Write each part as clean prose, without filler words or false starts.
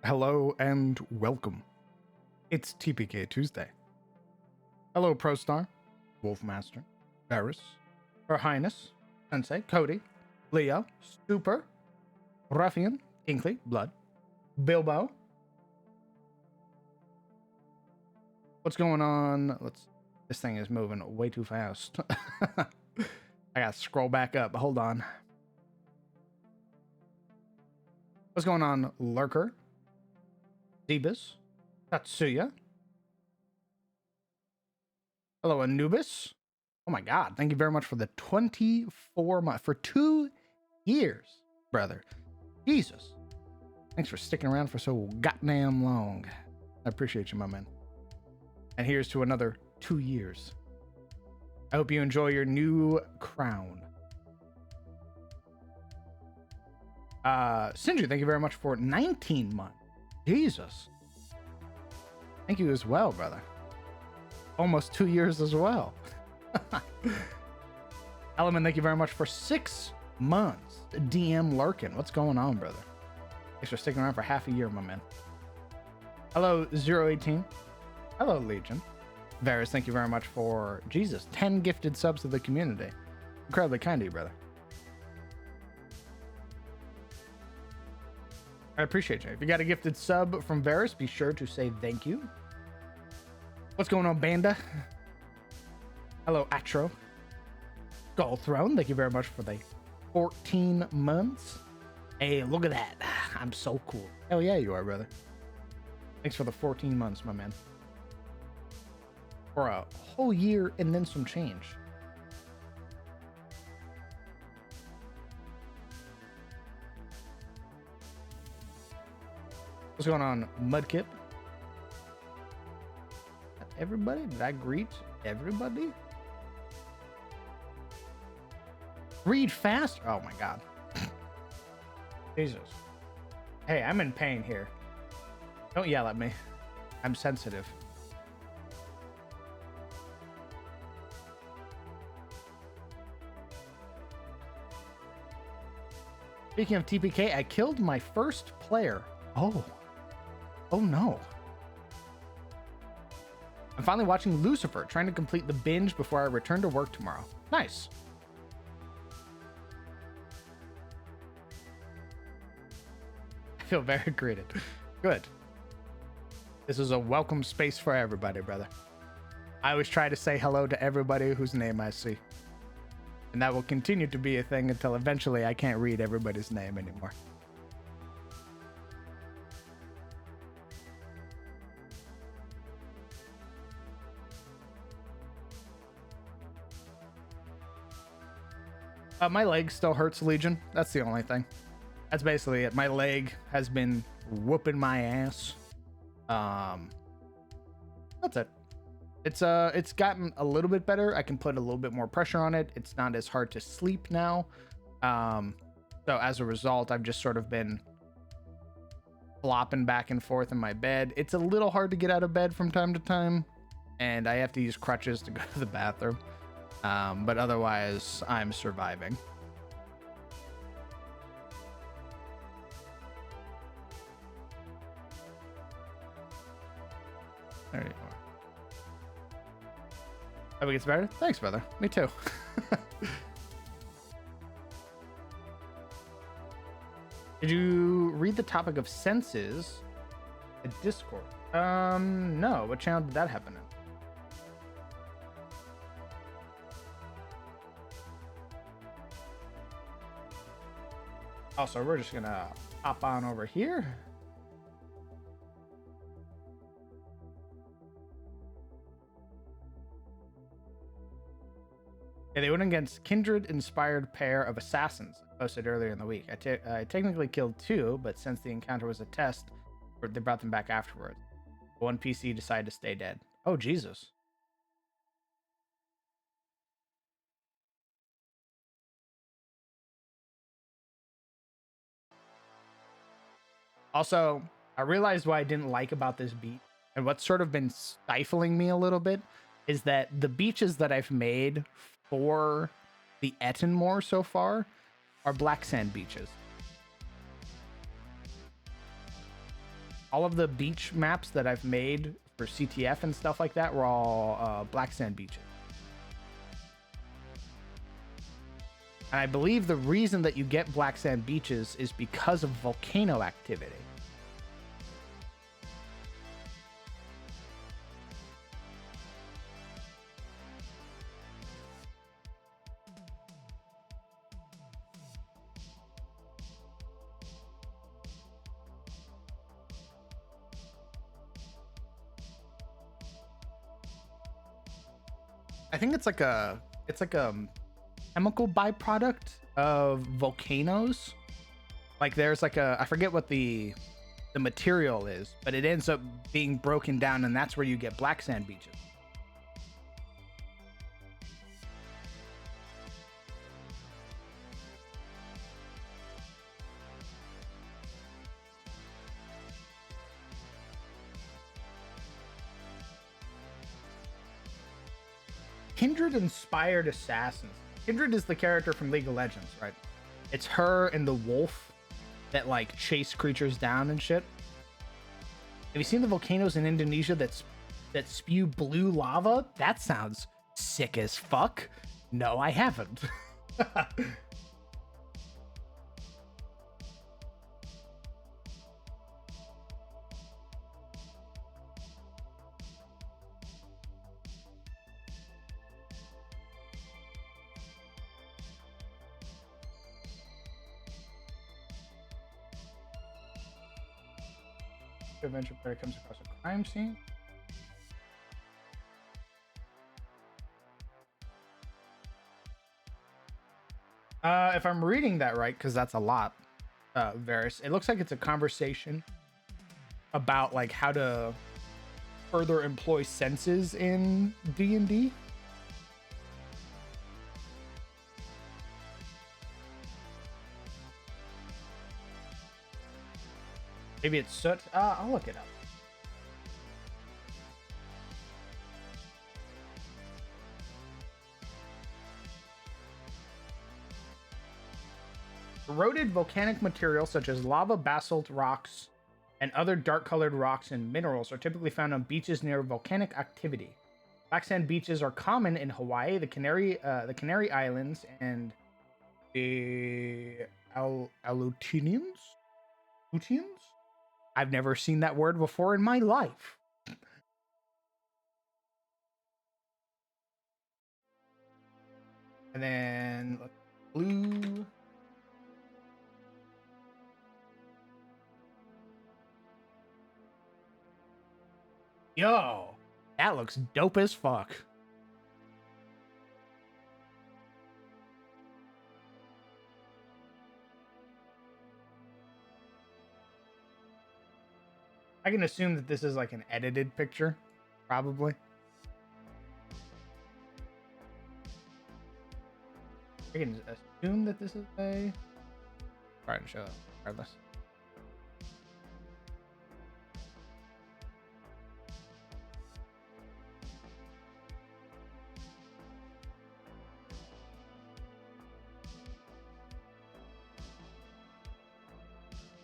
Hello and welcome. It's TPK Tuesday. Hello, ProStar, Wolfmaster, Varus, Her Highness, Sensei, Cody, Leo, Super, Ruffian, Inkley, Blood, Bilbo. What's going on? This thing is moving way too fast. I gotta scroll back up. Hold on. What's going on, Lurker? Zebus, Tatsuya. Hello, Anubis. Oh my god, thank you very much for the 24 months, for 2 years, brother. Jesus. Thanks for sticking around for so goddamn long. I appreciate you, my man. And here's to another 2 years. I hope you enjoy your new crown. Sindri, thank you very much for 19 months. Jesus. Thank you as well, brother. Almost 2 years as well. Element, thank you very much for 6 months. DM Larkin, what's going on, brother? Thanks for sticking around for half a year, my man. Hello, 018. Hello, Legion. Varus, thank you very much for, Jesus, 10 gifted subs to the community. Incredibly kind of you, brother. I appreciate you. If you got a gifted sub from Varus, be sure to say thank you. What's going on, Banda? Hello, Atro. Skull Throne, thank you very much for the 14 months. Hey, look at that. I'm so cool. Hell yeah, you are, brother. Thanks for the 14 months, my man. For a whole year and then some change. What's going on, Mudkip? Everybody? Did I greet everybody? Read fast? Oh my god. Jesus. Hey, I'm in pain here. Don't yell at me. I'm sensitive. Speaking of TPK, I killed my first player. Oh. Oh no. I'm finally watching Lucifer, trying to complete the binge before I return to work tomorrow. Nice. I feel very greeted. Good. This is a welcome space for everybody, brother. I always try to say hello to everybody whose name I see. And that will continue to be a thing until eventually I can't read everybody's name anymore. My leg still hurts, Legion. That's the only thing. That's basically it. My leg has been whooping my ass. That's it. It's gotten a little bit better. I can put a little bit more pressure on it. It's not as hard to sleep now. So as a result, I've just sort of been flopping back and forth in my bed. It's a little hard to get out of bed from time to time, and I have to use crutches to go to the bathroom. But otherwise, I'm surviving. There you are. Hope it gets better. Thanks, brother. Me too. Did you read the topic of senses at Discord? No. What channel did that happen in? Also, we're just gonna hop on over here. Yeah, they went against kindred-inspired pair of assassins posted earlier in the week. I technically killed 2, but since the encounter was a test, they brought them back afterwards. One PC decided to stay dead. Oh, Jesus. Also, I realized what I didn't like about this beat, and what's sort of been stifling me a little bit, is that the beaches that I've made for the Ettenmoor so far are black sand beaches. all of the beach maps that I've made for CTF and stuff like that were all black sand beaches. And I believe the reason that you get black sand beaches is because of volcano activity. I think it's like a chemical byproduct of volcanoes. Like there's like I forget what the material is, but it ends up being broken down, and that's where you get black sand beaches. Kindred inspired assassins. Kindred is the character from League of Legends, right? It's her and the wolf that like chase creatures down and shit. Have you seen the volcanoes in Indonesia that spew blue lava? That sounds sick as fuck. No, I haven't. Adventure player comes across a crime scene. If I'm reading that right, because that's a lot, Varys, it looks like it's a conversation about like how to further employ senses in D&D. Maybe it's soot. I'll look it up. Eroded volcanic material such as lava, basalt rocks, and other dark-colored rocks and minerals are typically found on beaches near volcanic activity. Black sand beaches are common in Hawaii, the Canary Islands, and the Aleutians. I've never seen that word before in my life. And then blue. Yo, that looks dope as fuck. I can assume that this is like an edited picture, probably. I can assume that this is a... Try to show it regardless.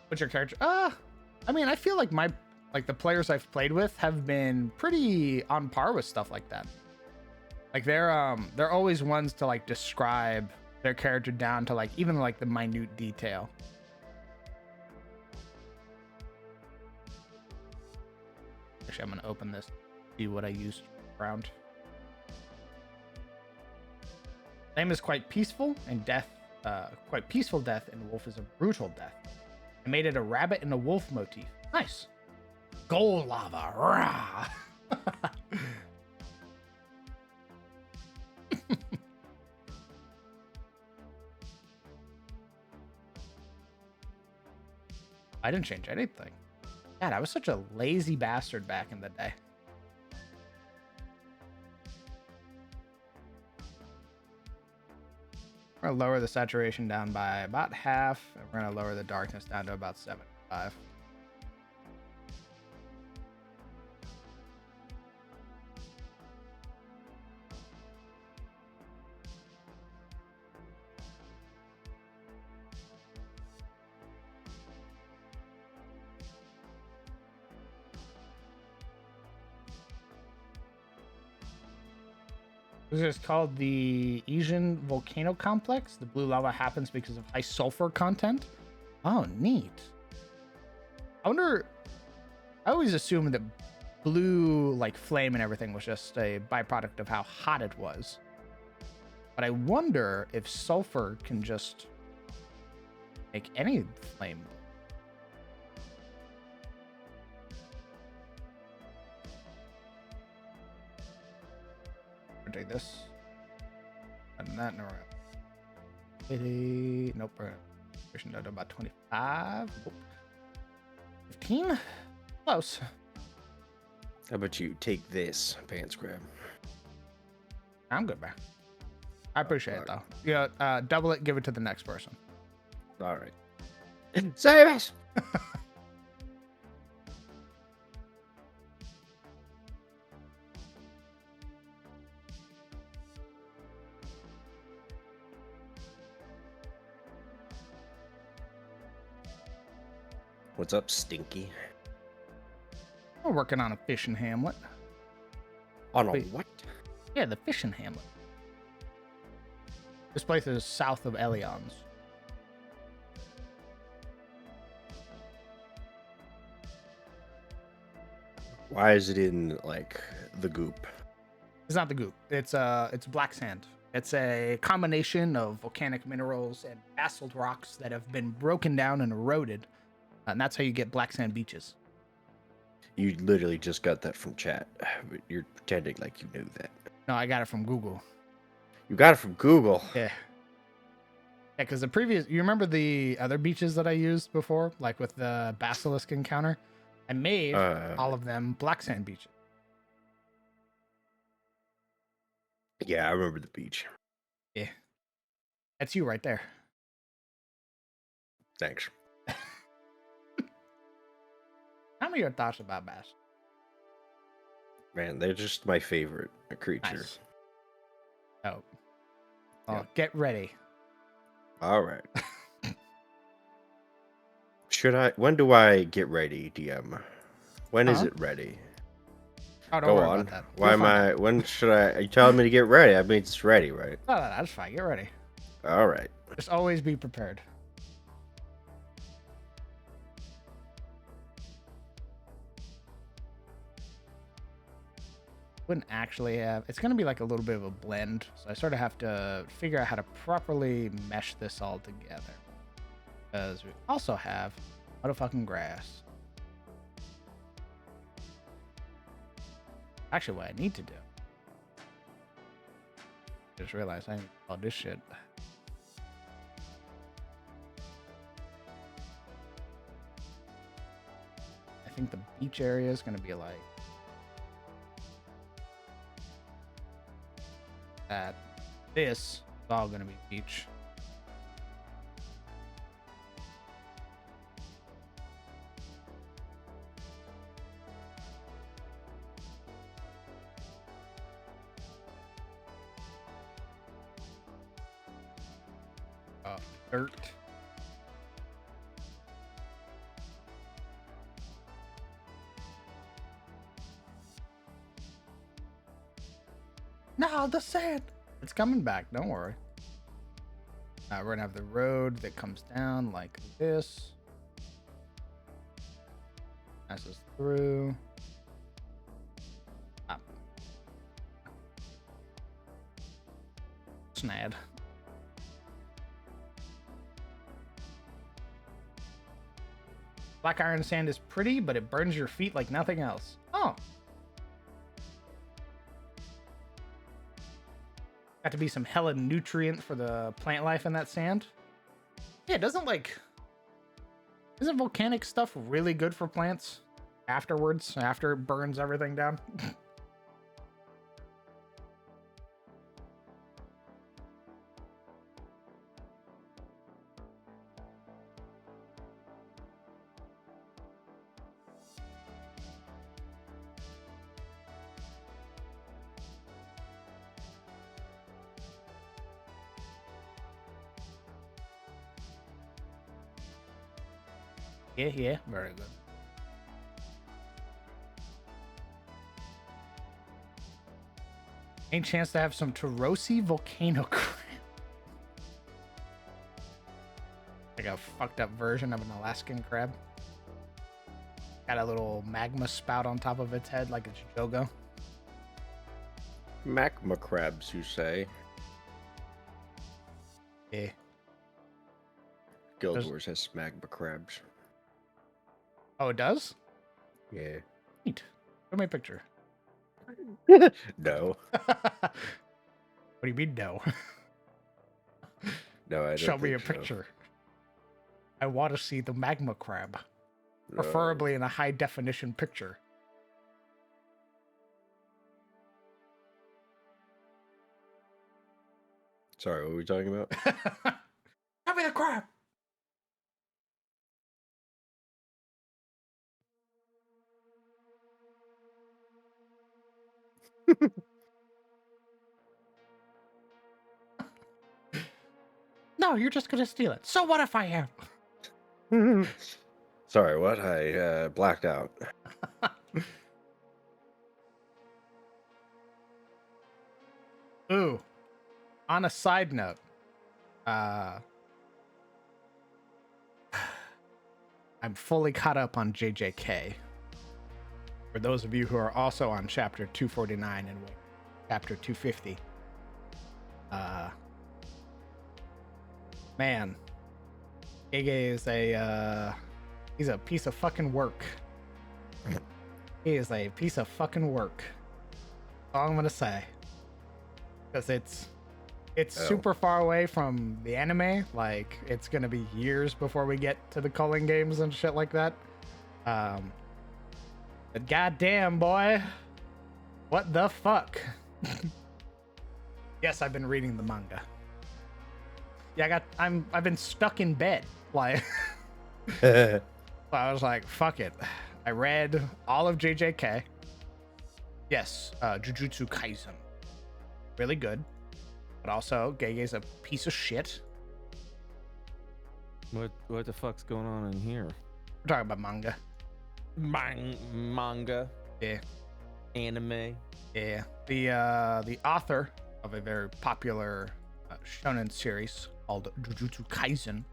What's your character? I mean, I feel like the players I've played with have been pretty on par with stuff like that. Like they're always ones to like describe their character down to like even like the minute detail. Actually, I'm gonna open this, see what I used around. Flame is quite peaceful, and quite peaceful death, and wolf is a brutal death. I made it a rabbit and a wolf motif. Nice. Gold lava. Rah! I didn't change anything. God, I was such a lazy bastard back in the day. We're going to lower the saturation down by about half, and we're going to lower the darkness down to about 75. This is called the Asian Volcano Complex. The blue lava happens because of high sulfur content. Oh, neat. I wonder. I always assumed that blue, like flame and everything, was just a byproduct of how hot it was. But I wonder if sulfur can just make any flame. I'll take this. And that in a row. 80. Nope. Fishing down to about 25. Oh. 15. Close. How about you take this pants grab? I'm good, man. I appreciate it, though. Yeah, double it, give it to the next person. All right. Service! What's up, Stinky? We're working on a fishing hamlet. On a what? Yeah, the fishing hamlet. This place is south of Elions. Why is it in, like, the goop? It's not the goop. It's black sand. It's a combination of volcanic minerals and basalt rocks that have been broken down and eroded. And that's how you get black sand beaches. You literally just got that from chat. You're pretending like you knew that. No, I got it from Google. You got it from Google? Yeah. Yeah, because you remember the other beaches that I used before? Like with the basilisk encounter? I made all of them black sand beaches. Yeah, I remember the beach. Yeah. That's you right there. Thanks. Tell me your thoughts about bass. Man, they're just my favorite creature. Nice. Oh. Oh, Yeah. Get ready. All right. When do I get ready, DM? When is it ready? Oh, don't Go worry on. about that. Why am I? When should I? Are you telling me to get ready? I mean, it's ready, right? No, that's fine. Get ready. All right. Just always be prepared. Wouldn't actually have. It's going to be like a little bit of a blend. So I sort of have to figure out how to properly mesh this all together. Because we also have motherfucking grass. Actually, what I need to do. Just realized I need all this shit. I think the beach area is going to be like that. This is all going to be beach. Dirt. No, the sand. It's coming back. Don't worry. We're going to have the road that comes down like this. Passes through. Up. Snad. Black iron sand is pretty, but it burns your feet like nothing else. Oh. Got to be some hella nutrient for the plant life in that sand. Yeah, isn't volcanic stuff really good for plants afterwards, after it burns everything down? Yeah, very good. Any chance to have some Tarosi volcano crab? Like a fucked up version of an Alaskan crab. Got a little magma spout on top of its head like it's Jogo. Magma crabs, you say? Yeah. Guild Wars has magma crabs. Oh, it does? Yeah. Neat. Show me a picture. No. What do you mean, no? No, I don't Show me a think so. picture. I want to see the magma crab. No. Preferably in a high definition picture. Sorry, what were we talking about? Show me the crab! No, you're just gonna steal it. So what if I am? Sorry, what? I blacked out. Ooh. On a side note, I'm fully caught up on JJK. For those of you who are also on chapter 249 and chapter 250. Man. Gege is he's a piece of fucking work. He is a piece of fucking work. That's all I'm gonna say. Because it's super far away from the anime. Like, it's gonna be years before we get to the culling games and shit like that. But goddamn, boy, what the fuck? Yes, I've been reading the manga. Yeah, I've been stuck in bed. Like, so I was like, fuck it. I read all of JJK. Yes, Jujutsu Kaisen. Really good. But also, Gege's a piece of shit. What the fuck's going on in here? We're talking about manga. Manga. Yeah. Anime. Yeah. The author of a very popular shonen series called Jujutsu Kaisen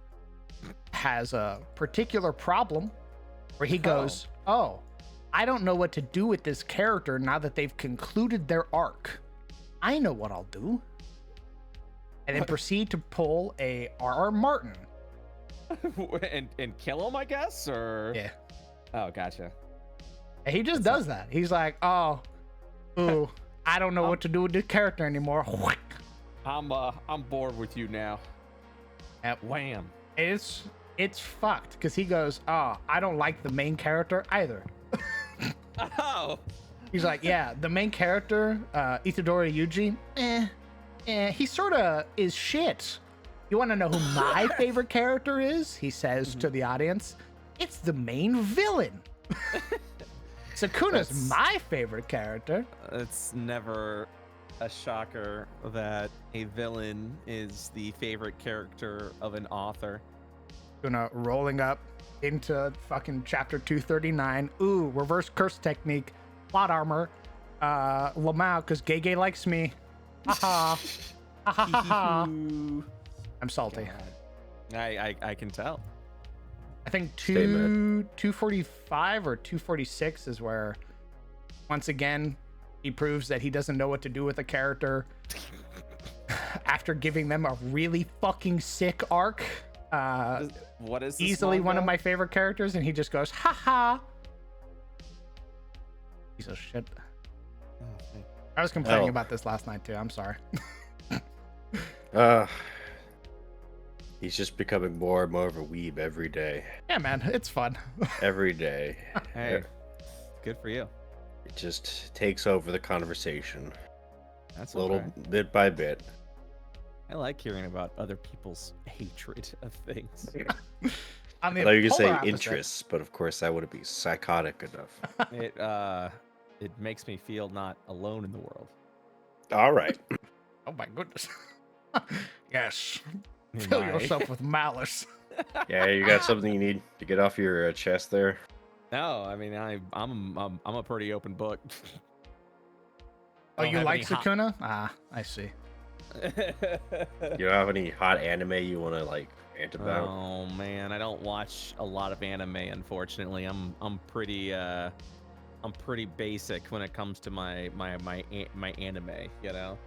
has a particular problem where he goes, oh, I don't know what to do with this character now that they've concluded their arc. I know what I'll do. And then proceed to pull a R.R. Martin. and kill him, I guess? Or Yeah. Oh, gotcha. And he just does that. He's like, oh, ooh, I don't know what to do with this character anymore. I'm bored with you now. Yep. Wham. It's fucked because he goes, oh, I don't like the main character either. Oh. He's like, yeah, the main character, Itadori Yuji, he sort of is shit. You want to know who my favorite character is? He says to the audience, it's the main villain. Sukuna's my favorite character. It's never a shocker that a villain is the favorite character of an author. Sukuna rolling up into fucking chapter 239. Ooh, reverse curse technique, plot armor, Lamau, because Gege likes me. Haha. Ha ha ha ha. I'm salty. God. I can tell. I think 245 or 246 is where, once again, he proves that he doesn't know what to do with a character after giving them a really fucking sick arc. What is this easily manga? one of my favorite characters, and he just goes, haha. Piece of shit. Oh, I was complaining about this last night too. I'm sorry. He's just becoming more and more of a weeb every day. Yeah, man, it's fun. Every day. hey, good for you. It just takes over the conversation. That's Little okay. bit by bit. I like hearing about other people's hatred of things. On the I thought you could say polar opposite. interests, but of course that wouldn't be psychotic enough. It makes me feel not alone in the world. All right. Oh my goodness. Yes. Am Fill I? yourself with malice. Yeah, you got something you need to get off your chest there? No, I mean I'm a pretty open book. Oh, don't you have like any hot- Sukuna? Ah, I see. You don't have any hot anime you want to like rant about? Oh man, I don't watch a lot of anime, unfortunately. I'm pretty basic when it comes to my anime, you know.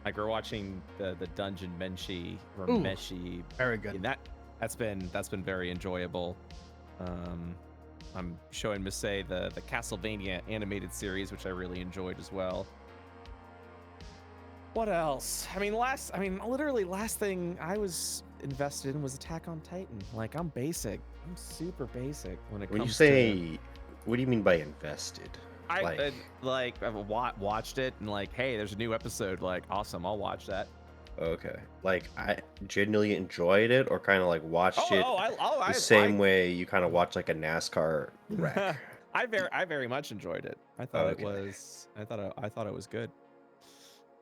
Like we're watching the Dungeon Meshi or Ooh, Meshi. Very good. And that's been very enjoyable. I'm showing Misei the Castlevania animated series, which I really enjoyed as well. What else? Literally last thing I was invested in was Attack on Titan. Like I'm basic. I'm super basic when it When you comes say, what do you mean by invested? I've watched it and like, hey, there's a new episode. Like, awesome, I'll watch that. Okay, like I genuinely enjoyed it, or kind of like watched it the I same way you kind of watch like a NASCAR wreck. I very much enjoyed it. I thought Okay. I thought it was good.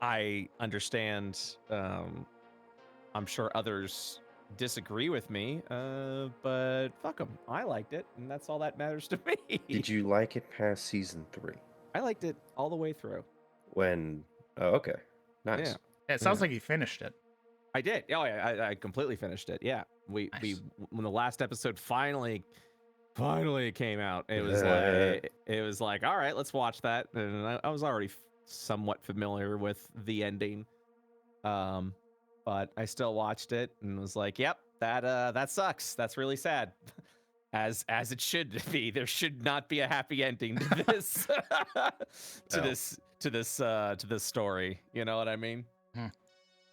I understand. I'm sure others disagree with me, but fuck them. I liked it, and that's all that matters to me. Did you like it past season 3? I liked it all the way through. When? Oh, okay, nice. Yeah. Yeah, it sounds Yeah. like you finished it. I did. Oh, yeah, I completely finished it. Yeah, we Nice. when the last episode finally came out, it was like, all right, let's watch that. And I was already somewhat familiar with the ending, but I still watched it and was like, yep, that sucks. That's really sad. As it should be. There should not be a happy ending to this to this story. You know what I mean? Hmm.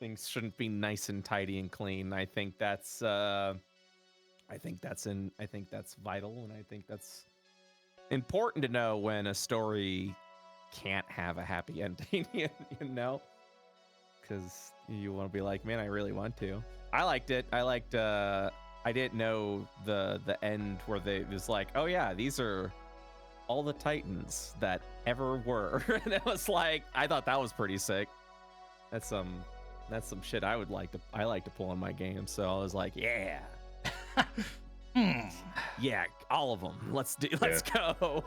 Things shouldn't be nice and tidy and clean. I think that's vital, and I think that's important to know when a story can't have a happy ending. You know, because you want to be like, man, I really want to. I liked it. I didn't know the end where it was like, oh yeah, these are all the Titans that ever were. And it was like, I thought that was pretty sick. That's some shit I like to pull in my game. So I was like, yeah. Yeah, all of them. Let's go.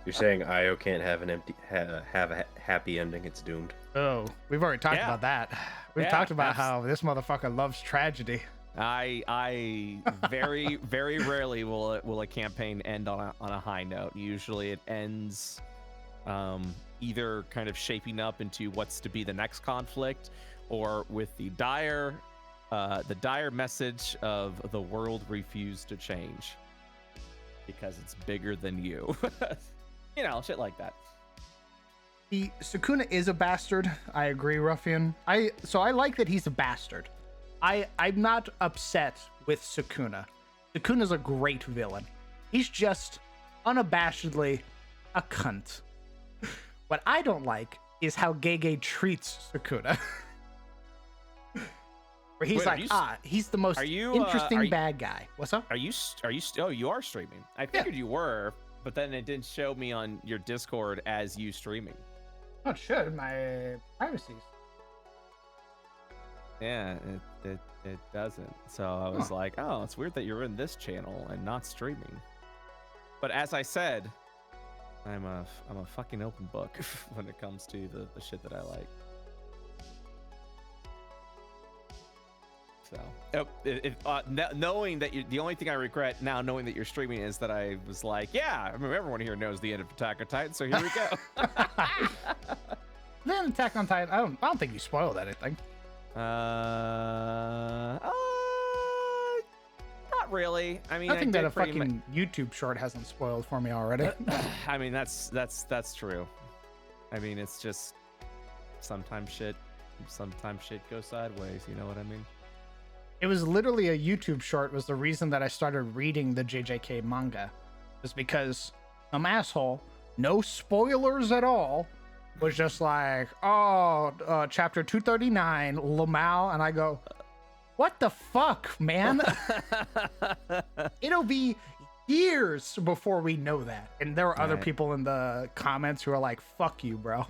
You're saying Io can't have have a happy ending? It's doomed. Oh, we've already talked Yeah. about that. We've Yeah, talked about how this motherfucker loves tragedy. I very very rarely will a campaign end on a high note. Usually it ends either kind of shaping up into what's to be the next conflict, or with the dire message of the world refused to change because it's bigger than you. You know, shit like that. The Sukuna is a bastard. I agree, Ruffian. I like that he's a bastard. I'm not upset with Sukuna. Sukuna's a great villain. He's just unabashedly a cunt. What I don't like is how Gege treats Sukuna. Where he's Wait, he's the most interesting bad guy. What's up? Are you oh, you are streaming? I figured you were, but then it didn't show me on your Discord as you streaming. Oh, it should. My privacy. Yeah, it doesn't. So I was like, oh, it's weird that you're in this channel and not streaming. But as I said, I'm a fucking open book when it comes to the shit that I like. So, knowing that the only thing I regret now knowing that you're streaming is that I was like, yeah, I mean, everyone here knows the end of Attack on Titan, so here we go. Then Attack on Titan. I don't think you spoiled anything. Not really. I mean, Nothing that a fucking YouTube short hasn't spoiled for me already. I mean, that's true. I mean, it's just sometimes shit goes sideways. You know what I mean? It was literally a YouTube short was the reason that I started reading the JJK manga. Was because some asshole, no spoilers at all, was just like, chapter 239, Lamau, and I go, what the fuck, man? It'll be years before we know that. And there were other people in the comments who are like, fuck you, bro.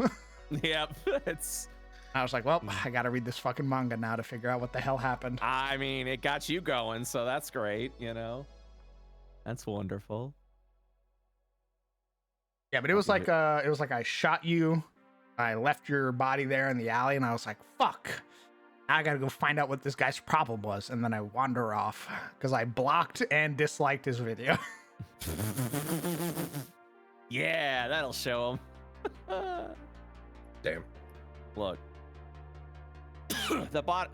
Yep, it's... I was like, well, I gotta read this fucking manga now to figure out what the hell happened. I mean, it got you going, so that's great, you know? That's wonderful. Yeah, but it was like I shot you, I left your body there in the alley, and I was like, fuck. Now I gotta go find out what this guy's problem was. And then I wander off because I blocked and disliked his video. Yeah, that'll show him. Damn. Look, the bot.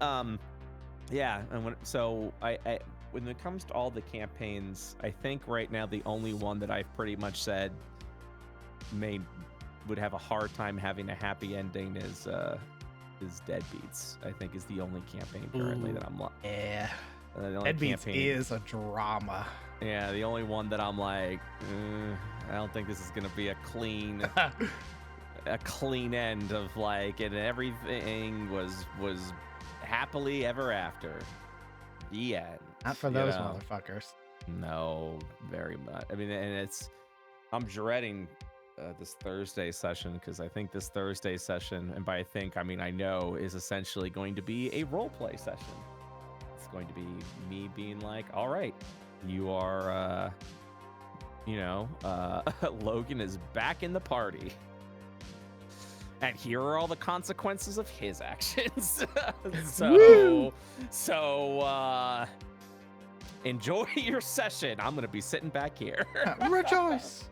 Yeah, and when it comes to all the campaigns, I think right now the only one that I've pretty much said would have a hard time having a happy ending is Deadbeats. I think is the only campaign currently that I'm like. Yeah. The only Deadbeats campaign, is a drama. yeah, the only one that I'm like, I don't think this is gonna be a clean end of like, and everything was happily ever after. The end. Not for those motherfuckers. No, very much. I mean, and I'm dreading this Thursday session because I think this Thursday session, and by I think I mean I know, is essentially going to be a role play session. It's going to be me being like, all right, you are, Logan is back in the party. And here are all the consequences of his actions. So enjoy your session. I'm gonna be sitting back here. Rejoice.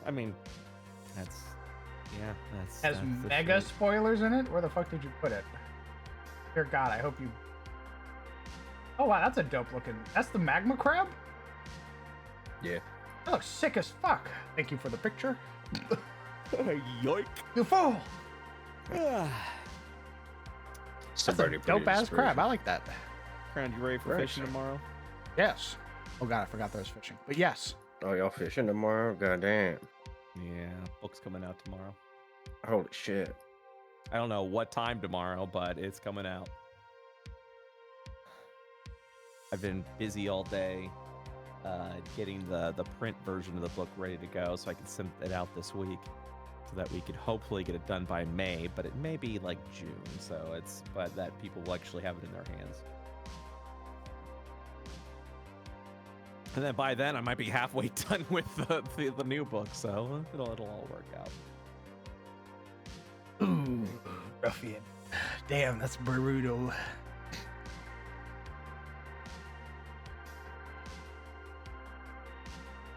I mean, that's Has the mega truth. spoilers in it? Where the fuck did you put it? Dear God, I hope you. Oh wow, that's a dope looking. That's the magma crab. Yeah. That looks sick as fuck. Thank you for the picture. Yoink. You fool. That's That's a dope ass crab. I like that. Crown, you ready for Right. fishing tomorrow? Yes. Oh God, I forgot there was fishing. But yes. Oh, y'all fishing tomorrow? Goddamn. Yeah, book's coming out tomorrow. Holy shit. I don't know what time tomorrow, but it's coming out. I've been busy all day getting the print version of the book ready to go so I can send it out this week so that we could hopefully get it done by May, but it may be like June, but that people will actually have it in their hands. And then by then I might be halfway done with the new book, so it'll all work out. Ooh, ruffian. Damn, that's brutal.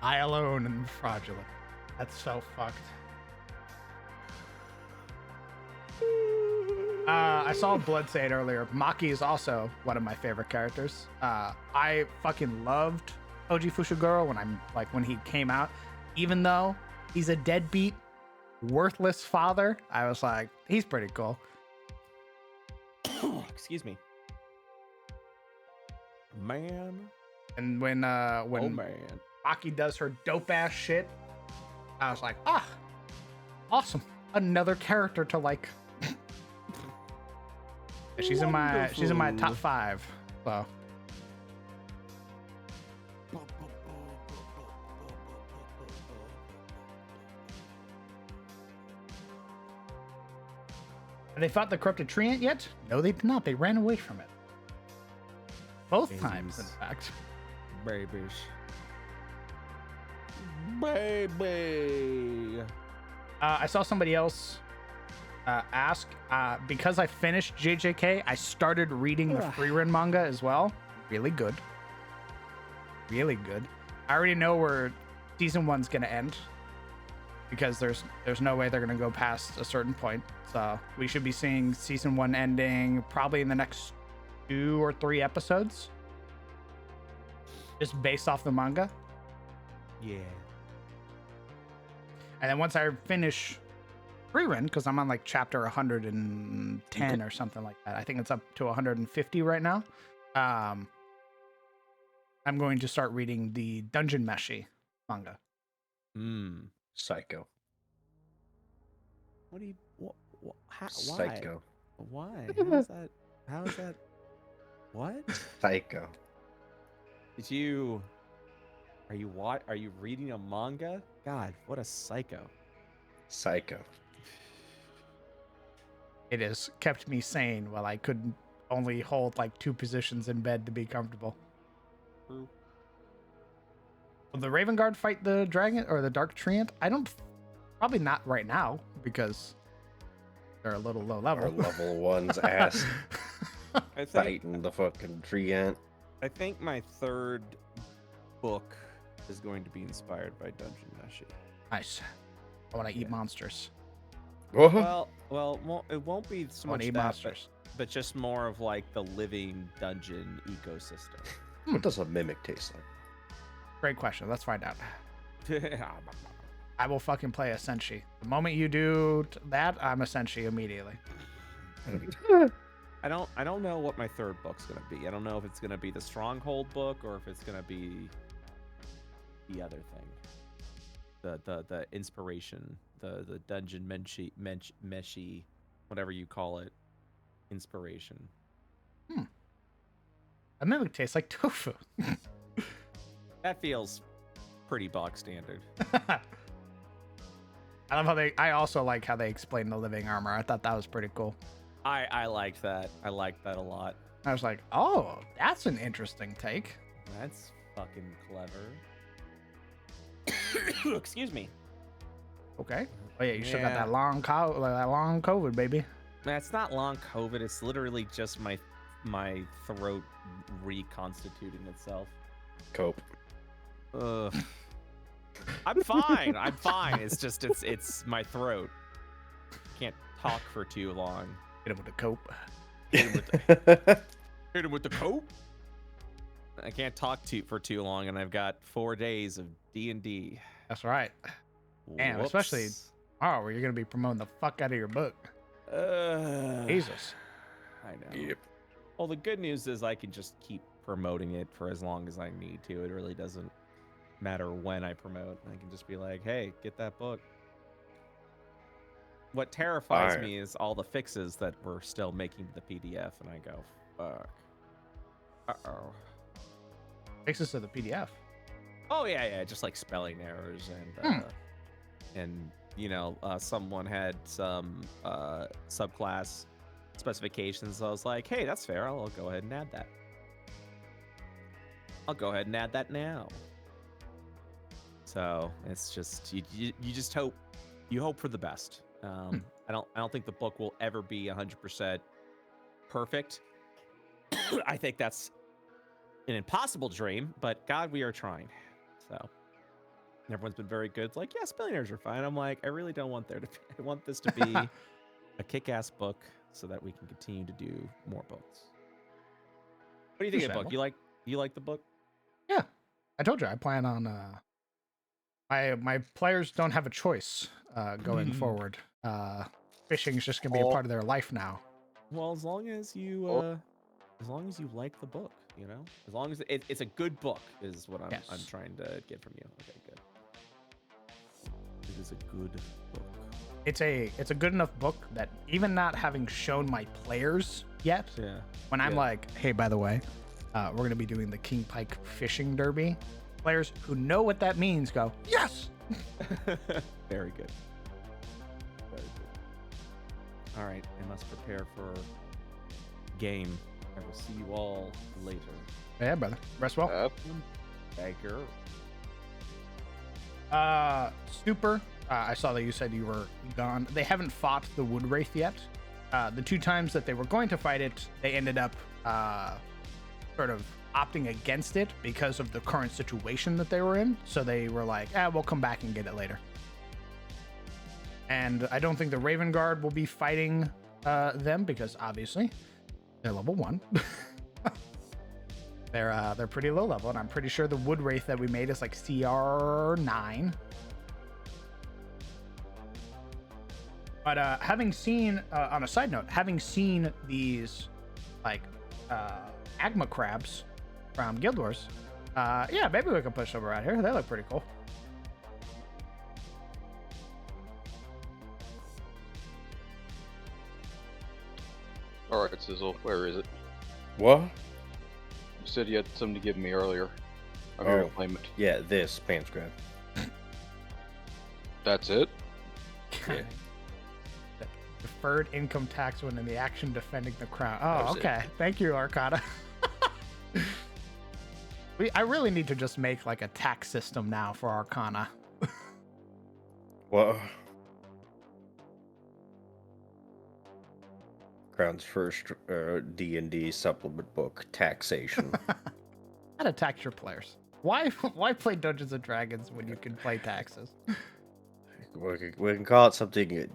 I alone am fraudulent. That's so fucked. I saw Bloodsaid earlier. Maki is also one of my favorite characters. I fucking loved Oji Fushiguro when he came out. Even though he's a deadbeat, worthless father, I was like, he's pretty cool. Excuse me. Man. And when Oh man. Maki does her dope ass shit, I was like, awesome. Another character to like. She's in my top 5. So have they fought the corrupted treant yet? No, they did not. They ran away from it. Both times, in Babies. fact. Babies. Baby. I saw somebody else ask, because I finished JJK, I started reading the free run manga as well. Really good. Really good. I already know where season 1's gonna end because there's no way they're gonna go past a certain point. So we should be seeing season 1 ending probably in the next 2 or 3 episodes, just based off the manga. Yeah. And then once I finish rerun, because I'm on like chapter 110 or something like that. I think it's up to 150 right now. I'm going to start reading the Dungeon Meshi manga. Psycho. What do you? What? How, Psycho. Why? How is that? How is that? What? Psycho. Did you? Are you reading a manga? God, what a psycho. Psycho. It has kept me sane while I couldn't only hold like 2 positions in bed to be comfortable. True. Will the Raven Guard fight the dragon or the Dark Treant? Probably not right now because they're a little low Our level. level one's ass I think fighting the fucking tree ant. I think my third book is going to be inspired by Dungeon Meshi. Nice. I want to eat Yeah. monsters. What? Well, it won't be so I want much to eat that, monsters. but just more of like the living dungeon ecosystem. What does a mimic taste like? Great question. Let's find out. I will fucking play a Senshi. The moment you do that, I'm a Senshi immediately. I don't know what my third book's gonna be. I don't know if it's gonna be the Stronghold book or if it's gonna be the other thing. The inspiration, the dungeon meshi, whatever you call it, inspiration. A mimic tastes like tofu. That feels pretty bog standard. I love how I also like how they explain the living armor. I thought that was pretty cool. I liked that. I liked that a lot. I was like, oh, that's an interesting take. That's fucking clever. Excuse me. Okay. Oh yeah, you still got Yeah. that long COVID, baby. That's not long COVID. It's literally just my throat reconstituting itself. Cope. Ugh. I'm fine. I'm fine. It's just it's my throat. Can't talk for too long. Hit him with the cope. Hit him with the cope. I can't talk for too long, and I've got 4 days of D&D. That's right. Damn, especially tomorrow where you're gonna be promoting the fuck out of your book. Jesus. I know. Yep. Well, the good news is I can just keep promoting it for as long as I need to. It really doesn't matter when I promote. I can just be like, hey, get that book. What terrifies Alright. me is all the fixes that we're still making to the PDF, and I go, fuck. Uh-oh. Fixes to the PDF. Oh, yeah, just like spelling errors and you know, someone had some subclass specifications. So I was like, hey, that's fair. I'll go ahead and add that. I'll go ahead and add that now. So it's just you just hope for the best. I don't think the book will ever be 100% perfect. I think that's an impossible dream, but God, we are trying. So everyone's been very good. It's like, yeah, spelling errors are fine. I'm like, I really don't want there to be. I want this to be a kick-ass book so that we can continue to do more books. What do you think of the book? You like the book? Yeah. I told you I plan on my players don't have a choice going forward. Fishing is just gonna be a part of their life now. Well, as long as you like the book, you know, as long as it's a good book is what I'm trying to get from you. Okay, good. It is a good book. It's a good enough book that even not having shown my players yet, when I'm like, hey, by the way, we're gonna be doing the King Pike Fishing Derby, players who know what that means go, yes. Very good. Very good. All right, I must prepare for game. I will see you all later. Yeah, brother. Rest well. Bagger. Super. I saw that you said you were gone. They haven't fought the Wood Wraith yet. The 2 times that they were going to fight it, they ended up sort of opting against it because of the current situation that they were in. So they were like, we'll come back and get it later. And I don't think the Raven Guard will be fighting them because obviously they're level 1. They're pretty low level, and I'm pretty sure the Wood Wraith that we made is like CR 9. But having seen, on a side note, having seen these like Agma crabs from Guild Wars, yeah, maybe we can push over out here. They look pretty cool. All right, Sizzle, where is it? What? You said you had something to give me earlier. I'm here to Oh. claim it. Yeah, this Pants grab. That's it? Yeah. Deferred income tax when in the action defending the crown. That Oh, was it. okay. Thank you, Arcana. I really need to just make like a tax system now for Arcana. What? Crown's first D&D supplement book, Taxation. How to tax your players. Why play Dungeons and Dragons when you can play taxes? We can call it something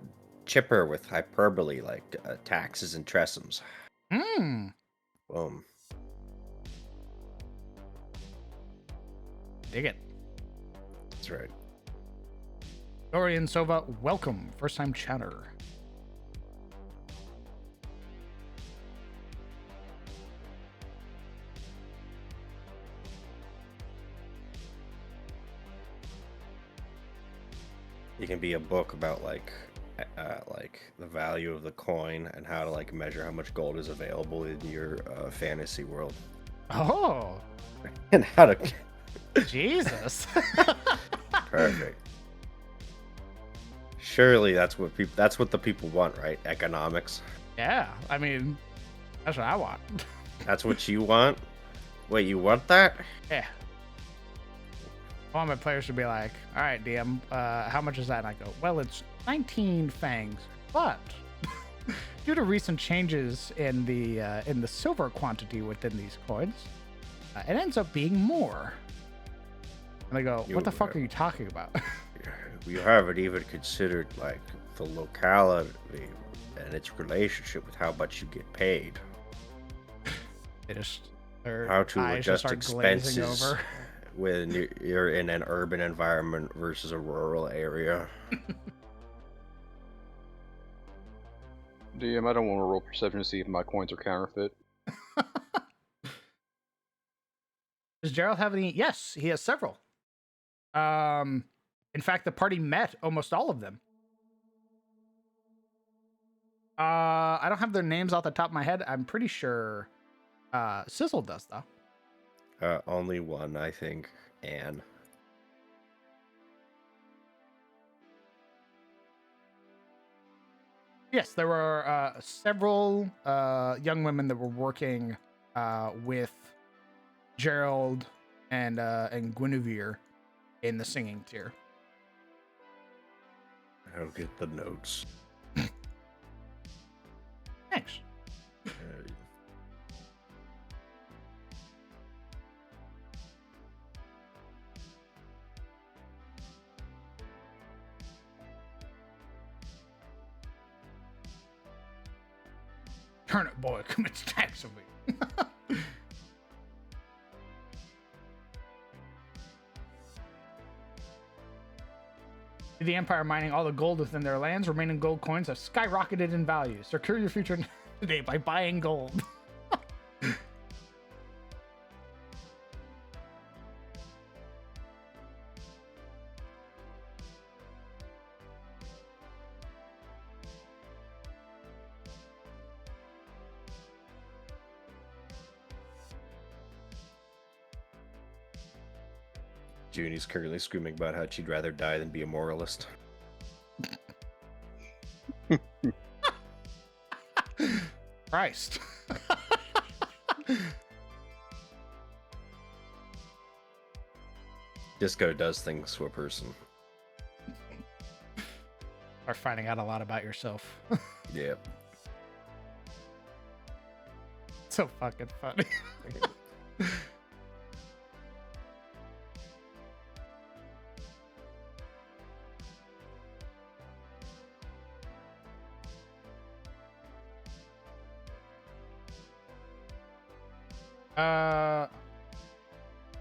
chipper with hyperbole, like taxes and tressums. Hmm. Boom. Dig it. That's right. Dorian Sova, welcome. First time chatter. It can be a book about like the value of the coin and how to like measure how much gold is available in your fantasy world Oh, and how to. Jesus. Perfect. Surely that's what the people want, right? Economics. Yeah, I mean, that's what I want. That's what you want? Wait, you want that? Yeah. I want my players to be like, all right, DM, how much is that? And I go, well, it's 19 fangs, but due to recent changes in the silver quantity within these coins, it ends up being more. And I go, what the fuck are you talking about? We haven't even considered like the locality and its relationship with how much you get paid. They just, their How to eyes just adjust start glazing expenses over. when you're in an urban environment versus a rural area. DM, I don't want to roll perception to see if my coins are counterfeit. Does Gerald have any? Yes, he has several. In fact, the party met almost all of them. I don't have their names off the top of my head. I'm pretty sure Sizzle does, though. Only one, I think, Anne. Yes, there were several young women that were working with Gerald and Guinevere in the singing tier. I'll get the notes. Thanks. Turnip boy commits tax evasion. The Empire mining all the gold within their lands. Remaining gold coins have skyrocketed in value. Secure your future today by buying gold. Junie's currently screaming about how she'd rather die than be a moralist. Christ. Disco does things to a person. Are finding out a lot about yourself. Yeah. So fucking funny.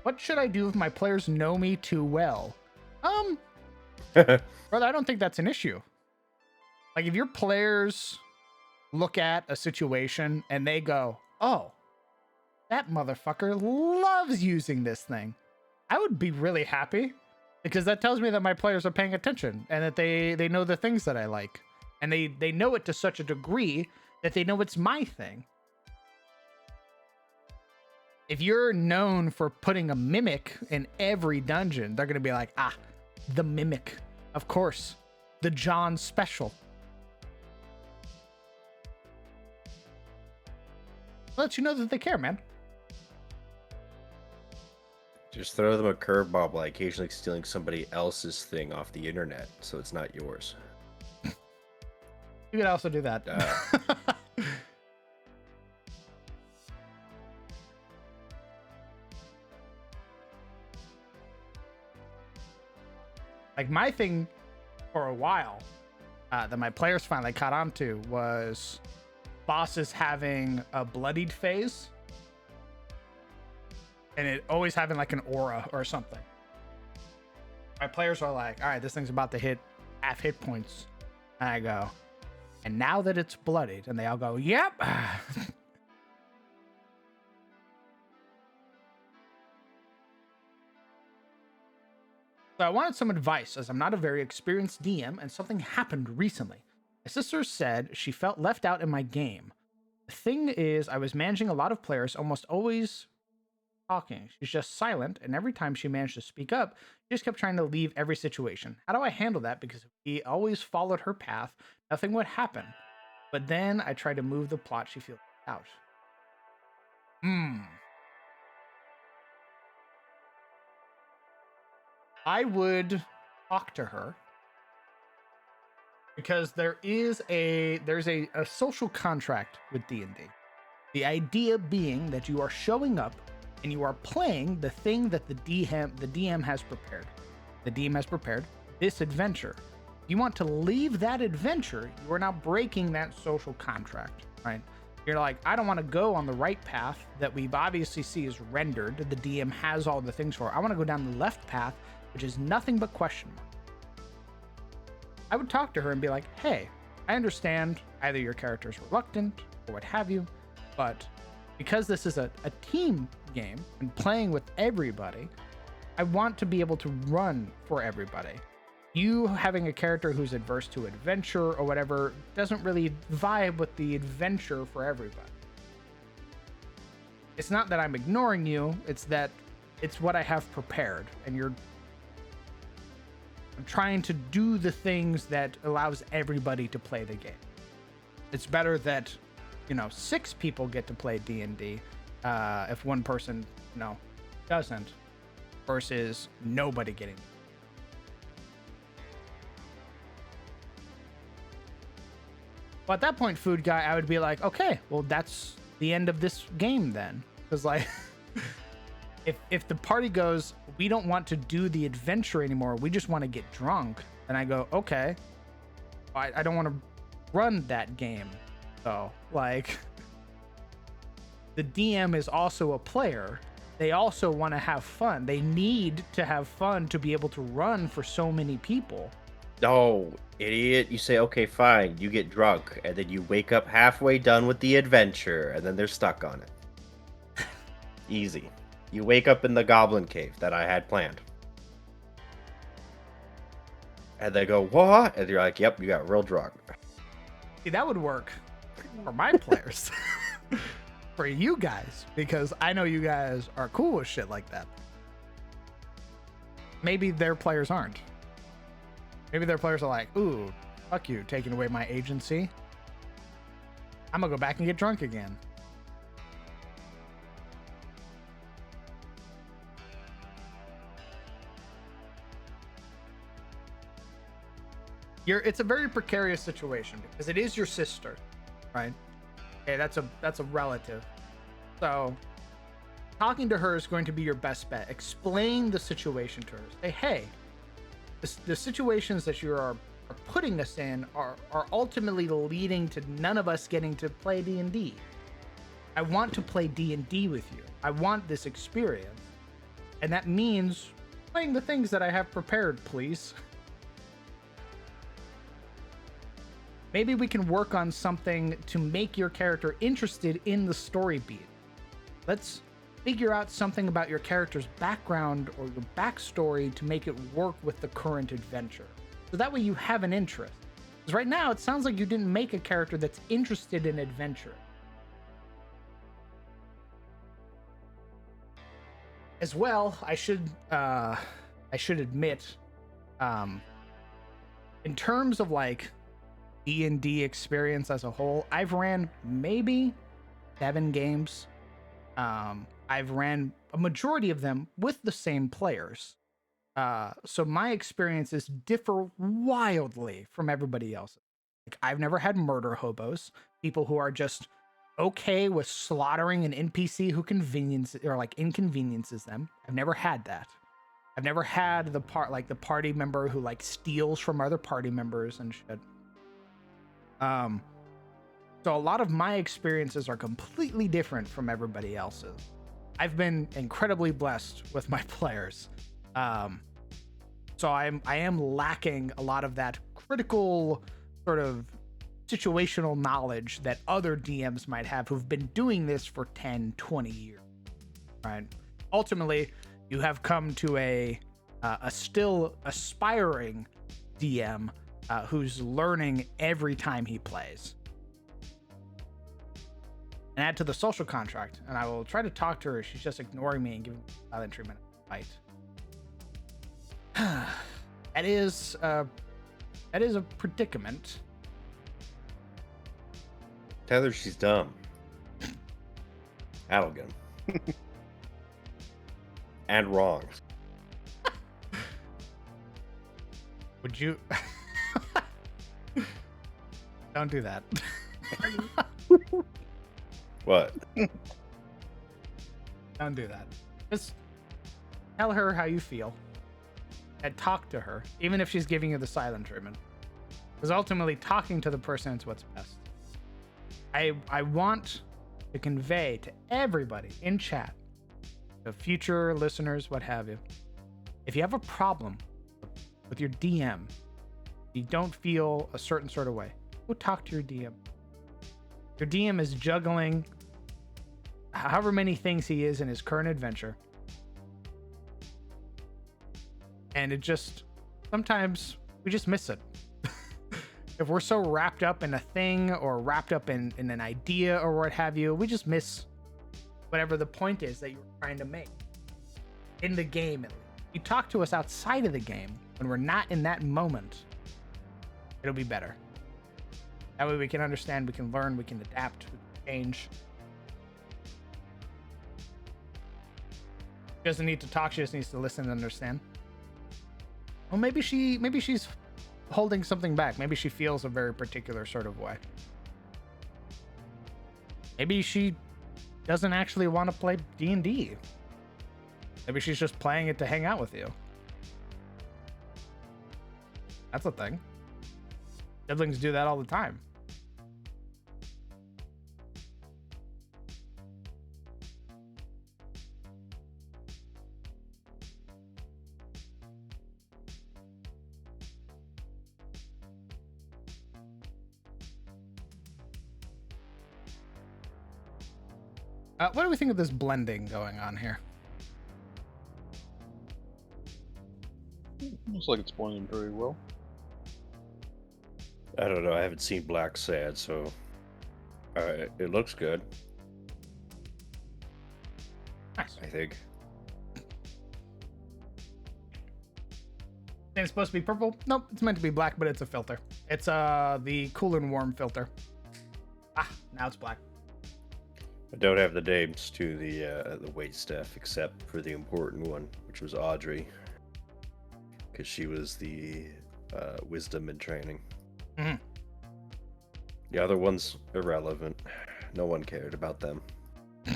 What should I do if my players know me too well? Brother, I don't think that's an issue. Like, if your players look at a situation and they go, oh, that motherfucker loves using this thing, I would be really happy, because that tells me that my players are paying attention and that they know the things that I like. And they know it to such a degree that they know it's my thing. If you're known for putting a mimic in every dungeon, they're going to be like, ah, the mimic. Of course. The John special. Let you know that they care, man. Just throw them a curveball by occasionally stealing somebody else's thing off the internet so it's not yours. You could also do that. Like my thing for a while that my players finally caught on to was bosses having a bloodied phase and it always having like an aura or something. My players are like, all right, this thing's about to hit half hit points. And I go, and now that it's bloodied, and they all go, yep. So I wanted some advice, as I'm not a very experienced DM, and something happened recently. My sister said she felt left out in my game. The thing is, I was managing a lot of players, almost always talking. She's just silent, and every time she managed to speak up, she just kept trying to leave every situation. How do I handle that? Because if we always followed her path, nothing would happen. But then I tried to move the plot, she feels out. I would talk to her because there's a social contract with D&D. The idea being that you are showing up and you are playing the thing that the DM has prepared. The DM has prepared this adventure. If you want to leave that adventure, you are now breaking that social contract, right? You're like, I don't want to go on the right path that we obviously see is rendered. The DM has all the things for. I want to go down the left path, which is nothing but question mark. I would talk to her and be like, hey, I understand either your character is reluctant or what have you, but because this is a team game and playing with everybody, I want to be able to run for everybody. You having a character who's adverse to adventure or whatever doesn't really vibe with the adventure for everybody. It's not that I'm ignoring you, it's that it's what I have prepared, and I'm trying to do the things that allows everybody to play the game. It's better that, 6 people get to play D&D if one person, doesn't, versus nobody getting. But at that point, Food Guy, I would be like, okay, well, that's the end of this game then. Because, like, if the party goes, we don't want to do the adventure anymore, we just want to get drunk, then I go, okay, I don't want to run that game. So, like, the DM is also a player. They also want to have fun. They need to have fun to be able to run for so many people. No, idiot. You say, okay, fine, you get drunk, and then you wake up halfway done with the adventure, and then they're stuck on it. Easy. You wake up in the goblin cave that I had planned. And they go, what? And you're like, yep, you got real drunk. See, that would work for my players. For you guys, because I know you guys are cool with shit like that. Maybe their players aren't. Maybe their players are like, ooh, fuck you, taking away my agency. I'm gonna go back and get drunk again. It's a very precarious situation because it is your sister, right? Okay, that's a relative. So talking to her is going to be your best bet. Explain the situation to her. Say, hey, the situations that you are putting us in are ultimately leading to none of us getting to play D&D. I want to play D&D with you. I want this experience. And that means playing the things that I have prepared, please. Maybe we can work on something to make your character interested in the story beat. Let's figure out something about your character's background or your backstory to make it work with the current adventure. So that way you have an interest. Because right now it sounds like you didn't make a character that's interested in adventure. As well, I should admit, in terms of like D&D experience as a whole, I've ran maybe 7 games. I've ran a majority of them with the same players. So my experiences differ wildly from everybody else's. Like, I've never had murder hobos, people who are just okay with slaughtering an NPC who inconveniences them. I've never had that. I've never had the party member who like steals from other party members and shit. So a lot of my experiences are completely different from everybody else's. I've been incredibly blessed with my players. So I am lacking a lot of that critical sort of situational knowledge that other DMs might have who've been doing this for 10, 20 years, right? Ultimately, you have come to a still aspiring DM who's learning every time he plays. And add to the social contract, and I will try to talk to her. She's just ignoring me and giving me silent treatment. Fight. That is a predicament. Tell her she's dumb. Arrogant. And wrong. Would you? Don't do that. What? Don't do that. Just tell her how you feel and talk to her, even if she's giving you the silent treatment. Because ultimately, talking to the person is what's best. I want to convey to everybody in chat, to future listeners, what have you, if you have a problem with your DM, you don't feel a certain sort of way, go talk to your DM. Your DM is juggling however many things he is in his current adventure. And it just, sometimes we just miss it. If we're so wrapped up in a thing or wrapped up in an idea or what have you, we just miss whatever the point is that you're trying to make. In the game, at least. You talk to us outside of the game, when we're not in that moment, it'll be better. That way we can understand, we can learn, we can adapt, we can change. She doesn't need to talk, she just needs to listen and understand. Well, maybe she's holding something back. Maybe she feels a very particular sort of way. Maybe she doesn't actually want to play D&D. Maybe she's just playing it to hang out with you. That's a thing. Siblings do that all the time. What do we think of this blending going on here? Looks like it's blending pretty well. I don't know. I haven't seen Black Sad, so it looks good. Nice. I think. And it's supposed to be purple? Nope, it's meant to be black, but it's a filter. It's the cool and warm filter. Ah, now it's black. I don't have the names to the wait staff except for the important one, which was Audrey, because she was the wisdom in training. Mm-hmm. The other one's irrelevant. No one cared about them. All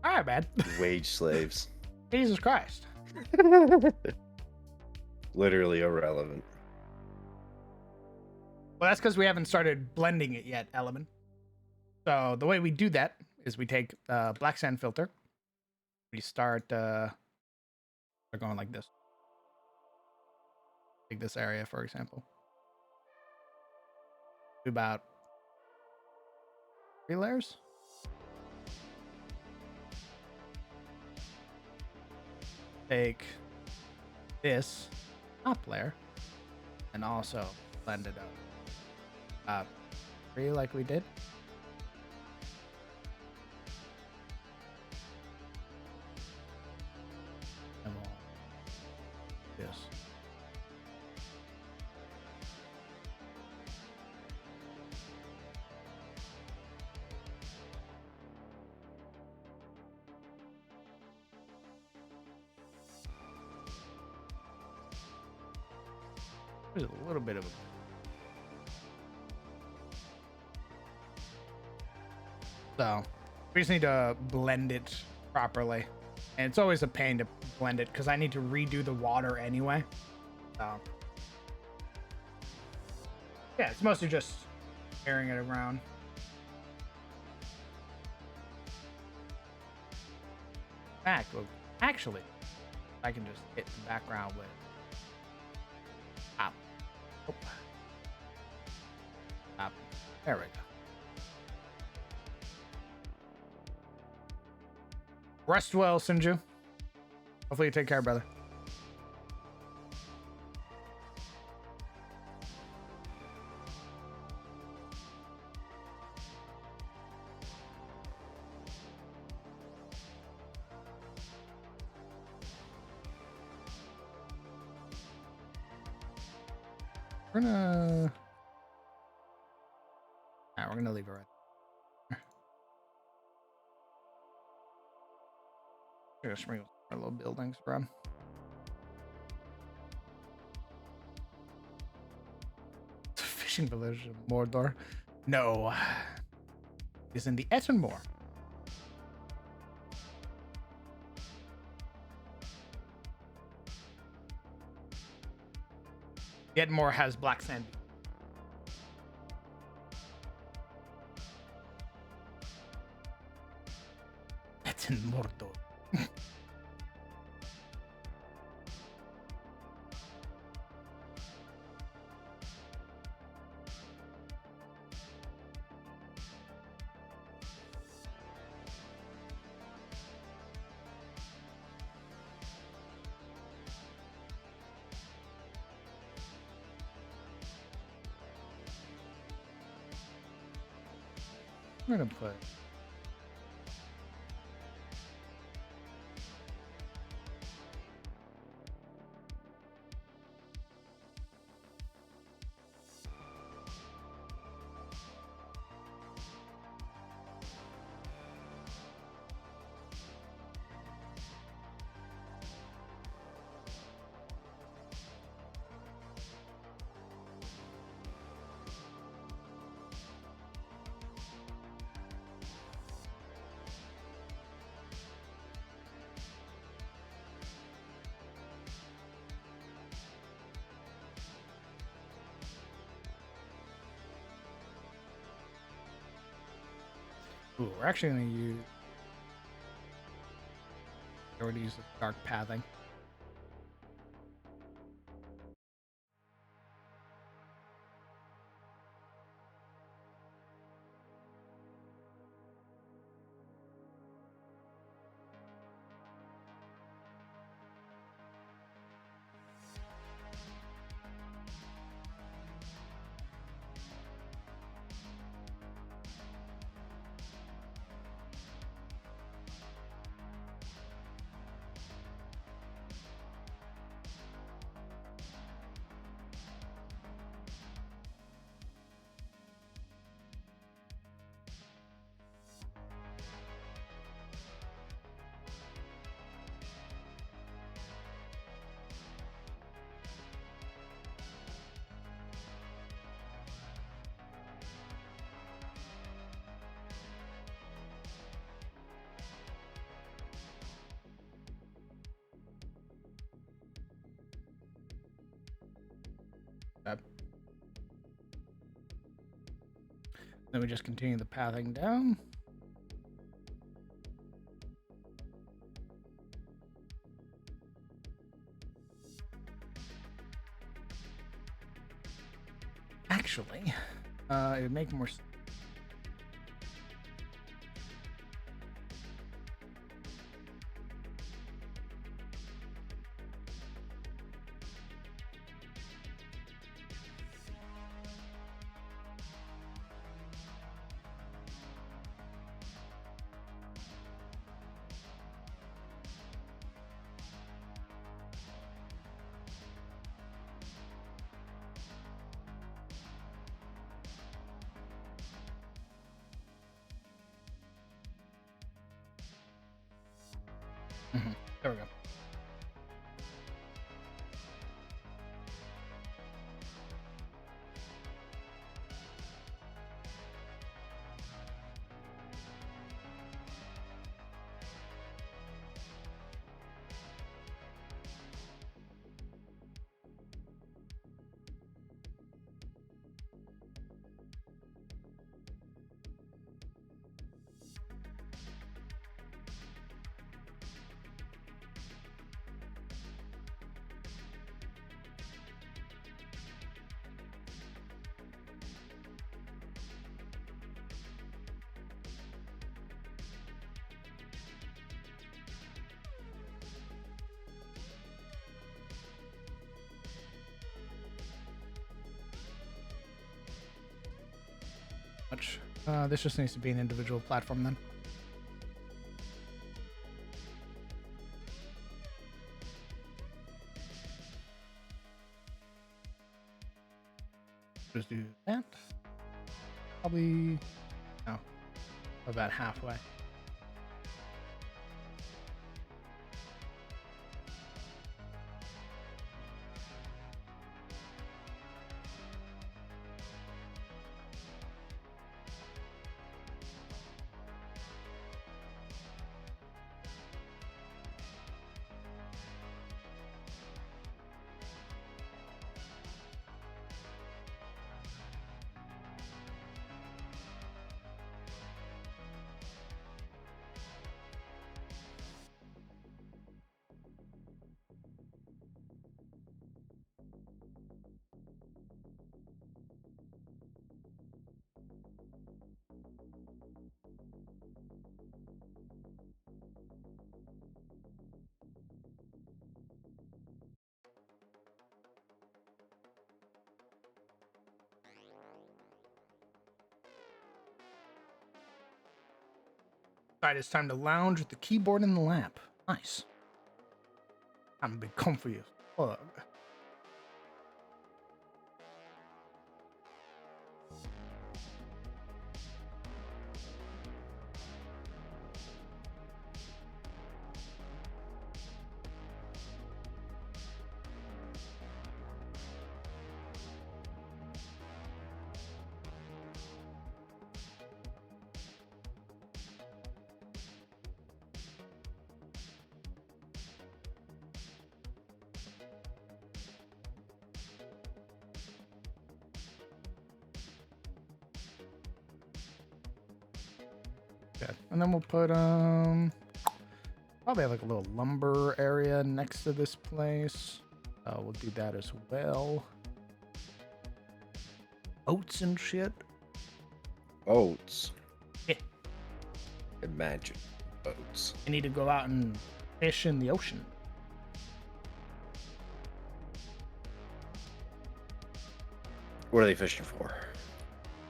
right, man. Wage slaves. Jesus Christ. Literally irrelevant. Well, that's because we haven't started blending it yet, Element. So the way we do that is we take black sand filter. We start going like this. Take this area, for example. Do about 3 layers. Take this top layer and also blend it up. 3 like we did. And we'll do this. There's a little bit of a... So, we just need to blend it properly. And it's always a pain to blend it because I need to redo the water anyway. So yeah, it's mostly just airing it around. Fact, well, actually, I can just hit the background with oh. There we go. Rest well, Sinju. Hopefully you take care, brother. We're gonna leave it right there. Just bring our little buildings from. Fishing village of Mordor. No. It's in the Ettenmoor. The Ettenmoor has black sand. Ettenmordor. I'm gonna put ooh, we're actually gonna use the dark pathing. Then we just continue the pathing down. Actually, it would make more sense. There we go. much. This just needs to be an individual platform then. Just do that. Probably, no, about halfway. Alright, it's time to lounge with the keyboard in the lap. Nice. I'm gonna be comfy as fuck. Good. And then we'll put probably have like a little lumber area next to this place. We'll do that as well. Oats and shit. Oats. Yeah. Imagine oats. I need to go out and fish in the ocean. What are they fishing for?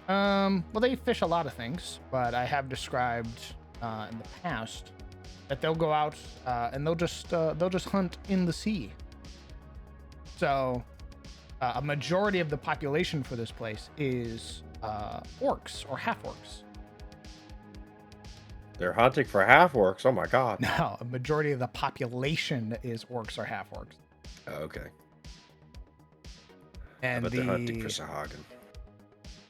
Well, they fish a lot of things, but I have described in the past that they'll go out and they'll just hunt in the sea. So, a majority of the population for this place is orcs or half orcs. They're hunting for half orcs. Oh my god. No, a majority of the population is orcs or half orcs. Oh, okay. And But they're hunting for Sahagin.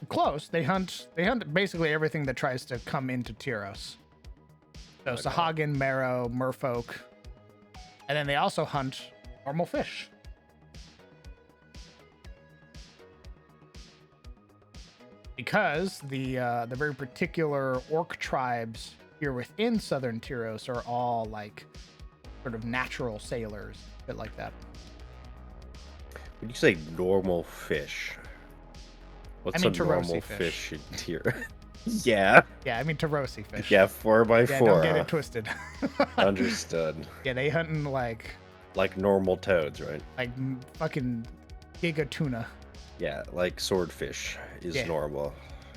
Close. They hunt basically everything that tries to come into Tyros. So Okay. Sahagin, Marrow, Merfolk. And then they also hunt normal fish. Because the very particular orc tribes here within southern Tyros are all like sort of natural sailors, bit like that. When you say normal fish, what's mean a normal Tarosi fish. fish in tier? Yeah. Yeah, I mean Tarosi fish. Yeah, 4x4. Yeah, don't get huh? it twisted. Understood. Yeah, they hunting like Like normal toads, right? fucking giga tuna. Yeah, like swordfish is Yeah. normal.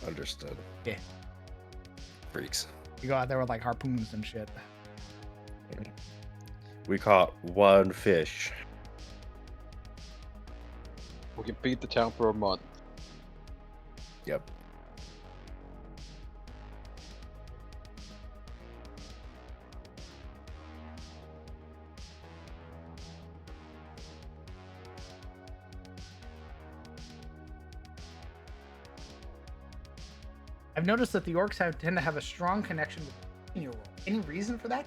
Understood. Yeah. Freaks. You go out there with like harpoons and shit. We caught one fish. We can beat the town for a month. Yep. I've noticed that the orcs tend to have a strong connection with the world. Any reason for that?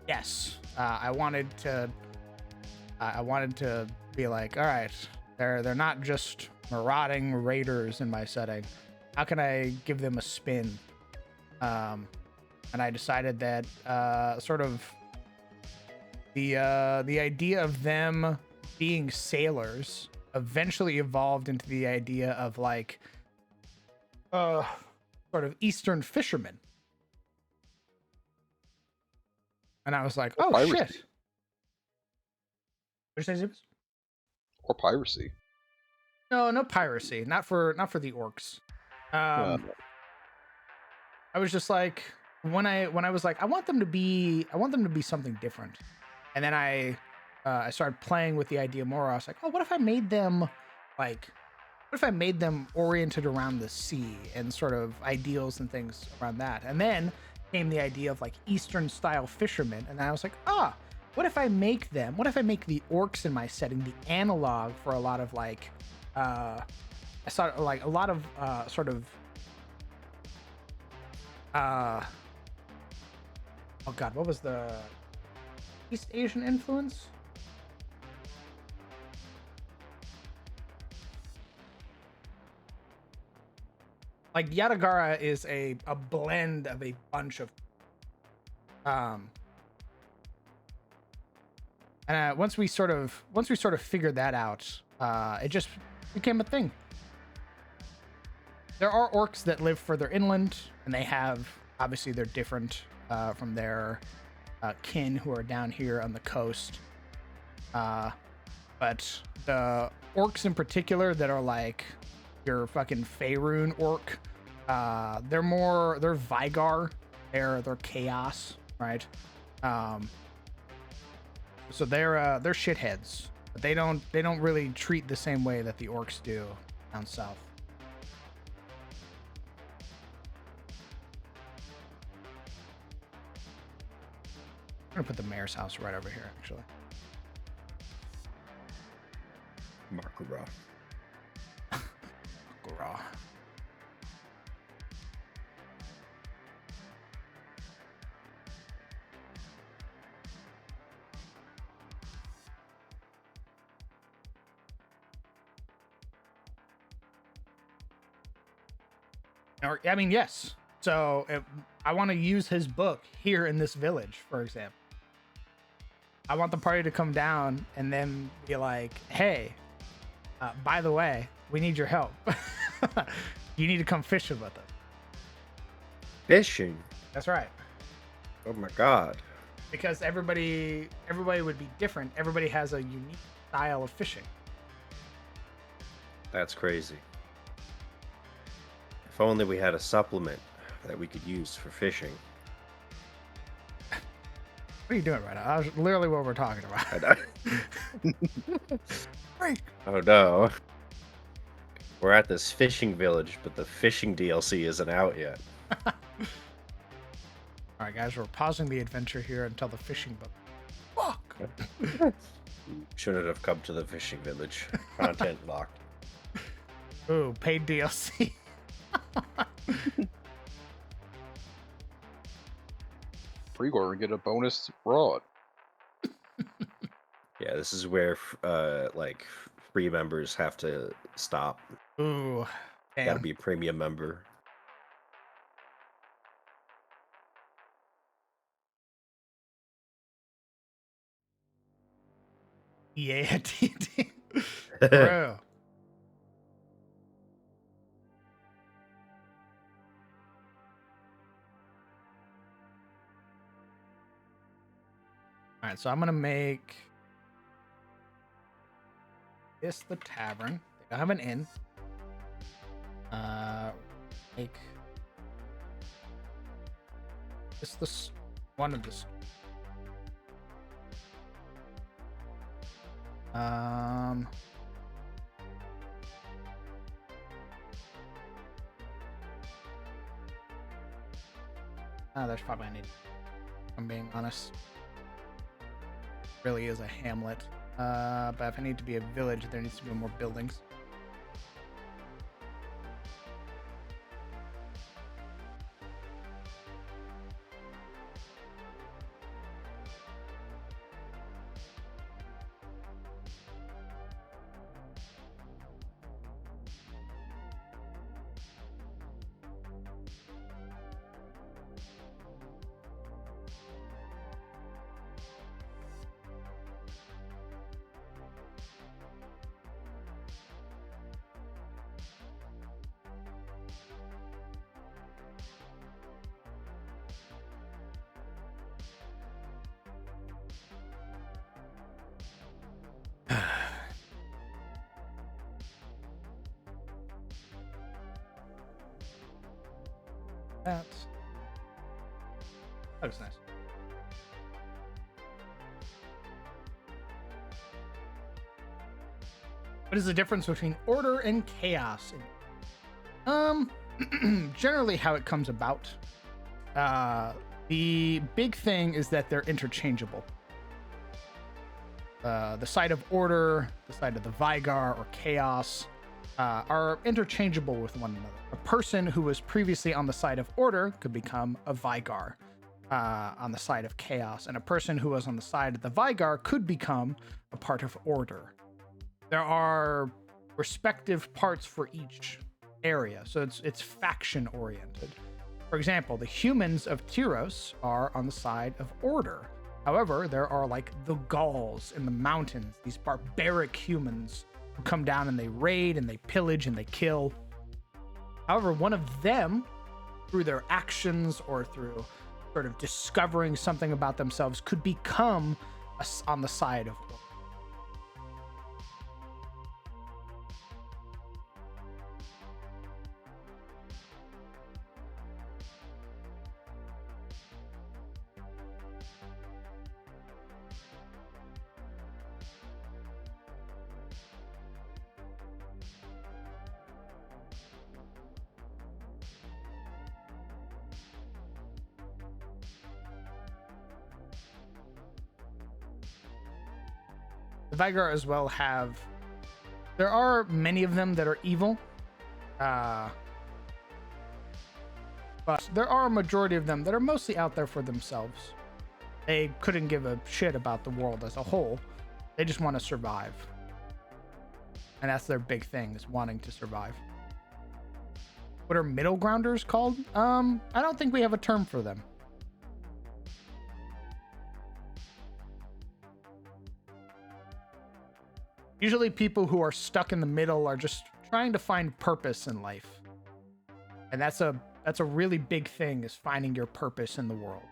Yes. I wanted to be like, all right, they're not just marauding raiders in my setting. How can I give them a spin? And I decided that sort of the idea of them being sailors eventually evolved into the idea of like sort of Eastern fishermen. And I was like, oh Piracy. shit. What did you say, Zubas? Or piracy. No piracy. Not for the orcs. Uh, I was just like, when I was like, I want them to be something different, and then I started playing with the idea more. I was like, oh, what if I made them like, what if I made them oriented around the sea and sort of ideals and things around that? And then came the idea of like Eastern style fishermen, and then I was like, what if I make the orcs in my setting the analog for a lot of like, I saw like a lot of sort of oh god, what was the East Asian influence? Like Yatagara is a blend of a bunch of and once we sort of figured that out, it just became a thing. There are orcs that live further inland, and they have obviously they're different from their kin who are down here on the coast. But the orcs in particular that are like your fucking Faerun orc, they're Vigar, they're chaos, right? So they're shitheads, but they don't really treat the same way that the orcs do down south. I'm gonna put the mayor's house right over here, actually. Makura. Makura. Or, I mean, yes. So I want to use his book here in this village, for example. I want the party to come down and then be like, hey, by the way, we need your help. You need to come fishing with us. Fishing? That's right. Oh my god. Because everybody would be different. Everybody has a unique style of fishing. That's crazy. If only we had a supplement that we could use for fishing. What are you doing right now? That's literally what we're talking about. I know. Oh no. We're at this fishing village, but the fishing DLC isn't out yet. Alright guys, we're pausing the adventure here until the fishing book. Fuck! Shouldn't have come to the fishing village. Content locked. Ooh, paid DLC. Pregor and get a bonus rod. Yeah, this is where like free members have to stop. Ooh, damn. Gotta be a premium member. Yeah, TD. Bro. Alright, so I'm gonna make this the tavern. I have an inn. Make this one of this. There's probably I need. I'm being honest. Really is a hamlet. But if I need to be a village, there needs to be more buildings. That Looks nice. What is the difference between order and chaos? Generally how it comes about. The big thing is that they're interchangeable. The side of order, the side of the Vigar or chaos, are interchangeable with one another. A person who was previously on the side of order could become a Vigar on the side of chaos, and a person who was on the side of the Vigar could become a part of order. There are respective parts for each area, so it's faction oriented. For example, the humans of Tyros are on the side of order. However, there are like the Gauls in the mountains, these barbaric humans who come down and they raid and they pillage and they kill. However, one of them, through their actions or through sort of discovering something about themselves, could become on the side of order. The Vigar as well have... There are many of them that are evil. But there are a majority of them that are mostly out there for themselves. They couldn't give a shit about the world as a whole. They just want to survive. And that's their big thing, is wanting to survive. What are middle grounders called? I don't think we have a term for them. Usually people who are stuck in the middle are just trying to find purpose in life. And that's a really big thing, is finding your purpose in the world.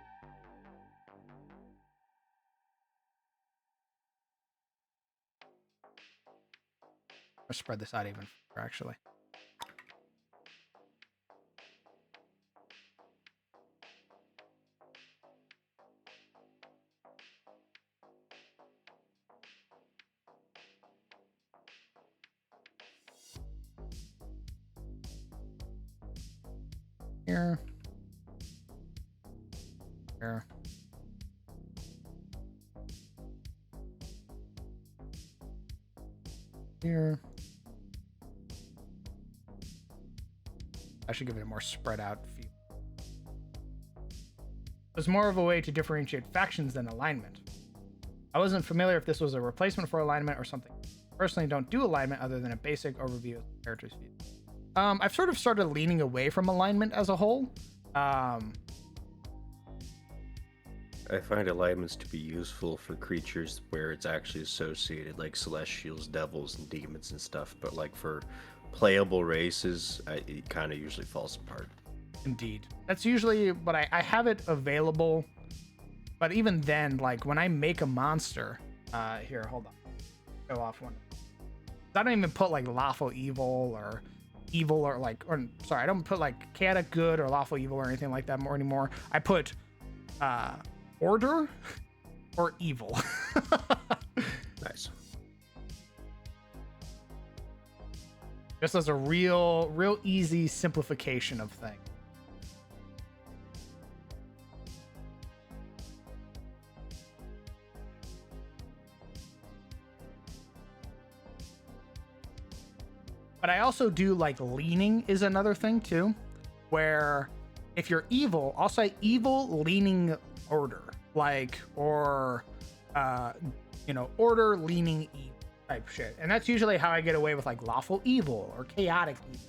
I'll spread this out even further, actually. Here. Here. Here. I should give it a more spread out feel. It was more of a way to differentiate factions than alignment. I wasn't familiar if this was a replacement for alignment or something. Personally, don't do alignment other than a basic overview of the character's view. I've sort of started leaning away from alignment as a whole. I find alignments to be useful for creatures where it's actually associated, like celestials, devils, and demons and stuff. But like for playable races, it kind of usually falls apart. Indeed. That's usually what I have it available. But even then, like when I make a monster, here, hold on. Show off one. I don't even put like lawful evil or like, or sorry, I don't put like chaotic good or lawful evil or anything like that anymore. I put order or evil. Nice. Just as a real easy simplification of things. But I also do like leaning is another thing too, where if you're evil, I'll say evil leaning order, like, or, order leaning evil type shit. And that's usually how I get away with like lawful evil or chaotic evil.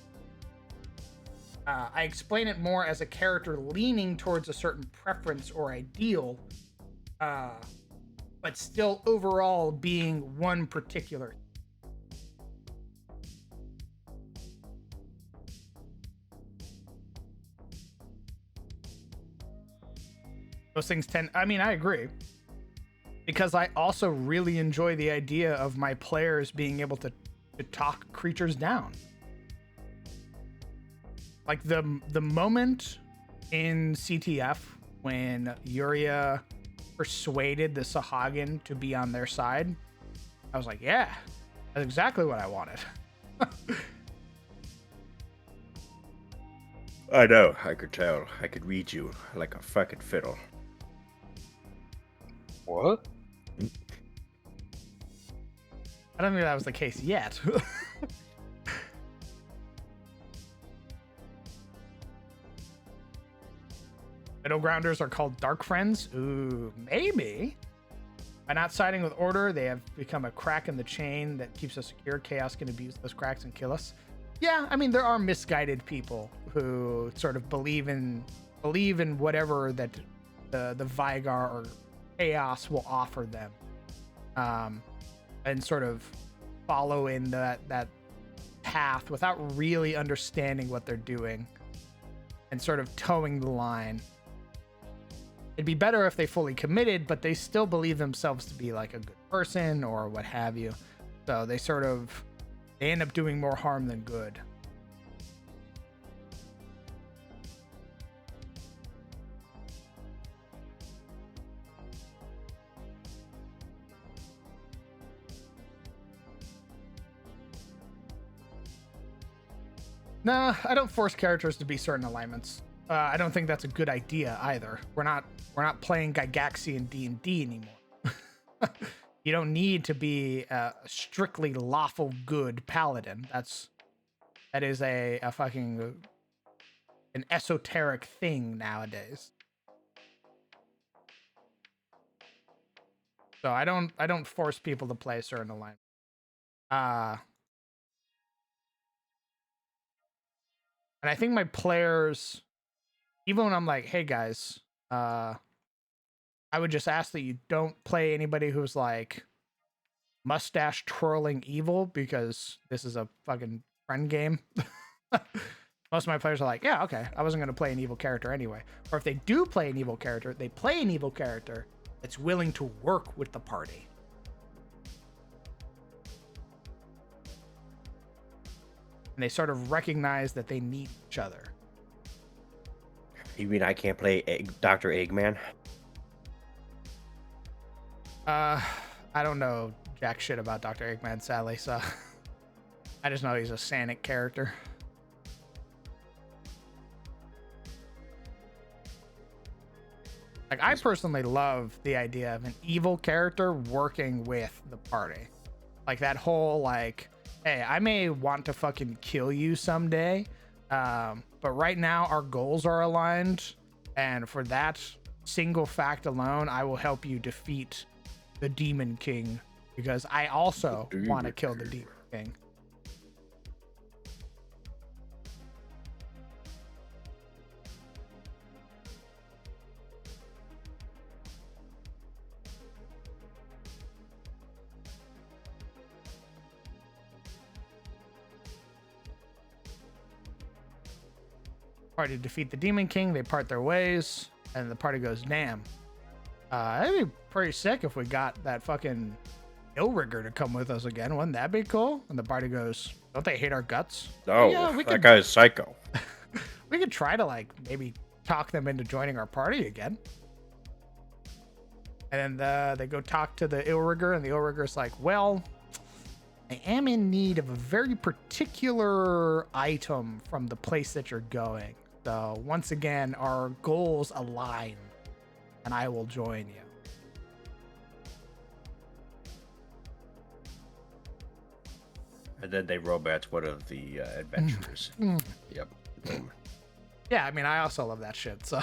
I explain it more as a character leaning towards a certain preference or ideal, but still overall being one particular thing. Those things I agree. Because I also really enjoy the idea of my players being able to talk creatures down. Like the moment in CTF when Yuria persuaded the Sahagin to be on their side. I was like, yeah, that's exactly what I wanted. I know, I could tell. I could read you like a fucking fiddle. What? I don't think that was the case yet. Middle grounders are called dark friends. Ooh, maybe. By not siding with order, they have become a crack in the chain that keeps us secure. Chaos can abuse those cracks and kill us. Yeah, I mean, there are misguided people who sort of believe in whatever that the Vigar or Chaos will offer them, and sort of follow in that path without really understanding what they're doing and sort of towing the line. It'd be better if they fully committed, but they still believe themselves to be like a good person or what have you. So they end up doing more harm than good. Nah, I don't force characters to be certain alignments. I don't think that's a good idea either. We're not playing Gygaxi and D&D anymore. You don't need to be a strictly lawful good paladin. That is a fucking an esoteric thing nowadays. So I don't force people to play a certain alignment. And I think my players, even when I'm like, hey guys, I would just ask that you don't play anybody who's like mustache twirling evil, because this is a fucking friend game. Most of my players are like, yeah, okay, I wasn't going to play an evil character anyway. Or if they do play an evil character, they play an evil character that's willing to work with the party. And they sort of recognize that they need each other. You mean I can't play Dr. Eggman? I don't know jack shit about Dr. Eggman, sadly, so I just know he's a Sanic character. Like, I personally love the idea of an evil character working with the party. Like, that whole, like, hey, I may want to fucking kill you someday, but right now our goals are aligned, and for that single fact alone, I will help you defeat the Demon King, because I also want to kill the Demon King. Party defeat the Demon King, they part their ways, and the party goes, damn. That'd be pretty sick if we got that fucking Illrigger to come with us again. Wouldn't that be cool? And the party goes, don't they hate our guts? No, Yeah, that guy's psycho. We could try to, like, maybe talk them into joining our party again. And then they go talk to the Illrigger, and the Illrigger's like, well, I am in need of a very particular item from the place that you're going. So once again, our goals align, and I will join you. And then they romance one of the adventurers. Yep. Boom. Yeah, I mean, I also love that shit, so.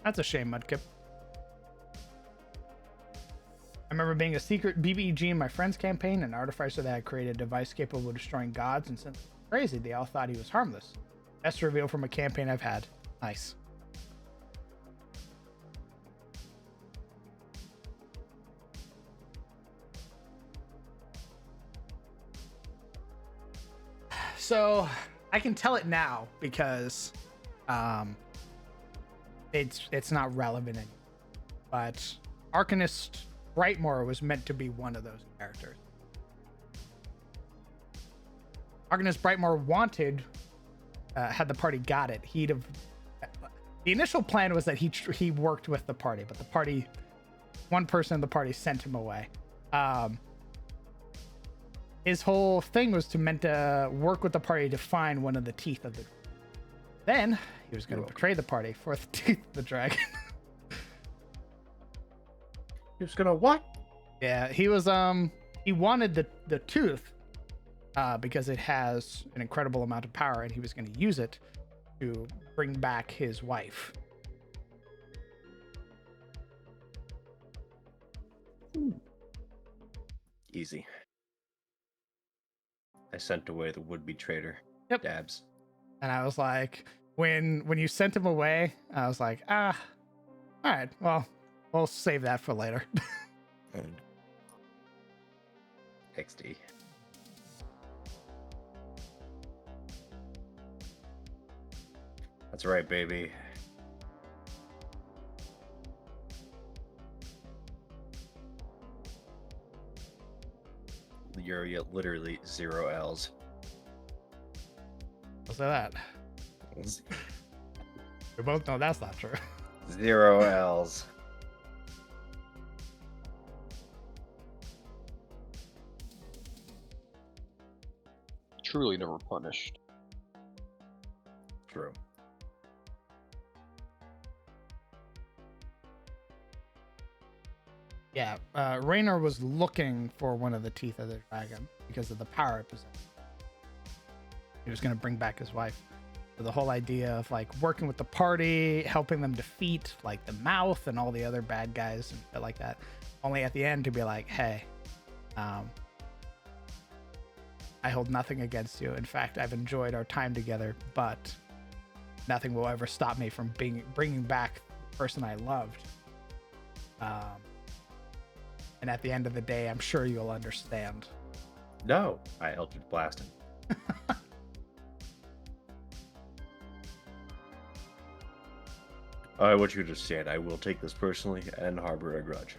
That's a shame, Mudkip. I remember being a secret BBG in my friend's campaign, an artificer that had created a device capable of destroying gods, and since crazy, they all thought he was harmless. Best reveal from a campaign I've had. Nice. So I can tell it now because it's not relevant anymore. But Arcanist Brightmoor was meant to be one of those characters. Arcanist Brightmoor wanted, had the party got it, he'd have. The initial plan was that he worked with the party, but the party, one person in the party sent him away. His whole thing was meant to work with the party to find one of the teeth of the. Then he was going to betray the party for the teeth of the dragon. He was gonna what? Yeah, he was he wanted the tooth because it has an incredible amount of power, and he was going to use it to bring back his wife. Easy. I sent away the would-be traitor. Yep. Dabs. And I was like, when you sent him away, I was like, all right, well, we'll save that for later. XD. That's right, baby. You're literally 0 L's. What's that? We both know that's not true. 0 L's. Truly never punished. True. Yeah, Raynor was looking for one of the teeth of the dragon because of the power it possessed. He was going to bring back his wife. So the whole idea of like working with the party, helping them defeat like the mouth and all the other bad guys and shit like that. Only at the end to be like, hey, I hold nothing against you. In fact, I've enjoyed our time together, but nothing will ever stop me from bringing back the person I loved. And at the end of the day, I'm sure you'll understand. No, I helped you blast him. I want you to understand, I will take this personally and harbor a grudge.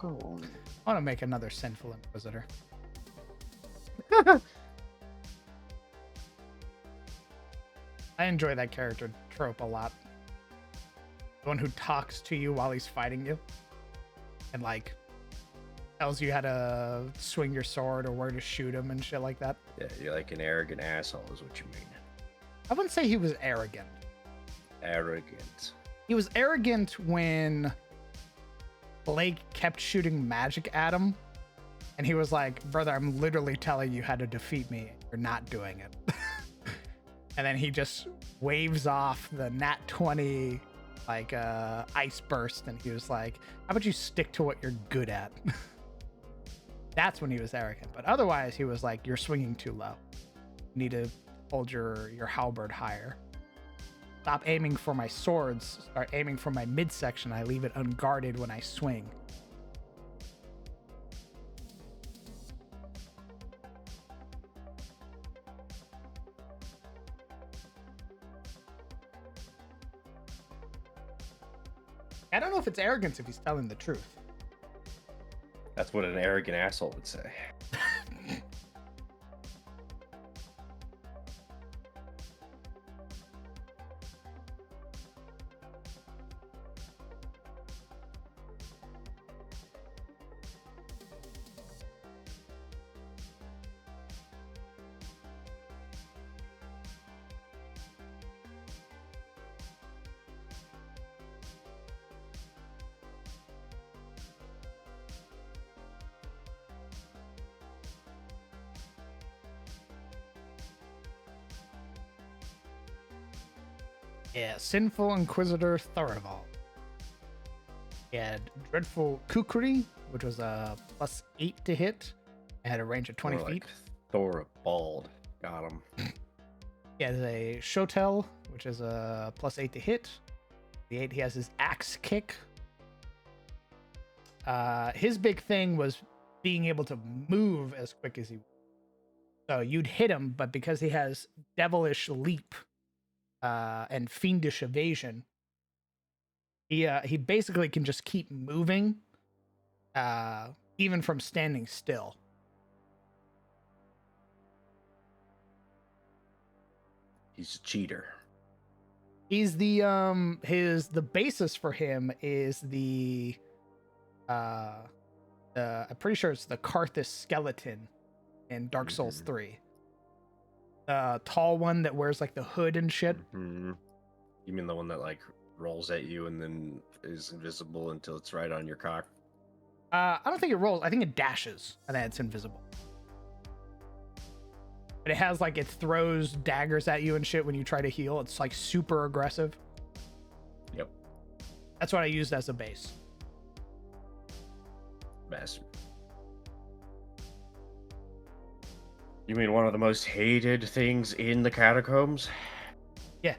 Oh. I want to make another Sinful Inquisitor. I enjoy that character trope a lot. The one who talks to you while he's fighting you. And like tells you how to swing your sword or where to shoot him and shit like that. Yeah, you're like an arrogant asshole is what you mean. I wouldn't say he was arrogant. Arrogant. He was arrogant when Blake kept shooting magic at him. And he was like, brother, I'm literally telling you how to defeat me. You're not doing it. And then he just waves off the nat 20 like ice burst. And he was like, how about you stick to what you're good at? That's when he was arrogant. But otherwise, he was like, you're swinging too low. You need to hold your halberd higher. Stop aiming for my swords. Start aiming for my midsection. I leave it unguarded when I swing. I don't know if it's arrogance if he's telling the truth. That's what an arrogant asshole would say. Yeah, Sinful Inquisitor Thurival. He had Dreadful Kukri, which was a +8 to hit. It had a range of 20 More feet. like Thoribald. Got him. He has a Shotel, which is a +8 to hit. The 8, he has his Axe Kick. His big thing was being able to move as quick as he would. So you'd hit him, but because he has Devilish Leap and Fiendish Evasion, he basically can just keep moving, even from standing still. He's a cheater. He's the the basis for him is the I'm pretty sure it's the Karthus skeleton in Dark Souls 3. The tall one that wears like the hood and shit. You mean the one that like rolls at you and then is invisible until it's right on your cock? I don't think it rolls. I think it dashes and then it's invisible. But it has like, it throws daggers at you and shit when you try to heal. It's like super aggressive. Yep. That's what I used as a base. Bastard. You mean one of the most hated things in the catacombs? Yeah.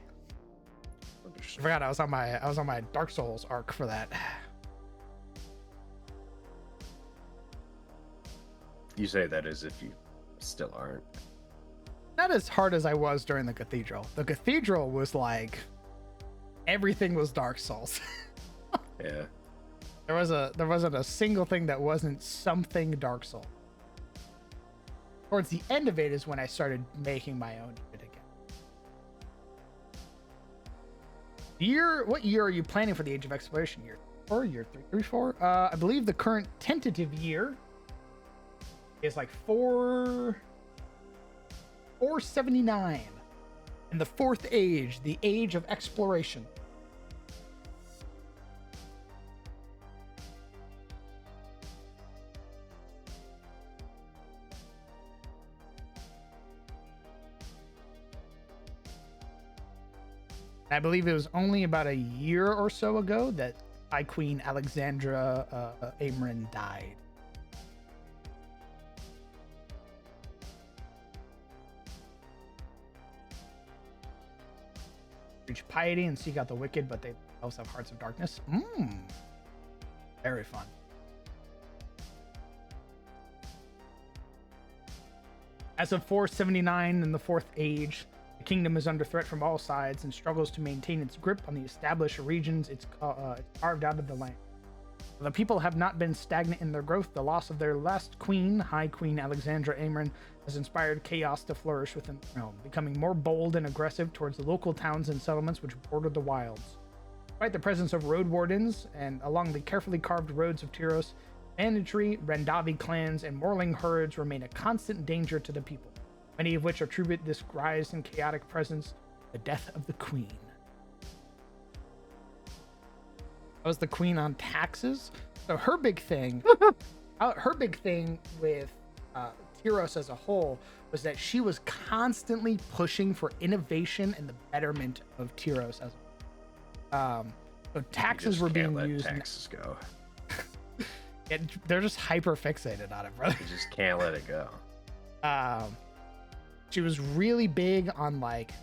I forgot I was on my Dark Souls arc for that. You say that as if you still aren't. Not as hard as I was during the Cathedral. The Cathedral was like, everything was Dark Souls. Yeah. There wasn't a single thing that wasn't something Dark Souls. Towards the end of it is when I started making my own shit again. What year are you planning for the Age of Exploration? Year 4? Year 3? 4? I believe the current tentative year is like 479. In the 4th age, the Age of Exploration. I believe it was only about a year or so ago that High Queen Alexandra Amrin died. Reach piety and seek out the wicked, but they also have hearts of darkness. Very fun. As of 479 in the 4th age, the kingdom is under threat from all sides and struggles to maintain its grip on the established regions it's carved out of the land. While the people have not been stagnant in their growth, the loss of their last queen, High Queen Alexandra Amrin, has inspired chaos to flourish within the realm, becoming more bold and aggressive towards the local towns and settlements which border the wilds. Despite the presence of road wardens and along the carefully carved roads of Tyros, banditry, Rendavi clans, and Morling herds remain a constant danger to the people, many of which attribute this rise in chaotic presence to the death of the queen. That was the queen on taxes. So her big thing, with Tyros as a whole was that she was constantly pushing for innovation and the betterment of Tyros as a whole. So taxes were being used. Taxes go. They're just hyper fixated on it, brother. You just can't let it go. She was really big on like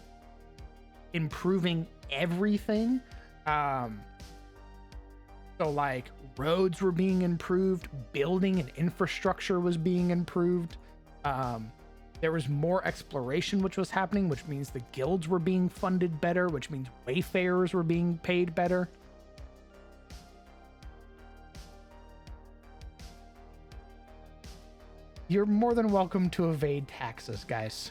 improving everything. So like roads were being improved, building and infrastructure was being improved. There was more exploration which was happening, which means the guilds were being funded better, which means wayfarers were being paid better. You're more than welcome to evade taxes, guys.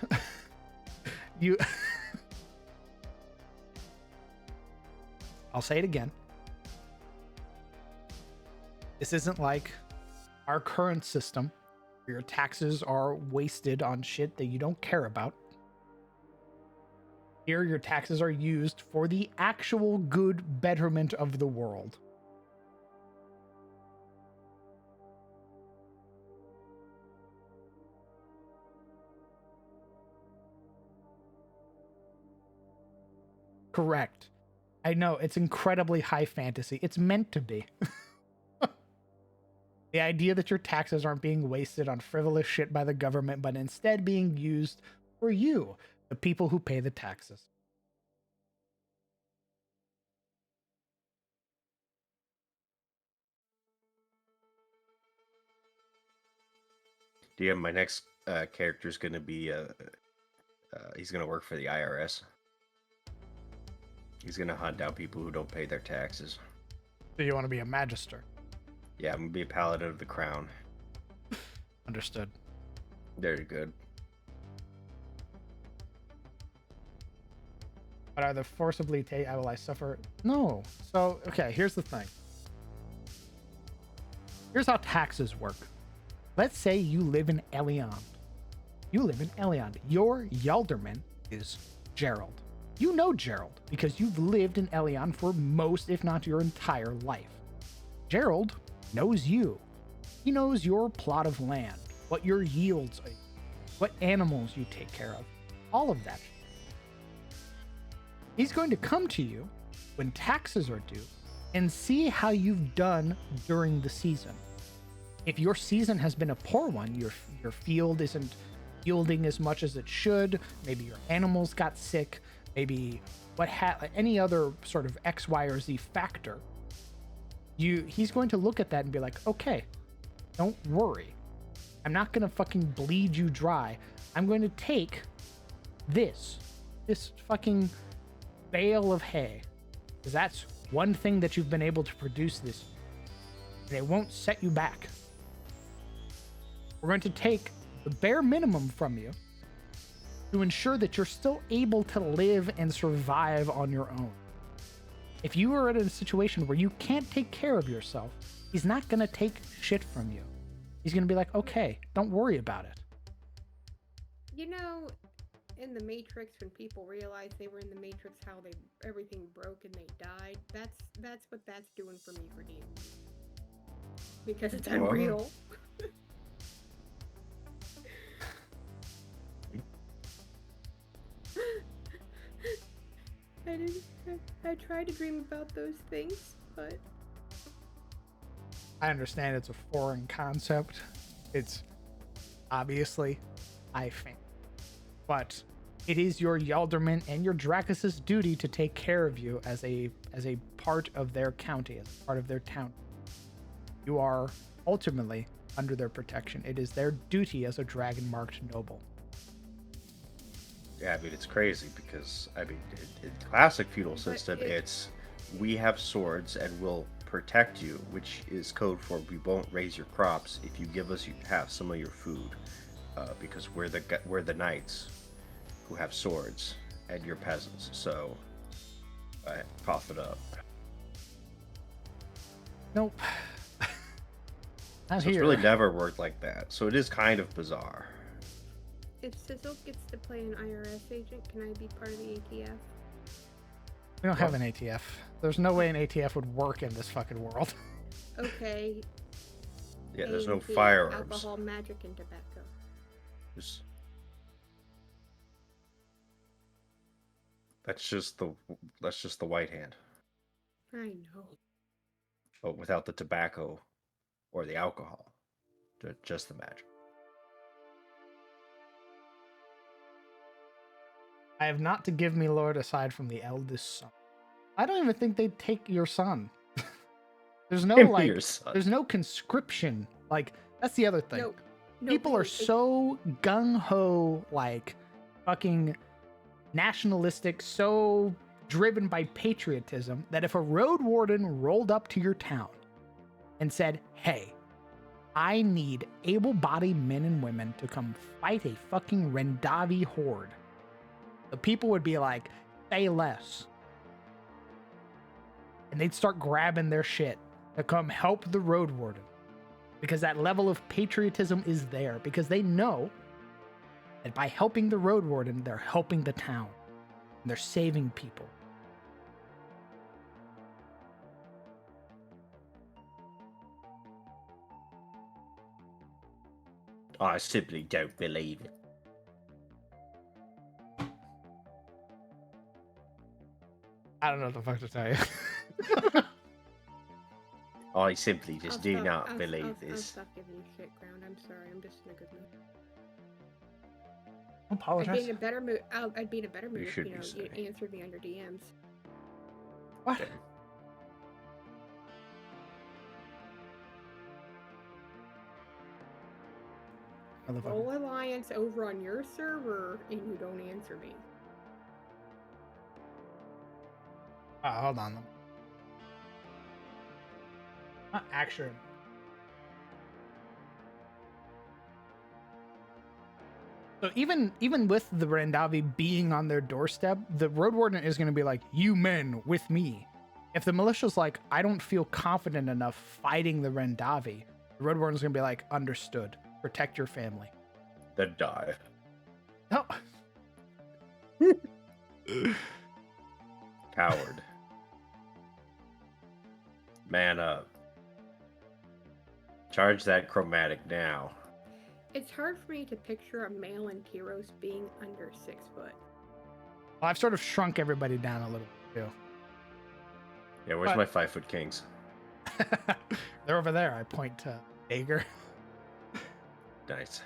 I'll say it again. This isn't like our current system where your taxes are wasted on shit that you don't care about. Here, your taxes are used for the actual good betterment of the world. Correct. I know, it's incredibly high fantasy. It's meant to be. The idea that your taxes aren't being wasted on frivolous shit by the government, but instead being used for you, the people who pay the taxes. Yeah, my next character is going to be he's going to work for the IRS. He's going to hunt down people who don't pay their taxes. So you want to be a magister? Yeah, I'm going to be a paladin of the crown. Understood. Very good. But either forcibly take, will I suffer? No. So, okay, here's the thing. Here's how taxes work. Let's say you live in Eliand. You live in Eliand. Your Yalderman is Gerald. You know Gerald because you've lived in Eliand for most, if not your entire life. Gerald knows you. He knows your plot of land, what your yields are, what animals you take care of, all of that. He's going to come to you when taxes are due and see how you've done during the season. If your season has been a poor one, your field isn't yielding as much as it should, maybe your animals got sick, maybe any other sort of X, Y, or Z factor, he's going to look at that and be like, okay, don't worry. I'm not going to fucking bleed you dry. I'm going to take this fucking bale of hay, because that's one thing that you've been able to produce this year, and it won't set you back. We're going to take the bare minimum from you to ensure that you're still able to live and survive on your own. If you are in a situation where you can't take care of yourself, he's not going to take shit from you. He's going to be like, okay, don't worry about it. You know, in the Matrix, when people realized they were in the Matrix, how everything broke and they died, that's what that's doing for me for D&D. Because it's unreal. I try to dream about those things, but I understand it's a foreign concept. It's obviously high fantasy, but it is your Yalderman and your Drakus's duty to take care of you as a part of their county, as part of their town. You are ultimately under their protection. It is their duty as a dragon-marked noble. Yeah, I mean, it's crazy because, I mean, in classic feudal system, it's we have swords and we'll protect you, which is code for we won't raise your crops if you give us half some of your food, because we're the knights who have swords and you're peasants, so cough it up. Nope. Not So here. it's really never worked like that, so it is kind of bizarre. if Sizzle gets to play an IRS agent, can I be part of the ATF? We don't have an ATF. There's no way an ATF would work in this fucking world. Okay. Yeah, there's no A&T, firearms. Alcohol, magic, and tobacco. That's just the white hand. I know. But without the tobacco or the alcohol. Just the magic. I have not to give me lord aside from the eldest son. I don't even think they'd take your son. There's no Give me like your son. there's no conscription. Like, that's the other thing. Nope. People are so gung-ho, like fucking nationalistic, so driven by patriotism that if a road warden rolled up to your town and said, hey, I need able-bodied men and women to come fight a fucking Rendavi horde, the people would be like, say less. And they'd start grabbing their shit to come help the road warden. Because that level of patriotism is there. Because they know that by helping the road warden, they're helping the town. And they're saving people. I simply don't believe it. I don't know what the fuck to tell you. I simply just do not I'll believe this. stop giving you shit, Ground. I'm sorry. I'm just in a good mood. I'd Apologize. be in a better mood. I'd be in a better mood if should you be know sorry. you answered me under DMs. What? Okay. Motherfucker. Roll Alliance over on your server and you don't answer me. Hold on. Not actually. So even with the Rendavi being on their doorstep, the road warden is going to be like, "You men with me." If the militia's like, "I don't feel confident enough fighting the Rendavi," the road warden's going to be like, "Understood. Protect your family." Then die. No. Coward. Man up. Charge that chromatic now. It's hard for me to picture a male in Tyros being under 6 foot. Well, I've sort of shrunk everybody down a little bit too. Yeah, where's But- my 5-foot kings? They're over there. I point to Ager. Nice.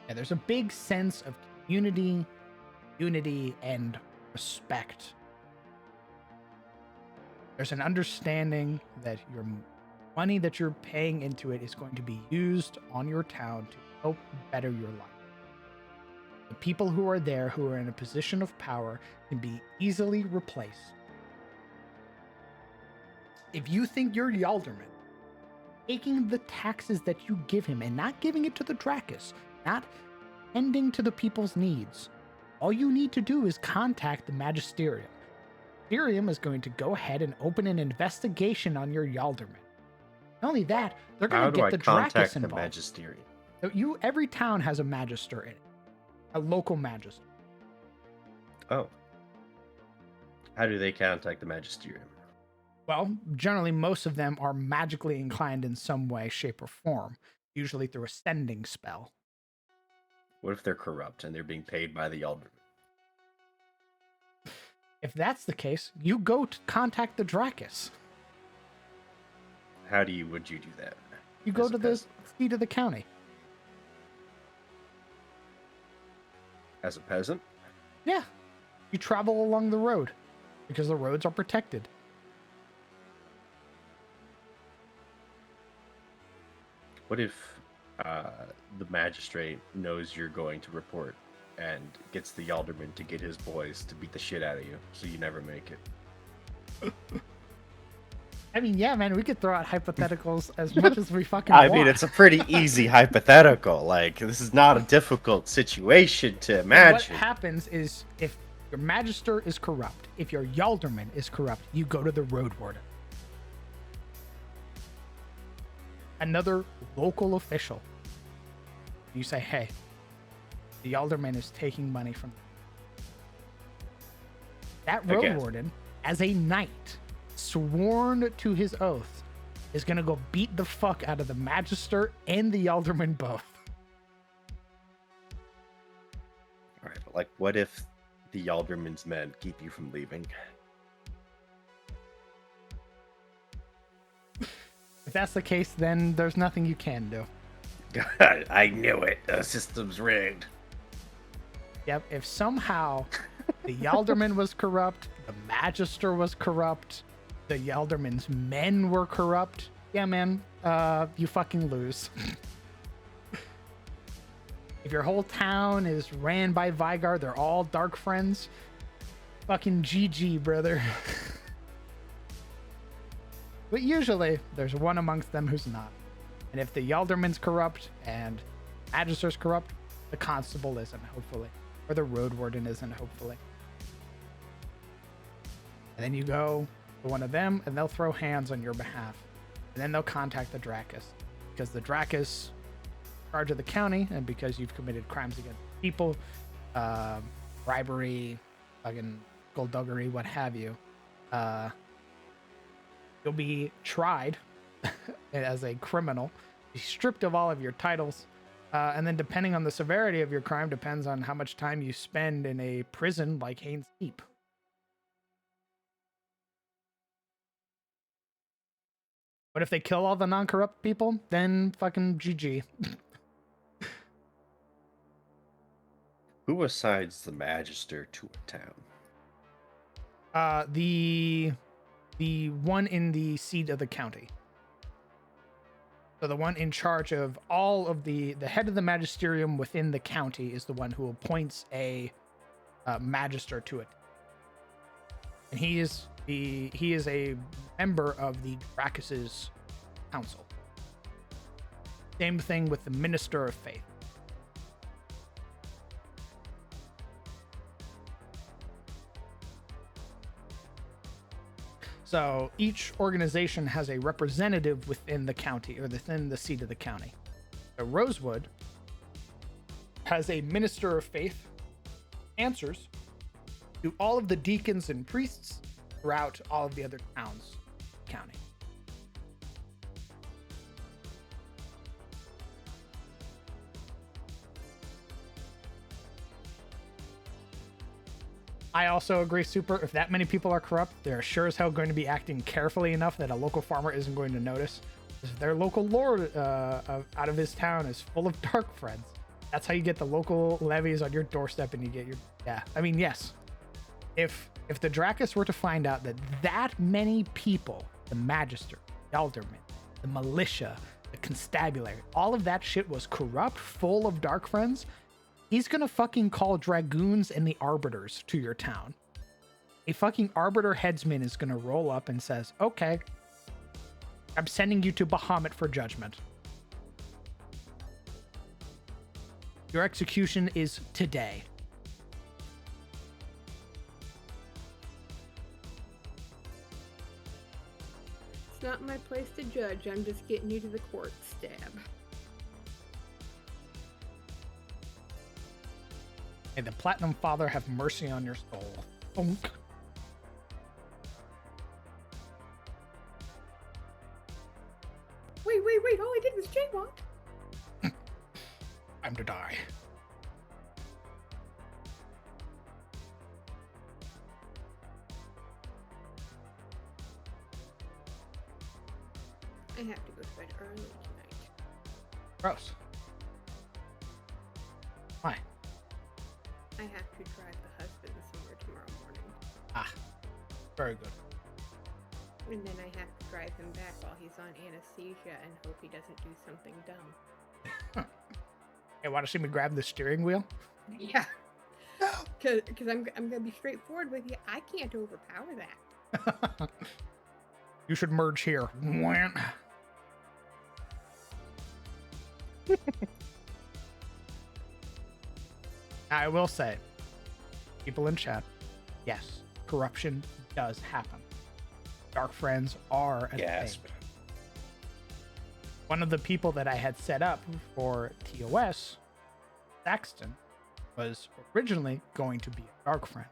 Yeah, there's a big sense of community, unity, and respect. There's an understanding that your money that you're paying into it is going to be used on your town to help better your life. The people who are there, who are in a position of power, can be easily replaced. If you think you're Yalderman, taking the taxes that you give him and not giving it to the Dracus, not tending to the people's needs, all you need to do is contact the Magisterium. Magisterium is going to go ahead and open an investigation on your Yalderman. Not only that, they're How going do to I get the contact Dracus the involved. Magisterium? So every town has a Magister in it, a local Magister. Oh. How do they contact the Magisterium? Well, generally, most of them are magically inclined in some way, shape, or form, usually through a sending spell. What if they're corrupt and they're being paid by the Alderman? If that's the case, you go to contact the Dracus. How would you do that? You go As a to the peasant? seat of the county. As a peasant? Yeah. You travel along the road because the roads are protected. What if the magistrate knows you're going to report and gets the Alderman to get his boys to beat the shit out of you so you never make it? I mean, yeah, man, we could throw out hypotheticals as much as we fucking I want. mean, it's a pretty easy hypothetical. Like, this is not a difficult situation to What imagine. happens is if your Magister is corrupt, if your Yalderman is corrupt, you go to the Road Warden. Another local official. You say, hey, the Alderman is taking money from that Road Okay. Warden, as a knight, sworn to his oath, is gonna go beat the fuck out of the Magister and the Alderman both. All right, but like, what if the Alderman's men keep you from leaving? If that's the case, then there's nothing you can do. God, I knew it. The system's rigged. Yep, if somehow the Yalderman was corrupt, the Magister was corrupt, the Yalderman's men were corrupt, yeah, man, you fucking lose. If your whole town is ran by Vygar, they're all dark friends, fucking GG, brother. But usually, there's one amongst them who's not. And if the Yalderman's corrupt and Magister's corrupt, the Constable isn't, hopefully. Or the Road Warden isn't, hopefully. And then you go to one of them, and they'll throw hands on your behalf. And then they'll contact the Dracus. Because the Dracus is in charge of the county, and because you've committed crimes against people, bribery, fucking skullduggery, what have you, you'll be tried as a criminal, be stripped of all of your titles, And then depending on the severity of your crime depends on how much time you spend in a prison like Haynes Keep. But if they kill all the non-corrupt people, then fucking GG. Who assigns the magister to a town? The one in the seat of the county. So the one in charge of all of the head of the magisterium within the county is the one who appoints a magister to it, and he is a member of the Dracus's council. Same thing with the minister of faith. So each organization has a representative within the county or within the seat of the county. So Rosewood has a minister of faith, answers to all of the deacons and priests throughout all of the other towns, county. I also agree, Super. If that many people are corrupt, they're sure as hell going to be acting carefully enough that a local farmer isn't going to notice. If their local lord out of his town is full of dark friends, that's how you get the local levies on your doorstep, and you get your I mean, yes. If the Dracus were to find out that many people, the magister, the alderman, the militia, the constabulary, all of that shit was corrupt, full of dark friends, he's gonna fucking call dragoons and the arbiters to your town. A fucking arbiter headsman is gonna roll up and says, okay, I'm sending you to Bahamut for judgment. Your execution is today. It's not my place to judge. I'm just getting you to the court stab. May the Platinum Father have mercy on your soul. Bonk. Wait. All I did was jaywalk. Time to die. I have to go to bed early tonight. Gross. Why? I have to drive the husband somewhere tomorrow morning. Ah, very good. And then I have to drive him back while he's on anesthesia and hope he doesn't do something dumb. Hey, want to see me grab the steering wheel? Yeah. Because I'm going to be straightforward with you. I can't overpower that. You should merge here. I will say, people in chat, yes, corruption does happen. Dark friends are a Gasp. thing. One of the people that I had set up for TOS, Saxton, was originally going to be a dark friend.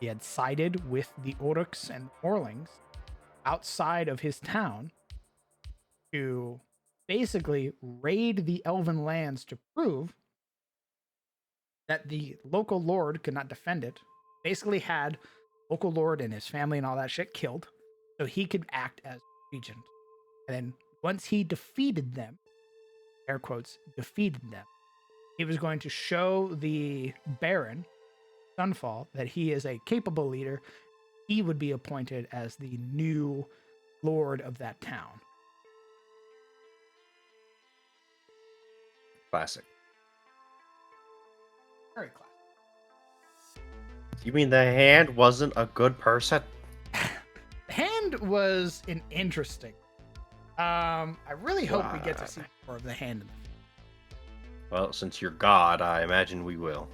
He had sided with the Oryx and Morlings outside of his town to basically raid the elven lands to prove that the local lord could not defend it. Basically had local lord and his family and all that shit killed so he could act as regent. And then once he defeated them, air quotes, defeated them, he was going to show the Baron, Sunfall, that he is a capable leader. He would be appointed as the new lord of that town. Classic. Very classic. You mean the hand wasn't a good person? Hand was an interesting. I really hope we get to What? see more of the hand in the Well, since you're God, I imagine we will.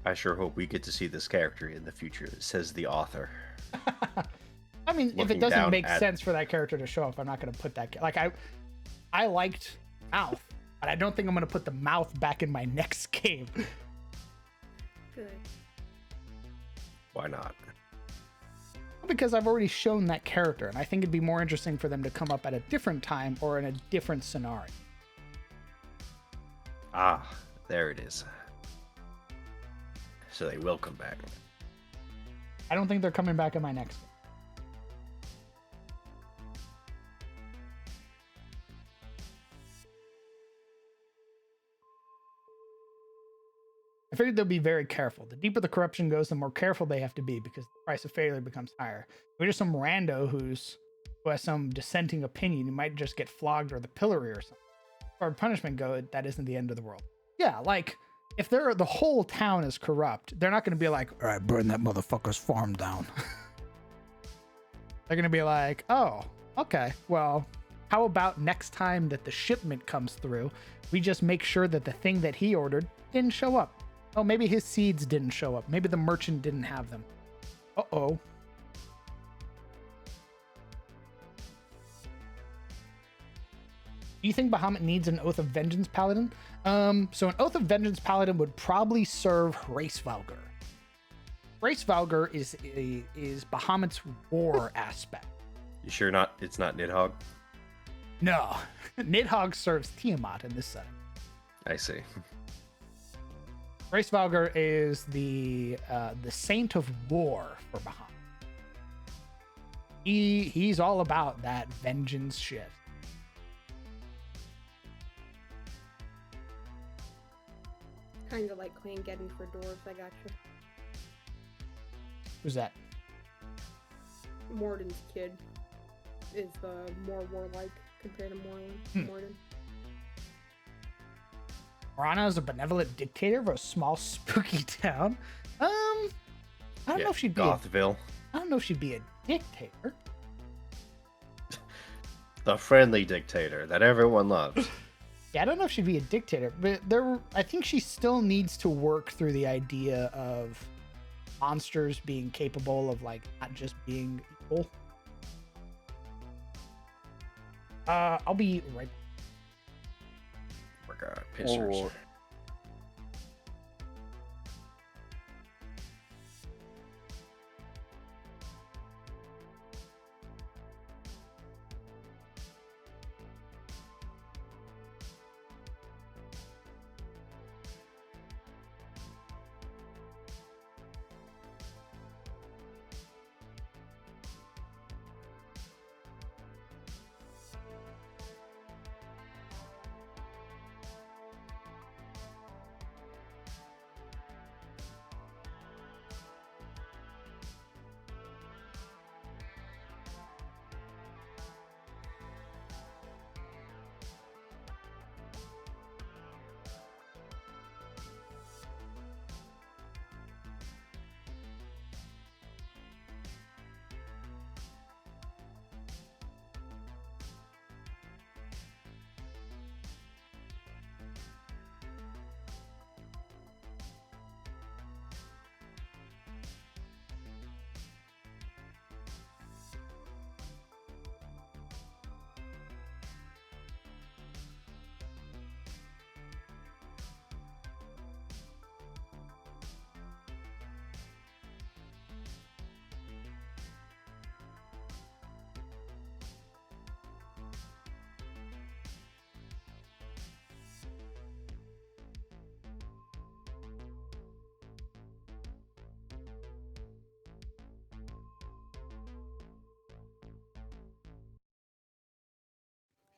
I sure hope we get to see this character in the future, says the author. I mean, if it Looking doesn't down make at- sense for that character to show up, I'm not going to put that. Like I liked Mouth, but I don't think I'm going to put the Mouth back in my next game. Good. Why not? because I've already shown that character, and I think it'd be more interesting for them to come up at a different time or in a different scenario. Ah, there it is. So they will come back. I don't think they're coming back in my next one. I figured they'll be very careful. The deeper the corruption goes, the more careful they have to be because the price of failure becomes higher. If we're just some rando who has some dissenting opinion, you might just get flogged or the pillory or something. As far as punishment go, that isn't the end of the world. Yeah, like if the whole town is corrupt, they're not going to be like, all right, burn that motherfucker's farm down. They're going to be like, oh, okay, well, how about next time that the shipment comes through, we just make sure that the thing that he ordered didn't show up. Oh, maybe his seeds didn't show up. Maybe the merchant didn't have them. Uh-oh. Do you think Bahamut needs an Oath of Vengeance Paladin? So an Oath of Vengeance Paladin would probably serve Hraesvalgur. Hraesvalgur is Bahamut's war aspect. You sure not? It's not Nidhogg? No. Nidhogg serves Tiamat in this setting. I see. Hraesvalgur is the Saint of War for Bahamut. He's all about that vengeance shit. Kind of like Clan Geddon for dwarves, I gotcha. Who's that? Morden's kid is more warlike compared to Morden. Morana is a benevolent dictator of a small spooky town. I don't know if she'd be Gothville. I don't know if she'd be a dictator. The friendly dictator that everyone loves. Yeah, I don't know if she'd be a dictator, but I think she still needs to work through the idea of monsters being capable of like not just being equal. I'll be right back. Oh my god, pissers. Or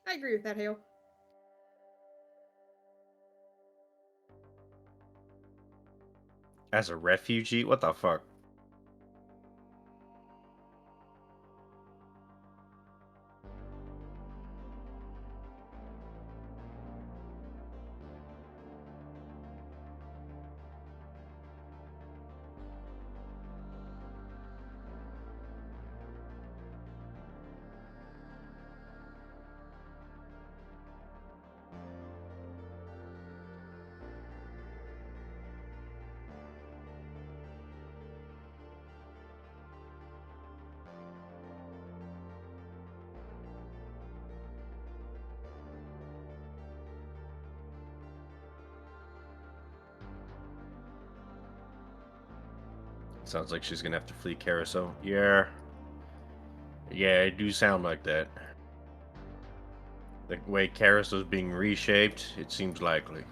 I agree with that, Hale. As a refugee? What the fuck? Sounds like she's gonna have to flee Carousel. Yeah. Yeah, it do sound like that. The way Karis was being reshaped, it seems likely.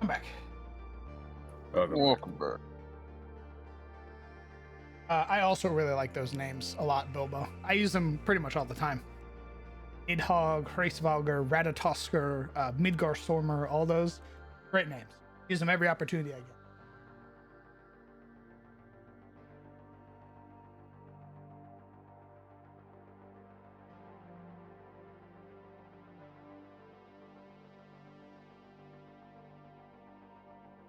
I'm back. Welcome back. I also really like those names a lot, Bilbo. I use them pretty much all the time. Nidhogg, Hraesvalgr, Ratatoskr, Midgar Stormer, all those. Great names. Use them every opportunity I get.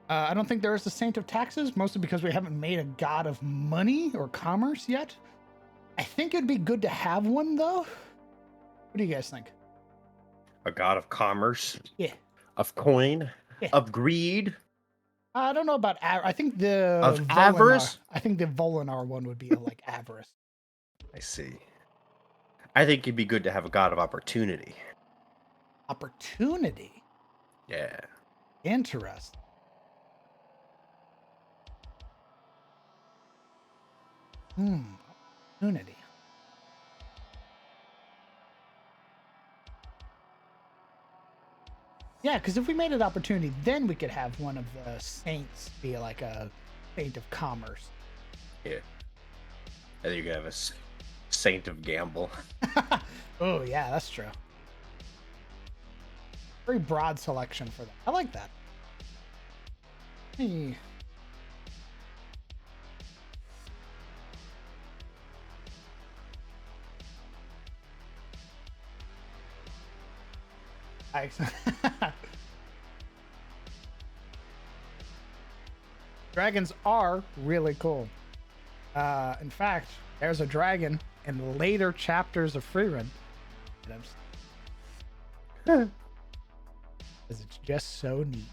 I don't think there is a Saint of Taxes, mostly because we haven't made a god of money or commerce yet. I think it'd be good to have one, though. What do you guys think? A god of commerce, Yeah. of coin, Yeah. of greed, I don't know about I think the of Volinar, avarice. I think the Volinar one would be like avarice. I see. I think it'd be good to have a god of opportunity. Opportunity. Yeah. Interesting. Opportunity. Yeah, because if we made it opportunity, then we could have one of the saints be like a saint of commerce. Yeah. I think you could have a saint of gamble. Oh, yeah, that's true. Very broad selection for that. I like that. Hey. Dragons are really cool. In fact, there's a dragon in later chapters of Freerun. Because it's just so neat.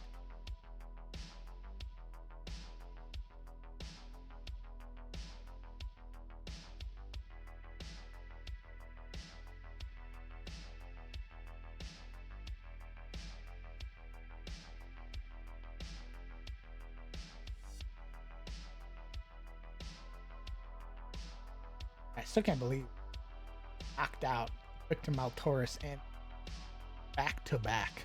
I still can't believe knocked out Victor Maltoris and back to back.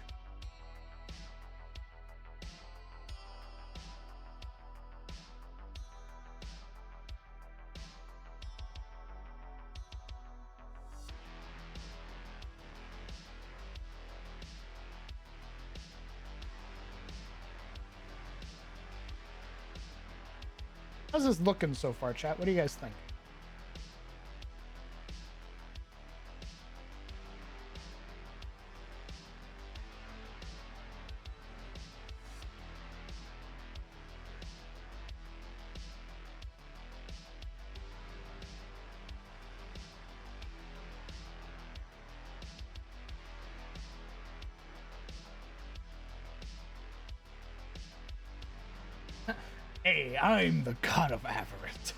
How's this looking so far, chat? What do you guys think? Hey, I'm the god of avarice.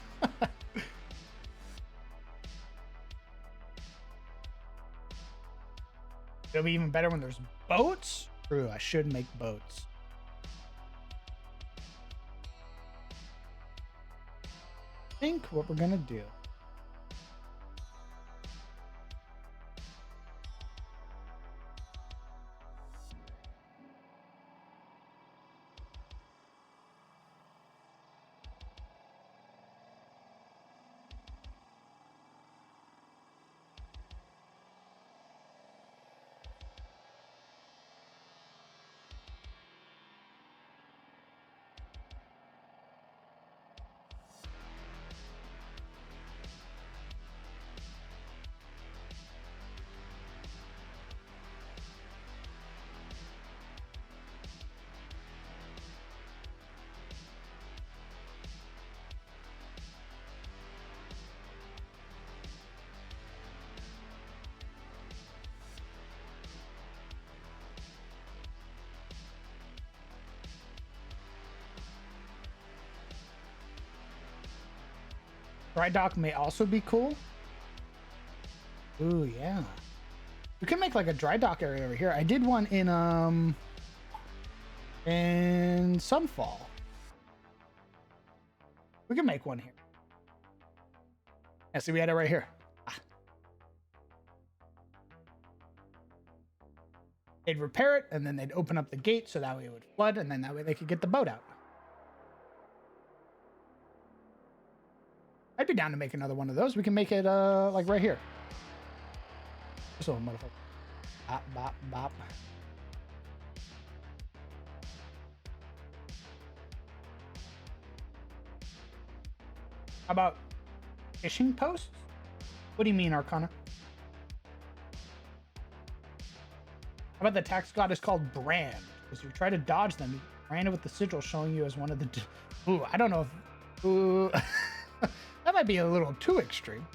It'll be even better when there's boats. True, I should make boats. I think what we're gonna do. Dry dock may also be cool. Ooh, yeah. We can make like a dry dock area over here. I did one in Sunfall. We can make one here. Yeah, see, we had it right here. They'd repair it, and then they'd open up the gate so that way it would flood, and then that way they could get the boat out. I'd be down to make another one of those. We can make it like right here. This little motherfucker. Bop, bop, bop. How about fishing posts? What do you mean, Arcana? How about the tax god is called Brand? Because you try to dodge them, you brand it with the sigil showing you as one of the... Ooh, I don't know if... Ooh... That might be a little too extreme.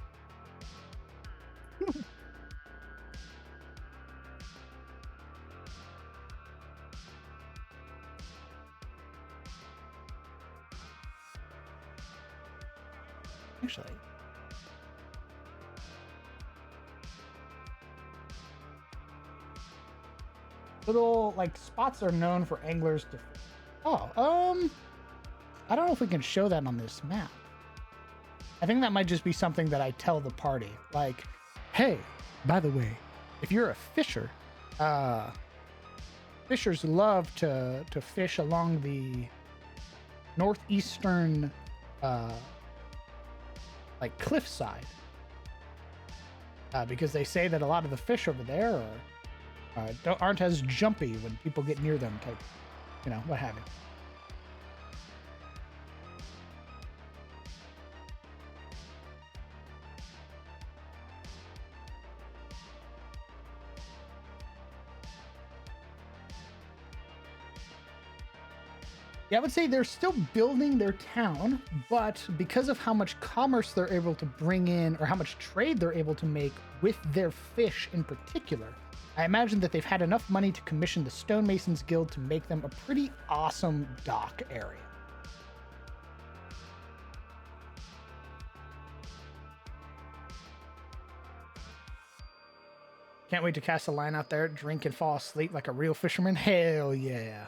Actually, little like spots are known for anglers to... Oh, I don't know if we can show that on this map. I think that might just be something that I tell the party. Like, hey, by the way, if you're a fisher, fishers love to fish along the northeastern like cliffside. Because they say that a lot of the fish over there aren't as jumpy when people get near them, type, you know, what have you. Yeah, I would say they're still building their town, but because of how much commerce they're able to bring in, or how much trade they're able to make with their fish in particular, I imagine that they've had enough money to commission the Stonemasons Guild to make them a pretty awesome dock area. Can't wait to cast a line out there, drink and fall asleep like a real fisherman. Hell yeah.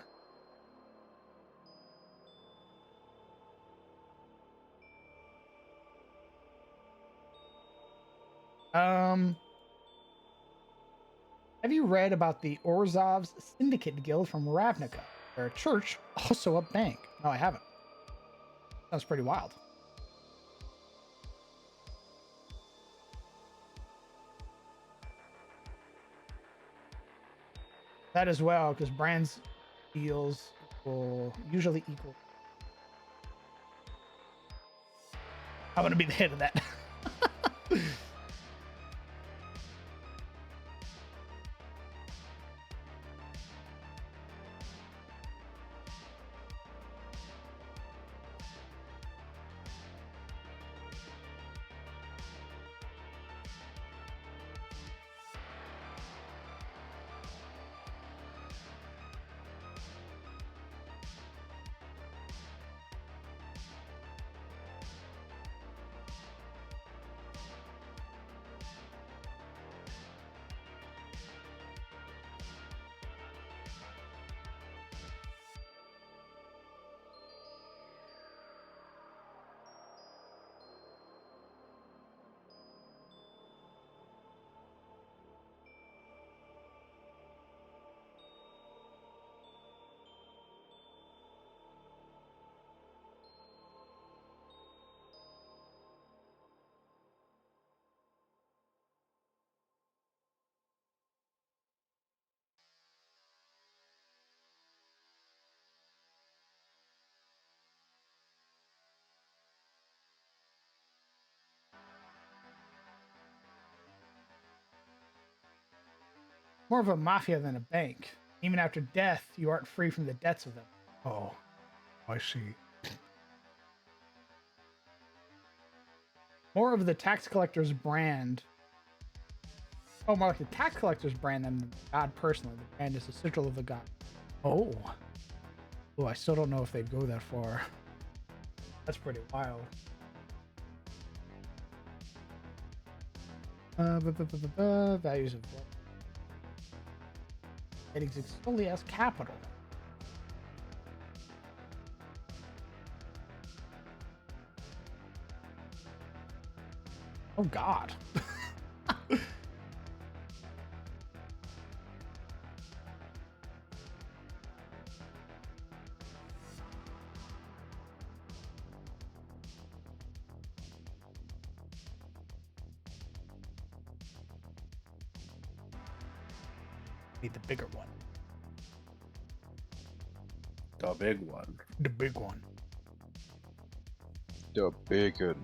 Have you read about the Orzov's Syndicate Guild from Ravnica? They're a church, also a bank. No, I haven't. Sounds pretty wild. That as well, because brands deals will usually equal. I'm gonna be the head of that. More of a mafia than a bank. Even after death, you aren't free from the debts of them. Oh, I see. More of the tax collector's brand. Oh, more like the tax collector's brand than the god personally. The brand is the sigil of the god. Oh. Oh, I still don't know if they'd go that far. That's pretty wild. Values of wealth. It exists solely as capital. Oh God. Need the bigger one. The big one. The big one. The big one.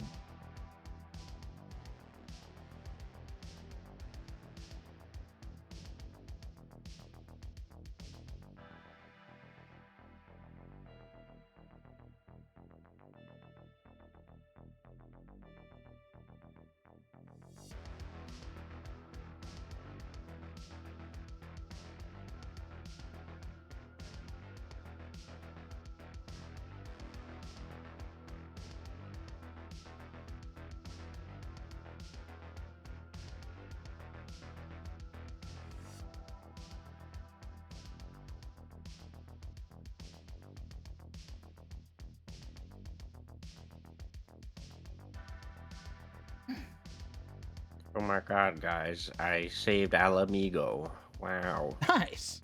Oh my god, guys. I saved Alamigo. Wow. Nice.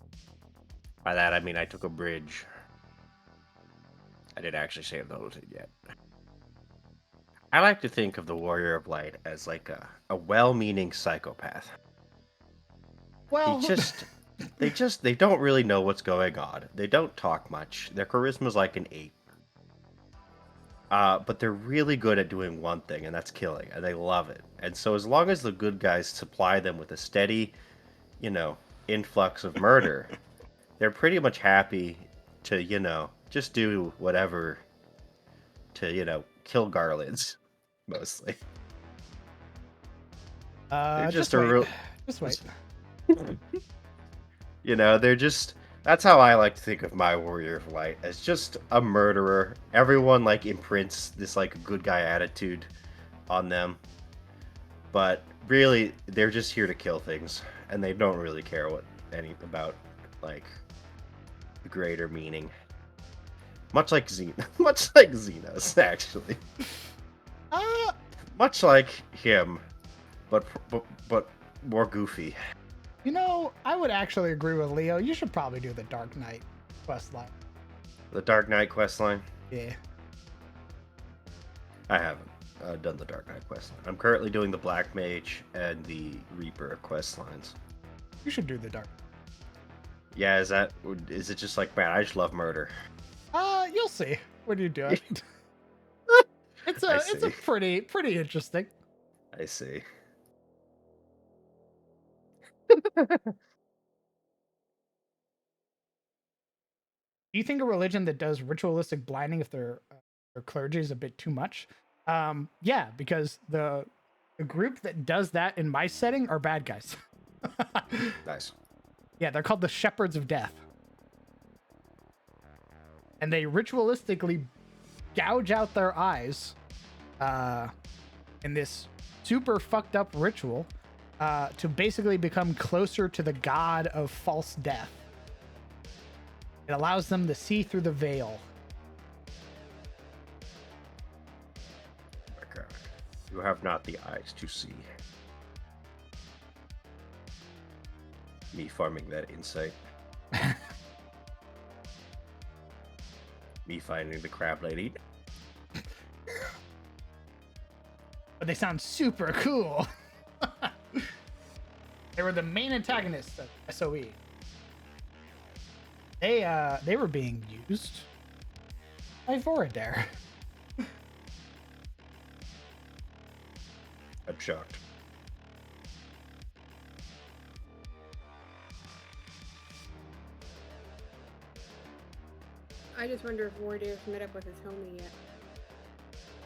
By that, I mean I took a bridge. I didn't actually save the whole thing yet. I like to think of the Warrior of Light as like a well-meaning psychopath. Well, They don't really know what's going on. They don't talk much. Their charisma's like an 8. But they're really good at doing one thing, and that's killing, and they love it. And so as long as the good guys supply them with a steady, influx of murder, they're pretty much happy to, just do whatever to, kill Garlands, mostly. They're just just a wait. real, Just wait. they're just, that's how I like to think of my Warrior of Light, as just a murderer. Everyone like imprints this like good guy attitude on them, but really they're just here to kill things, and they don't really care about like the greater meaning. Much like Xenos, actually. Much like him, but more goofy. I would actually agree with Leo. You should probably do the Dark Knight quest line. The Dark Knight questline? Yeah. I haven't done the Dark Knight questline. I'm currently doing the Black Mage and the Reaper questlines. You should do the Dark. Yeah, is it just like, man, I just love murder. You'll see when you do it. It's I a see. pretty interesting. I see. Do you think a religion that does ritualistic blinding if their clergy is a bit too much? Yeah, because the group that does that in my setting are bad guys. Nice. Yeah, they're called the Shepherds of Death. And they ritualistically gouge out their eyes in this super fucked up ritual to basically become closer to the god of false death. It allows them to see through the veil. Oh my God. You have not the eyes to see. Me farming that insight. Me finding the crab lady. But they sound super cool. They were the main antagonists of SOE. They were being used by Voradare. I'm shocked. I just wonder if Wardare's met up with his homie yet.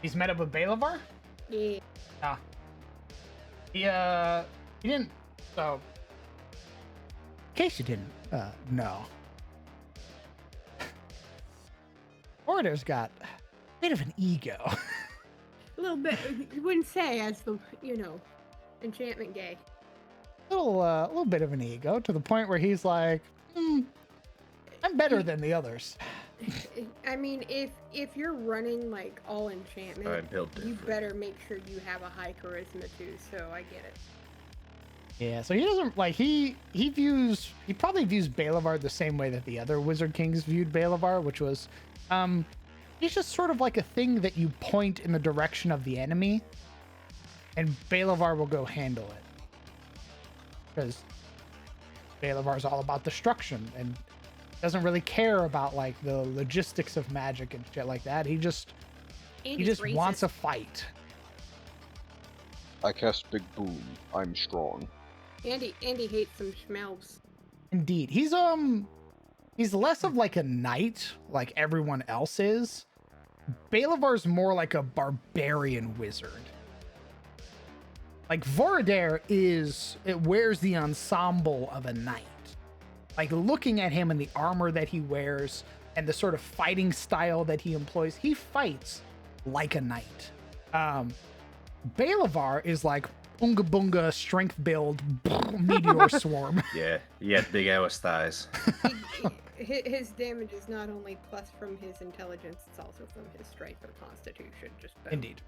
He's met up with Balavar? Yeah. Ah. He didn't, so in case you didn't know, Order's got a bit of an ego. A little bit. You wouldn't say as the, enchantment gay. little bit of an ego to the point where he's like, I'm better than the others. I mean, if you're running like all enchantment, I'm built you different. better make sure you have a high charisma too. So I get it. Yeah, so he doesn't like he probably views Balavar the same way that the other Wizard Kings viewed Balavar, which was he's just sort of like a thing that you point in the direction of the enemy and Balavar will go handle it. Because Balavar's all about destruction and doesn't really care about like the logistics of magic and shit like that. He just Racist. wants a fight. I cast Big Boom. I'm strong. Andy hates some schmells. Indeed. He's less of like a knight like everyone else is. Balavar's more like a barbarian wizard. Like Voradare it wears the ensemble of a knight. Like looking at him and the armor that he wears and the sort of fighting style that he employs, he fights like a knight. Balavar is like Unga Bunga strength build meteor swarm. Yeah, he had big ass thighs. His damage is not only plus from his intelligence, it's also from his strength or constitution. Just boom. Indeed.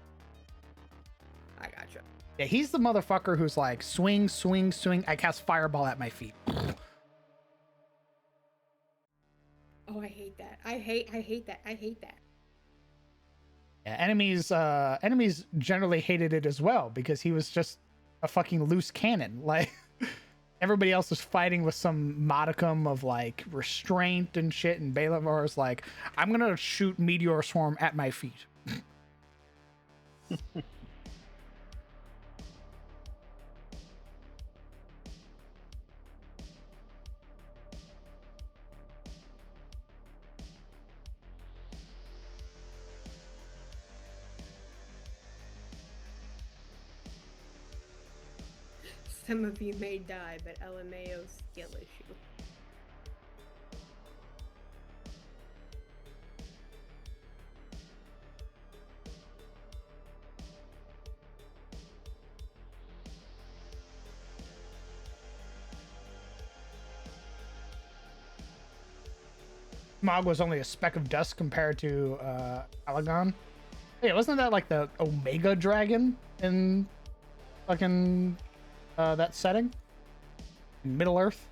I gotcha. Yeah, he's the motherfucker who's like swing, swing, swing. I cast fireball at my feet. Oh, I hate that. I hate that. I hate that. Yeah, enemies generally hated it as well because he was just a fucking loose cannon. Like everybody else was fighting with some modicum of like restraint and shit, and Balavar's like, I'm gonna shoot meteor swarm at my feet. Some of you may die, but LMAO's skill issue. Smog was only a speck of dust compared to Alagon. Hey, wasn't that like the Omega Dragon in fucking that setting? In Middle Earth?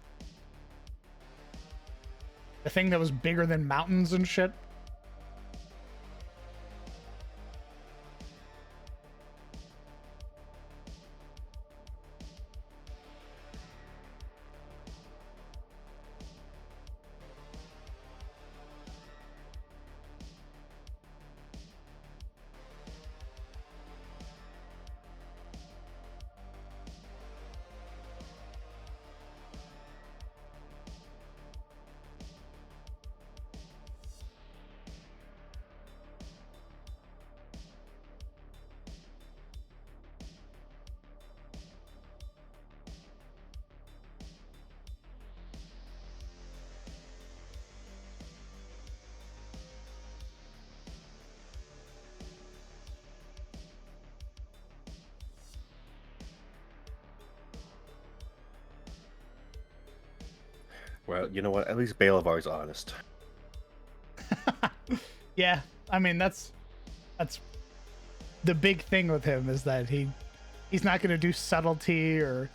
The thing that was bigger than mountains and shit? Well, you know what? At least Balavar's honest. Yeah, I mean that's the big thing with him is that he's not gonna do subtlety or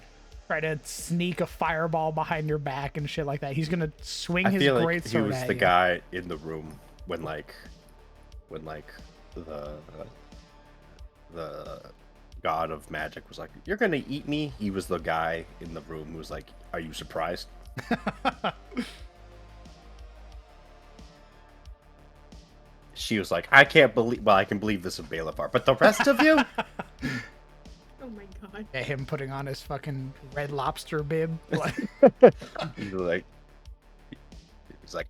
try to sneak a fireball behind your back and shit like that. He's gonna swing I his feel like great he sword was at the you. guy in the room when the god of magic was like, "You're gonna eat me." He was the guy in the room who was like, "Are you surprised?" She was like, "I can't believe. Well, I can believe this of Balavar, but the rest of you." Oh my god. Yeah, him putting on his fucking Red Lobster bib. He's like,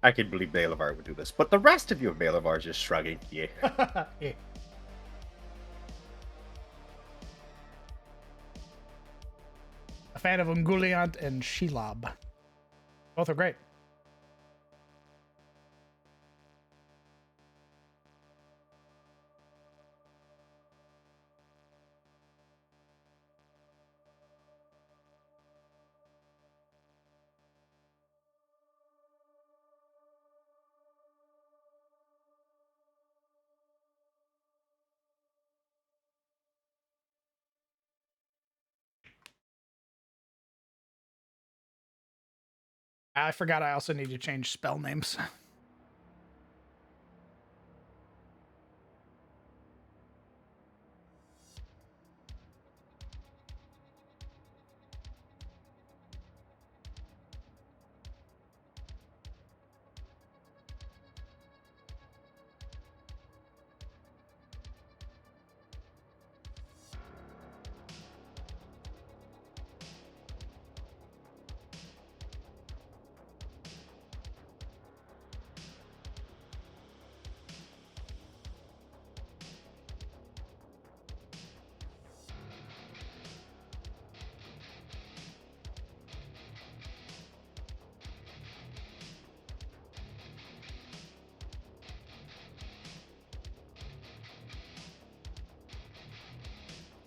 "I can believe Balavar would do this, but the rest of you, Balavar's just shrugging. Yeah. Yeah. A fan of Ungoliant and Shelob. Both are great. I forgot I also need to change spell names.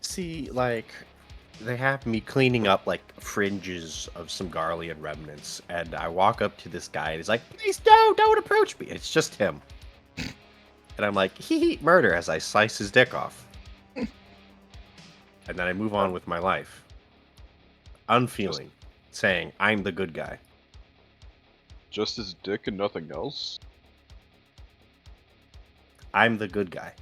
See, like, they have me cleaning up like fringes of some Garlean remnants, and I walk up to this guy, and he's like, "Please don't approach me." It's just him, and I'm like, "Hee, murder!" as I slice his dick off, and then I move on with my life, unfeeling, saying, "I'm the good guy." Just his dick and nothing else? I'm the good guy.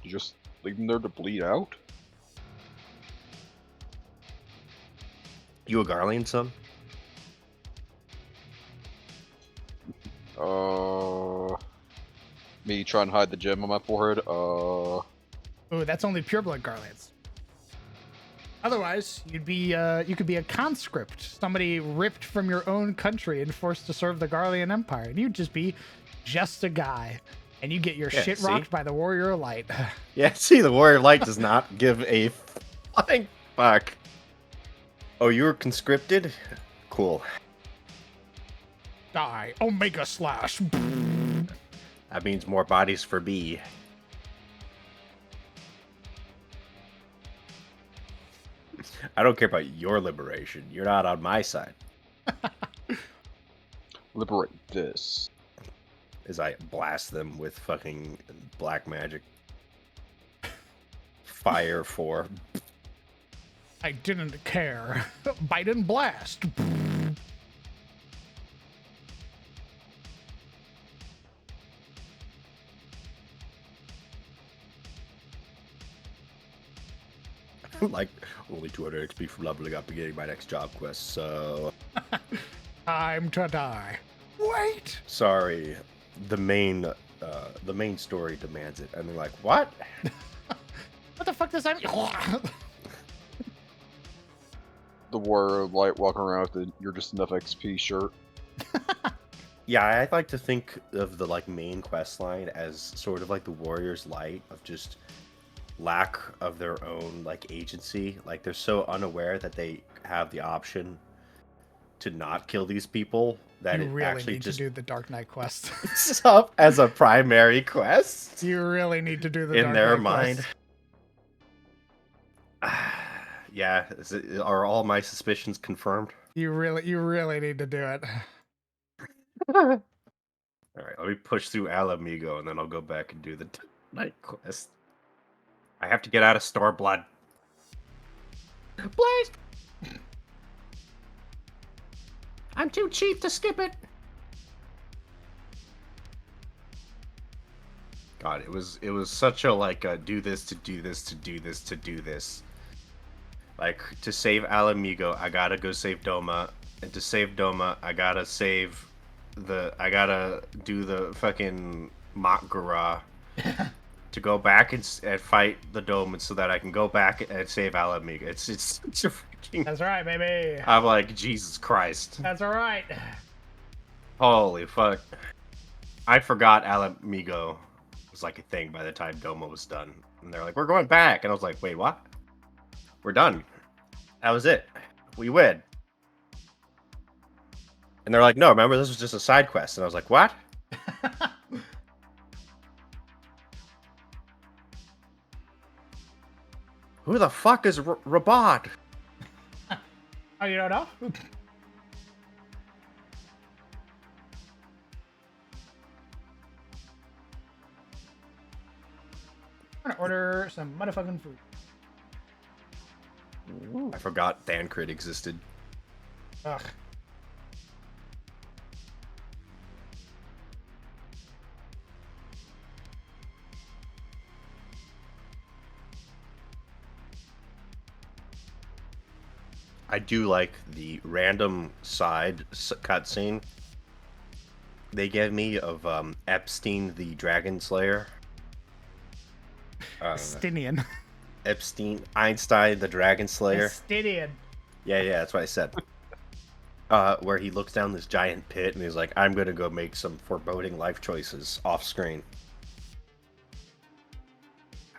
You just leave him there to bleed out? You a Garlean son? Me trying to hide the gem on my forehead? Ooh, that's only pureblood Garlands. Otherwise, you could be a conscript, somebody ripped from your own country and forced to serve the Garlean Empire, and you'd just be just a guy, and you get your Yeah, shit see? rocked by the Warrior of Light. Yeah, see, the Warrior of Light does not give a flying fuck. Oh, you were conscripted? Cool. Die, Omega Slash. That means more bodies for B. I don't care about your liberation. You're not on my side. Liberate this. As I blast them with fucking black magic. Fire 4. I didn't care. Bite and blast. Like, only 200 XP from leveling up and getting my next job quest, so... Time to die. Wait. Sorry, the main story demands it. And they're like, what? What the fuck does that mean? The Warrior of Light walking around with the "You're Just Enough XP" shirt. Yeah, I'd like to think of the like main quest line as sort of like the Warrior's Light of just lack of their own like agency. Like they're so unaware that they have the option to not kill these people that You it really actually need just to do the Dark Knight quest. it's up as a primary quest You really need to do the in Dark their Knight mind. quest. Yeah, are all my suspicions confirmed? You really need to do it. All right, let me push through Alamigo, and then I'll go back and do the night quest. I have to get out of Star Blood. Please! I'm too cheap to skip it. God, it was such a like do this to do this to do this to do this. Like to save Alamigo, I gotta go save Doma, and to save Doma, I gotta do the fucking Makgara to go back and fight the Doma so that I can go back and save Alamigo. It's such a freaking. That's right, baby. I'm like, Jesus Christ. That's all right. Holy fuck. I forgot Alamigo was like a thing by the time Doma was done. And they're like, we're going back. And I was like, wait, what? We're done. That was it. We win. And they're like, no, remember, this was just a side quest. And I was like, what? Who the fuck is Rabat? Oh, you don't know? I'm gonna order some motherfucking food. I forgot Thancred existed. Ugh. I do like the random side cutscene they gave me of Epstein the Dragon Slayer. Estinian. Einstein the Dragon Slayer. Estinian. Yeah, that's what I said. Where he looks down this giant pit and he's like, I'm gonna go make some foreboding life choices off screen.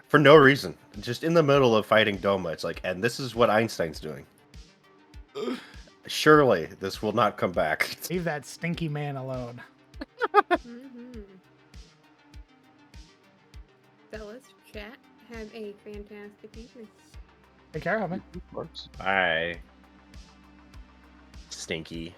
For no reason. Just in the middle of fighting Doma, it's like, and this is what Einstein's doing. Surely this will not come back. Leave that stinky man alone. Mm-hmm. Fellas, chat, have a fantastic evening. Take care of me. Works. Bye. Stinky.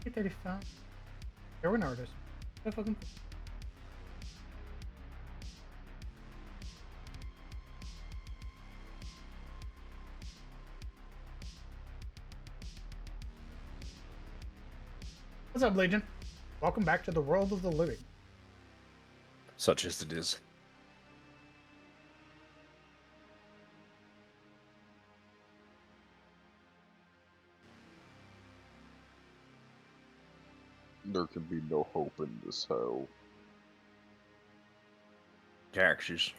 Hey, 35. There were no orders. Motherfucking. What's up, Legion? Welcome back to the world of the living. Such as it is. There can be no hope in this hell. Taxes.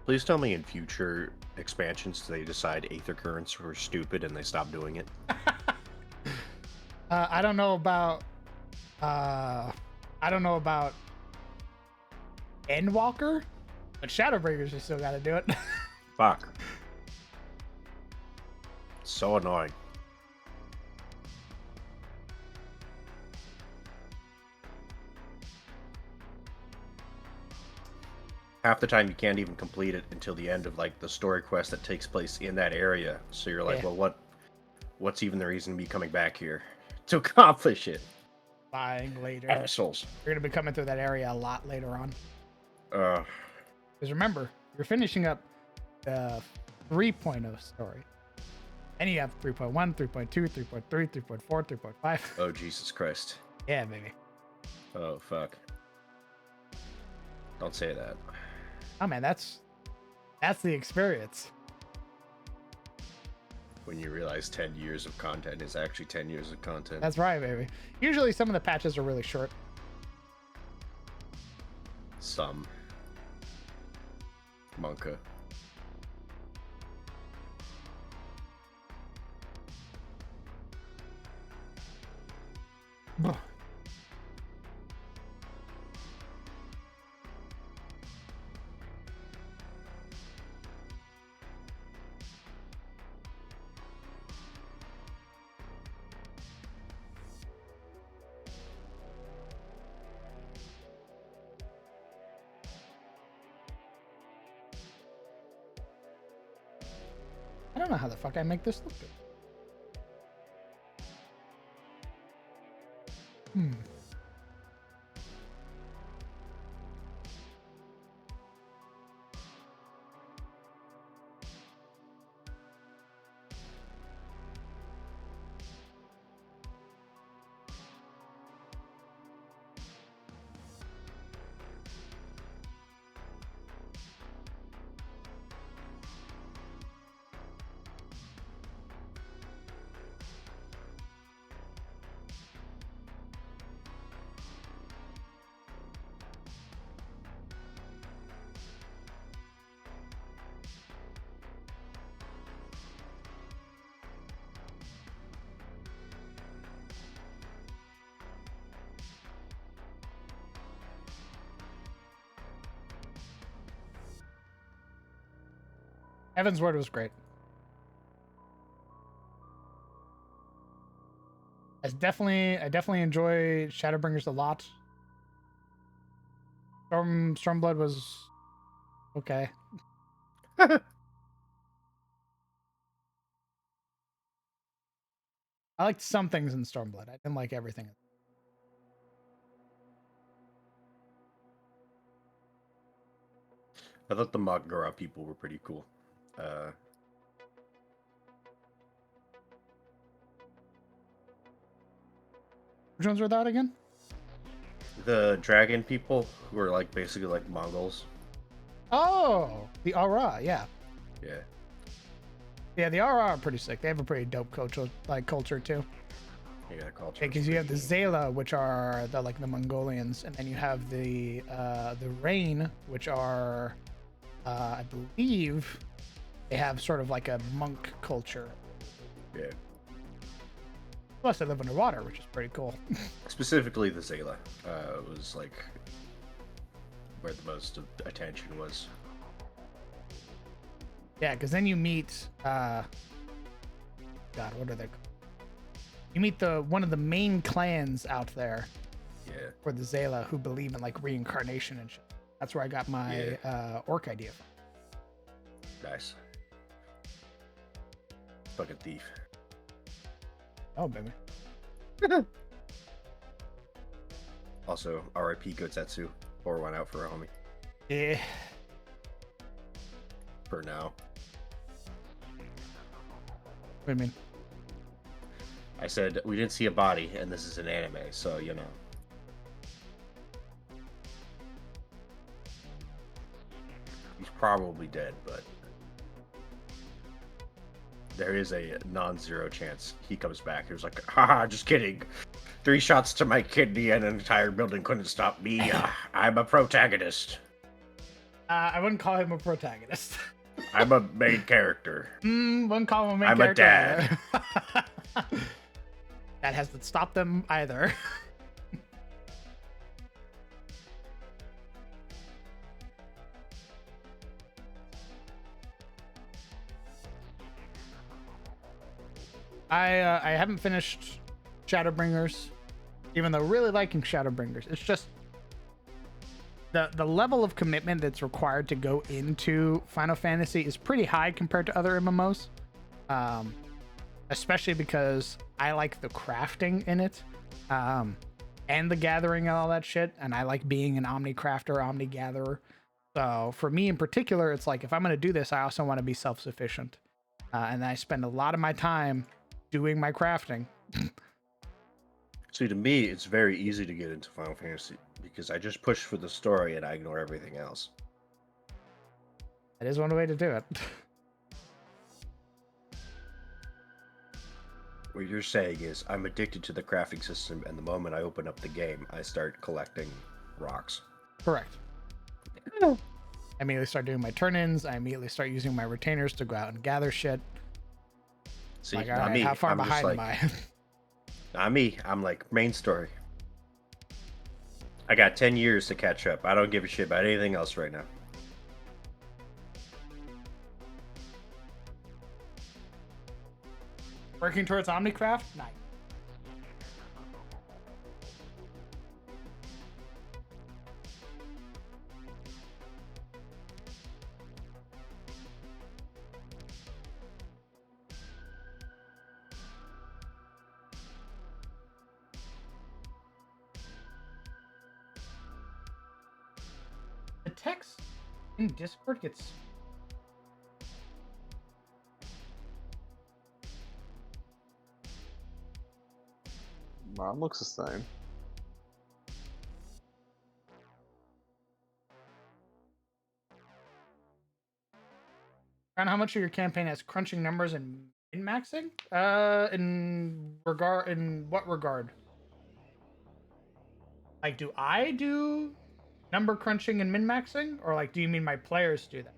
Please tell me in future expansions they decide Aether Currents were stupid and they stop doing it. I don't know about. I don't know about Endwalker, but Shadowbringers, you still got to do it. Fuck. So annoying. half the time you can't even complete it until the end of like the story quest that takes place in that area. So you're like, Yeah. well, what's even the reason to be coming back here to accomplish it? Buying later. Assholes. You're gonna be coming through that area a lot later on. Uh, Because remember, you're finishing up the 3.0 story. And you have 3.1, 3.2, 3.3, 3.4, 3.5. oh Jesus Christ. Yeah, baby. Oh fuck. Don't say that. Oh man, that's the experience. When you realize 10 years of content is actually 10 years of content. That's right, baby. Usually some of the patches are really short. Some. Monka. I don't know how the fuck I make this look good. Evan's word was great. I definitely enjoy Shadowbringers a lot. Stormblood was okay. I liked some things in Stormblood. I didn't like everything. I thought the Magara people were pretty cool. Which ones were that again? The dragon people who are like basically like Mongols. Oh, the Aura, yeah. Yeah. Yeah, the Aura are pretty sick. They have a pretty dope culture too. Yeah, culture. Because you have the Zala, which are the Mongolians, and then you have the Rain, which are, I believe, they have sort of like a monk culture. Yeah. Plus, they live underwater, which is pretty cool. Specifically, the Zala was like where the most attention was. Yeah, because then you meet, God, what are they called? You meet one of the main clans out there. Yeah. For the Zala, who believe in like reincarnation and shit. That's where I got my orc idea from. Nice. Fucking thief. Oh, baby. Also, R.I.P. Gotsetsu. Pour one out for a homie. Yeah. For now. What do you mean? I said we didn't see a body, and this is an anime, so you know. He's probably dead, but there is a non-zero chance he comes back. He was like, haha, just kidding. 3 shots to my kidney and an entire building couldn't stop me. I'm a protagonist. I wouldn't call him a protagonist. I'm a main character. Wouldn't call him a main I'm character. a dad. That hasn't stopped them either. I haven't finished Shadowbringers, even though really liking Shadowbringers. It's just the level of commitment that's required to go into Final Fantasy is pretty high compared to other MMOs. Especially because I like the crafting in it, and the gathering and all that shit, and I like being an omni crafter, omni gatherer. So for me in particular, it's like if I'm gonna do this, I also want to be self-sufficient, and I spend a lot of my time doing my crafting. See, to me, it's very easy to get into Final Fantasy because I just push for the story and I ignore everything else. That is one way to do it. What you're saying is I'm addicted to the crafting system, and the moment I open up the game, I start collecting rocks. Correct. I immediately start doing my turn-ins. I immediately start using my retainers to go out and gather shit. See, Like, not all right, me. how far I'm just behind like, am I? not me. I'm like, main story. I got 10 years to catch up. I don't give a shit about anything else right now. Working towards Omnicraft? Nice. The text in Discord gets... Mine looks the same. Around how much of your campaign has crunching numbers and min-maxing? In what regard? Like, do I do number crunching and min-maxing? Or like, do you mean my players do that?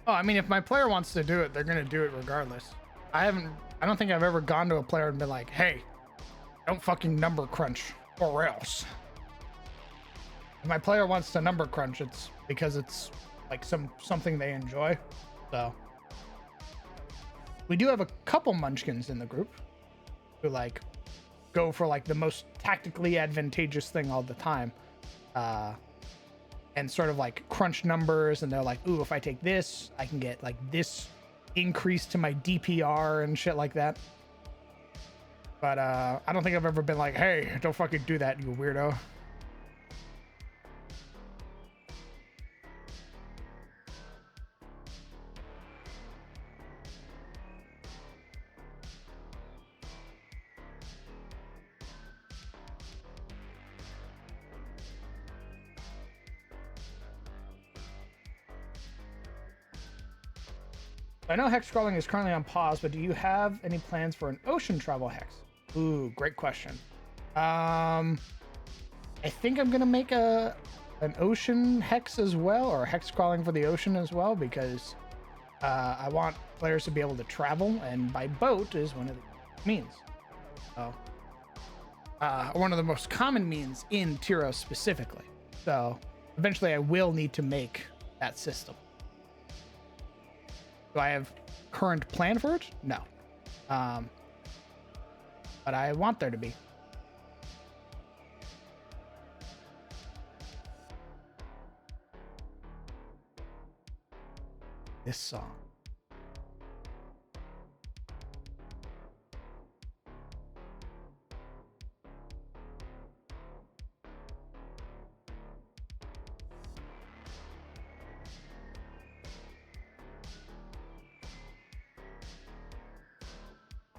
Oh, I mean, if my player wants to do it, they're gonna do it regardless. I don't think I've ever gone to a player and been like, hey, don't fucking number crunch or else. If my player wants to number crunch, it's because it's like something they enjoy. So we do have a couple munchkins in the group who like go for like the most tactically advantageous thing all the time. And sort of like crunch numbers, and they're like, ooh, if I take this, I can get like this increase to my DPR and shit like that. But I don't think I've ever been like, hey, don't fucking do that, you weirdo. I know hex crawling is currently on pause, but do you have any plans for an ocean travel hex? Ooh, great question. I think I'm gonna make an ocean hex as well, or hex crawling for the ocean as well, because I want players to be able to travel, and by boat is one of the means. So, one of the most common means in Tyros specifically. So eventually I will need to make that system. Do I have current plan for it? No. But I want there to be. This song.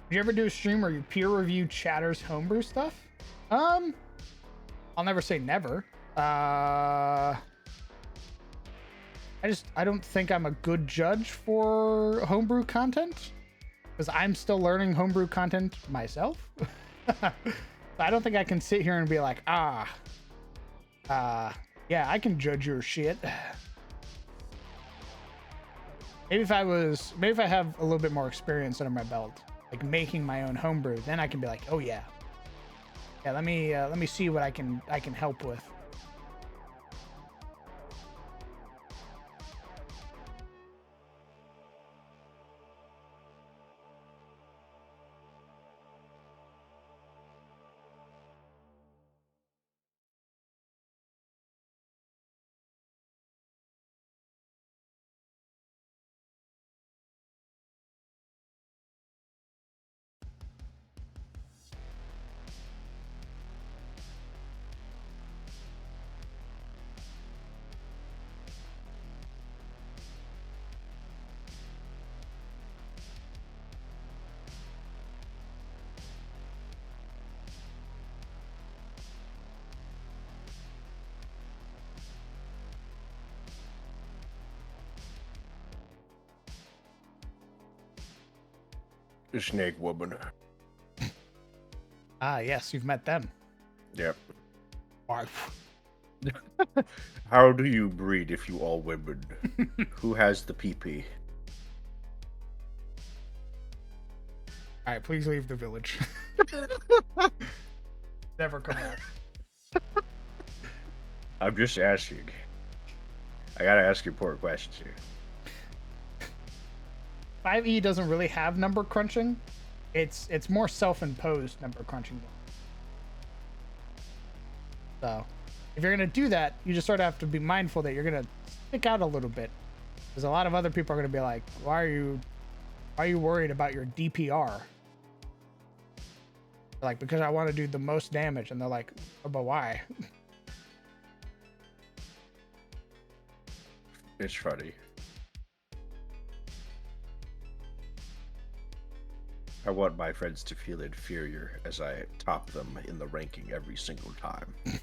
Did you ever do a stream where you peer review chatters homebrew stuff? I'll never say never. I don't think I'm a good judge for homebrew content because I'm still learning homebrew content myself. I don't think I can sit here and be like, yeah, I can judge your shit. Maybe if I have a little bit more experience under my belt, like making my own homebrew, then I can be like, oh yeah, let me see what I can help with. The snake woman. Yes, you've met them. Yep. Wow. How do you breed if you all women? Who has the PP? All right, please leave the village. Never come back. I'm just asking. I gotta ask you important questions here. 5e doesn't really have number crunching. It's more self-imposed number crunching. So, if you're gonna do that, you just sort of have to be mindful that you're gonna stick out a little bit, because a lot of other people are gonna be like, "Why are you worried about your DPR?" Like, because I want to do the most damage, and they're like, oh, "But why?" It's funny. I want my friends to feel inferior as I top them in the ranking every single time. Yeah,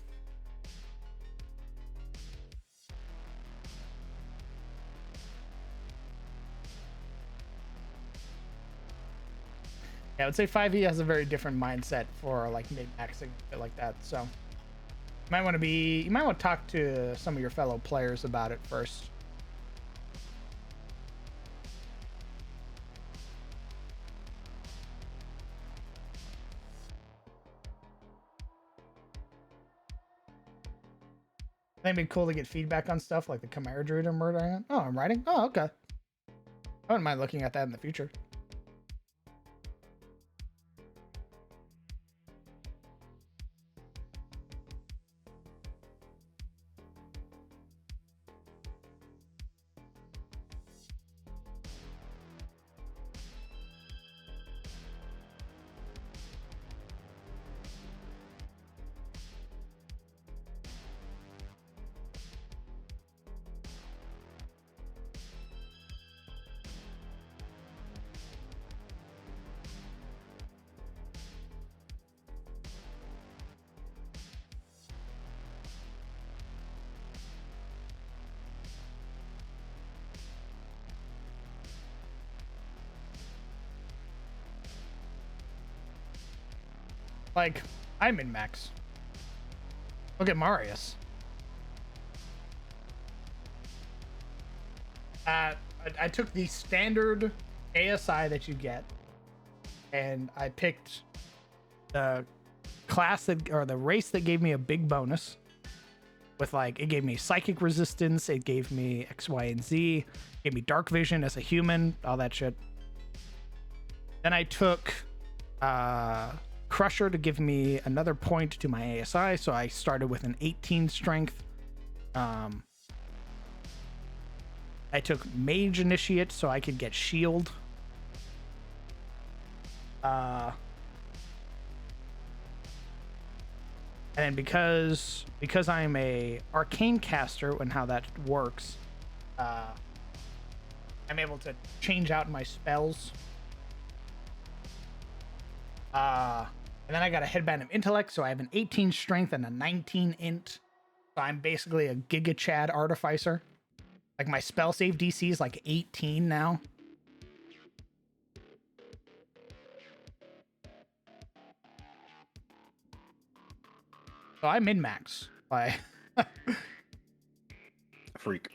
I would say 5e has a very different mindset for like mid-maxing and shit like that. So you might want to talk to some of your fellow players about it first. I think it'd be cool to get feedback on stuff like the Chimera Druid I'm murdering it. Oh, I'm writing? Oh, okay. I wouldn't mind looking at that in the future. Like, I'm in max. Look at Marius. I took the standard ASI that you get, and I picked the class or the race that gave me a big bonus. With like, it gave me psychic resistance, it gave me X, Y, and Z, it gave me dark vision as a human, all that shit. Then I took Crusher to give me another point to my ASI, so I started with an 18 strength. I took Mage Initiate so I could get Shield. And then because I'm a Arcane caster and how that works, I'm able to change out my spells. And then I got a headband of intellect, so I have an 18 strength and a 19 int. So I'm basically a Giga Chad artificer. Like my spell save DC is like 18 now. So I min-max by Freak.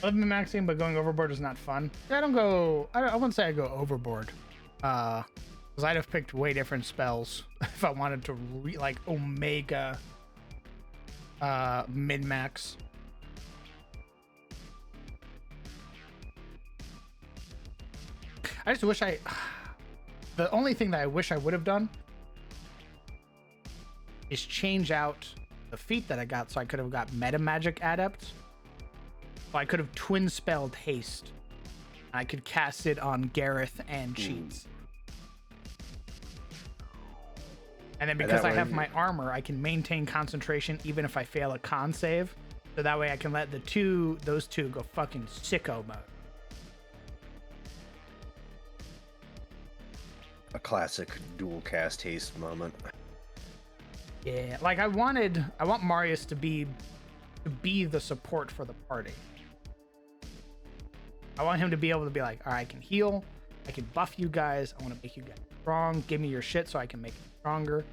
I love min-maxing, but going overboard is not fun. I wouldn't say I go overboard. Because I'd have picked way different spells if I wanted to like Omega min-max. I just wish the only thing that I wish I would have done is change out the feat that I got so I could have got meta magic adept. So I could have twin spelled haste. I could cast it on Gareth and Cheats. And then because I have my armor, I can maintain concentration even if I fail a con save. So that way I can let those two go fucking sicko mode. A classic dual cast haste moment. Yeah, like I want Marius to be the support for the party. I want him to be able to be like, all right, I can heal, I can buff you guys, I want to make you guys strong, give me your shit so I can make you stronger.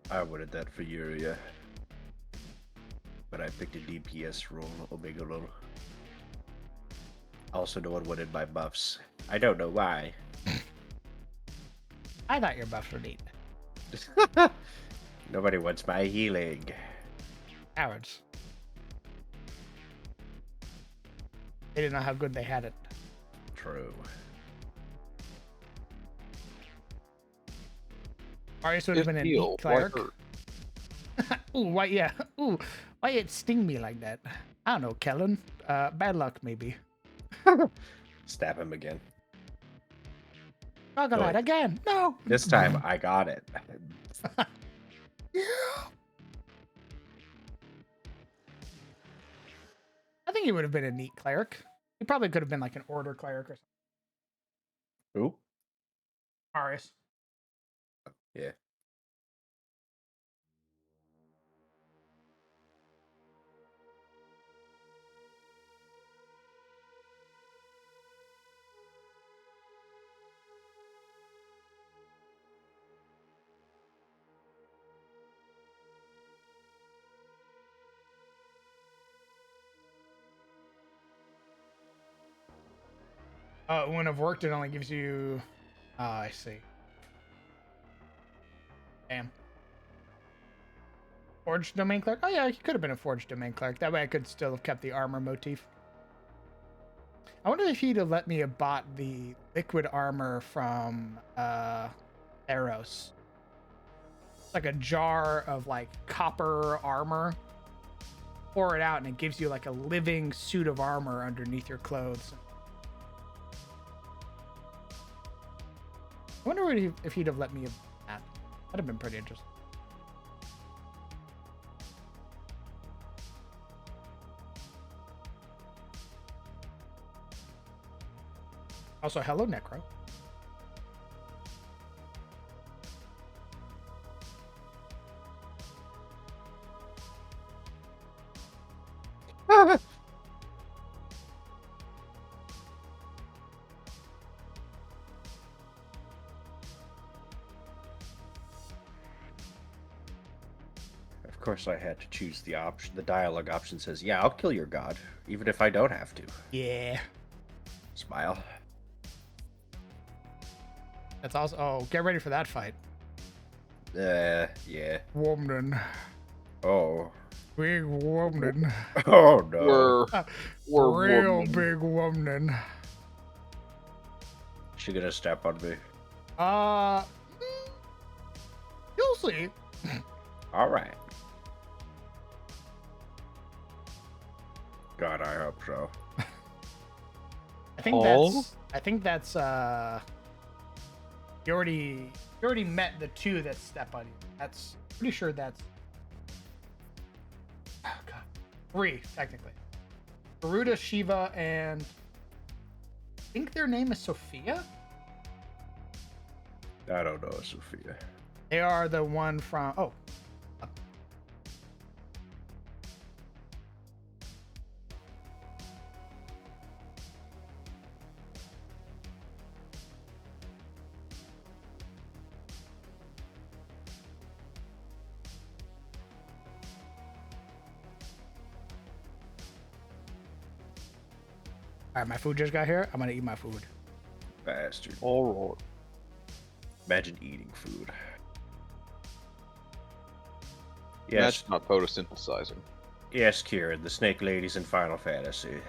I wanted that for Yuria. But I picked a DPS role, Omega role. Also, no one wanted my buffs. I don't know why. I thought your buffs were neat. Nobody wants my healing. Cowards. They didn't know how good they had it. True. Marius would have been a neat cleric. Ooh, why? Yeah. Ooh, why it sting me like that? I don't know, Kellen. Bad luck, maybe. Stab him again. Frogolite again. No. This time I got it. Yeah. I think he would have been a neat cleric. He probably could have been like an order cleric or something. Who? Marius. Yeah. It wouldn't have worked. It only gives you. Oh, I see. Damn. Forged domain cleric. Oh yeah, he could have been a forged domain cleric. That way, I could still have kept the armor motif. I wonder if he'd have let me have bought the liquid armor from Eros. It's like a jar of like copper armor. Pour it out, and it gives you like a living suit of armor underneath your clothes. I wonder if he'd have let me have that. That'd have been pretty interesting. Also, hello, Necro. Of course, I had to choose the option. The dialogue option says, "Yeah, I'll kill your god, even if I don't have to." Yeah. Smile. That's also. Oh, get ready for that fight. Yeah. Woman. Oh. Big woman. Oh no. We're Real woman. big woman. She gonna step on me? Uh, you'll see. All right. God, I hope so. I think that's you already met the two that step on you. That's pretty sure that's oh god. 3 technically. Garuda, Shiva, and I think their name is Sophia. I don't know, Sophia. They are the one from all right, my food just got here. I'm gonna eat my food. Bastard. All right. Imagine eating food. That's Yes, not photosynthesizing. yes, Kieran, the Snake Ladies in Final Fantasy.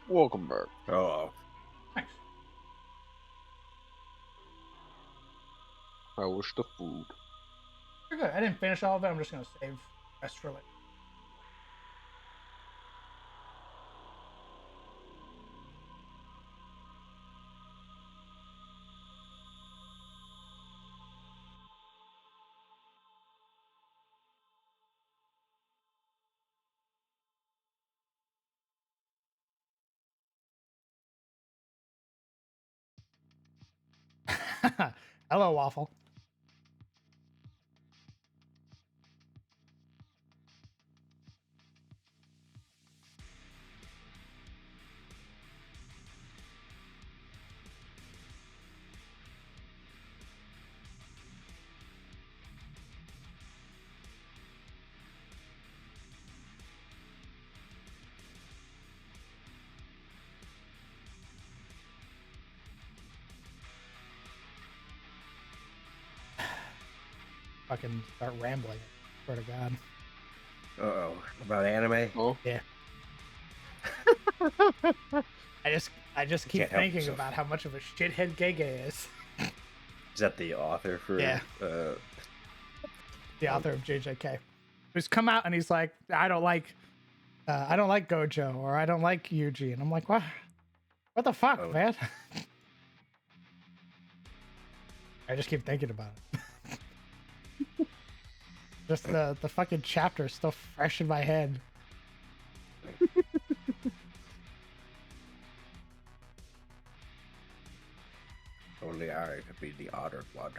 Welcome back. Oh, Nice. How was the food? Pretty good. I didn't finish all of it. I'm just gonna save the rest for later. Hello, Waffle. Fucking start rambling. Swear to God. uh-oh. About anime? Oh, Yeah. I just keep can't help thinking yourself. about how much of a shithead Gege is. Is that the author for... Yeah. The author of JJK. Who's come out and he's like, I don't like Gojo, or I don't like Yuji. And I'm like, what? What the fuck, Oh. man? I just keep thinking about it. Just the fucking chapter is still fresh in my head. Only I could be the otter one.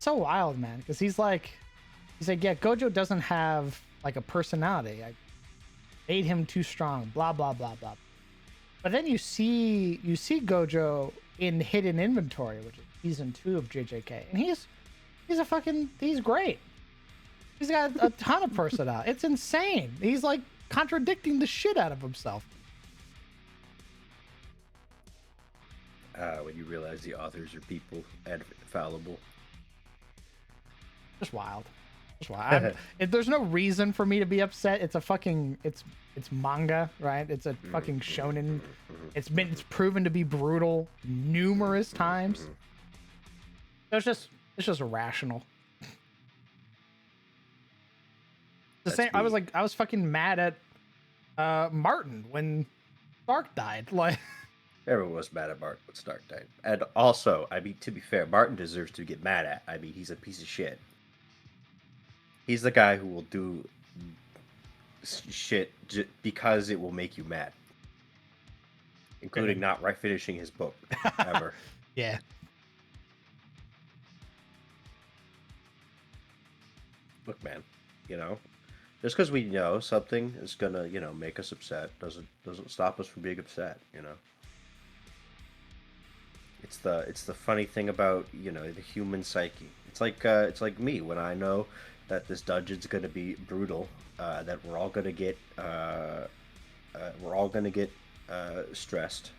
So wild, man, because he's like, yeah, Gojo doesn't have like a personality. I made him too strong, blah blah blah blah. But then you see Gojo in Hidden Inventory, which is season 2 of JJK, and he's great. He's got a ton of personality. It's insane. He's like contradicting the shit out of himself. When you realize the authors are people and fallible. Just wild. There's no reason for me to be upset. It's a fucking it's manga, right? It's a fucking shonen. It's proven to be brutal numerous times. So it's just irrational. The That's same. I me. was fucking mad at Martin when Stark died. Like, Everyone was mad at Martin when Stark died. And also, I mean, to be fair, Martin deserves to get mad at. I mean, he's a piece of shit. He's the guy who will do shit because it will make you mad. Including not finishing his book, ever. yeah. Look, man, just because we know something is gonna, make us upset doesn't stop us from being upset, It's the funny thing about, the human psyche. It's like me when I know that this dungeon's gonna be brutal, that we're all gonna get stressed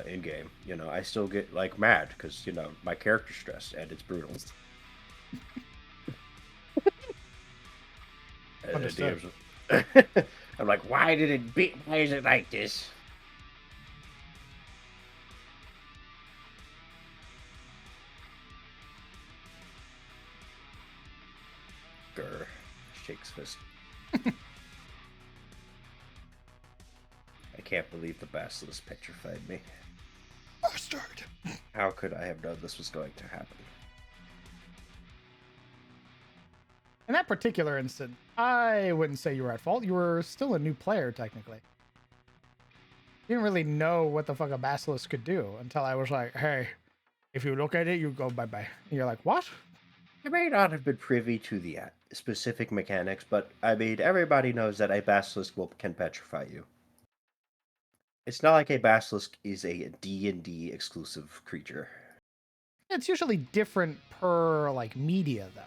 in game. I still get like mad because my character's stressed and it's brutal. Understood. I'm like, why is it like this? Grr. Shakes fist. I can't believe the basilisk petrified me. Bastard. How could I have known this was going to happen? In that particular instant, I wouldn't say you were at fault. You were still a new player, technically. You didn't really know what the fuck a basilisk could do until I was like, hey, if you look at it, you go bye-bye. And you're like, what? I may not have been privy to the specific mechanics, but I mean, everybody knows that a basilisk can petrify you. It's not like a basilisk is a D&D exclusive creature. It's usually different per, like, media, though.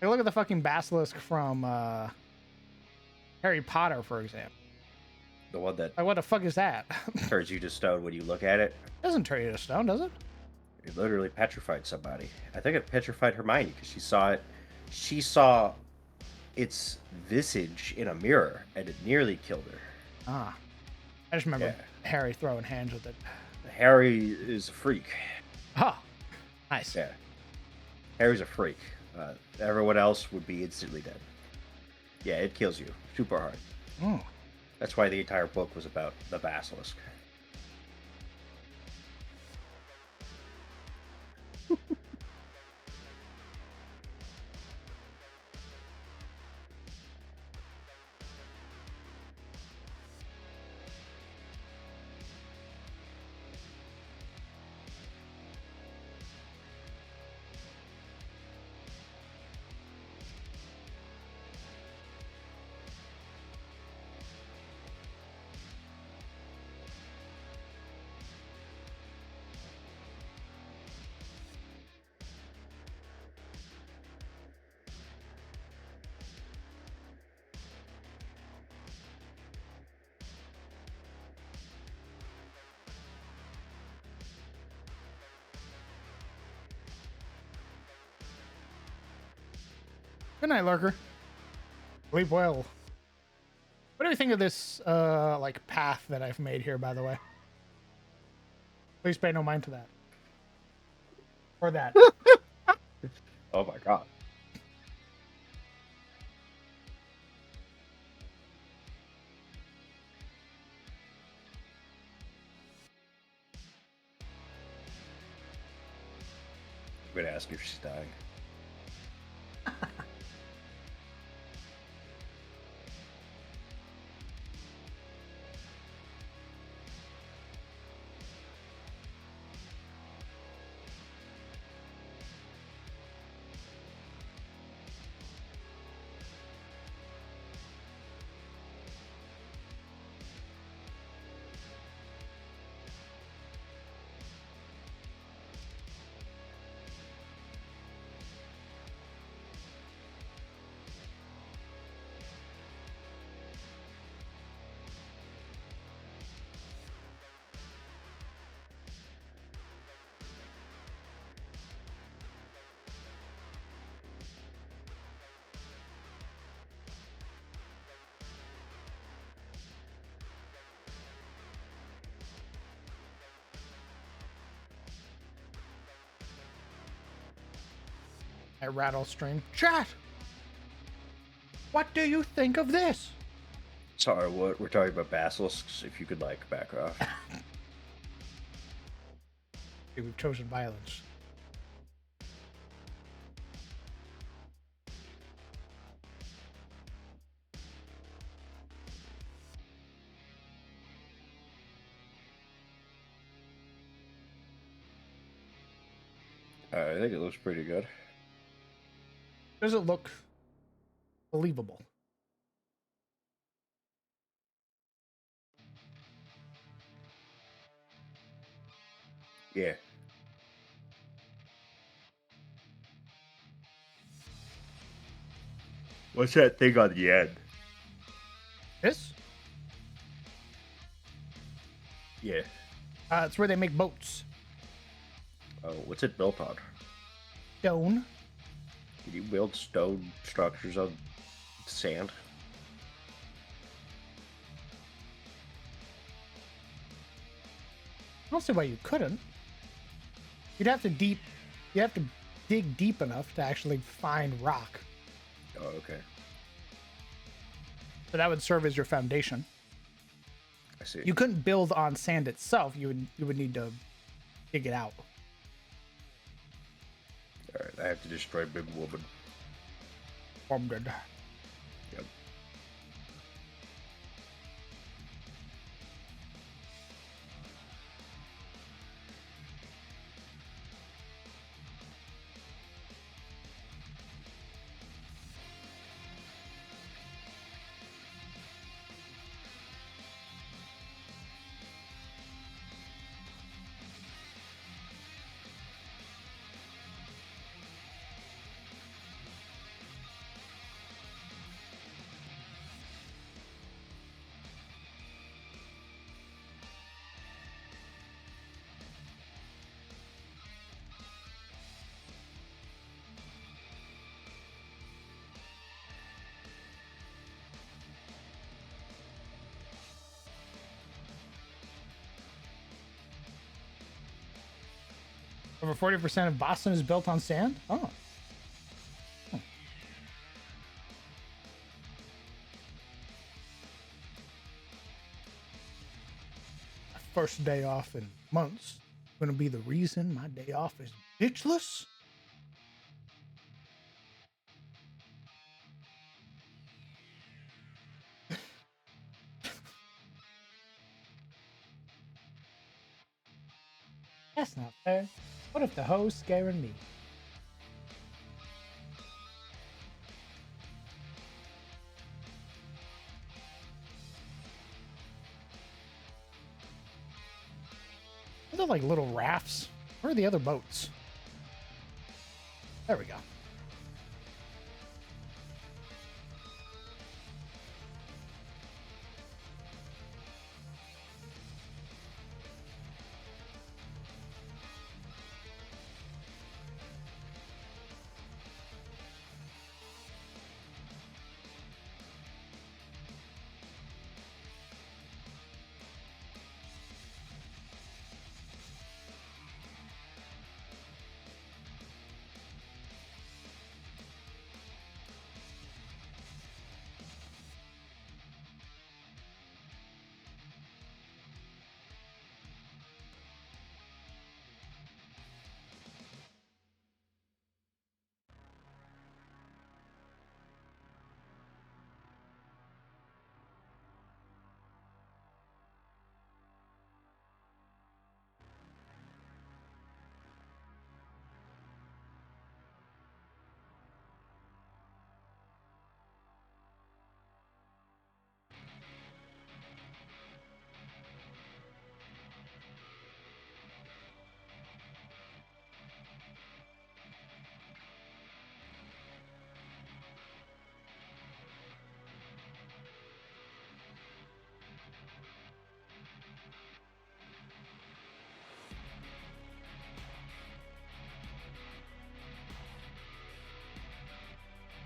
Like, look at the fucking basilisk from Harry Potter, for example. The one that Like, what the fuck is that? turns you to stone when you look at it. Doesn't turn you to stone, does it? It literally petrified somebody. I think it petrified Hermione because she saw it. She saw its visage in a mirror, and it nearly killed her. Ah. I just remember Yeah. Harry throwing hands with it. Harry is a freak. Oh, nice. Yeah. Harry's a freak. Everyone else would be instantly dead. Yeah, it kills you super hard. Mm. That's why the entire book was about the basilisk. Good night, Lurker. Sleep well. What do you think of this, like, path that I've made here, by the way? Please pay no mind to that. Or that. Oh my god. I'm gonna ask her if she's dying. At Rattle Stream. Chat! What do you think of this? Sorry, what? We're talking about basilisks. If you could, like, back off. We've chosen violence. I think it looks pretty good. Does it look believable? Yeah. What's that thing on the end? This? Yeah. It's where they make boats. Oh, what's it built on? Stone. Can you build stone structures on sand? I don't see why you couldn't. You'd have to dig deep enough to actually find rock. Oh, okay. So that would serve as your foundation. I see. You couldn't build on sand itself. You would need to dig it out. Alright, I have to destroy Big Woman. I'm good. Yep. Over 40% of Boston is built on sand? Oh. Hmm. My first day off in months. Gonna be the reason my day off is bitchless? That's not fair. What if the hoe's scaring me? Those are like little rafts. Where are the other boats? There we go.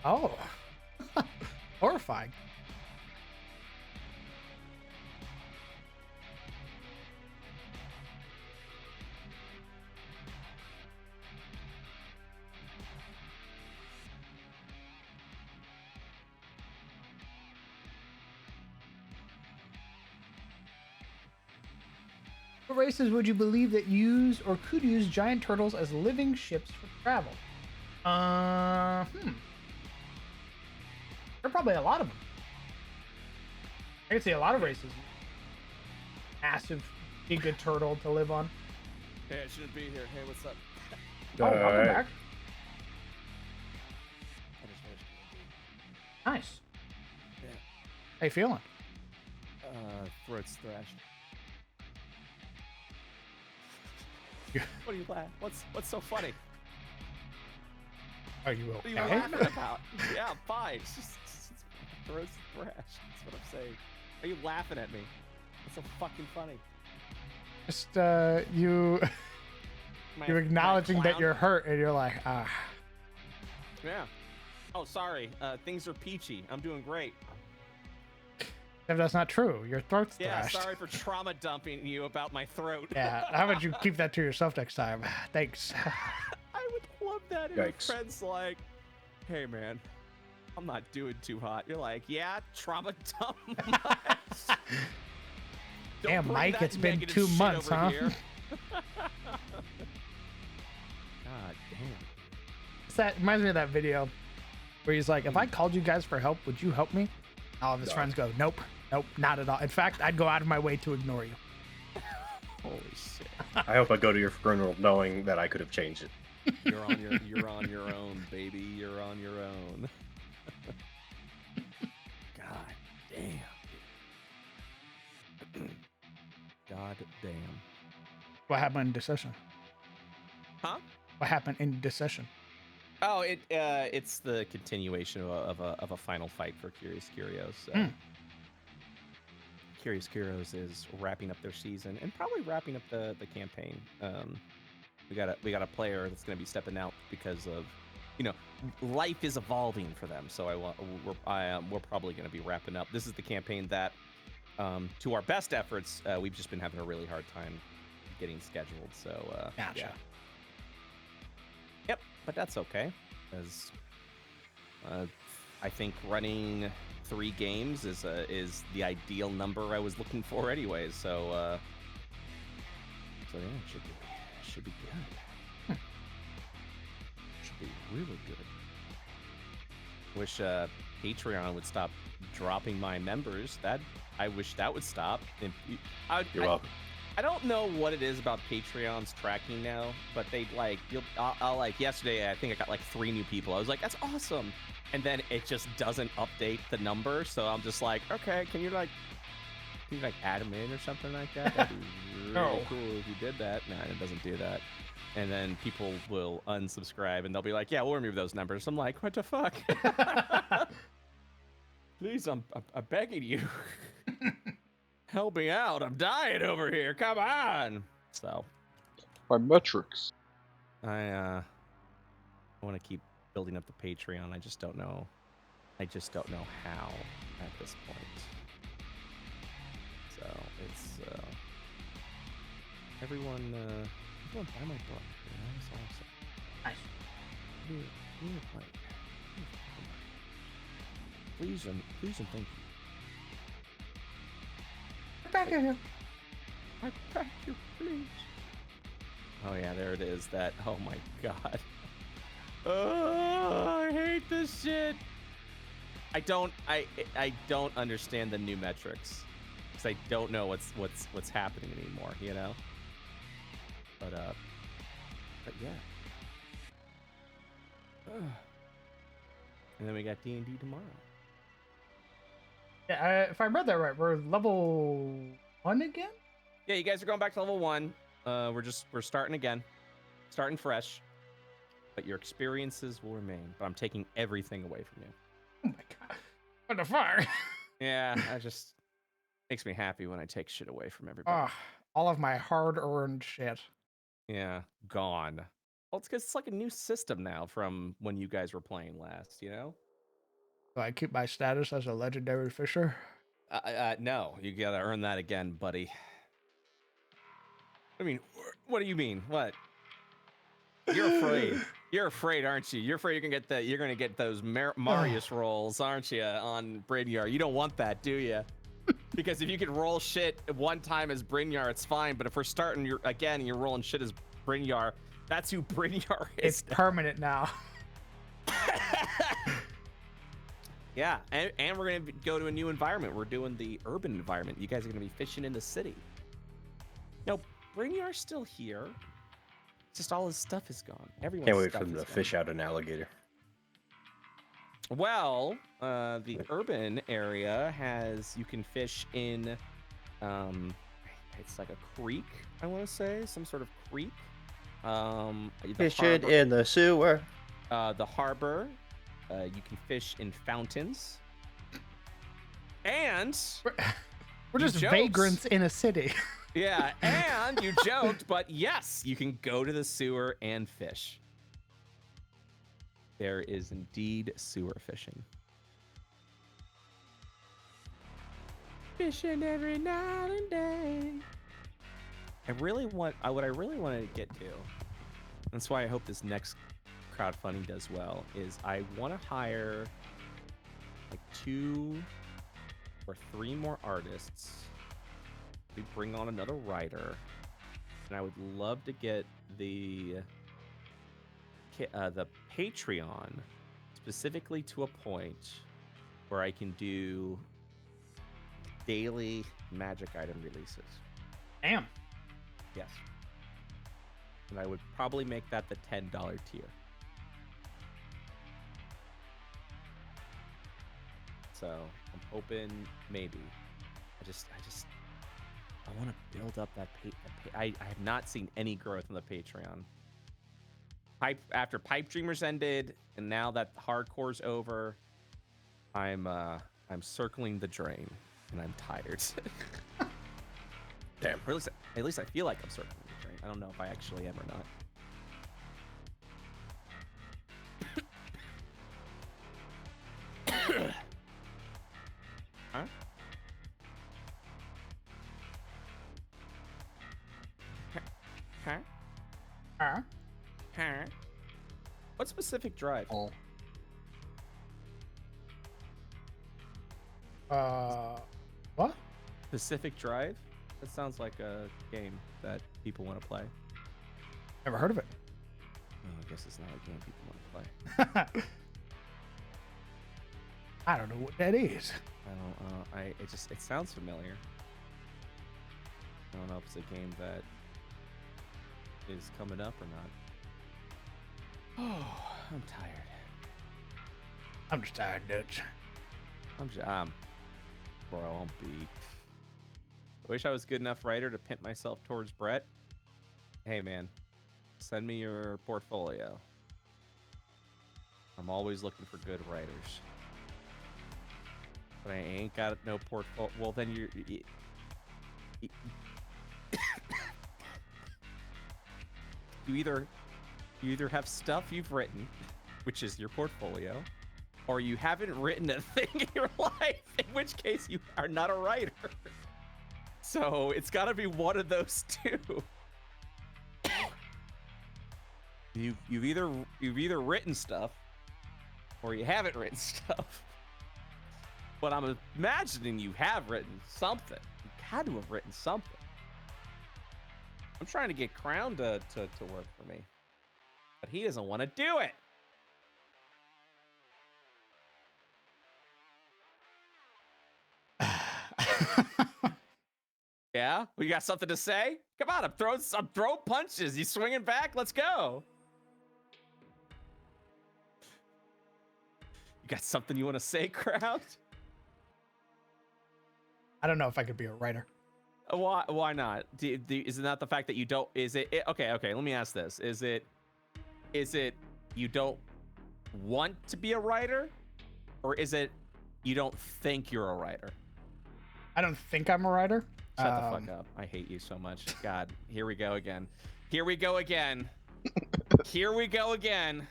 Oh. Horrifying. What races would you believe that use or could use giant turtles as living ships for travel? There are probably a lot of them. I can see a lot of races. Massive giga turtle to live on. Hey, I shouldn't be here. Hey, what's up? Oh, welcome Alright. back. I just finished Nice. Yeah. How you feeling? Throat's thrashed. Yeah. What are you laughing? What's so funny? Are you What are you okay? laughing about? Yeah, I'm fine. It's just throat's thrashed. That's what I'm saying. Are you laughing at me? What's so fucking funny? Just you Am you're I a acknowledging that clown? you're hurt and you're like, ah. Yeah. Oh, sorry. Things are peachy. I'm doing great. If that's not true, your throat's Yeah, thrashed. sorry for trauma dumping you about my throat. Yeah, how about you keep that to yourself next time? Thanks. I would love that if your Yikes. friend's like, hey man, I'm not doing too hot. You're like, yeah, trauma dump. Don't Damn, bring Mike, that it's been negative 2 shit months, over huh? here. God damn. That reminds me of that video where he's like, if I called you guys for help, would you help me? All of his No. friends go, nope, not at all. In fact, I'd go out of my way to ignore you. Holy shit. I hope I go to your funeral knowing that I could have changed it. You're on your own, baby. You're on your own. God damn. God damn. What happened in Decision? Huh? What happened in Decision? Oh, it's the continuation of a final fight for Curious Curios. Hmm. Curious Curios is wrapping up their season and probably wrapping up the campaign. We got a player that's going to be stepping out because of, life is evolving for them. So we're probably going to be wrapping up. This is the campaign that, to our best efforts, we've just been having a really hard time getting scheduled. So Gotcha. yeah. but that's okay, because I think running 3 games is the ideal number I was looking for anyway. So yeah, it should be good. Should be really good. Wish Patreon would stop dropping my members. I wish that would stop. And You're welcome. I don't know what it is about Patreon's tracking now, but they like I'll like yesterday I think I got like 3 new people. I was like, that's awesome. And then it just doesn't update the number, so I'm just like, okay, can you add them in or something like that? That'd be really cool if you did that. No, it doesn't do that. And then people will unsubscribe and they'll be like, yeah, we'll remove those numbers. I'm like, what the fuck? Please, I'm begging you. Help me out. I'm dying over here. Come on. So My metrics. I want to keep building up the Patreon. I just don't know how at this point. So it's everyone buy my book. That's awesome. Nice. Please and thank you. Back at you. I beg you, please. Oh yeah, there it is. That. Oh my god. Oh, I hate this shit. I don't understand the new metrics because I don't know what's happening anymore. You know. But yeah. And then we got D&D tomorrow. Yeah, if I read that right, we're level 1 again? Yeah, you guys are going back to level 1. We're starting again. Starting fresh. But your experiences will remain. But I'm taking everything away from you. Oh my god. What the fuck? Yeah, that just makes me happy when I take shit away from everybody. Oh, all of my hard-earned shit. Yeah, gone. Well, it's because it's like a new system now from when you guys were playing last, you know? Do I keep my status as a legendary fisher? No, you gotta earn that again, buddy. I mean, what do you mean? What? You're afraid. You're afraid, aren't you? You're afraid you're gonna get those Marius rolls, aren't you, on Brynjar? You don't want that, do you? Because if you could roll shit one time as Brynjar, it's fine. But if we're starting again and you're rolling shit as Brynjar, that's who Brynjar is. It's permanent now. Yeah, and we're gonna go to a new environment. We're doing the urban environment. You guys are gonna be fishing in the city. No, Brynjar's still here. Just all his stuff is gone. Everyone's Can't wait stuff for them is to gone. fish out an alligator. Well, the urban area you can fish in, it's like a creek, I want to say, some sort of creek. Fishing in the sewer. The harbor, you can fish in fountains. And We're just jokes. vagrants in a city. Yeah, and you joked, but yes, you can go to the sewer and fish. There is indeed sewer fishing. Fishing every night and day. what I really want to get to, that's why I hope this next crowdfunding does well, is I want to hire like 2 or 3 more artists. We bring on another writer, and I would love to get the Patreon specifically to a point where I can do daily magic item releases. Damn. Yes. And I would probably make that the $10 tier. So I'm hoping maybe. I want to build up that I have not seen any growth in the Patreon. After Pipe Dreamers ended, and now that hardcore's over, I'm circling the drain, and I'm tired. Damn. Or at least I feel like I'm circling the drain. I don't know if I actually am or not. Huh? Huh? Huh? Huh? What specific drive? Oh. What? Pacific Drive? That sounds like a game that people want to play. Never heard of it. Oh, I guess it's not a game people want to play. I don't know what that is. I don't. It sounds familiar. I don't know if it's a game that is coming up or not. Oh, I'm tired. I'm just tired, Dutch. Bro, I'm beat. I wish I was good enough writer to pimp myself towards Brett. Hey, man, send me your portfolio. I'm always looking for good writers. But I ain't got no portfolio. Well, then you either have stuff you've written, which is your portfolio, or you haven't written a thing in your life, in which case you are not a writer. So it's got to be one of those two. You've either written stuff, or you haven't written stuff. But I'm imagining you have written something. You had to have written something. I'm trying to get Crown to work for me, but he doesn't want to do it. Yeah, well, you got something to say? Come on, I'm throwing punches. You swinging back? Let's go. You got something you want to say, Crown? I don't know if I could be a writer. Why not? Is it not the fact that you don't? Is it okay? Let me ask this: Is it you don't want to be a writer, or is it you don't think you're a writer? I don't think I'm a writer. Shut the fuck up! I hate you so much. God, here we go again. Here we go again. Here we go again.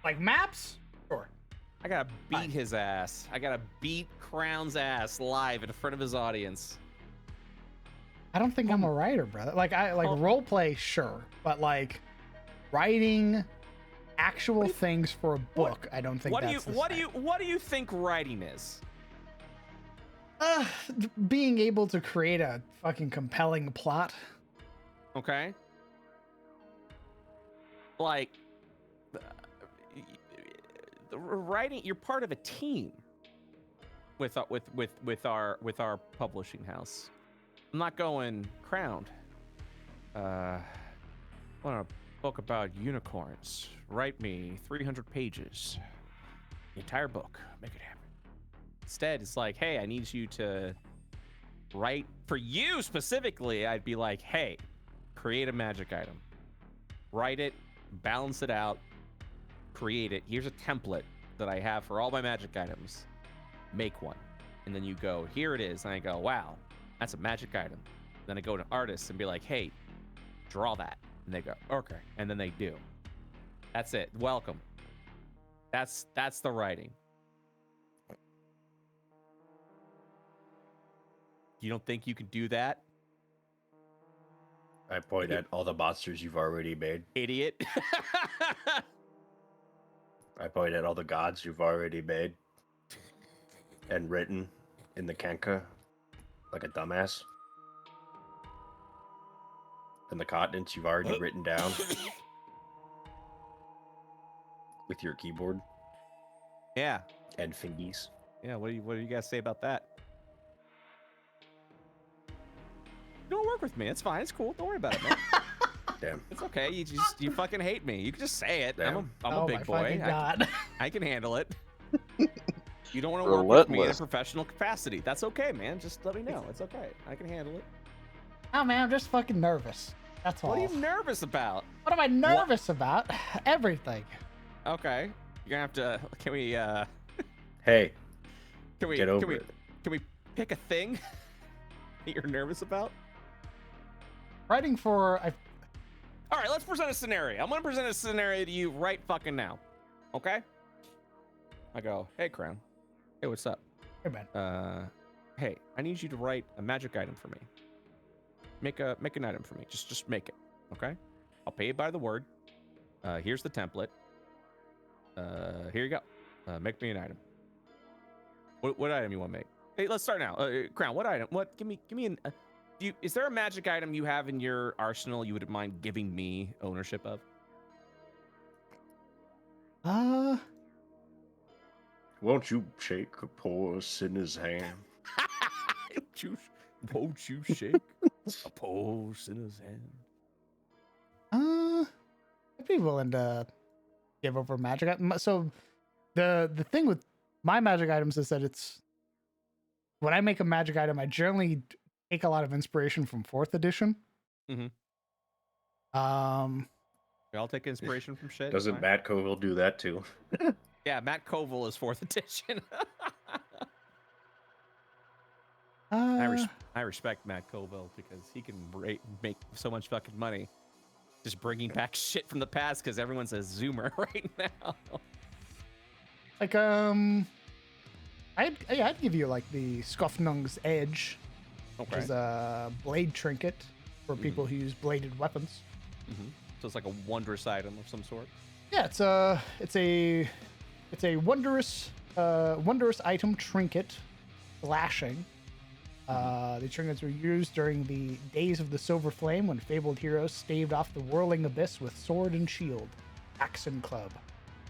Like maps? Sure. I gotta beat his ass. I gotta beat Crown's ass live in front of his audience. I don't think I'm a writer, brother. Like role play, sure, but like writing actual things for a book, I don't think What that's do you think writing is? Being able to create a fucking compelling plot. Okay. Like the writing, you're part of a team with our publishing house. I'm not going Crowned. Want a book about unicorns? Write me 300 pages. The entire book. Make it happen. Instead, it's like, hey, I need you to write for you specifically. I'd be like, hey, create a magic item. Write it, balance it out, create it. Here's a template that I have for all my magic items. Make one. And then you go, here it is. And I go, wow, that's a magic item. Then I go to artists and be like, hey, draw that. And they go, okay. And then they do. That's it. Welcome. That's the writing. You don't think you can do that? I point at all the monsters you've already made. Idiot. I point at all the gods you've already made and written in the Kenka like a dumbass. And the continents you've already written down with your keyboard Yeah. and fingies. Yeah, what do you guys say about that? Don't work with me. It's fine. It's cool. Don't worry about it, man. Damn. It's okay. You fucking hate me. You can just say it. Damn. I'm a big boy. God. I can handle it. You don't want to work with me in a Relentless. professional capacity. That's okay, man. Just let me know. It's okay. I can handle it. Oh man, I'm just fucking nervous. That's all. What are you nervous about? What am I nervous about? Everything. Okay. You're gonna have to. Can we? Hey, Can we? Get over can we? it. Can we pick a thing that you're nervous about? Writing for All right. Let's present a scenario. I'm gonna present a scenario to you right fucking now. Okay. I go, hey, Crown. Hey, what's up? Hey man. Hey, I need you to write a magic item for me. Make an item for me. Just make it. Okay. I'll pay you by the word. Here's the template. Here you go. Make me an item. What item you want to make? Hey, let's start now. Crown, what item? What? Give me an. Is there a magic item you have in your arsenal you wouldn't mind giving me ownership of? Won't you shake a poor sinner's hand? Won't you shake a poor sinner's hand? I'd be willing to give over magic. So the thing with my magic items is that it's when I make a magic item, I generally take a lot of inspiration from 4th edition. Mm-hmm. I'll take inspiration from shit. Doesn't Matt Colville do that too? Yeah, Matt Colville is 4th edition. I respect Matt Colville because he can make so much fucking money just bringing back shit from the past because everyone's a zoomer right now. Like I'd give you like the Skofnung's Edge, which is a blade trinket for people who use bladed weapons. Mm-hmm. So it's like a wondrous item of some sort. Yeah, it's a wondrous item trinket, slashing. The trinkets were used during the days of the Silver Flame when fabled heroes staved off the whirling abyss with sword and shield, axe and club.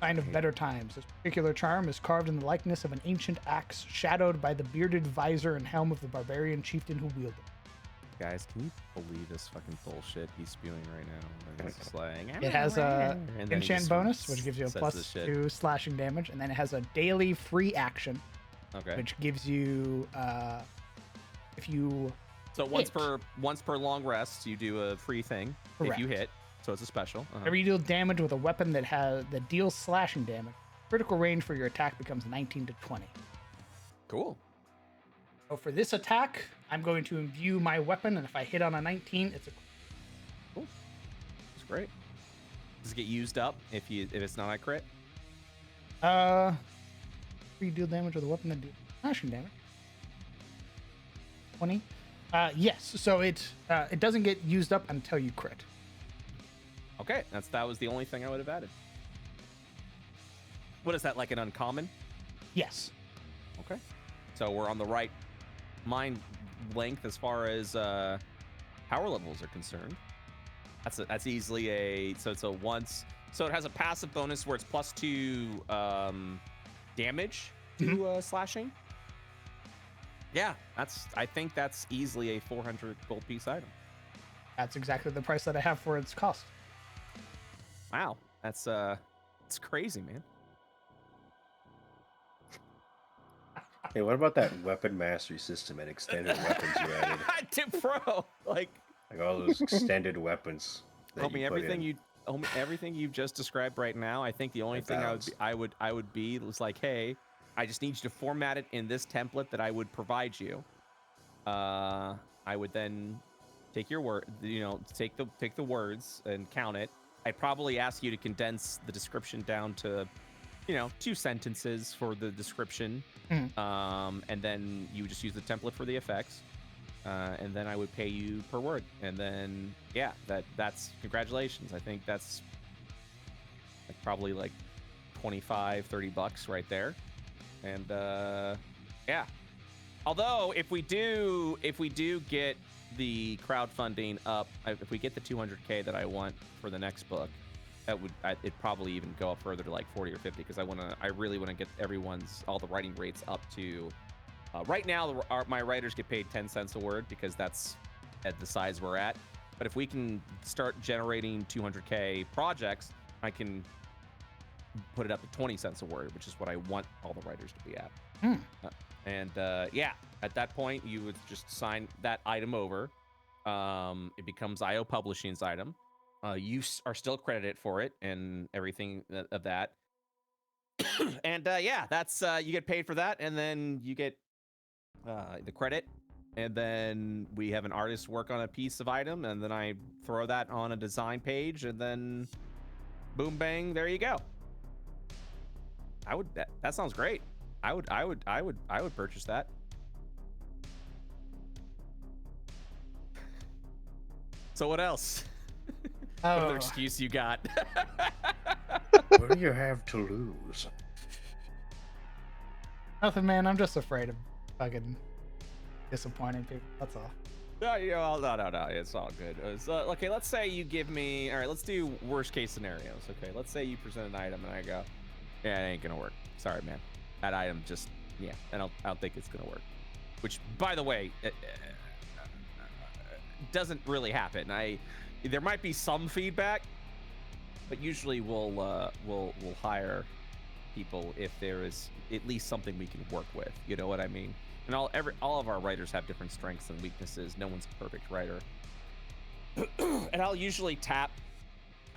Sign of better times. This particular charm is carved in the likeness of an ancient axe, shadowed by the bearded visor and helm of the barbarian chieftain who wielded it. Guys, can you believe this fucking bullshit he's spewing right now? And it's just like, it has a enchant bonus, which gives you a +2 slashing damage, and then it has a daily free action, which gives you if you once per long rest, you do a free thing. Correct. If you hit, so it's a special. Whenever you deal damage with a weapon that deals slashing damage, critical range for your attack becomes 19 to 20. Cool. So for this attack, I'm going to imbue my weapon, and if I hit on a 19, it's a cool. That's great. Does it get used up if it's not a crit? You deal damage with a weapon that deals slashing damage. 20. Yes. So it doesn't get used up until you crit. Okay, that was the only thing I would have added. What is that, like an uncommon? Yes. Okay. So we're on the right mind length as far as power levels are concerned. That's easily so it's a once. So it has a passive bonus where it's +2 damage to slashing. Yeah, I think that's easily a 400 gold piece item. That's exactly the price that I have for its cost. Wow, it's crazy, man. Hey, what about that weapon mastery system and extended weapons you added? Dude, bro, like all those extended weapons. Homie, everything you've just described right now, I think the only thing I would be was like, hey, I just need you to format it in this template that I would provide you. I would then take your word, take the words and count it. I'd probably ask you to condense the description down to, 2 sentences for the description. And then you would just use the template for the effects. And then I would pay you per word. And then, yeah, that's congratulations. I think that's probably like $25-30 right there. And yeah. Although if we do get the crowdfunding up, if we get the 200K that I want for the next book, it'd probably even go up further to like 40 or 50 because I really want to get all the writing rates up to. Right now, my writers get paid 10 cents a word because that's at the size we're at. But if we can start generating 200K projects, I can put it up to 20 cents a word, which is what I want all the writers to be at. Yeah, at that point, you would just sign that item over. It becomes IO Publishing's item. You are still credited for it and everything of that. And yeah, that's you get paid for that, and then you get the credit, and then we have an artist work on a piece of item, and then I throw that on a design page, and then boom bang, there you go. That sounds great. I would purchase that. So what else? What other excuse you got? What do you have to lose? Nothing, man. I'm just afraid of fucking disappointing people. That's all. No, no. It's all good. Okay, let's say you give me. All right, let's do worst case scenarios. Okay, let's say you present an item and I go, yeah, it ain't gonna work. Sorry, man. That item just, yeah, I don't think it's gonna work. Which, by the way, doesn't really happen. There might be some feedback, but usually we'll hire people if there is at least something we can work with. You know what I mean? And all of our writers have different strengths and weaknesses. No one's a perfect writer. And I'll usually tap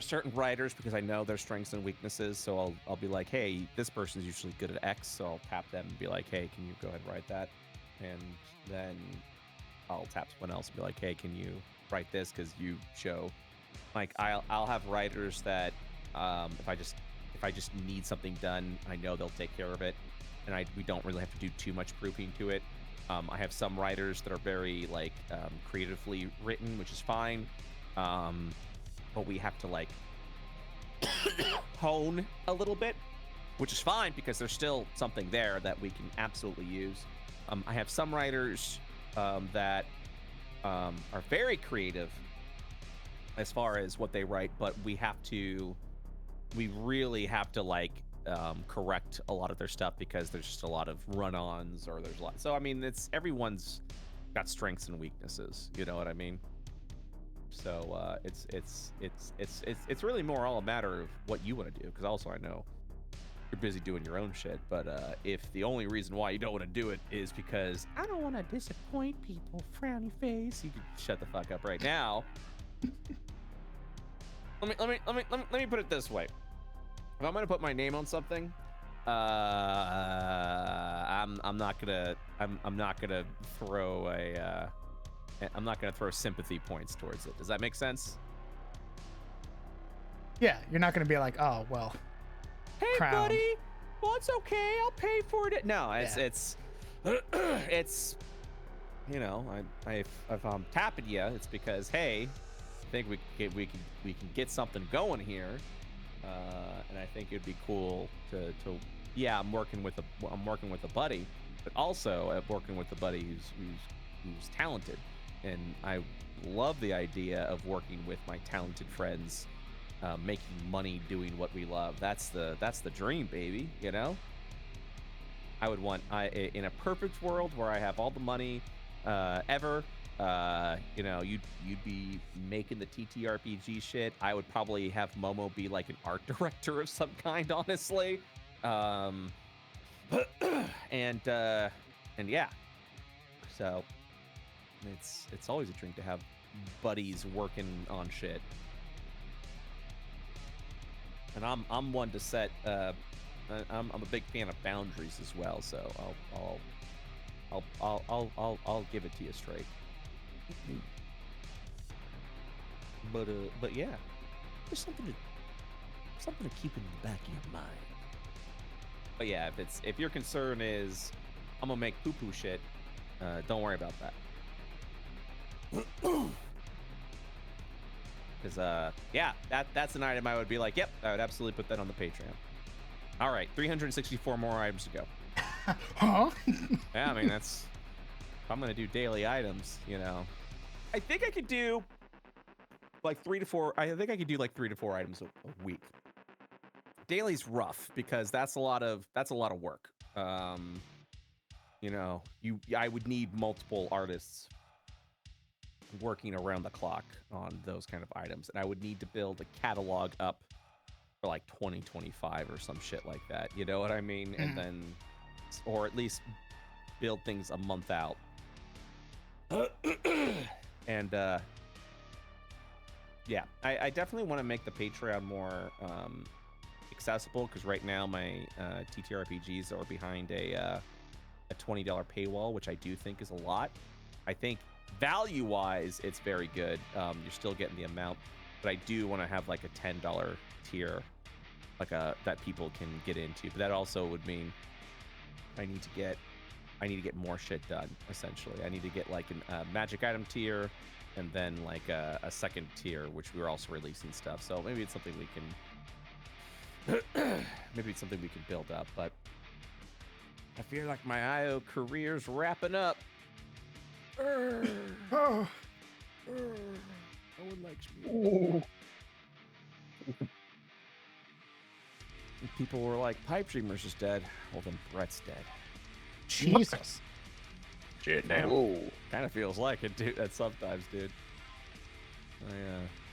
certain writers because I know their strengths and weaknesses. So I'll be like, hey, this person's usually good at X, so I'll tap them and be like, hey, can you go ahead and write that? And then I'll tap someone else and be like, hey, can you write this because you show. Like I'll have writers that if I just need something done, I know they'll take care of it, and we don't really have to do too much proofing to it. I have some writers that are very like creatively written, which is fine, but we have to like hone a little bit, which is fine because there's still something there that we can absolutely use. I have some writers that are very creative as far as what they write, but we really have to like correct a lot of their stuff because there's just a lot of run-ons, or there's a lot. So I mean, everyone's got strengths and weaknesses. You know what I mean? So it's really more all a matter of what you want to do. Because also I know you're busy doing your own shit, but if the only reason why you don't want to do it is because I don't want to disappoint people, frowny face, you can shut the fuck up right now. Let me put it this way. If I'm gonna put my name on something, I'm not gonna throw sympathy points towards it. Does that make sense? Yeah, you're not gonna be like, oh well. Hey, crown. buddy. Well, it's okay. I'll pay for it. No, it's you know, if I'm tapping you, it's because hey, I think we can get something going here, and I think it'd be cool to yeah, I'm working with a buddy, but also I'm working with a buddy who's talented, and I love the idea of working with my talented friends, making money doing what we love. That's the dream, baby. You know, I would want in a perfect world where I have all the money ever. You know, you'd be making the TTRPG shit. I would probably have Momo be like an art director of some kind, honestly. And yeah, so it's always a dream to have buddies working on shit. And I'm one to set. I'm a big fan of boundaries as well. So I'll give it to you straight. But yeah, there's something to keep in the back of your mind. But yeah, if your concern is I'm gonna make poo-poo shit, don't worry about that. Because yeah, that's an item I would be like, yep, I would absolutely put that on the Patreon. All right, 364 more items to go. Huh? Yeah, I mean that's if I'm gonna do daily items, you know. I think I could do like 3 to 4. I think I could do like 3 to 4 items a week. Daily's rough because that's a lot of work. You know, I would need multiple artists working around the clock on those kind of items, and I would need to build a catalog up for like 2025 or some shit like that. You know what I mean? And then, or at least build things a month out. And yeah, I definitely want to make the Patreon more accessible, because right now my TTRPGs are behind a $20 paywall, which I do think is a lot. I think value-wise, it's very good. You're still getting the amount, but I do want to have like a $10 tier, like that people can get into. But that also would mean I need to get more shit done. Essentially, I need to get like a magic item tier, and then like a second tier, which we're also releasing stuff. So maybe it's something we can Maybe it's something we can build up, but I feel like my IO career's wrapping up. No one likes me. People were like, Pipe Dreamers is dead. Well, then Brett's dead. Jesus. Shit, now. Whoa. Kind of feels like it, dude. That sometimes, dude.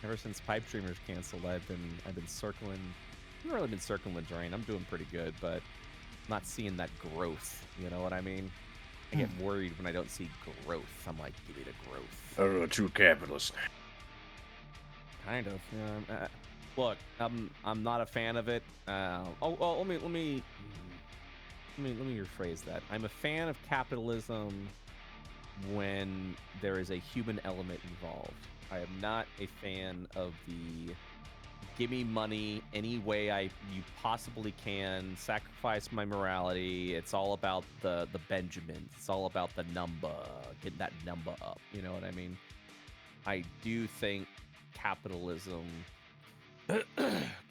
Ever since Pipe Dreamers canceled, I've been circling. I haven't really been circling the drain. I'm doing pretty good, but not seeing that growth. You know what I mean? I get worried when I don't see growth. I'm like, give me the growth. Oh, a true capitalist. Kind of. Yeah. Look, I'm not a fan of it. Let me rephrase that. I'm a fan of capitalism when there is a human element involved. I am not a fan of the give me money any way you possibly can, sacrifice my morality. It's all about the Benjamins. It's all about the number, getting that number up. You know what I mean? I do think capitalism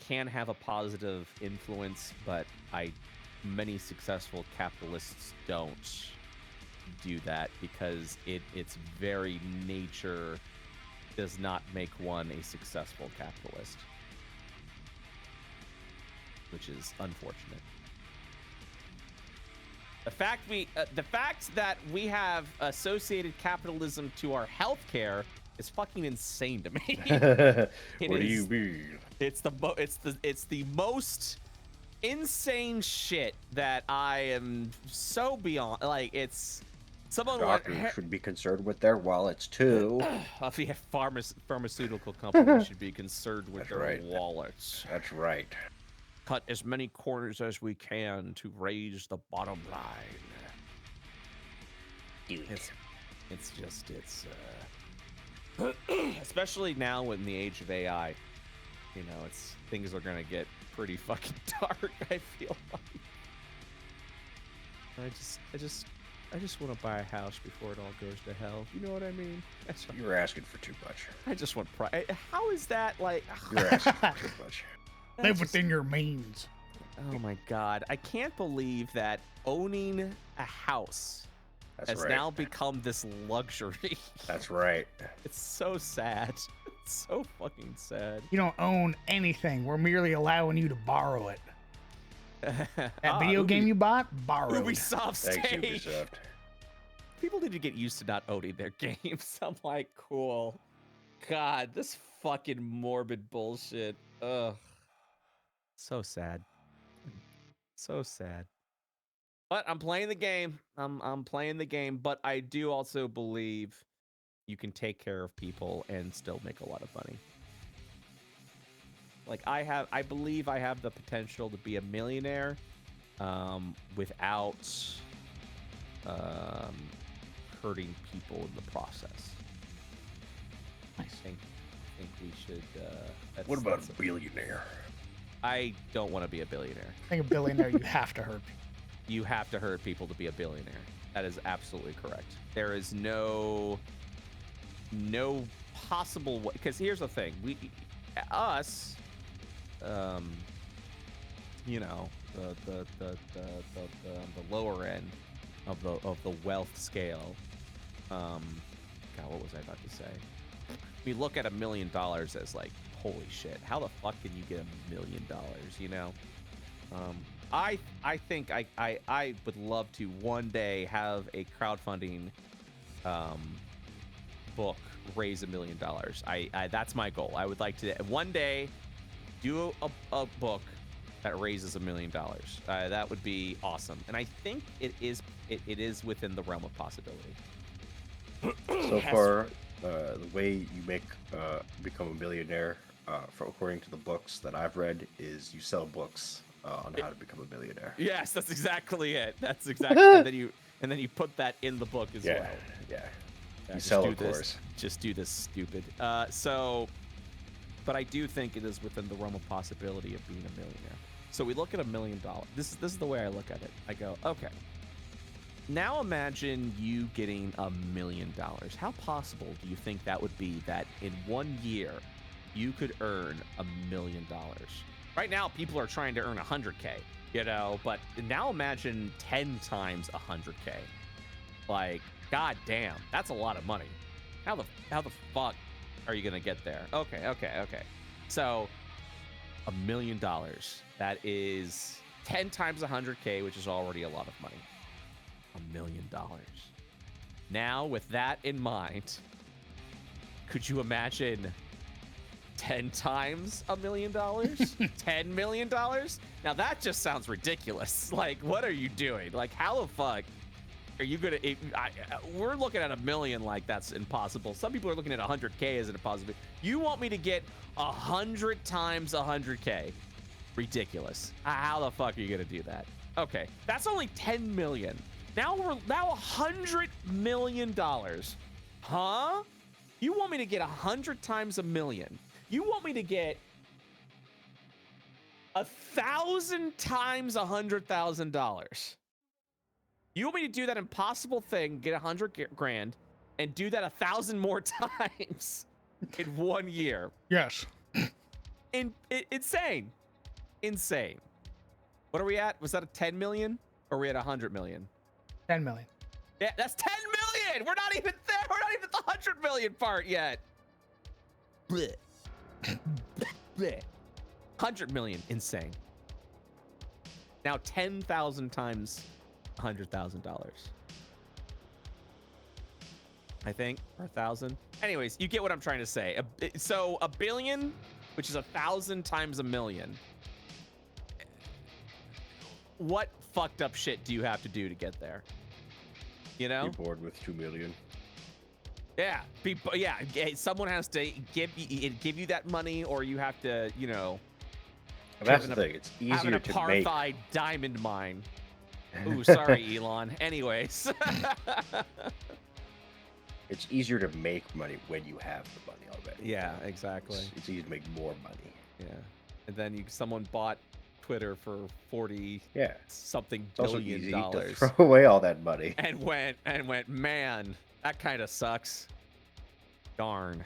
can have a positive influence, but many successful capitalists don't do that because its very nature does not make one a successful capitalist, which is unfortunate. The fact that we have associated capitalism to our healthcare is fucking insane to me. What do you mean? It's the most insane shit that I am so beyond. Like, it's someone Doctors should be concerned with their wallets too. If you have pharmaceutical companies should be concerned with That's their right. wallets. That's right. Cut as many corners as we can to raise the bottom line. It's especially now in the age of AI, you know, things are gonna get pretty fucking dark. I feel like I just want to buy a house before it all goes to hell. You know what I mean? You're asking for too much. I just want pride. How is that like? You're asking for too much. Live within your means. Oh my god, I can't believe that owning a house That's has right. now become this luxury. That's right. It's so sad. It's so fucking sad. You don't own anything. We're merely allowing you to borrow it. That video game you bought, borrowed. Ubisoft Thanks, stage. Ubisoft. People need to get used to not owning their games. I'm like, cool. God, this fucking morbid bullshit. Ugh. So sad. So sad. But I'm playing the game. I'm playing the game, but I do also believe you can take care of people and still make a lot of money. Like I believe I have the potential to be a millionaire without hurting people in the process. Nice. I think we should. What about a billionaire? I don't want to be a billionaire. I think a billionaire, you have to hurt people. You have to hurt people to be a billionaire. That is absolutely correct. There is no possible way. Because here's the thing: you know, the lower end of the wealth scale. God, what was I about to say? We look at $1 million as like, holy shit, how the fuck can you get $1 million? You know, I think I would love to one day have a crowdfunding book raise $1 million. That's my goal. I would like to one day do a book that raises $1 million. That would be awesome, and I think it is within the realm of possibility. So far, the way you become a millionaire, according to the books that I've read, is you sell books on how to become a millionaire. Yes, that's exactly it. That's exactly. and then you put that in the book as well. Yeah. Yeah, You just sell, do of this- course. Just do this stupid. But I do think it is within the realm of possibility of being a millionaire. So we look at $1 million. This is the way I look at it. I go, okay. Now imagine you getting $1 million. How possible do you think that would be that in 1 year you could earn $1 million? Right now, people are trying to earn 100K, you know, but now imagine 10 times 100K. Like, god damn, that's a lot of money. How the fuck are you gonna get there? Okay. So, $1 million. That is 10 times 100K, which is already a lot of money. $1 million. Now, with that in mind, could you imagine 10 times $1 million? $10 million? Now that just sounds ridiculous. Like, what are you doing? Like, how the fuck are you gonna? We're looking at $1 million like that's impossible. Some people are looking at 100K as an impossible. You want me to get 100 times 100K? Ridiculous. How the fuck are you gonna do that? Okay, that's only 10 million. Now $100 million. Huh? You want me to get 100 times $1 million? You want me to get 1,000 times $100,000? You want me to do that impossible thing, get 100 grand, and do that 1,000 more times in 1 year? Yes. Insane. Insane. What are we at? Was that a 10 million? Or are we at 100 million? 10 million. Yeah, that's 10 million. We're not even there. We're not even at the 100 million part yet. Blech. Blech. 100 million. Insane. Now 10,000 times $100,000. I think, or 1,000. Anyways, you get what I'm trying to say. So $1 billion, which is 1,000 times $1 million. What fucked up shit do you have to do to get there? You know? Be bored with 2 million. Yeah, someone has to give you that money, or you have to, you know. And that's the thing. It's having easier a to apartheid make. diamond mine. Ooh, sorry, Elon. Anyways. It's easier to make money when you have the money already. Yeah, exactly. It's easier to make more money. Yeah, and then someone bought Twitter for 40 Yeah. something It's also billion easy dollars, to throw away all that money. and went, man, that kind of sucks. Darn.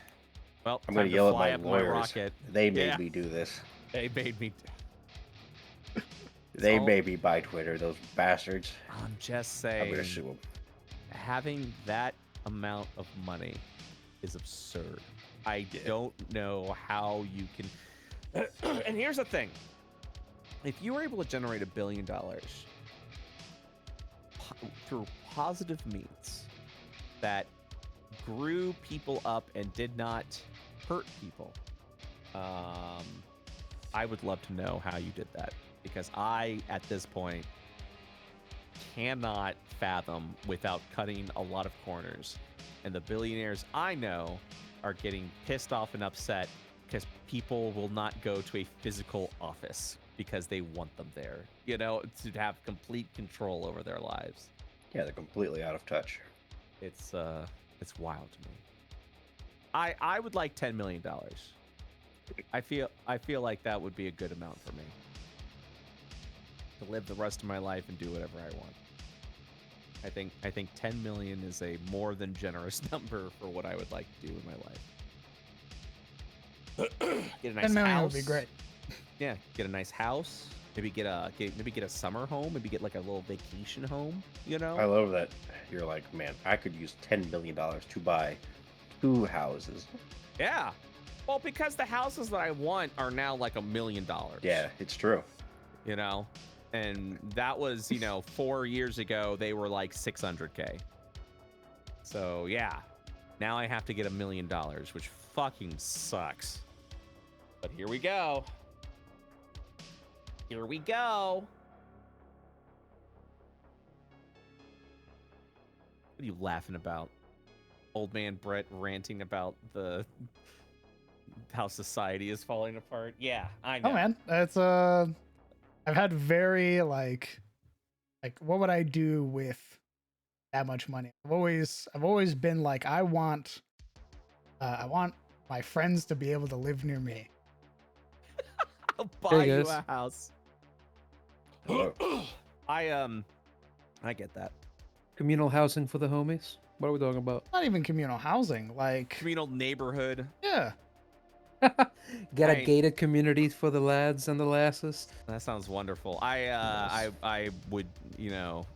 Well, I'm time gonna to yell at fly my up lawyers. rocket. They made Yeah. me do this. They made me. They all- made me buy Twitter. Those bastards. I'm just I'm saying, gonna sue them. having that amount of money is absurd. I don't know how you can. And here's the thing: if you were able to generate $1 billion through positive means that grew people up and did not hurt people, I would love to know how you did that, because I, at this point, cannot fathom without cutting a lot of corners. And the billionaires I know are getting pissed off and upset because people will not go to a physical office because they want them there, you know, to have complete control over their lives. Yeah, they're completely out of touch. It's wild to me. I would like $10 million. I feel like that would be a good amount for me to live the rest of my life and do whatever I want. I think 10 million is a more than generous number for what I would like to do in my life. Get a nice 10 million house. would be great. Yeah, get a nice house. Maybe get a summer home. Maybe get like a little vacation home. You know. I love that you're like, man, I could use $10 million to buy 2 houses. Yeah. Well, because the houses that I want are now like $1 million. Yeah, it's true. You know, and that was, 4 years ago, they were like 600K. So yeah, now I have to get $1 million, which fucking sucks. But here we go. Here we go. What are you laughing about? Old man Brett ranting about how society is falling apart. Yeah, I know. Oh man, that's I've had very like what would I do with that much money? I've always been like, I want my friends to be able to live near me. I'll buy Hey, you guys. a house. Hello. I get that. Communal housing for the homies? What are we talking about? Not even communal housing, like Communal neighborhood. yeah, Get a I- gated community for the lads and the lasses. That sounds wonderful. I would, no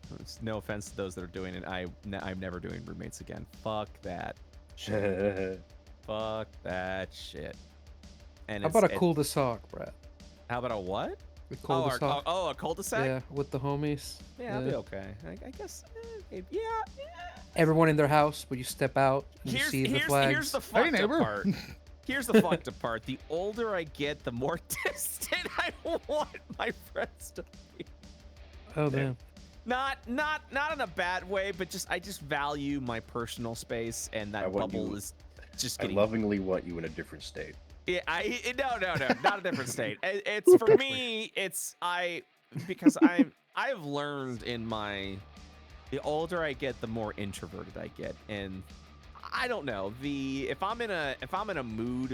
offense to those that are doing it. I'm never doing roommates again. Fuck that shit. Fuck that shit. And How about a cul-de-sac, Brad? How about a what? A Oh, cul-de-sac. a cul-de-sac. Yeah, with the homies. Yeah, I'll be okay. I guess. Yeah. Everyone in their house, but you step out and you see the flags. Here's the Hey, fucked up neighbor. part. Here's the fucked up part. The older I get, the more distant I want my friends to be. Oh damn. Not in a bad way, but I just value my personal space, and that bubble is just I getting. lovingly want you in a different state. Yeah, no, not a different state. It's for me. Because I've learned in the older I get, the more introverted I get, and I don't know. If I'm in a mood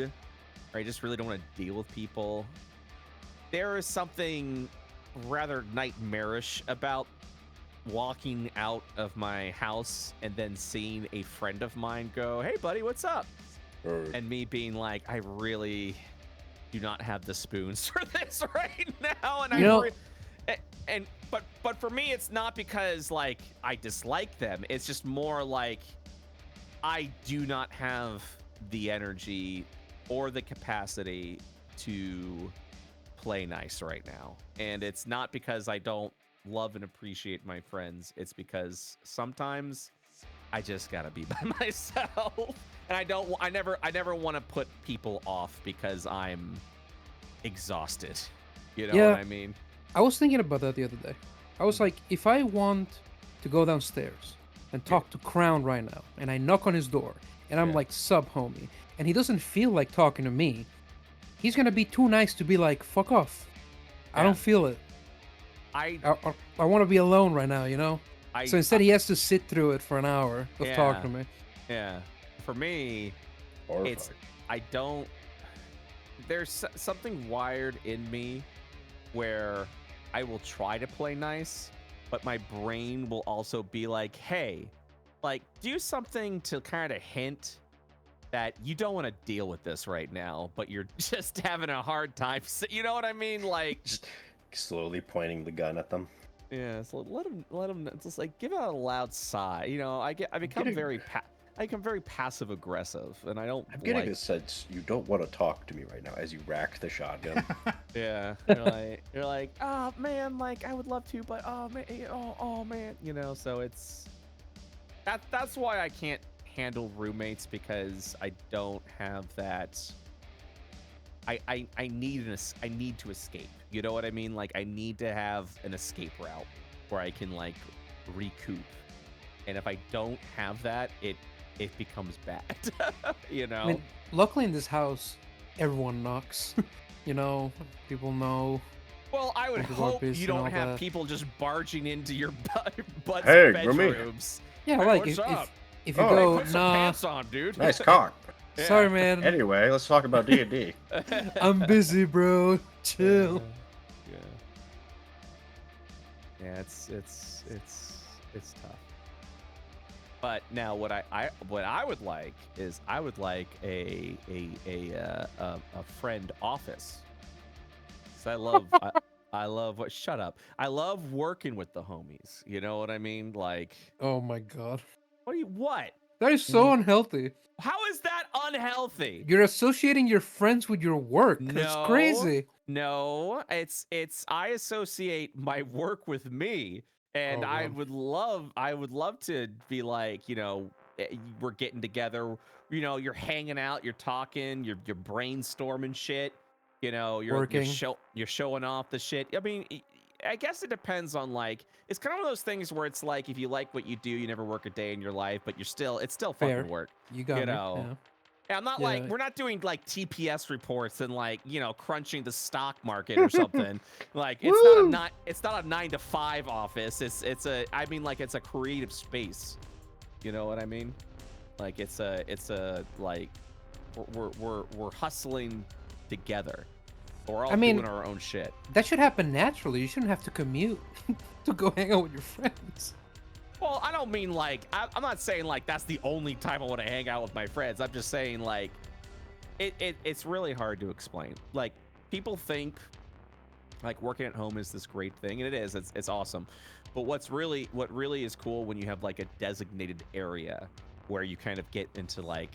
where I just really don't want to deal with people, there is something rather nightmarish about walking out of my house and then seeing a friend of mine go, "Hey buddy, what's up?" And me being like, I really do not have the spoons for this right now. And but for me, it's not because like I dislike them. It's just more like I do not have the energy or the capacity to play nice right now. And it's not because I don't love and appreciate my friends. It's because sometimes I just gotta be by myself. And I never want to put people off because I'm exhausted. You know Yeah. what I mean? I was thinking about that the other day. I was like, if I want to go downstairs and talk to Crown right now, and I knock on his door, and I'm Yeah. like sub homie, and he doesn't feel like talking to me, he's gonna be too nice to be like, fuck off. I Yeah. don't feel it. I I want to be alone right now, you know? So instead, I- he has to sit through it for an hour of Yeah. talking to me. yeah. For me, Horrifying. I don't. There's something wired in me where I will try to play nice, but my brain will also be like, hey, like, do something to kind of hint that you don't want to deal with this right now, but you're just having a hard time. You know what I mean? Like, Just slowly pointing the gun at them. yeah, so let him just like give out a loud sigh. You know, I become getting- very passive aggressive, and I don't I'm getting like. a sense you don't want to talk to me right now as you rack the shotgun. Yeah, you're like, oh man, like I would love to, but oh man, oh man, you know. So that's why I can't handle roommates, because I don't have that. I need to escape. You know what I mean? Like I need to have an escape route where I can like recoup. And if I don't have that, it becomes bad. You know? I mean, luckily in this house, everyone knocks. You know, people know. Well, I would Like the door hope piece you and don't all have that. people just barging into your butts Hey, Grimmy. bedrooms. Yeah, Hey, like what's up? if you Oh, go, Put some nah, pants on, dude. Nice cock. Yeah. sorry man, Anyway, let's talk about D&D. I'm busy, bro. Chill. Yeah, it's tough. But now, what I would like is I would like a friend office. 'Cause I love what. Shut up. I love working with the homies. You know what I mean? Like, Oh my god, what? that is so unhealthy. How is that unhealthy? You're associating your friends with your work. That's No. crazy. No, it's I associate my work with me, and Oh, I God. would love to be like, you know, we're getting together, you know, you're hanging out, you're talking, you're brainstorming shit, you know, you're Working. you're showing off the shit. I mean, I guess it depends on like, it's kind of one of those things where it's like if you like what you do, you never work a day in your life, but it's still Fair. fucking work. You got You me. know. Yeah. Yeah, I'm not like, Yeah. we're not doing like TPS reports and like, you know, crunching the stock market or something. Like it's not a 9 to 5 office. It's a creative space. You know what I mean? Like it's a like we're hustling together. We're all I mean- doing our own shit. That should happen naturally. You shouldn't have to commute to go hang out with your friends. Well, I don't mean like I'm not saying like that's the only time I want to hang out with my friends. I'm just saying like it's really hard to explain. Like, people think like working at home is this great thing, and it is. It's awesome. But what really is cool when you have like a designated area where you kind of get into like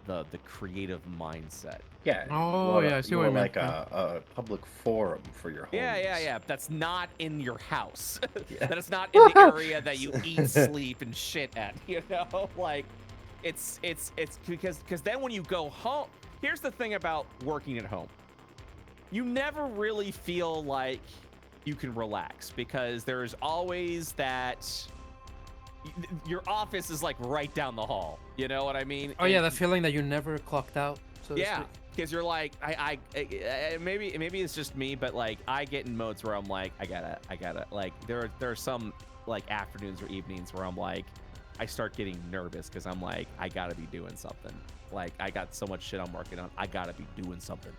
the creative mindset. Yeah. Oh, yeah, I see what you mean, like a public forum for your homies. Yeah. That's not in your house. Yeah. That is not in the area that you eat, sleep, and shit at. You know, like it's because then when you go home, here's the thing about working at home. You never really feel like you can relax because there's always that. Your office is like right down the hall. You know what I mean? Oh yeah, the feeling that you never clocked out. So to Yeah, speak. because you're like, maybe it's just me, but like I get in modes where I'm like, I gotta, like there are some like afternoons or evenings where I'm like, I start getting nervous because I'm like, I gotta be doing something. Like I got so much shit I'm working on, I gotta be doing something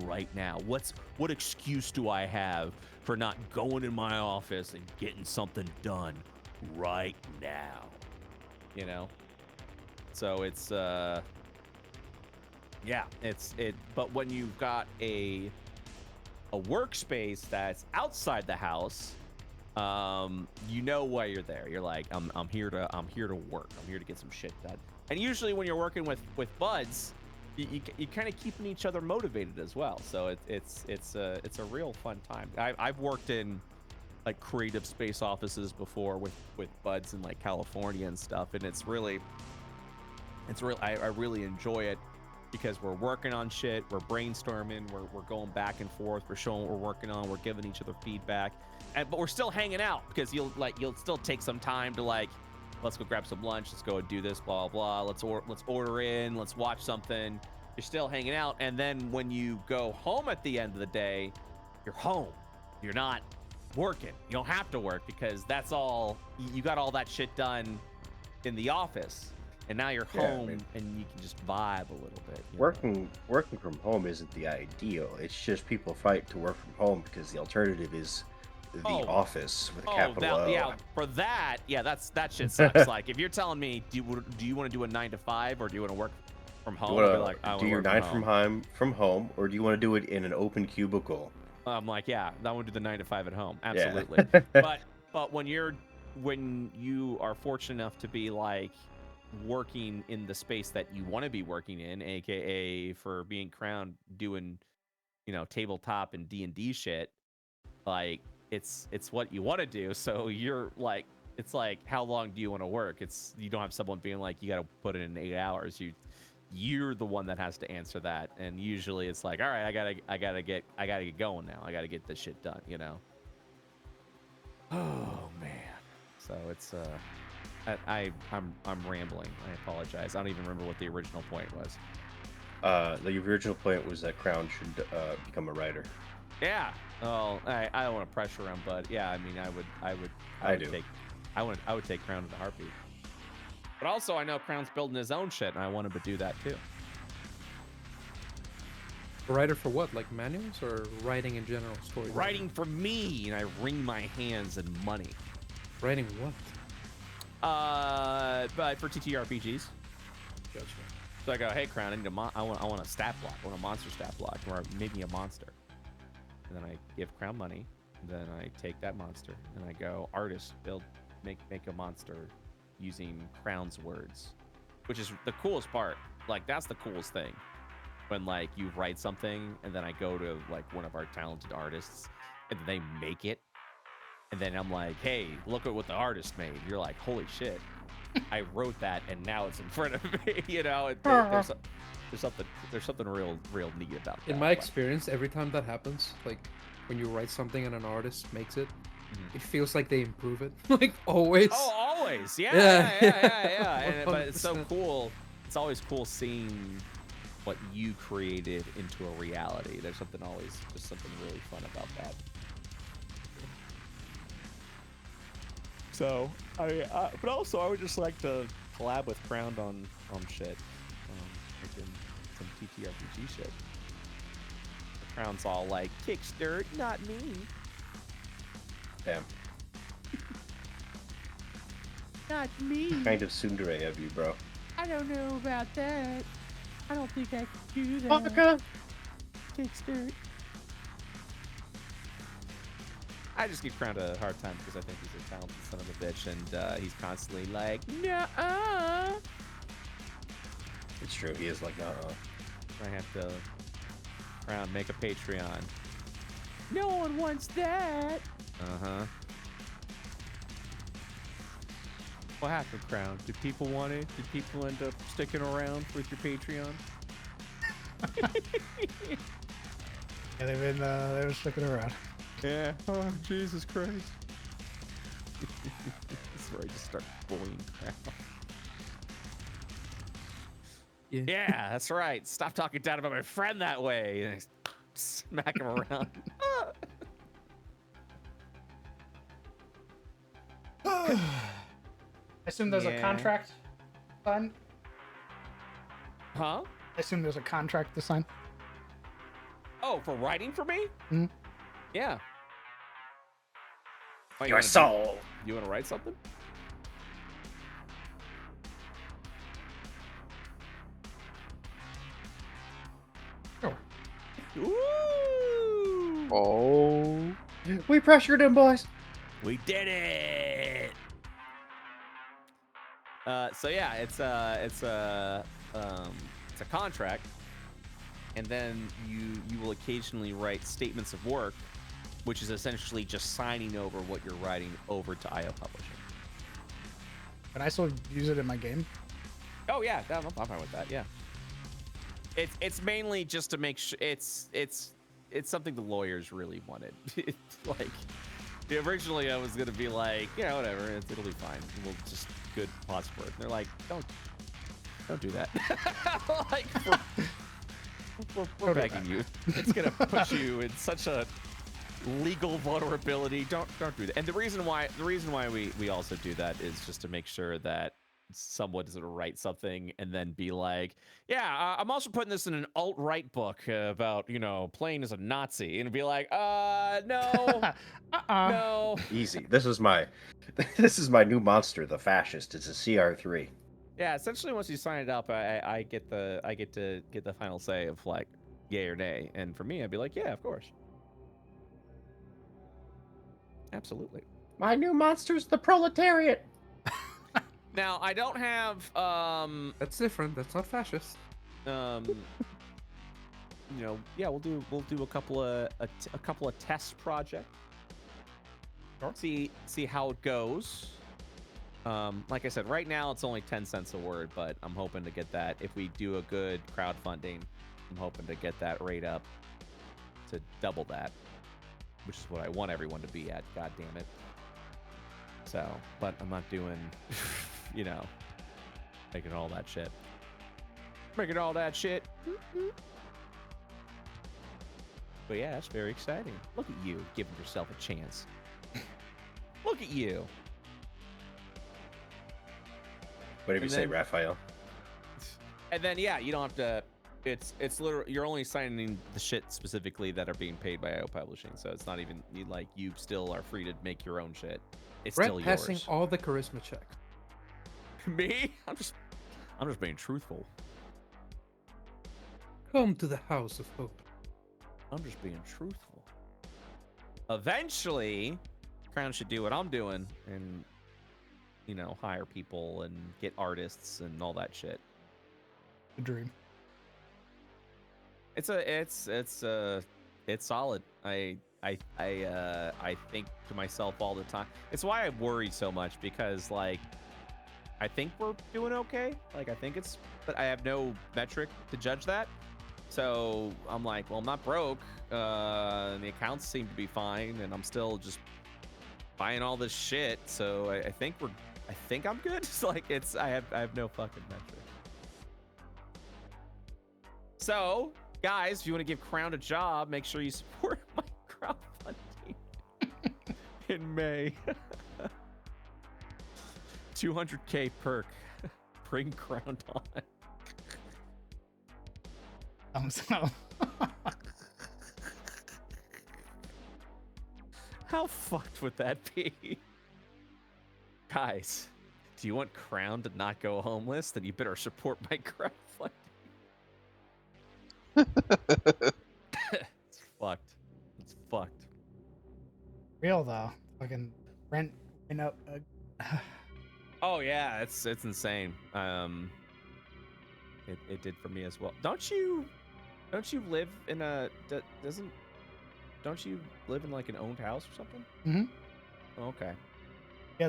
right now. What excuse do I have for not going in my office and getting something done right now? You know? So it's yeah, but when you've got a workspace that's outside the house, you know why you're there. You're like, I'm here to work. I'm here to get some shit done. And usually when you're working with buds, you kind of keeping each other motivated as well. So it's a real fun time. I've worked in like creative space offices before with buds in like California and stuff, and it's real. I really enjoy it because we're working on shit, we're brainstorming, we're going back and forth, we're showing what we're working on, we're giving each other feedback, but we're still hanging out because you'll still take some time to like, let's go grab some lunch, let's go and do this, blah blah. Let's order in, let's watch something. You're still hanging out, and then when you go home at the end of the day, you're home. You're not working. You don't have to work because that's all you got all that shit done in the office. And now you're home, and you can just vibe a little bit. Working from home isn't the ideal. It's just people fight to work from home because the alternative is the office with a capital O. Yeah, for that, that shit sucks. Like, if you're telling me, do you want to do a 9 to 5 or do you want to work from home? Do you I'll be like, I do your 9 from home, or do you want to do it in an open cubicle? I'm like, yeah, I want to do the 9 to 5 at home. Absolutely. Yeah. but when you are fortunate enough to be like working in the space that you want to be working in, aka for being crowned doing, tabletop and D&D shit, like it's what you want to do. So you're like, it's like, how long do you want to work? You don't have someone being like, you got to put it in 8 hours. You're the one that has to answer that. And usually it's like, all right, I gotta get going now. I gotta get this shit done, Oh man. So it's I'm rambling. I apologize. I don't even remember what the original point was. The original point was that Crown should become a writer. Yeah. Oh, I don't want to pressure him, but yeah, I mean, I would take Crown in a heartbeat. But also, I know Crown's building his own shit, and I want him to do that too. A writer for what? Like manuals or writing in general? Story Writing for me, and I wring my hands in money. Writing what? But for TTRPGs. Gotcha. So I go, hey Crown, I want a stat block. I want a monster stat block, or make me a monster. And then I give Crown money. And then I take that monster, and I go, artist, make a monster using Crown's words, which is the coolest part. Like, that's the coolest thing. When like you write something, and then I go to like one of our talented artists, and they make it. And then I'm like, hey, look at what the artist made. You're like, holy shit. I wrote that and now it's in front of me. There's something real neat about that. In my experience, every time that happens, like when you write something and an artist makes it, it feels like they improve it. Like always. Oh, always. Yeah. But it's so cool. It's always cool seeing what you created into a reality. There's something really fun about that. So but also I would just like to collab with Crown on shit, making some TTRPG shit. The Crown's all like, Kickstart, not me. Damn. Not me. Kind of tsundere of you, bro. I don't know about that. I don't think I can do that. Fucker. Kickstart. I just give Crown a hard time because I think he's a talented son of a bitch, and he's constantly like, "Nuh-uh." It's true. He is like, I have to Crown make a Patreon. No one wants that. Uh-huh. What happened, Crown? Did people want it? Did people end up sticking around with your Patreon? Yeah, they were sticking around. Yeah. Oh, Jesus Christ. This is where I just start bullying Crown. Yeah. Yeah, that's right. Stop talking down about my friend that way. And I smack him around. I assume there's a Yeah. contract signed. Huh? I assume there's a contract to sign. Oh, for writing for me? Mhm. Yeah. Why, your wanna do- soul. You want to write something? Sure. Ooh! Oh. We pressured him, boys. We did it! So yeah, it's a contract, and then you will occasionally write statements of work, which is essentially just signing over what you're writing over to IO Publishing. Can I still use it in my game? Oh yeah, I'm fine with that. Yeah, it's mainly just to make sure it's something the lawyers really wanted. Like originally, I was gonna be like, yeah, whatever, it'll be fine. We'll just good pause word. They're like, don't do that. Like we're Don't do begging that. you. It's gonna put you in such a legal vulnerability. Don't do that. And the reason why we also do that is just to make sure that someone doesn't write something and then be like, yeah, I'm also putting this in an alt-right book about, playing as a Nazi, and be like, no, no. Easy. This is my new monster, the fascist. It's a CR3. Yeah, essentially once you sign it up, I get to get the final say of like yay or nay. And for me, I'd be like, yeah, of course. Absolutely. My new monster's the proletariat. Now I don't have That's different. That's not fascist. yeah, we'll do a couple of test projects. Sure. See how it goes. Like I said, right now it's only 10 cents a word, but I'm hoping to get that. If we do a good crowdfunding, I'm hoping to get that rate up to double that, which is what I want everyone to be at. God damn it. So, but I'm not doing, making all that shit. Making all that shit. But yeah, that's very exciting. Look at you giving yourself a chance. Look at you. Whatever you And say, then- Raphael. And then yeah, you don't have to. It's literally you're only signing the shit specifically that are being paid by IO Publishing. So it's not even you still are free to make your own shit. It's Brett still passing yours. all the charisma checks. Me? I'm just being truthful. Come to the house of hope. I'm just being truthful. Eventually, Crown should do what I'm doing and hire people and get artists and all that shit. The dream. It's solid. I think to myself all the time. It's why I worry so much because I think we're doing okay. I think but I have no metric to judge that. So I'm like, well, I'm not broke. And the accounts seem to be fine, and I'm still just buying all this shit. So I think I'm good. It's I have no fucking metric. So, guys, if you want to give Crown a job, make sure you support my crowdfunding in May. 200K perk. Bring Crown on. So. How fucked would that be? Guys, do you want Crown to not go homeless? Then you better support my crowdfunding. It's fucked. It's fucked. Real though. Fucking rent went up. Oh yeah, it's insane. It did for me as well. Don't you live in a don't you live in like an owned house or something? Mhm. Oh, okay. Yeah,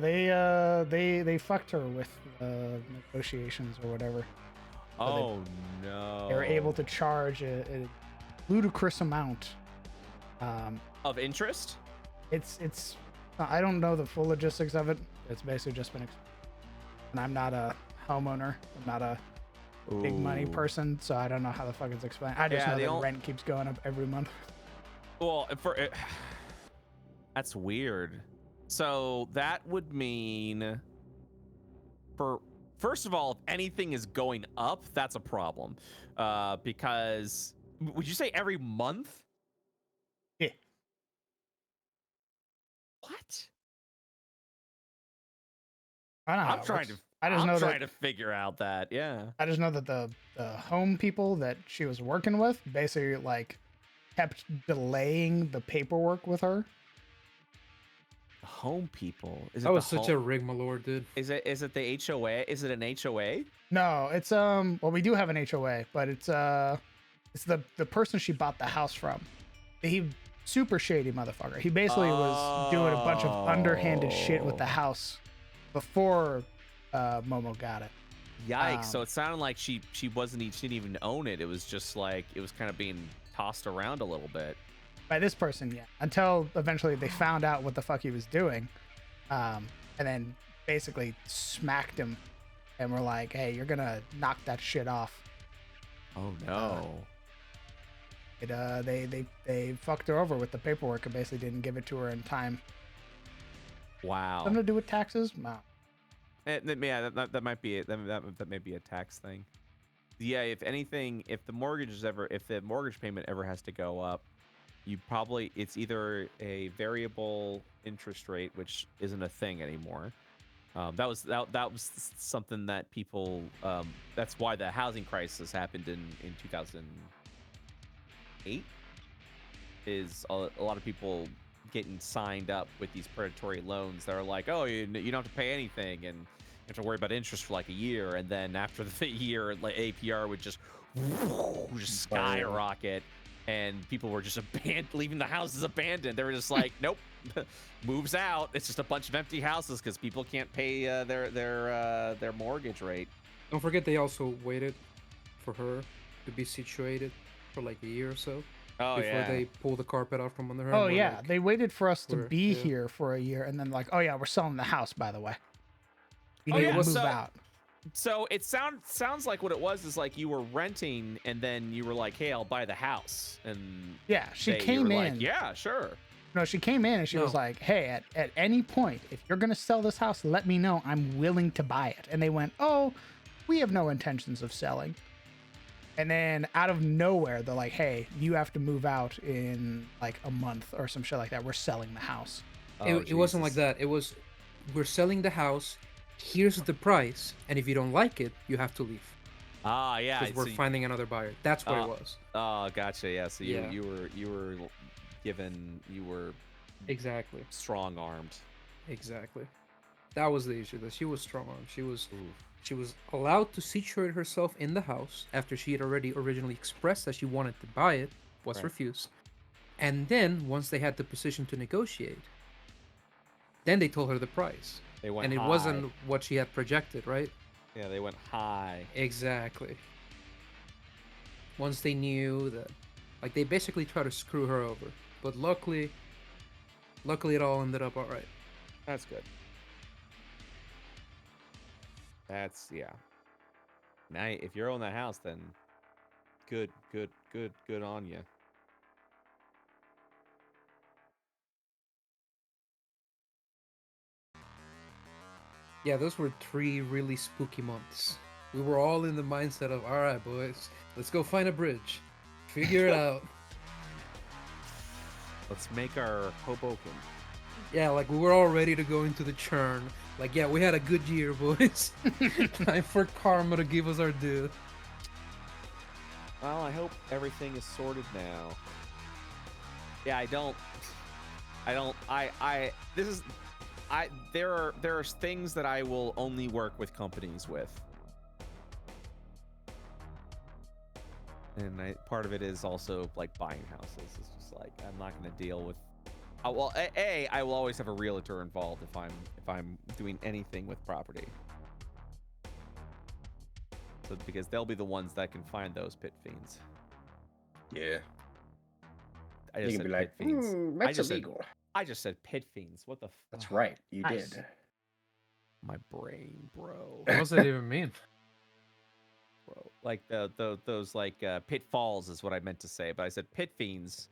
they fucked her with negotiations or whatever. Oh no. They were able to charge a ludicrous amount. Of interest? It's I don't know the full logistics of it. It's basically just been and I'm not a homeowner. I'm not a big money Ooh. person, so I don't know how the fuck it's explained. I just Yeah, know the that ol- rent keeps going up every month. Well, that's weird. So that would mean first of all, if anything is going up, that's a problem. Because would you say every month? Yeah. What? I don't know. I'm trying to. I just I'm know trying that. to figure out that. Yeah. I just know that the home people that she was working with basically like kept delaying the paperwork with her. Home people. Is it That was the such a rigmarole, dude. Is it the HOA? Is it an HOA? No, it's well we do have an HOA, but it's the person she bought the house from. He super shady motherfucker. He basically was doing a bunch of underhanded shit with the house before Momo got it. Yikes! So it sounded like she didn't even own it. It was just like it was kind of being tossed around a little bit. By this person, yeah. Until eventually they found out what the fuck he was doing, and then basically smacked him, and were like, "Hey, you're gonna knock that shit off." Oh no! They fucked her over with the paperwork and basically didn't give it to her in time. Wow. Something to do with taxes? No. Yeah, that might be it. That may be a tax thing. Yeah, if anything, if the mortgage payment ever has to go up, it's either a variable interest rate, which isn't a thing anymore. That was something that people. That's why the housing crisis happened in 2008. Is a lot of people getting signed up with these predatory loans that are like, oh, you don't have to pay anything and you have to worry about interest for like a year, and then after the year, like APR would just skyrocket, and people were just leaving the houses abandoned. They were just like, nope, moves out. It's just a bunch of empty houses because people can't pay their mortgage rate. Don't forget they also waited for her to be situated for like a year or so. Oh, before yeah. they pull the carpet out from under her. Oh and we're yeah, like, they waited for us to we're- be yeah. here for a year, and then like, oh yeah, we're selling the house, by the way. You Oh, need yeah, to move so- out. So it sounds like what it was is like you were renting, and then you were like, hey, I'll buy the house, and Yeah, she you came were in. like, yeah, sure. No, she came in and she was No. like, hey, at any point, if you're gonna sell this house, let me know. I'm willing to buy it. And they went, oh, we have no intentions of selling. And then out of nowhere, they're like, hey, you have to move out in like a month or some shit like that. We're selling the house. it wasn't like Jesus. that. It was, we're selling the house. Here's the price, and if you don't like it, you have to leave Ah, yeah. because we're so you- finding another buyer. That's what it was. Oh, gotcha. Yeah. So Yeah. you were Exactly. strong armed. Exactly. That was the issue. That she was strong-armed. She was allowed to situate herself in the house after she had already originally expressed that she wanted to buy it, was Right. refused. And then once they had the position to negotiate, then they told her the price. They went And it high. wasn't what she had projected, right? Yeah, they went high. Exactly. Once they knew that, like, they basically tried to screw her over. But luckily it all ended up all right. That's good. Yeah. Now, if you're on that house, then good on you. Yeah, those were 3 really spooky months. We were all in the mindset of, all right, boys, let's go find a bridge. Figure it out. Let's make our Hoboken. Yeah, like we were all ready to go into the churn. Like, yeah, we had a good year, boys. Time for karma to give us our due. Well, I hope everything is sorted now. Yeah, there are things that I will only work with companies with. And part of it is also like buying houses. It's just like I'm not going to deal with. Well, I will always have a realtor involved if I'm doing anything with property. So because they'll be the ones that can find those pit fiends. Yeah. I You just can said be like, pit fiends. that's illegal. I just said pit fiends. What the? That's right. You Nice. did. My brain, bro. What does that even mean? Bro. Like those like pitfalls is what I meant to say, but I said pit fiends,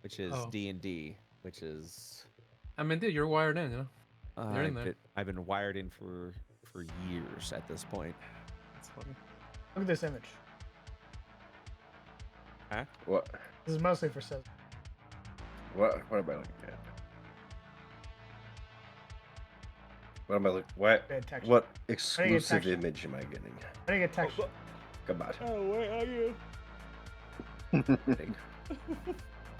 which is Oh. D&D, which is I mean, dude, you're wired in, you know. You're in there. I've been wired in for years at this point. That's funny. Look at this image. What? This is mostly for Cesar. What am I looking at? What am I looking? What? Bad texture. What exclusive texture. image am I getting? I didn't get texture. Come on. Oh, where are you?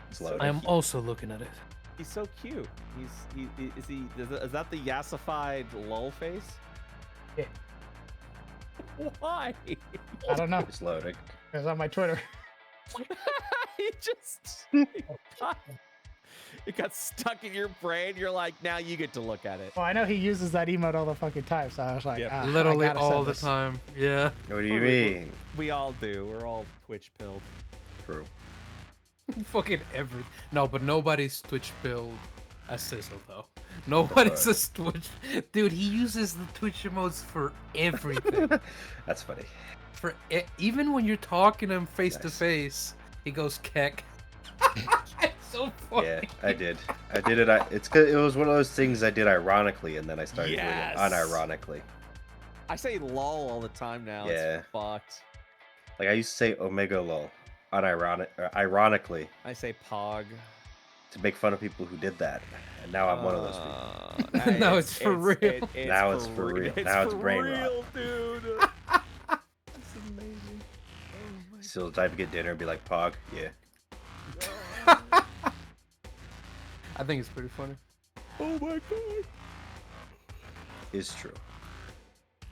It's loading. I am also looking at it. He's so cute. Is that the yassified lull face? Yeah. Why? I don't know. It's loading. It's on my Twitter. He just it got stuck in your brain. You're like, now you get to look at it. Well, I know he uses that emote all the fucking time, so I was like, Yep. I Literally gotta all send the this. time. Yeah. What do you mean? We all do. We're all Twitch pilled. True. Fucking every. No, but nobody's Twitch build as Sizzle though. Nobody's a Twitch. Dude, he uses the Twitch emotes for everything. That's funny. Even when you're talking to him face to Nice. face, he goes keck. It's so funny. Yeah, I did. I did it. It was one of those things I did ironically, and then I started Yes. doing it unironically. I say lol all the time now. Yeah. It's fucked. Like I used to say Omega lol, ironically, I say pog. to make fun of people who did that, and now I'm one of those people. Now it's for real. Now it's for real. Now it's for brain rot. real, dude. That's amazing. Oh my Still the type to get dinner and be like, Pog, yeah. I think it's pretty funny. Oh my god. Is true.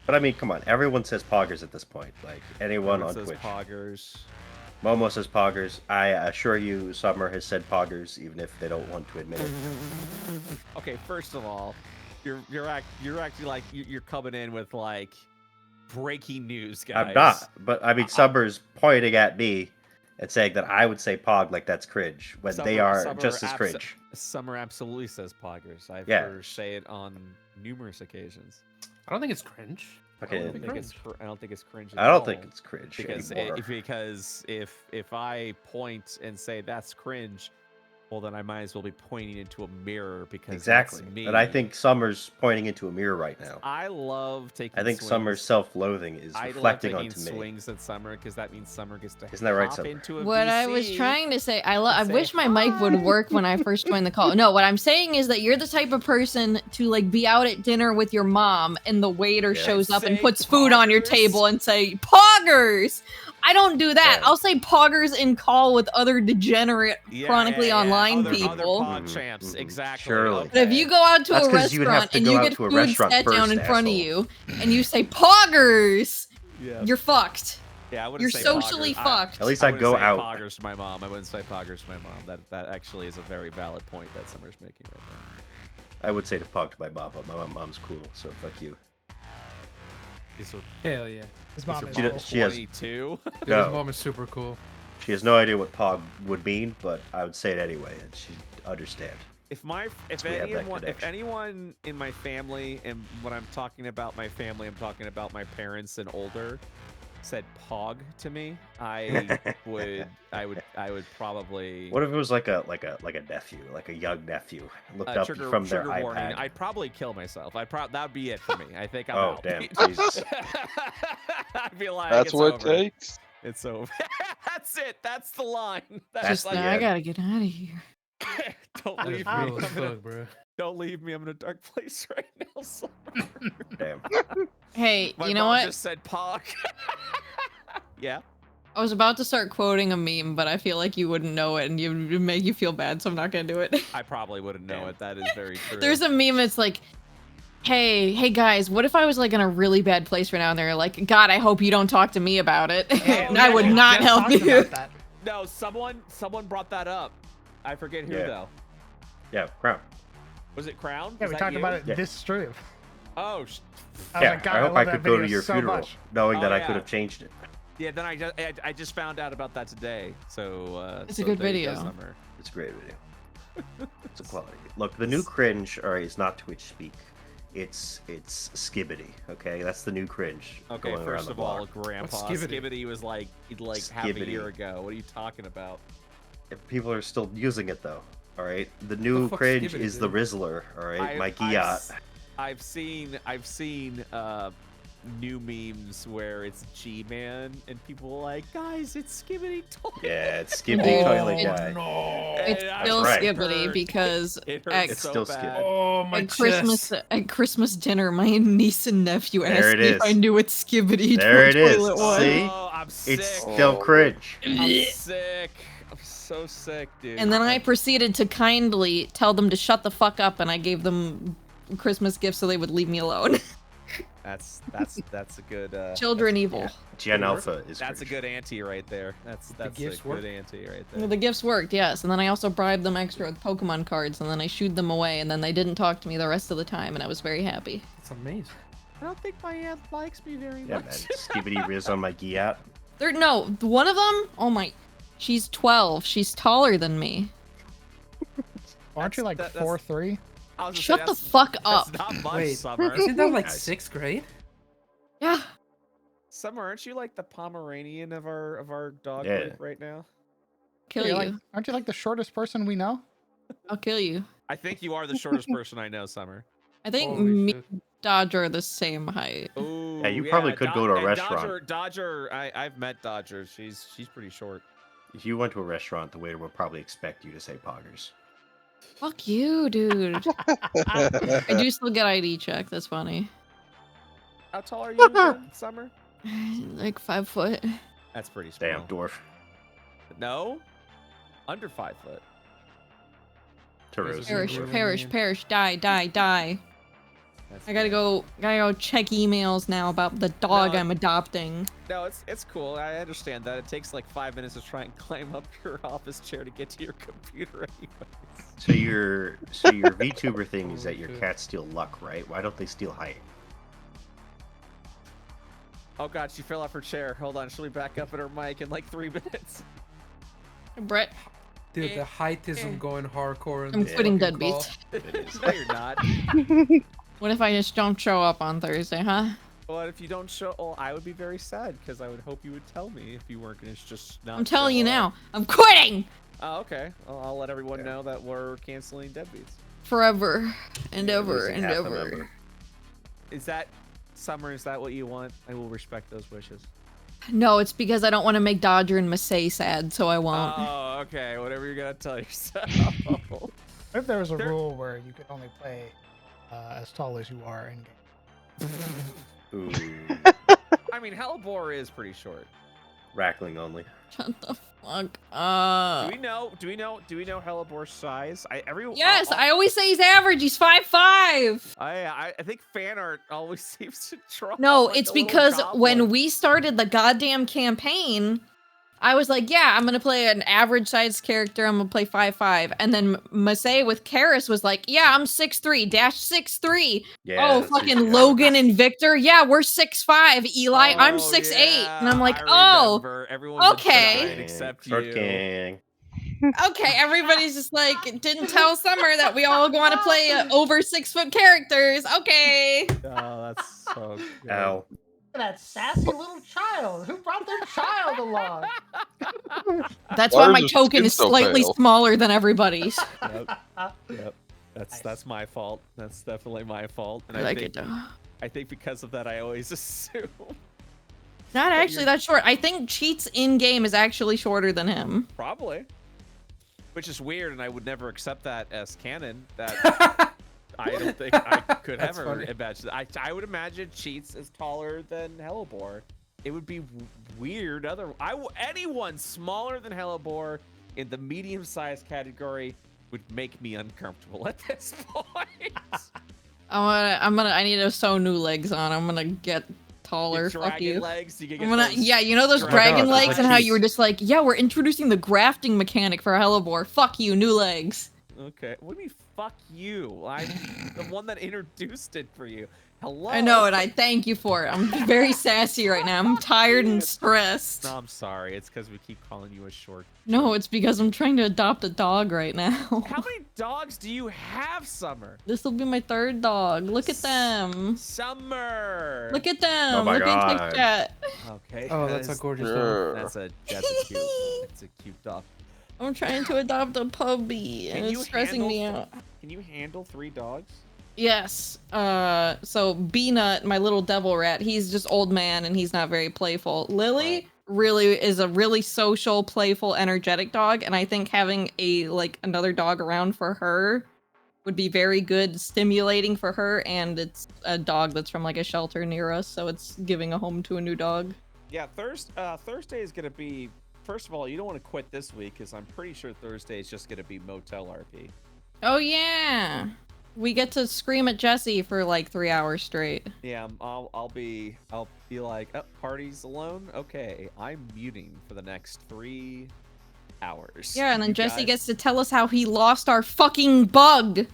But I mean, come on, everyone says Poggers at this point. Like anyone Everyone on says Twitch. poggers. Momo says Poggers. I assure you, Summer has said Poggers, even if they don't want to admit it. Okay, first of all, you're actually like you're coming in with like breaking news, guys. I'm not, but I mean, Summer's pointing at me and saying that I would say Pog like that's cringe when they are just as cringe. Summer absolutely says poggers. I've Yeah. heard her say it on numerous occasions. I don't think it's cringe. Okay, I don't think it's cringe. At I don't all, think it's cringe because anymore. because if I point and say that's cringe, well then I might as well be pointing into a mirror because Exactly. that's me. But I think Summer's pointing into a mirror right now. I love taking. I think swings. Summer's self-loathing is I love reflecting taking onto me. swings at Summer because that means Summer gets to Isn't that right, hop Summer? into a What I was VC. trying to say, I Say wish my mic would work when I first joined the call. No, what I'm saying is that you're the type of person to like be out at dinner with your mom and the waiter Yeah. shows up and Say puts food on your poggers. table and say poggers. I don't do that. Yeah. I'll say poggers in call with other degenerate, Yeah, chronically yeah, yeah. online Other people. pod Mhm, champs, mhm. exactly. Surely. But if you go out to That's a 'cause you would have restaurant to and go you out get to a food restaurant set down first, in front of asshole. you and you say poggers, Yeah. you're fucked. Yeah, I wouldn't You're say socially poggers. fucked. At least I I'd go wouldn't say out. poggers to my mom. I wouldn't say poggers to my mom. That actually is a very valid point that Summer's making right now. I would say to Pog to my mom, but my mom's cool, so fuck you. Hell yeah. His mom Is is She your cool. does- she has- 22? Dude, No. his mom is super cool. She has no idea what Pog would mean, but I would say it anyway, and she'd understand. If We have that connection. anyone in my family, and when I'm talking about my family, I'm talking about my parents and older, said pog to me, I would probably What if it was like a nephew, like a young nephew, looked up from their trigger warning. iPad? I'd probably kill myself. That'd be it for me. I think I'm Oh, out. damn, Jesus. I'd be like, That's it's what over. it takes. It's over. That's it. That's the line. That's Just the now, I end. gotta get out of here. Don't That is leave me. real as I'm gonna- fuck, bro. Don't leave me. I'm in a dark place right now. Summer. Damn. Hey, My you know mom what? just said pog. Yeah. I was about to start quoting a meme, but I feel like you wouldn't know it and it would make you feel bad, so I'm not gonna do it. I probably wouldn't know it. That is very true. There's a meme. It's like, hey guys, what if I was like in a really bad place right now? And they're like, God, I hope you don't talk to me about it. And I would not Just help talked you. about that. No, someone brought that up. I forget who Yeah. though. Yeah, Crown. Was it Crown? Yeah, Was we that talked you? about it Yeah. this stream. Oh, I was Yeah, like, God, I hope love I that could go to video your so funeral, much. knowing Oh, that I yeah. could have changed it. yeah. Then I just found out about that today. So It's a so good there you go, video. Summer. It's a great video. It's a quality. Look, the new cringe, all right, is not Twitch speak. It's Skibbity, okay? That's the new cringe. Okay, going around first the of all, block. Grandpa What's Skibbity? Skibbity was like half a Skibbity. year ago. What are you talking about? If people are still using it though, all right. The new fuck's cringe Skibbity, is the dude? Rizzler, all right. My Giat. I've seen new memes where it's G-Man and people are like, guys, it's Skibbity Toilet. Yeah, it's Skibbity Toilet Oh, Guy. No. It's And still right. Skibbity hurt. because It at, hurts It's so still bad. Oh my at Christmas dinner, my niece and nephew There asked it me if I is. knew what Skibbity There it is. Toilet was. See? Oh, I'm sick. It's still Oh. cringe. I'm sick. I'm so sick, dude. And then I proceeded to kindly tell them to shut the fuck up, and I gave them Christmas gifts so they would leave me alone. That's a good Children evil. Gen Alpha is That's a cringe. good auntie right there. That's a gifts good work? auntie right Well, there. the gifts worked, yes, and then I also bribed them extra with Pokemon cards, and then I shooed them away, and then they didn't talk to me the rest of the time, and I was very happy. It's amazing. I don't think my aunt likes me very Yeah, man. Skibbity Riz on my Giat. No, one of them, oh my, she's 12, she's taller than me. Aren't you like That's- 4'3"? I was gonna say, Shut the that's- fuck up. That's not much, Wait, Summer. isn't that like Guys. 6th grade? Yeah, Summer, aren't you like the Pomeranian of our dog Yeah. group right now? kill You're you. like, aren't you like the shortest person we know? I'll kill you. I think you are the shortest person I know, Summer. I think Holy me shit. and Dodger are the same height. Ooh, Yeah, you probably could go to a and restaurant. Dodger, I've met Dodger. She's pretty short. If you went to a restaurant, the waiter would probably expect you to say poggers. Fuck you, dude. I do still get ID check, that's funny. How tall are you, again, Summer? Like 5 foot. That's pretty small. Damn, dwarf. No, under 5 foot. Taros. Perish, Really perish, mean. perish, die, die, die. That's I gotta go check emails now about the dog No, I'm adopting. No, it's cool. I understand that. It takes like 5 minutes to try and climb up your office chair to get to your computer anyways. So your VTuber thing is that your Holy shit. cats steal luck, right? Why don't they steal height? Oh god, she fell off her chair. Hold on, she'll be back up at her mic in like 3 minutes. Brett, Dude, the heightism going hardcore. in I'm this quitting fucking Deadbeat. call. It is. No, you're not. What if I just don't show up on Thursday, huh? Well, if you don't show, well, I would be very sad because I would hope you would tell me if you weren't gonna just not. I'm telling show you up. now. I'm quitting! Oh, okay. Well, I'll let everyone Yeah. know that we're canceling Deadbeats. Forever and Yeah, ever losing and half a ever. member. Is that Summer? Is that what you want? I will respect those wishes. No, it's because I don't want to make Dodger and Massey sad, so I won't. Oh, okay. Whatever you're gonna tell yourself. What if there was a There- rule where you could only play as tall as you are in game? Ooh, I mean, Hellbore is pretty short. Rackling only. Shut the fuck Do up. we know? Do we know Hellebore's size? Yes, I always say he's average. He's 5'5". I think fan art always seems to draw. No, like it's a little because when goblin. we started the goddamn campaign, I was like, yeah, I'm gonna play an average sized character. I'm gonna play 5'5". And then Massey with Karis was like, yeah, I'm 6'3", -6'3". Yeah. Oh, that's who fucking she got. Logan and Victor. Yeah, we're 6'5". Eli, I'm Oh, 6'8". And I'm yeah, like, I oh, remember. Everyone's a okay. giant except Short you. gang. okay. Everybody's just like, didn't tell Summer that we all want to play over 6 foot characters. Okay. Oh, that's so good. Ow. That sassy little child. Who brought their child along? That's Why why is my your token skin is so slightly pale? smaller than everybody's. Yep. That's my fault. That's definitely my fault. And I like it think, though. I think because of that, I always assume. Not actually that short. I think Cheats in game is actually shorter than him. Probably. Which is weird, and I would never accept that as canon. That I don't think I could That's ever funny. imagine. I would imagine Cheats is taller than Hellebore. It would be weird. Anyone smaller than Hellebore in the medium-sized category would make me uncomfortable at this point. I need to sew new legs on. I'm gonna get taller. Your Fuck dragon you. legs. You can I'm get gonna, those yeah, you know those Oh my dragon God, legs like and how she's- you were just like, yeah, we're introducing the grafting mechanic for Hellebore. Fuck you, new legs. Okay. What do you mean, fuck you? I'm the one that introduced it for you. Hello. I know, and I thank you for it. I'm very sassy right now. I'm tired and stressed. No, I'm sorry. It's because we keep calling you a short. No, it's because I'm trying to adopt a dog right now. How many dogs do you have, Summer? This will be my third dog. Look at them. Summer. Look at them. Oh my Look God. at chat. Okay. Oh, that's a gorgeous dog. That's a cute dog. I'm trying to adopt a puppy, and it's stressing me out. Can you handle 3 dogs? Yes. So B-Nut, my little devil rat, he's just old man and he's not very playful. Lily Right. really is a really social, playful, energetic dog, and I think having another dog around for her would be very good, stimulating for her, and it's a dog that's from like a shelter near us, so it's giving a home to a new dog. Yeah, Thursday is gonna be. First of all, you don't want to quit this week because I'm pretty sure Thursday is just gonna be Motel RP. Oh yeah. We get to scream at Jesse for like 3 hours straight. Yeah, I'll be like, oh, party's alone. Okay, I'm muting for the next 3 hours. Yeah, and then You Jesse guys- gets to tell us how he lost our fucking bug.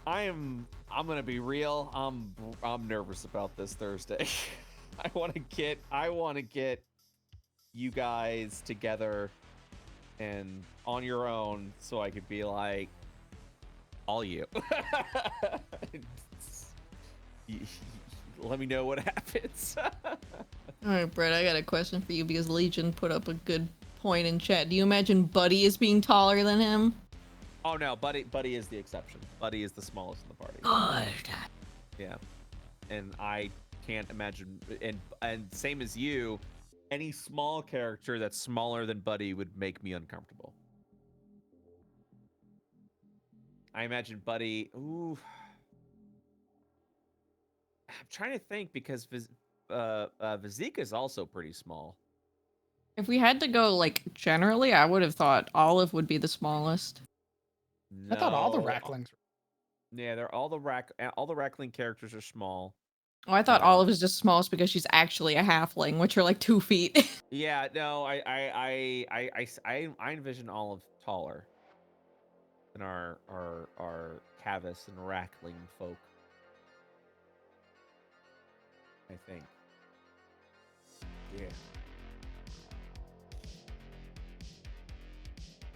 I'm gonna be real. I'm nervous about this Thursday. I want to get you guys together and on your own, so I could be like, all you. Let me know what happens. All right, Brett, I got a question for you because Legion put up a good point in chat. Do you imagine Buddy is being taller than him? Oh no, Buddy is the exception. Buddy is the smallest in the party. Good. Yeah, and I can't imagine. And same as you, any small character that's smaller than Buddy would make me uncomfortable. I imagine Buddy. Ooh, I'm trying to think because Vizika is also pretty small. If we had to go like generally, I would have thought Olive would be the smallest. I thought all the No, Racklings. Yeah, they're all the Rackling characters are small. Oh, I thought Olive is just smallest because she's actually a halfling, which are like 2 feet. Yeah, no, I envision Olive taller than our Cavis and Rackling folk. I think. Yeah.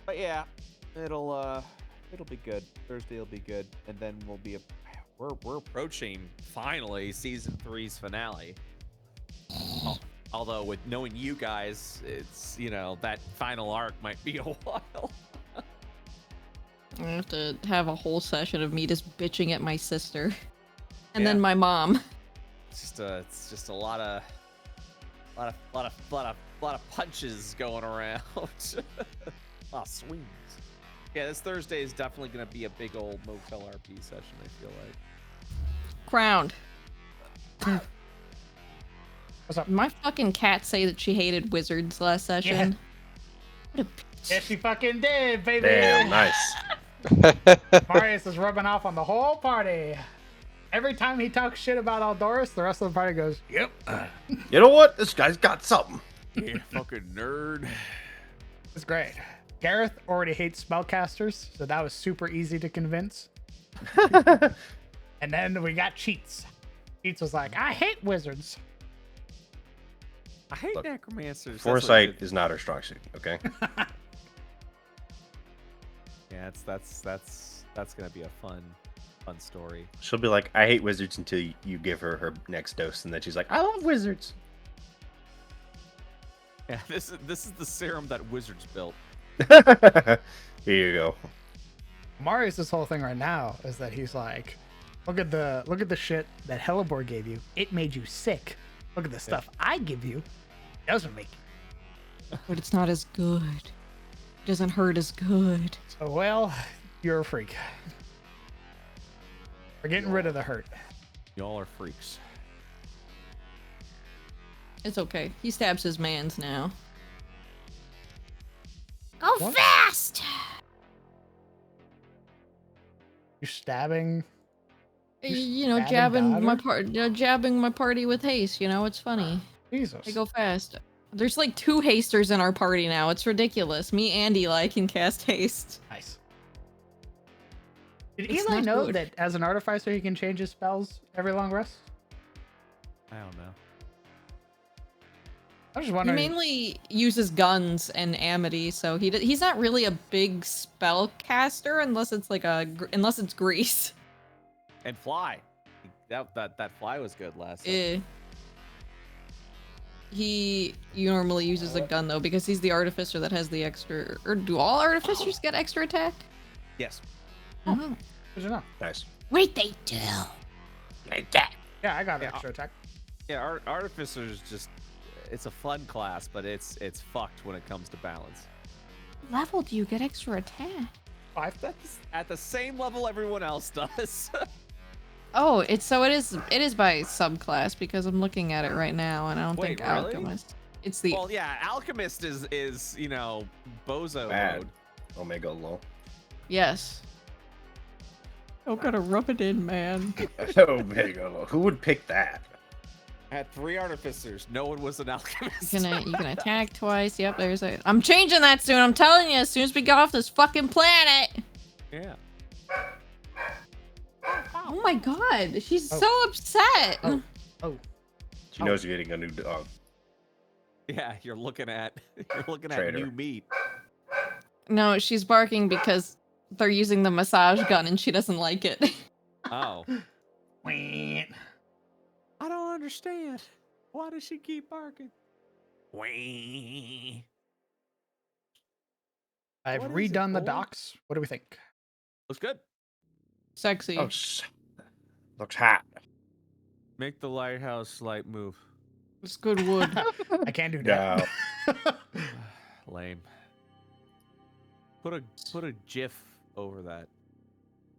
But yeah, it'll be good. Thursday will be good, and then we're approaching finally season 3's finale. Although with knowing you guys, it's that final arc might be a while. I have to have a whole session of me just bitching at my sister, and Yeah. then my mom. It's just a lot of punches going around. A lot of swings. Yeah, this Thursday is definitely gonna be a big old Motel RP session, I feel like. Crowned. What's up? My fucking cat say that she hated wizards last session. What a bitch. Yes, she fucking did, baby. Damn, nice. Marius is rubbing off on the whole party. Every time he talks shit about Aldoris, the rest of the party goes, "Yep." You know what? This guy's got something. Yeah, fucking nerd. It's great. Gareth already hates spellcasters, so that was super easy to convince. And then we got Cheats. Cheats was like, "I hate wizards." I hate Look, necromancers. That's Foresight what is not her strong suit. Okay. Yeah, that's gonna be a fun story. She'll be like, "I hate wizards" until you give her next dose, and then she's like, "I love wizards." Yeah, this is the serum that wizards built. Here you go. Marius' whole thing right now is that he's like, look at the shit that Hellebore gave you. It made you sick. Look at the stuff I give you. It doesn't make you. But it's not as good. It doesn't hurt as good. So, well, you're a freak. We're getting rid of the hurt. Y'all are freaks. It's okay. He stabs his mans now. Go What? fast! You're stabbing. You know, stabbing jabbing my party with haste. You know, it's funny. Jesus. I go fast. There's like 2 hasters in our party now. It's ridiculous. Me and Eli can cast haste. Nice. Did It's Eli not know good. that as an artificer he can change his spells every long rest? I don't know. I was just He wondering. mainly uses guns and amity, so he's not really a big spell caster unless it's like unless it's grease. And fly. That fly was good last time. Eh. He normally uses a gun though because he's the artificer that has the extra. Or do all artificers get extra attack? Yes. Oh. Good to know. Nice. Wait, they do. Yeah, I got Yeah, extra attack. Yeah, artificers just it's a fun class, but it's fucked when it comes to balance. Level do you get extra attack? 5. That's at the same level everyone else does. Oh, it is by subclass because I'm looking at it right now and I don't Wait, think really? alchemist. It's the Well, yeah, alchemist is you know bozo Bad. mode. Omega low. yes. Oh, gotta rub it in, man. Omega low. Who would pick that? Had 3 artificers. No one was an alchemist. You can attack twice. Yep, there's a. I'm changing that soon. I'm telling you, as soon as we get off this fucking planet. Yeah. Oh my god, she's Oh. so upset. Oh. Oh. She knows you're getting a new dog. Yeah, you're looking at Traitor. new meat. No, she's barking because they're using the massage gun and she doesn't like it. Oh. Wait. I don't understand. Why does she keep barking? Wee. I've What is it, redone the boy? docks. What do we think? Looks good. Sexy. Oh, looks hot. Make the lighthouse light move. It's good wood. I can't do that. Lame. Put a GIF over that.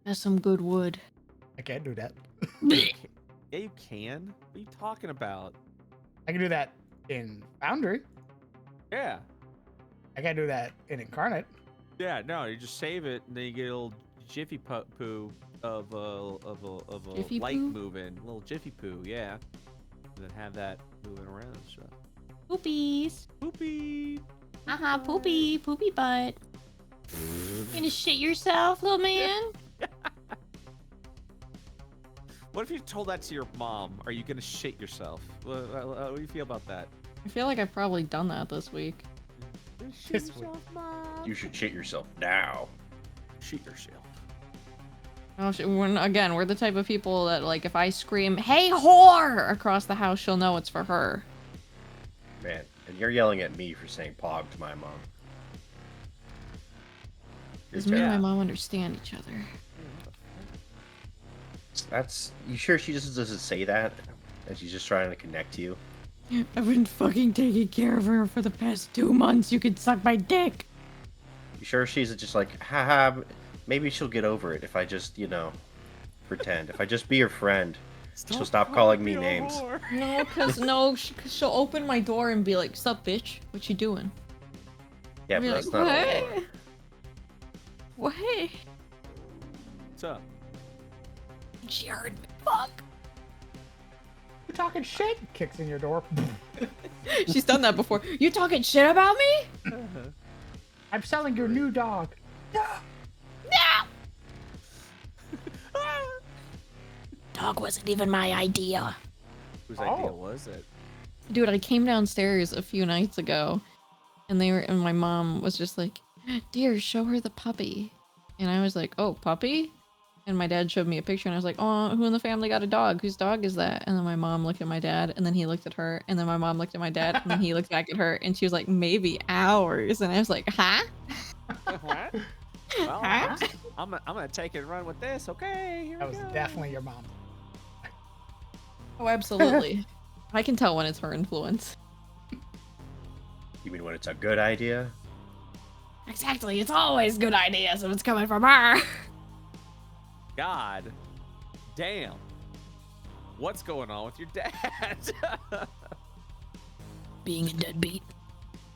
That's some good wood. I can't do that. Yeah, you can. What are you talking about? I can do that in Foundry. Yeah. I can't do that in Incarnate. Yeah, no, you just save it and then you get a little jiffy poo of a Jiffy light poo? moving. A little jiffy poo, yeah. And then have that moving around and stuff. Poopies. Poopy. Haha, poopy butt. You gonna shit yourself, little man? What if you told that to your mom? Are you gonna shit yourself? What do you feel about that? I feel like I've probably done that this week. Shit This yourself, mom. You should shit yourself now. Shit yourself. Oh, we're the type of people that, like, if I scream, "Hey, whore!" across the house, she'll know it's for her. Man, and you're yelling at me for saying pog to my mom. Because me and my Yeah. mom understand each other. That's you sure she just doesn't say that? And she's just trying to connect to you? I've been fucking taking care of her for the past 2 months. You can suck my dick. You sure she's just like, haha, maybe she'll get over it if I just, pretend. If I just be her friend, she'll stop calling me names. No, cause she'll open my door and be like, "Sup, bitch? What you doing?" Yeah, I'll but be that's like, not "What? a whore. What?" What's up? She heard me. Fuck. You talking shit? Kicks in your door. She's done that before. You talking shit about me? I'm selling your new dog. No. Dog wasn't even my idea. Whose Oh. idea was it? Dude, I came downstairs a few nights ago, and my mom was just like, "Dear, show her the puppy," and I was like, "Oh, puppy?" And my dad showed me a picture, and I was like, "Oh, who in the family got a dog? Whose dog is that?" And then my mom looked at my dad, and then he looked at her, and then my mom looked at my dad, and then he looked back at her, and she was like, "Maybe ours," and I was like, "Huh?" What? Well, Huh? I'm gonna take it and run with this. Okay, here That we was go. definitely your mom. Oh, absolutely. I can tell when it's her influence. You mean when it's a good idea? Exactly. It's always good ideas if it's coming from her. God damn. What's going on with your dad? being a deadbeat.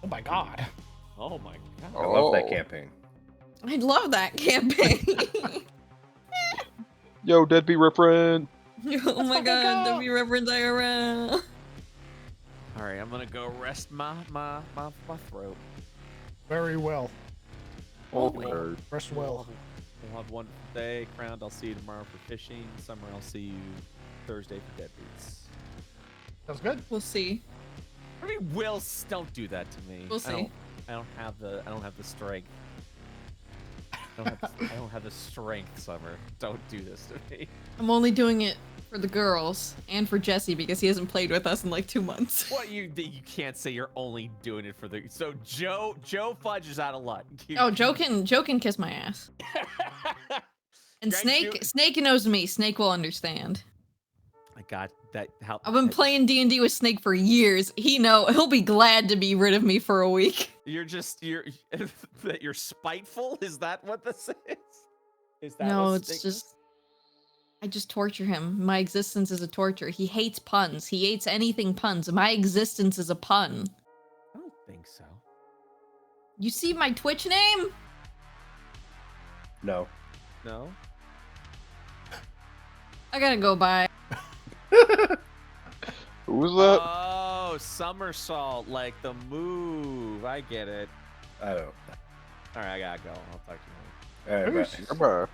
Oh my god. Oh my god. I love that Oh. campaign. I love that campaign. Yo, deadbeat reference. Oh my fucking god, go. W Reverend IRL. All right, I'm gonna go rest my throat. Very well. Oh, We'll- nerd. Rest We'll well. have, we'll have one day. Crowned, I'll see you tomorrow for fishing. Summer, I'll see you Thursday for deadbeats. Sounds good. We'll see. I mean, don't do that to me. We'll see. I don't have the strength. I don't have the strength, Summer. Don't do this to me. I'm only doing it for the girls and for Jesse because he hasn't played with us in like 2 months. What you can't say you're only doing it for the Joe Fudge is out of luck. Oh, Joe can kiss my ass. And Greg, Snake knows me. Snake will understand. I got that. How I've been playing D&D with Snake for years. He'll be glad to be rid of me for a week. You're that you're spiteful. Is that what this is? Is that No, what it's Snake just I just torture him. My existence is a torture. He hates puns. He hates anything puns. My existence is a pun. I don't think so. You see my Twitch name? No. No. I gotta go by. Who was that? Oh, somersault, like the move. I get it. I don't know. All right, I gotta go. I'll talk to you later. All right, Peace. bye. Goodbye.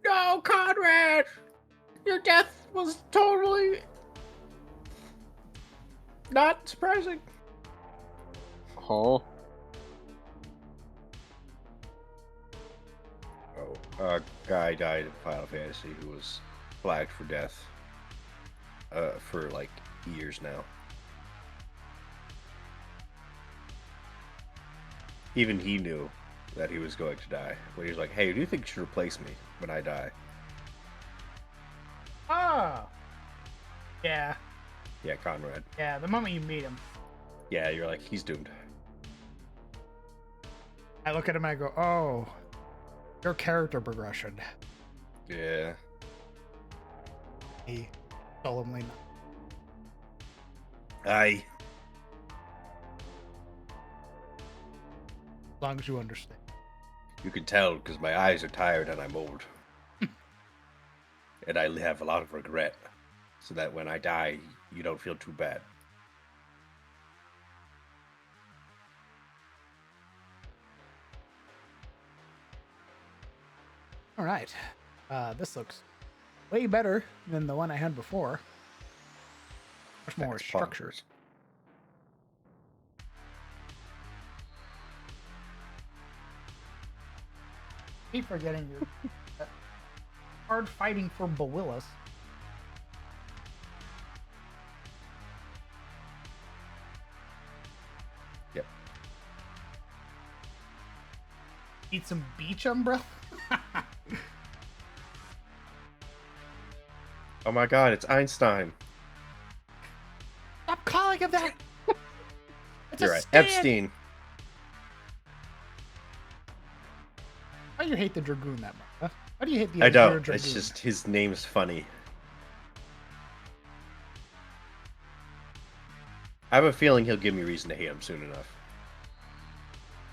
No, Conrad! Your death was totally not surprising. Huh? Oh, a guy died in Final Fantasy who was flagged for death for like years now. Even he knew that he was going to die. When he was like, "Hey, do you think you should replace me when I die?" Oh. Yeah. Yeah, Conrad. Yeah, the moment you meet him, Yeah, you're like, he's doomed. I look at him and I go, oh, your character progression. Yeah. He solemnly not. Aye. As long as you understand. You can tell because my eyes are tired and I'm old. And I have a lot of regret. So that when I die, you don't feel too bad. All right. This looks way better than the one I had before. Much more That's structured. bonkers. Keep forgetting your hard fighting for Bawillis. Yep. Eat some beach umbrella. Oh my god, it's Einstein. Stop calling him that. It's You're a right. stand. Epstein. Why do you hate the Dragoon that much? Huh? Why do you hate the I Azure don't. Dragoon? It's just his name's funny. I have a feeling he'll give me reason to hate him soon enough.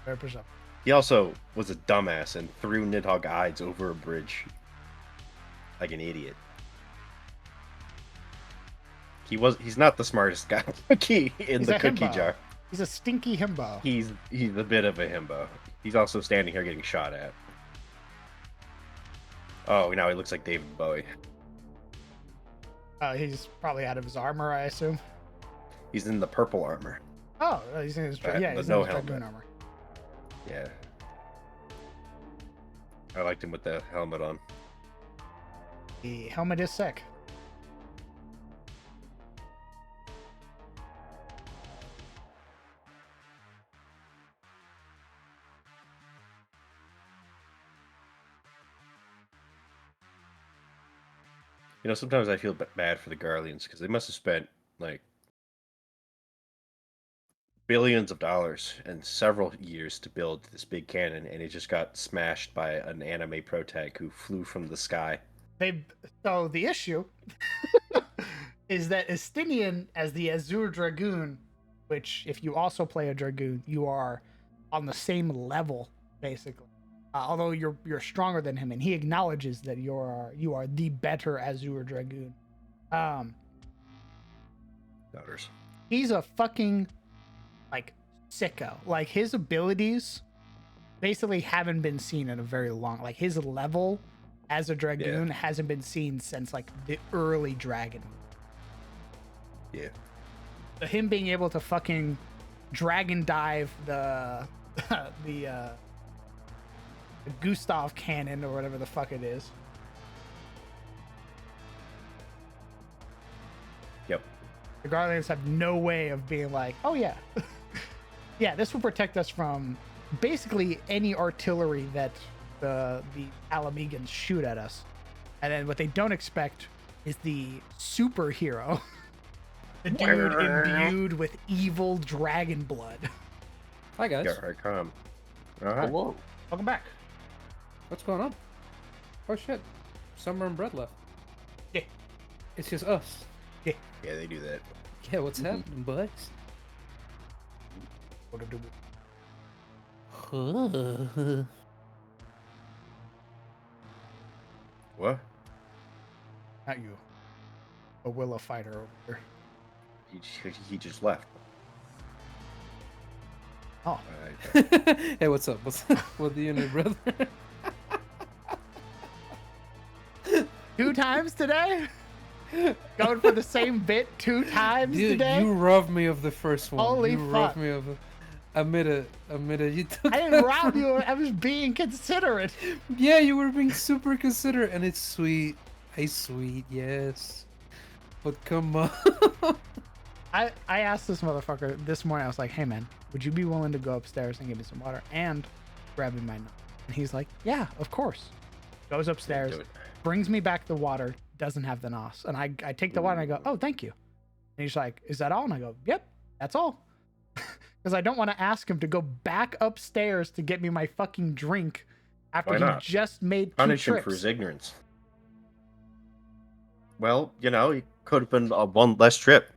100%. He also was a dumbass and threw Nidhogg Ides over a bridge. Like an idiot. He's not the smartest guy in He's the a cookie himbo. jar. He's a stinky himbo. He's a bit of a himbo. He's also standing here getting shot at. Oh, now he looks like David Bowie. He's probably out of his armor, I assume. He's in the purple armor. Oh, he's in his Right, yeah, but he's no in his Dragoon helmet. armor. Yeah. I liked him with the helmet on. The helmet is sick. You know, sometimes I feel bad for the Garleans because they must have spent like billions of dollars and several years to build this big cannon, and it just got smashed by an anime protag who flew from the sky. So the issue is that Estinian as the Azure Dragoon, which if you also play a Dragoon, you are on the same level basically. Although you're stronger than him, and he acknowledges that you are the better Azure Dragoon. Daughters. He's a fucking like sicko. Like his abilities basically haven't been seen in a very long. Like his level as a Dragoon hasn't been seen since like the early Dragon. Yeah. So him being able to fucking dragon dive the Gustav cannon or whatever the fuck it is. Yep. The Guardians have no way of being like, oh yeah, yeah, this will protect us from basically any artillery that the Alamegans shoot at us. And then what they don't expect is the superhero, the dude imbued with evil dragon blood. Hi guys. Here I come. Alright. Hello. Welcome back. What's going on? Oh shit. Summer and Brett left. Yeah. It's just us. Yeah, they do that. Yeah, what's happening, boys? What? Not you. A Willa fighter over here. He just left. Oh. Alright. Hey, what's up? What do you need, brother? 2 times today? Going for the same bit 2 times Dude, today? you robbed me of the first one. Holy you robbed fuck. me of it. Admit it. You took I didn't that rob from- you. I was being considerate. Yeah, you were being super considerate, and it's sweet. Hey, sweet, yes. But come on. I asked this motherfucker this morning. I was like, hey man, would you be willing to go upstairs and give me some water and grab me my nut? And he's like, yeah, of course. Goes upstairs, Do it. brings me back the water, doesn't have the nos. And I take the water and I go, oh, thank you. And he's like, is that all? And I go, yep, that's all. Because I don't want to ask him to go back upstairs to get me my fucking drink after Why he not? just made 2 Punish him trips. for his ignorance. Well, you know, he could have been one less trip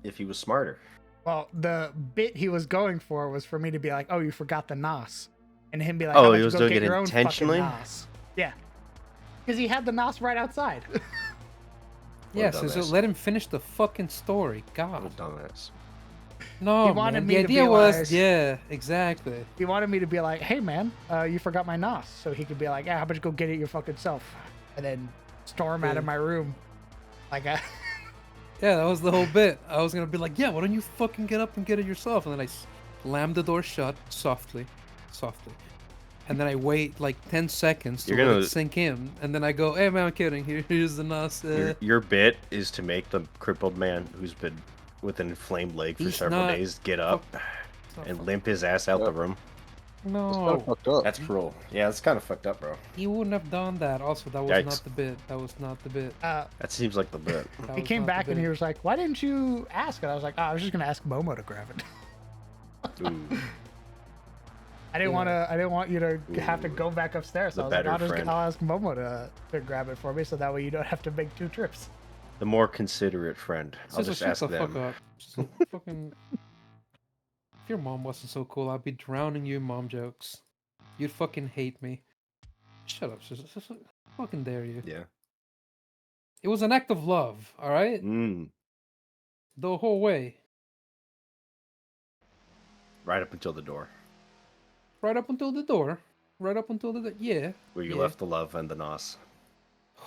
if he was smarter. Well, the bit he was going for was for me to be like, oh, you forgot the nos. And him be like, Oh, how he about was you go doing get it your own fucking intentionally? nos? Yeah. Because he had the nos right outside. Yeah, What a so dumbass. let him finish the fucking story. God. What a dumbass. No, He wanted man. me The to be idea was, like- yeah, exactly. He wanted me to be like, hey, man, you forgot my nos. So he could be like, yeah, how about you go get it your fucking self? And then storm out of Yeah. my room. Like, Yeah, that was the whole bit. I was gonna be like, yeah, why don't you fucking get up and get it yourself? And then I slammed the door shut softly. And then I wait like 10 seconds to You're let gonna- it sink in. And then I go, hey man, I'm kidding. Here's the nos. Your bit is to make the crippled man who's been with an inflamed leg for He's several not- days get up It's not and fun. limp his ass out the Yep. room. That's kind No, of fucked up. That's cruel. Yeah, it's kind of fucked up, bro. he wouldn't have done that. Also, that was Yikes. not the bit. That was not the bit. That seems like the bit. That he was came not the back and bit. he was like, why didn't you ask? And I was like, oh, I was just going to ask Momo to grab it. Ooh. I didn't Yeah. want you to have to Ooh. go back upstairs. So The I was like, better friend. I'll ask Momo to grab it for me, so that way you don't have to make 2 trips. The more considerate friend. I'll Sister, just shut ask the them. fuck up. So fucking. If your mom wasn't so cool, I'd be drowning you in mom jokes. You'd fucking hate me. Shut up, sister. Fucking dare you. Yeah. It was an act of love, all right? Mm. The whole way. Right up until the door. Right up until the door. Right up until the yeah. Where you Yeah. left the love and the nos.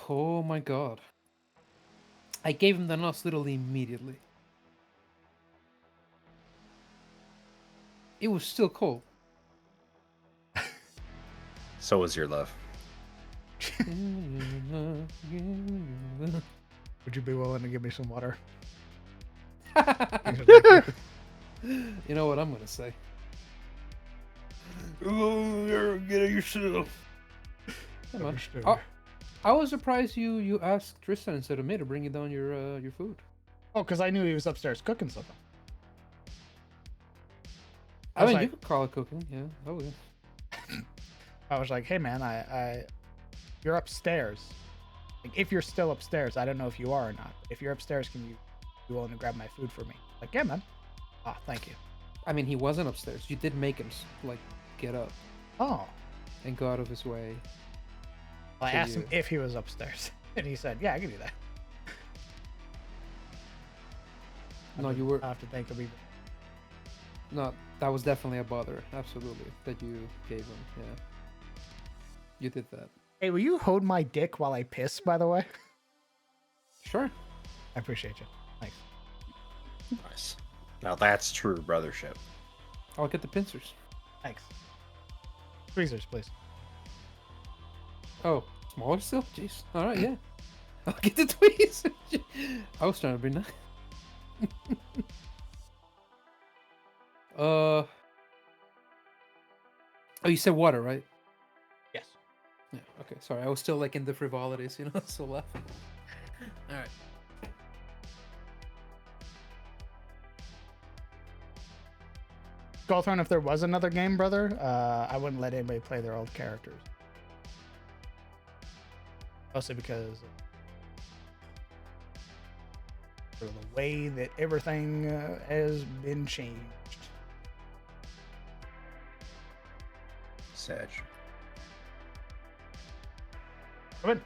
Oh my god. I gave him the nos literally immediately. It was still cold. So was your love. Would you be willing to give me some water? You know what I'm gonna say? Oh, get it yourself. Come on. Understood. I was surprised you asked Tristan instead of me to bring you down your food. Oh, because I knew he was upstairs cooking something. I was mean, like, you could call it cooking. Yeah. Oh, yeah. I was like, hey man, you're upstairs. Like, if you're still upstairs, I don't know if you are or not. If you're upstairs, can you be willing to grab my food for me? Like, yeah, man. Oh, thank you. I mean, he wasn't upstairs. You did make him like get up Oh, and go out of his way. well, I For asked him you. if he was upstairs, and he said, yeah, I can do that. No, you were. I have to thank him. No, that was definitely a bother. Absolutely, that you gave him. Yeah. You did that. Hey, will you hold my dick while I piss? By the way, Sure. I appreciate you. Thanks. Nice. Now that's true brothership. I'll get the pincers. Thanks. Tweezers, please. Oh, smaller still? Jeez. All right, yeah. I'll get the tweezers. I was trying to be nice. Oh, you said water, right? Yes. Yeah. Okay. Sorry, I was still like in the frivolities, you know, so laughing. All right. Goldthorn, if there was another game, brother, I wouldn't let anybody play their old characters. Mostly because of the way that everything has been changed. Sag. Come in.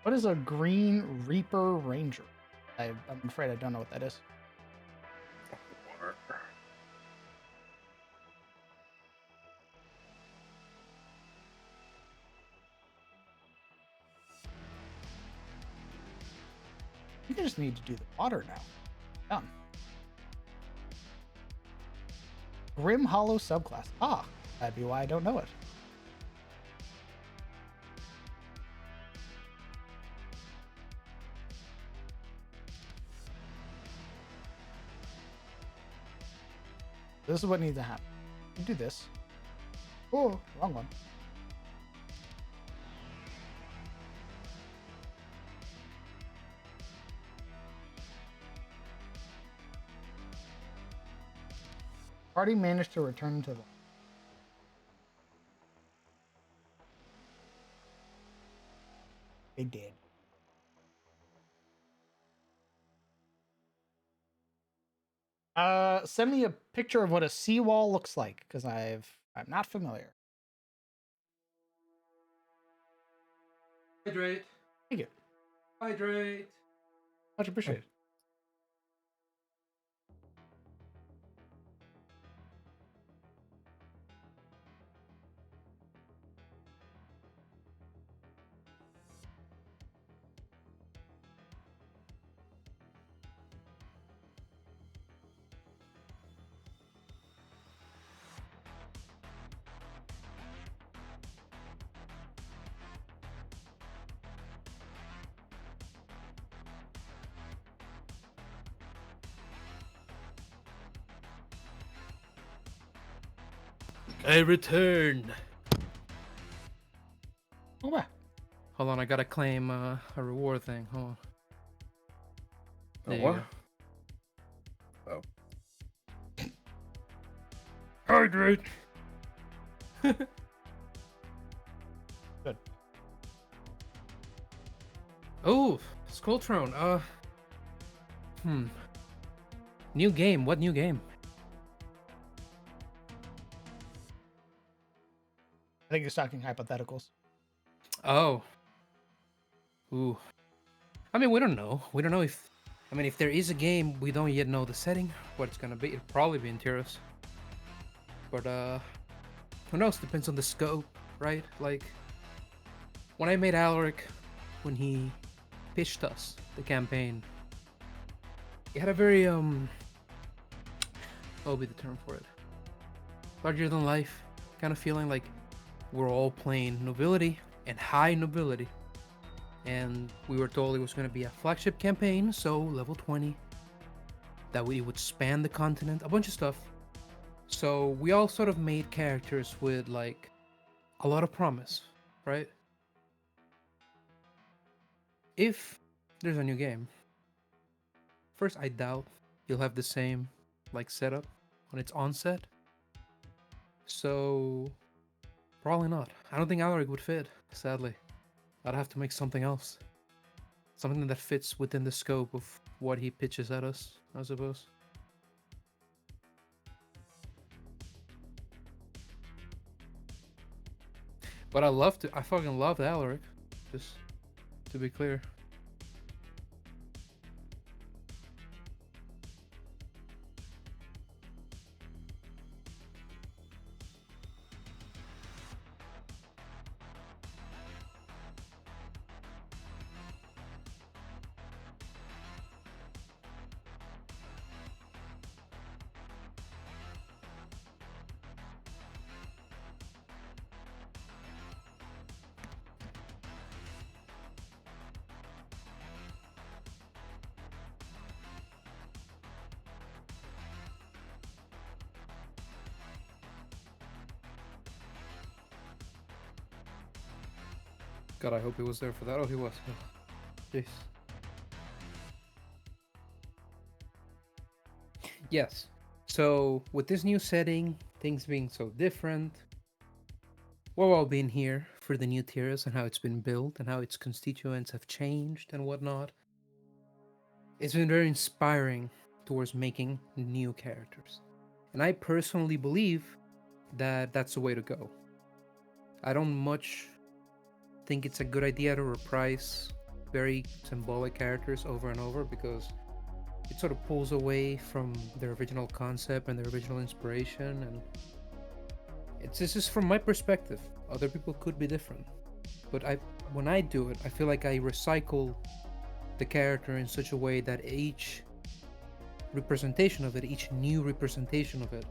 What is a Green Reaper Ranger? I'm afraid I don't know what that is. You just need to do the water now. Done. Grim Hollow subclass. Ah, that'd be why I don't know it. This is what needs to happen. You do this. Oh, wrong one. Party managed to return to the. They did. Send me a picture of what a seawall looks like, because I'm not familiar. Hydrate. Thank you. Hydrate. Much appreciated. I return. Oh, wow. Hold on, I gotta claim a reward thing. Hold on. There you what? go. Oh. Hydrate. Good. Oh, Skulltron. New game. What new game? I think he's talking hypotheticals. Oh. Ooh. I mean, we don't know. We don't know if. I mean, if there is a game, we don't yet know the setting, what it's gonna be. It'll probably be in Tiras. But who knows? Depends on the scope, right? Like when I made Alaric, when he pitched us the campaign, it had a very what would be the term for it? Larger than life kind of feeling, like we're all playing nobility and high nobility. And we were told it was going to be a flagship campaign, so level 20, that we would span the continent, a bunch of stuff. So we all sort of made characters with like a lot of promise, right? If there's a new game, first I doubt you'll have the same like setup on its onset. So probably not. I don't think Alaric would fit, sadly. I'd have to make something else. Something that fits within the scope of what he pitches at us, I suppose. But I fucking love Alaric, just to be clear. God, I hope he was there for that. Oh, he was. Jeez. Yes. So, with this new setting, things being so different, we've all been here for the new tiers and how it's been built and how its constituents have changed and whatnot. It's been very inspiring towards making new characters. And I personally believe that that's the way to go. I don't much think it's a good idea to reprise very symbolic characters over and over because it sort of pulls away from their original concept and their original inspiration, and this is from my perspective. Other people could be different, but when I do it, I feel like I recycle the character in such a way that each representation of it, each new representation of it,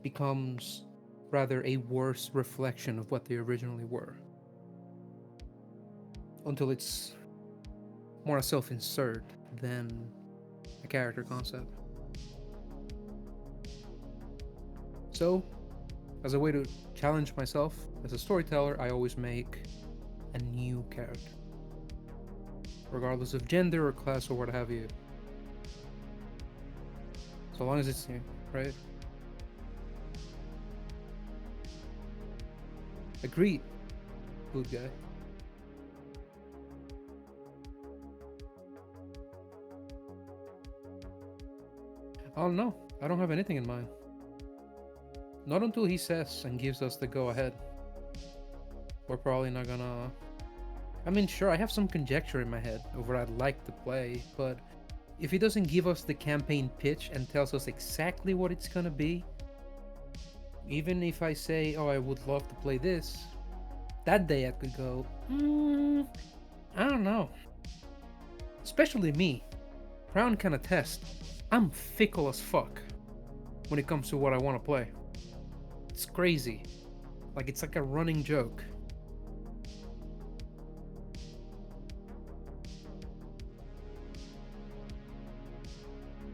becomes rather a worse reflection of what they originally were, until it's more a self-insert than a character concept. So, as a way to challenge myself as a storyteller, I always make a new character, regardless of gender or class or what have you. So long as it's new, right? Agreed, good guy. Oh no, I don't have anything in mind. Not until he says and gives us the go-ahead. We're probably not gonna... I mean, sure, I have some conjecture in my head of what I'd like to play, but if he doesn't give us the campaign pitch and tells us exactly what it's gonna be, even if I say, oh, I would love to play this, that day I could go, I don't know. Especially me. Crown can attest. I'm fickle as fuck when it comes to what I want to play. It's crazy. Like, it's like a running joke.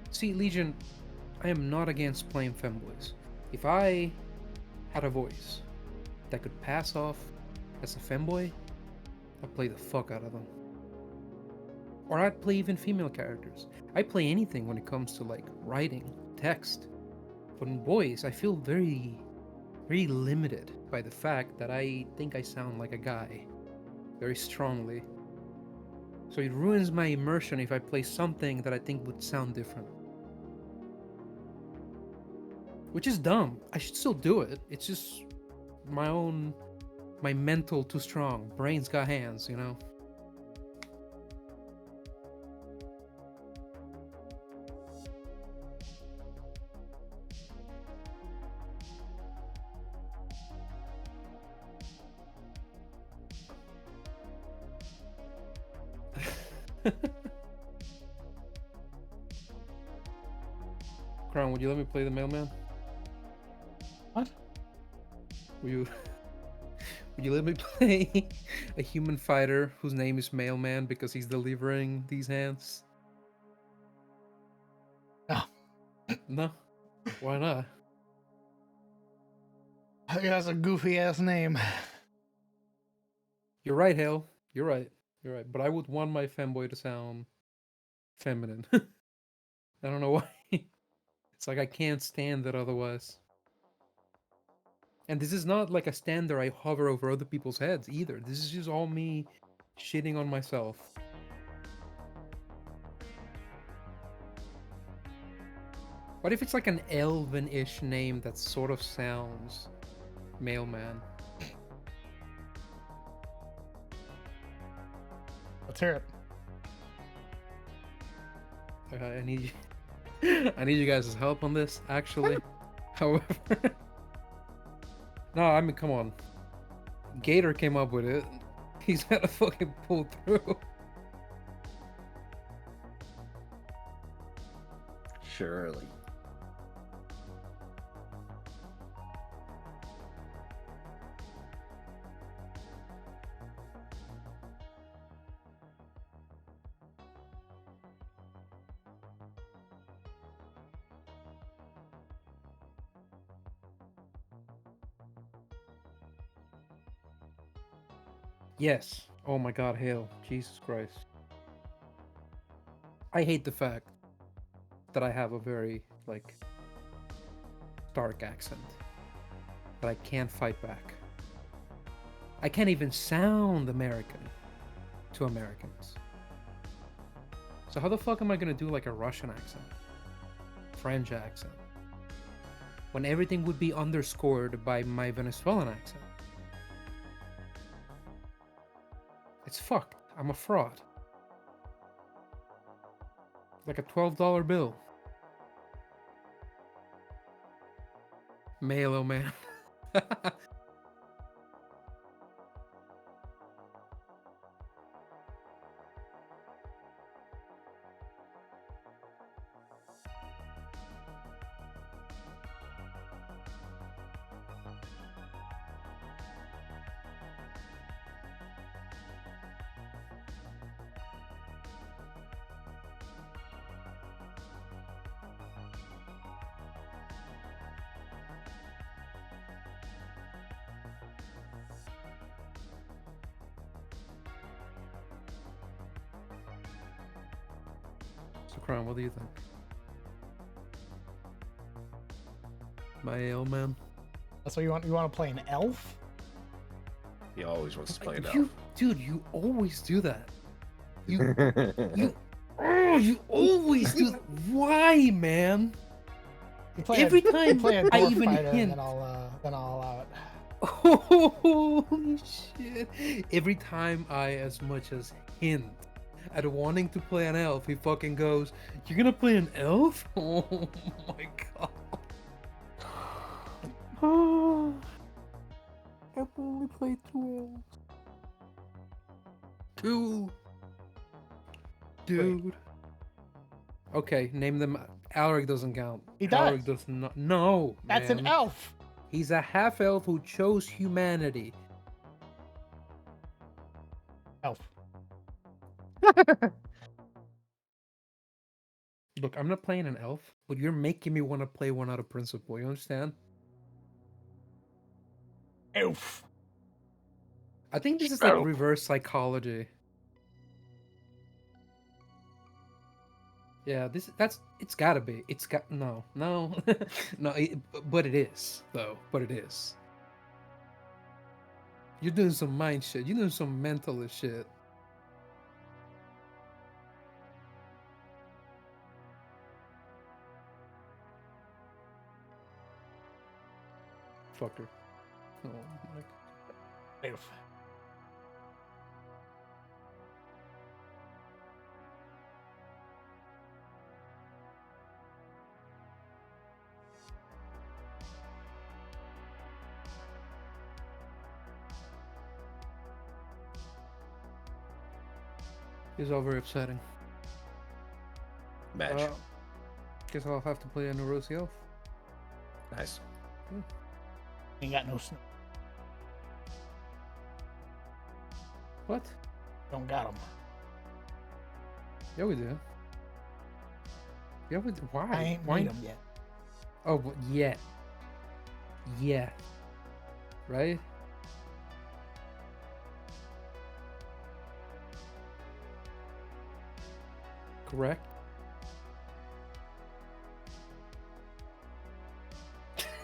See, Legion, I am not against playing femboys. If I had a voice that could pass off as a femboy, I'd play the fuck out of them. Or I'd play even female characters. I play anything when it comes to like writing, text. But in boys, I feel very, very limited by the fact that I think I sound like a guy. Very strongly. So it ruins my immersion if I play something that I think would sound different. Which is dumb. I should still do it. It's just my mental too strong. Brain's got hands, you know? Crown, would you let me play the mailman? What? Would you let me play a human fighter whose name is Mailman because he's delivering these hands? No. No? Why not? That's a goofy ass name. You're right, Hale. You're right. You're right. But I would want my femboy to sound feminine. I don't know why. It's like I can't stand it otherwise. And this is not like a standard I hover over other people's heads either. This is just all me shitting on myself. What if it's like an elven-ish name that sort of sounds mailman? Let's hear it. I need you. I need you guys' help on this, actually. However, no, I mean, come on. Gator came up with it. He's gotta fucking pull through. Surely. Yes. Oh my god, Hale. Jesus Christ. I hate the fact that I have a very, like, dark accent. But I can't fight back. I can't even sound American to Americans. So how the fuck am I gonna do like a Russian accent? French accent? When everything would be underscored by my Venezuelan accent. It's fucked. I'm a fraud. Like a $12 bill. Malo man. So Crown, what do you think? My old man. That's what you want? You want to play an elf? He always wants to play it You, dude, you always do that. You, you always do that. Why, man? You play Every you time play a I dwarf even fighter, hint. then I'll allow it. Holy shit. Every time I as much as hint at wanting to play an elf, he fucking goes, "You're gonna play an elf?" Oh my god. Oh, I've only played 2 elves. 2. Dude. Okay, name them. Alaric doesn't count. He Alaric does. does not. No, That's man. an elf. He's a half elf who chose humanity. Elf. Look, I'm not playing an elf, but you're making me want to play one out of principle. You understand? Elf. I think this is like Elf. reverse psychology. Yeah, it's gotta be. It's got no, no, but it is though. But it is. You're doing some mind shit. You're doing some mentalist shit. Fucker. Oh my. Elf. It's all very upsetting. Match. Guess I'll have to play a Neurosi elf. Nice. Ain't got no snow. What? Don't got them. Yeah, we do. Yeah, we do. Why? I ain't Why? made them yet. Oh, but yeah. Yeah. right? Correct.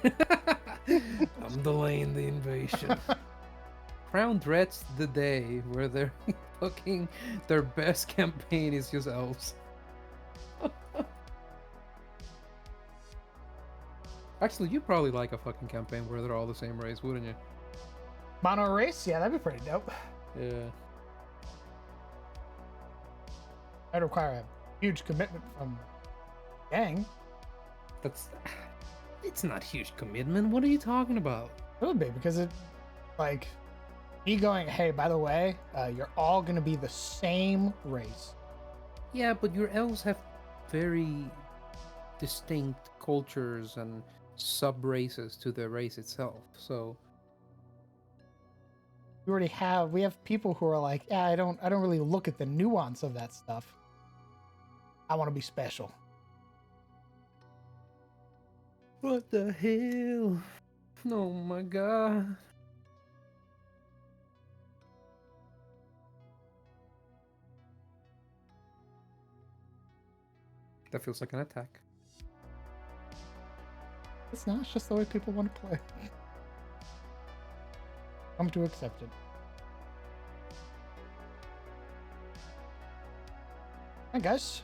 I'm delaying the invasion. Crown dreads the day where their fucking their best campaign is just elves. Actually, you probably like a fucking campaign where they're all the same race, wouldn't you? Mono race? Yeah, that'd be pretty dope. Yeah. That'd require a huge commitment from the gang. That's it's not huge commitment. What are you talking about? It would be because it, like, me going, hey, by the way, you're all gonna be the same race. Yeah, but your elves have very distinct cultures and sub races to the race itself. So We have people who are like, yeah, I don't really look at the nuance of that stuff. I want to be special. what the hell? Oh my god. That feels like an attack. It's not. It's just the way people want to play. Come to accept it. Hi guys,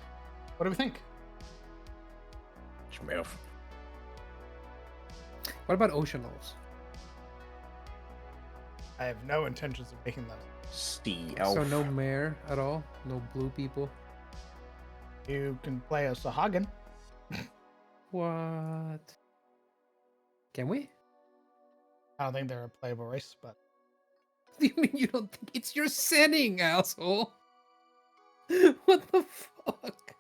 what do we think? Schmelf. What about ocean elves? I have no intentions of making those. Sea elf. So no mare at all? No blue people? You can play a Sahagin. What? Can we? I don't think they're a playable race, but What do you mean you don't think it's your setting, asshole? What the fuck?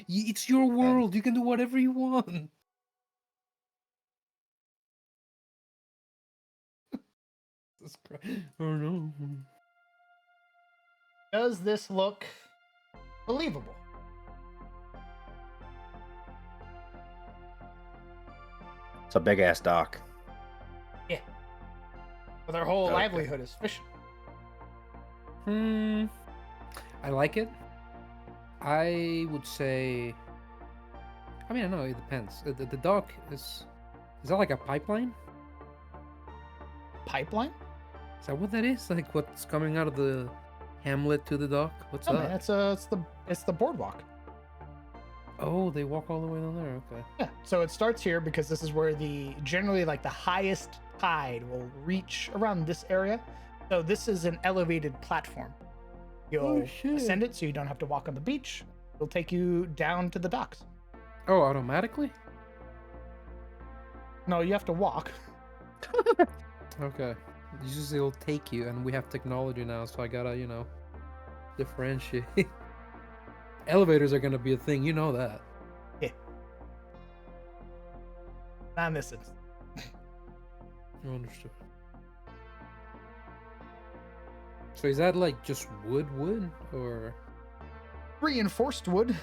It's your world. You can do whatever you want. Jesus Christ. Oh no. does this look believable? It's a big ass dock. Well, their whole Okay. livelihood is fishing. I like it. I would say. I mean, I know it depends. The dock is that like a pipeline? Pipeline? Is that what that is? Like what's coming out of the hamlet to the dock? What's Oh up? man, it's the boardwalk. Oh, they walk all the way down there. Okay. Yeah. So it starts here because this is where the generally like the highest tide will reach around this area. So this is an elevated platform. You'll shit. ascend it so you don't have to walk on the beach. It'll take you down to the docks. Oh, automatically? No, you have to walk. Okay. Usually it'll take you, and we have technology now, so I gotta, differentiate. Elevators are gonna be a thing, you know that. Not in this instance. Understood. So is that like just wood, or Reinforced wood.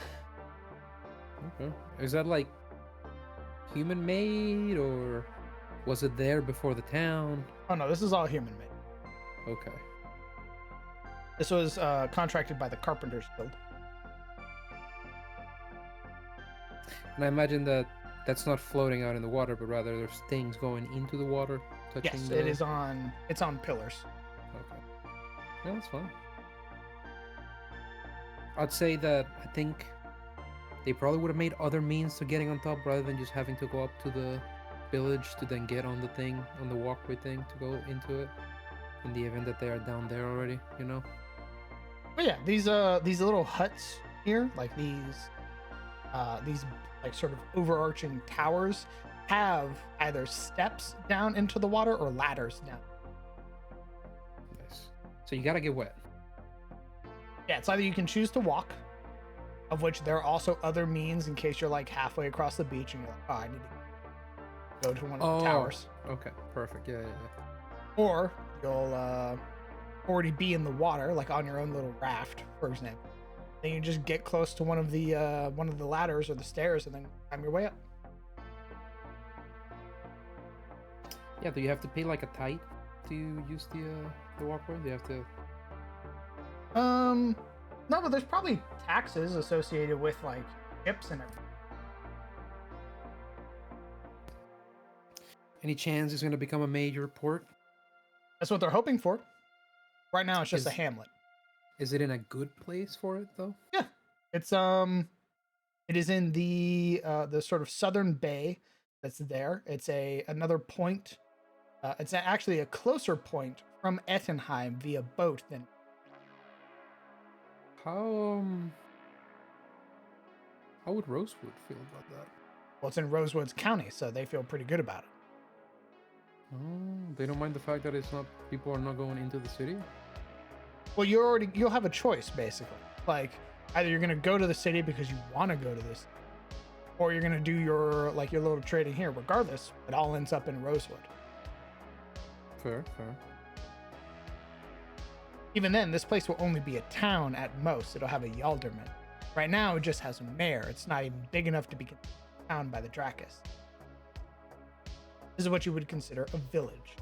okay? Is that like human made, or was it there before the town? Oh no, this is all human made. Okay. This was contracted by the Carpenters Guild. And I imagine that that's not floating out in the water, but rather there's things going into the water, touching Yes, the... it is on. It's on pillars. Okay. Yeah, that's fine. I'd say that I think they probably would have made other means to getting on top rather than just having to go up to the village to then get on the thing, on the walkway thing to go into it. In the event that they are down there already, But yeah, these little huts here, like these like sort of overarching towers, have either steps down into the water or ladders down. Nice. So you gotta get wet. Yeah, it's either you can choose to walk, of which there are also other means in case you're like halfway across the beach and you're like, oh, I need to go to one of the towers. Okay, perfect. Yeah. Or you'll already be in the water, like on your own little raft, for example. Then you just get close to one of the ladders or the stairs and then climb your way up. Yeah, do you have to pay like a tithe to use the walkway? Do you have to? No, but there's probably taxes associated with like ships and everything. Any chance it's going to become a major port? That's what they're hoping for. Right now, it's just a Is- hamlet. Is it in a good place for it though? Yeah, it's it is in the sort of southern bay that's there. It's another point. It's actually a closer point from Ettenheim via boat than. How how would Rosewood feel about that? Well, it's in Rosewoods County, so they feel pretty good about it. Oh, they don't mind the fact that it's not people are not going into the city. Well, you'll have a choice basically. Like either you're gonna go to the city because you want to go to this, or you're gonna do your little trading here. Regardless, it all ends up in Rosewood. Fair, fair. Even then, this place will only be a town at most. It'll have a Yalderman. Right now, it just has a mayor. It's not even big enough to be a town by the Dracus. This is what you would consider a village.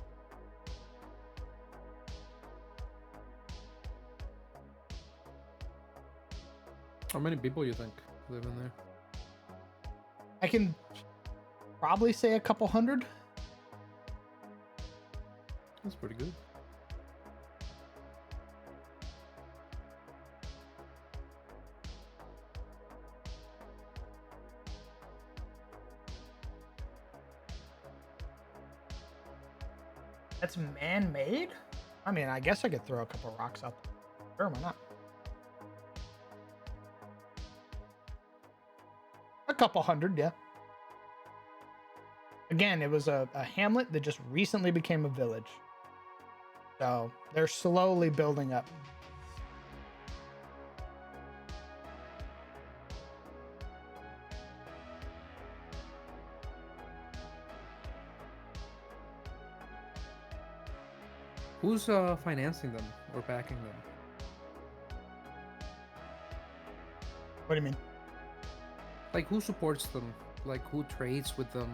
How many people you think live in there? I can probably say a couple hundred. That's pretty good. That's man-made? I mean, I guess I could throw a couple rocks out there. Sure, why not? A couple hundred, yeah. Again, it was a hamlet that just recently became a village. So they're slowly building up. Who's financing them or backing them? What do you mean? Like who supports them? Like who trades with them?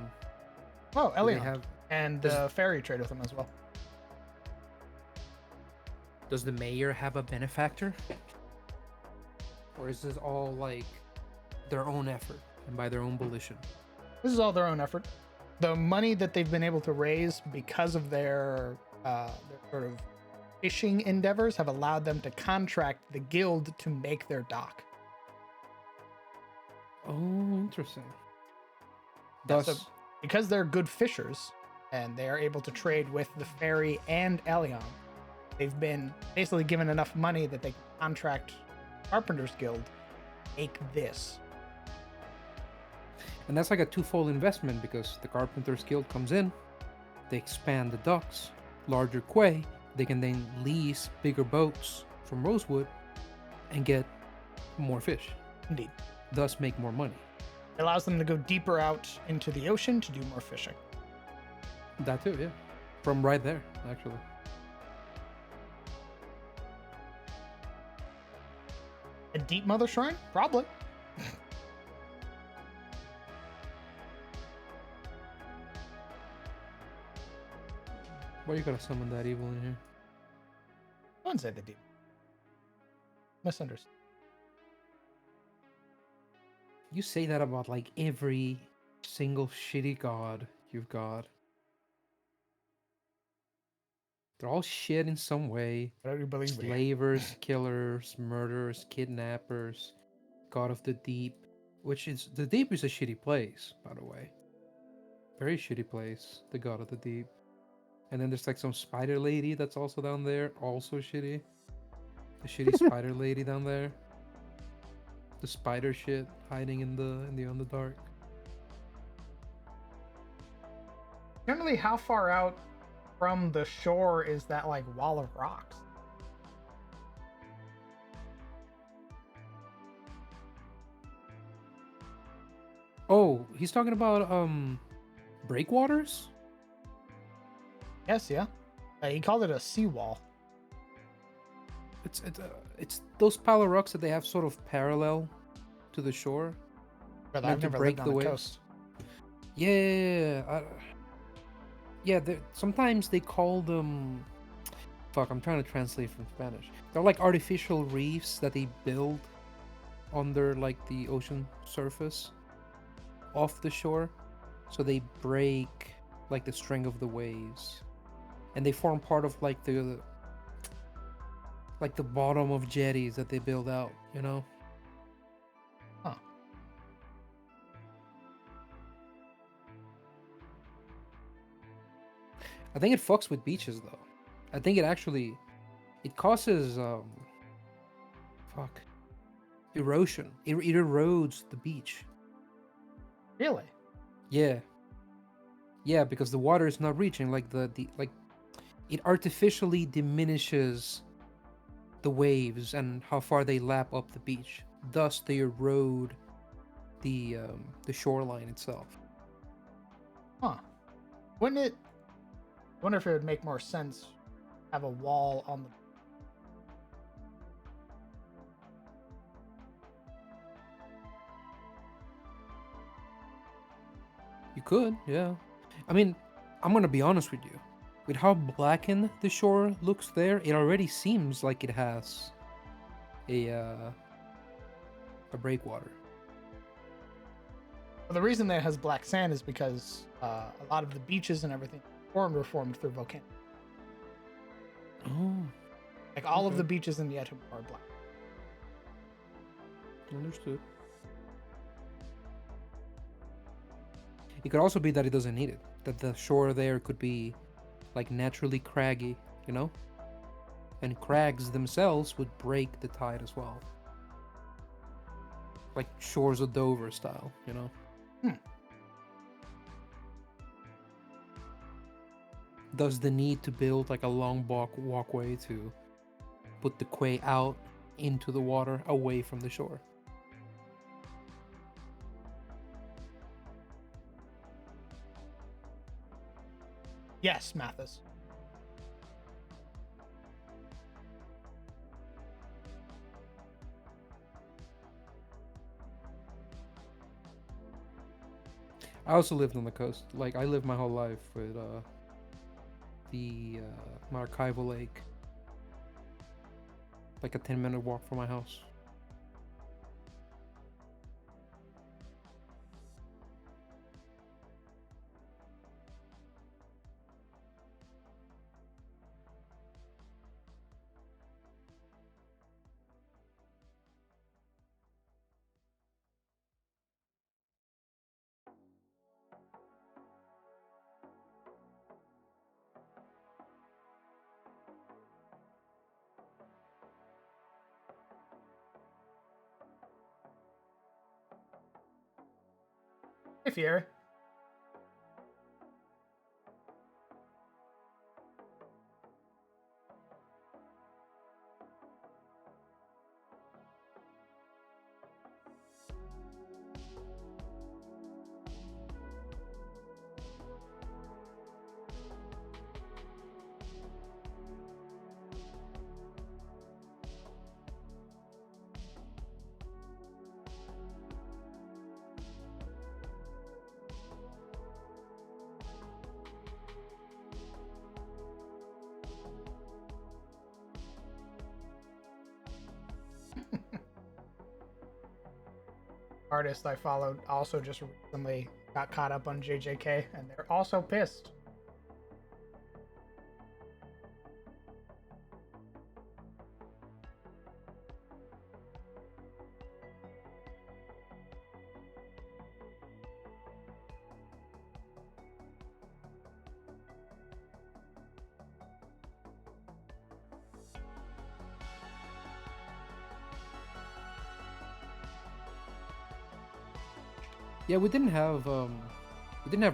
Oh, Do they Elion. have? And does- Fairy trade with them as well. Does the mayor have a benefactor? Or is this all like their own effort and by their own volition? This is all their own effort. The money that they've been able to raise because of their sort of fishing endeavors have allowed them to contract the guild to make their dock. Oh, interesting. Yeah, Thus, so because they're good fishers and they are able to trade with the Fairy and Elion, they've been basically given enough money that they can contract Carpenters Guild make this. and that's like a twofold investment because the Carpenters Guild comes in, they expand the docks, larger quay, they can then lease bigger boats from Rosewood and get more fish, Indeed. thus make more money. It allows them to go deeper out into the ocean to do more fishing. That too, yeah. From right there, actually. A deep mother shrine? Probably. Why you gotta summon that evil in here? I wouldn't say the deep. Misunderstood. You say that about like every single shitty god you've got. They're all shit in some way. I don't believe me. Slavers, killers, murderers, kidnappers, god of the deep. Which is, the deep is a shitty place, by the way. Very shitty place, the god of the deep. And then there's like some spider lady that's also down there, also shitty. The shitty spider lady down there. The spider shit hiding in the Underdark. Generally, how far out from the shore is that like wall of rocks? Oh, he's talking about breakwaters? Yes, yeah. He called it a seawall. It's those pile of rocks that they have sort of parallel to the shore. Brother, Meant I've to never break lived on the the waves. coast. Yeah, Yeah, sometimes they call them. Fuck, I'm trying to translate from Spanish. They're like artificial reefs that they build under like the ocean surface, off the shore, so they break like the strength of the waves, and they form part of like the bottom of jetties that they build out. You know. Huh. I think it fucks with beaches though. I think it causes fuck erosion. It erodes the beach. Really? Yeah. Yeah, because the water is not reaching like the like it artificially diminishes the waves and how far they lap up the beach. Thus they erode the shoreline itself. Huh. Wouldn't it? I wonder if it would make more sense to have a wall on the. You could, yeah. I mean, I'm gonna be honest with you. With how blackened the shore looks there, it already seems like it has a breakwater. Well, the reason that it has black sand is because a lot of the beaches and everything were formed through volcanoes. Oh, Like all of Okay. the beaches in Yetum are black. understood. It could also be that it doesn't need it. That the shore there could be like naturally craggy, you know? And crags themselves would break the tide as well. Like shores of Dover style, you know? Hmm. Does the need to build like a long walkway to put the quay out into the water away from the shore? Yes, Mathis. I also lived on the coast. Like I lived my whole life with the Maracaibo Lake. Like a 10-minute walk from my house. Hey, Fiera. Artist I followed also just recently got caught up on JJK, and they're also pissed. Yeah, we didn't have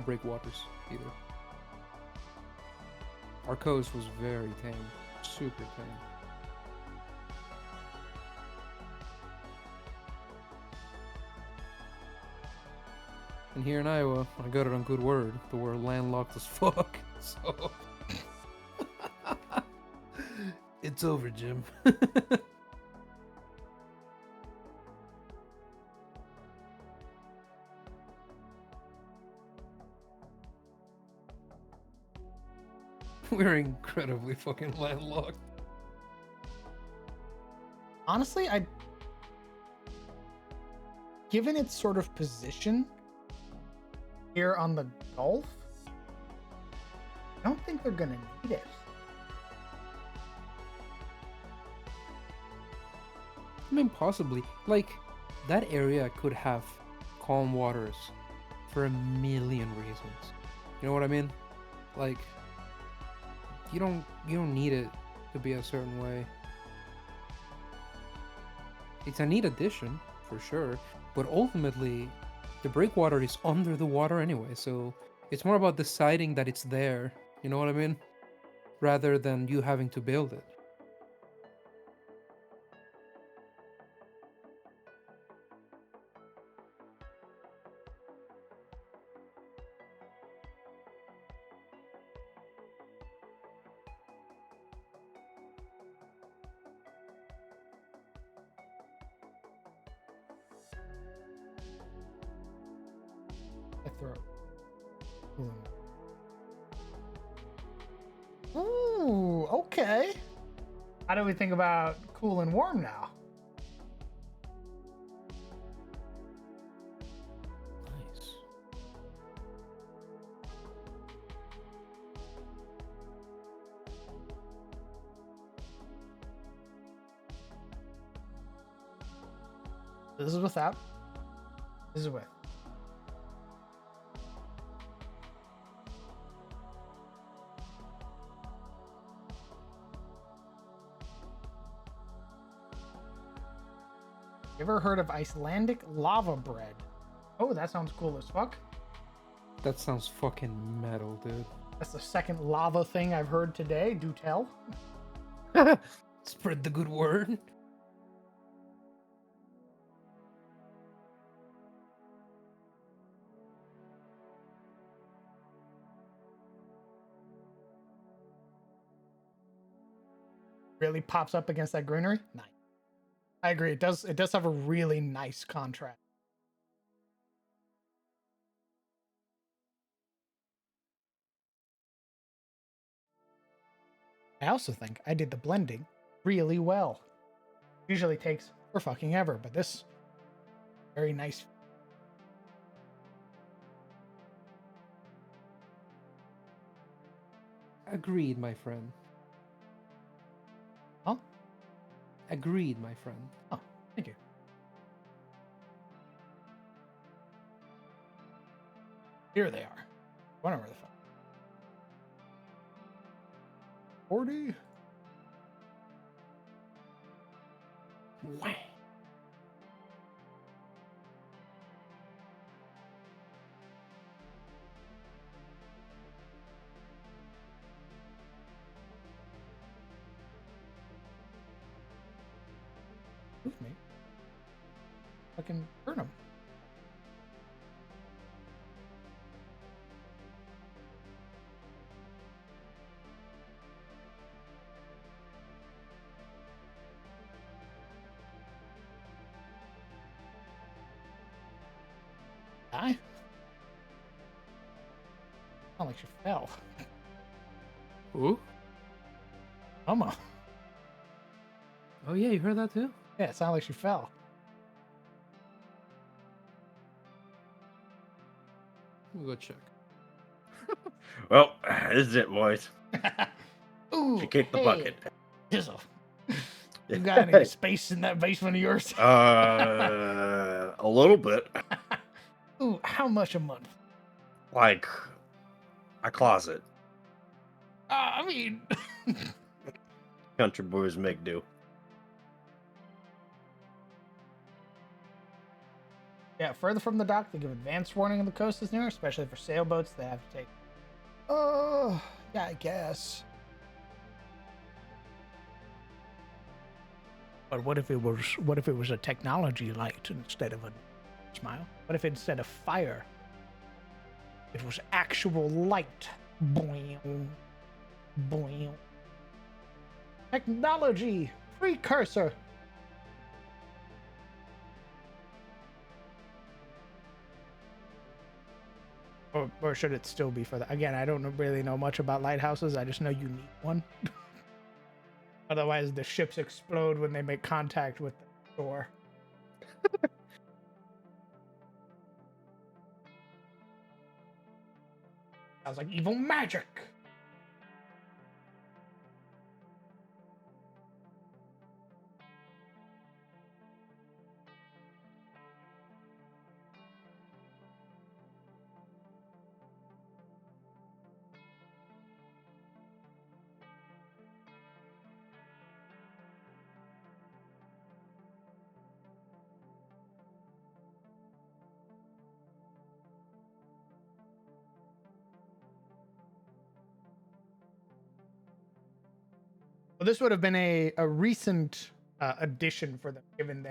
breakwaters either. Our coast was very tame, super tame. And here in Iowa, I got it on good word, but we're landlocked as fuck. So it's over, Jim. We're incredibly fucking landlocked. Honestly, given its sort of position here on the Gulf, I don't think they're gonna need it. I mean, possibly. Like, that area could have calm waters for a million reasons. You know what I mean? Like, you don't need it to be a certain way. It's a neat addition, for sure, but ultimately, the breakwater is under the water anyway, so it's more about deciding that it's there, you know what I mean? Rather than you having to build it. I throw. Ooh, okay. How do we think about cool and warm now? Nice. This is without. This is with. You ever heard of Icelandic lava bread? Oh, that sounds cool as fuck. That sounds fucking metal, dude. That's the second lava thing I've heard today. Do tell. Spread the good word. Really pops up against that greenery. Nice. I agree. It does have a really nice contrast. I also think I did the blending really well. Usually takes for fucking ever, but this very nice. Agreed, my friend. Huh? Agreed, my friend. Oh, thank you. Here they are. Wonder where the fuck. 40. Wow. Move me. Fucking burn them. Die? Sound like she fell. Ooh. Come on. Oh yeah, you heard that too? Yeah, it sounded like she fell. We'll go check. Well, this is it, boys. Ooh, She kicked the hey, bucket. Jizzle. You got any space in that basement of yours? A little bit. Ooh, how much a month? Like a closet. I mean, Country boys make do. yeah, further from the dock, they give advance warning on the coast is near, especially for sailboats. They have to take. Oh, yeah, I guess. But what if it was a technology light instead of a smile? What if instead of fire, it was actual light? Boing, boing. Technology precursor. Or should it still be for that? Again, I don't really know much about lighthouses. I just know you need one. Otherwise, the ships explode when they make contact with the shore. Sounds like evil magic. Well, this would have been a recent addition for them, given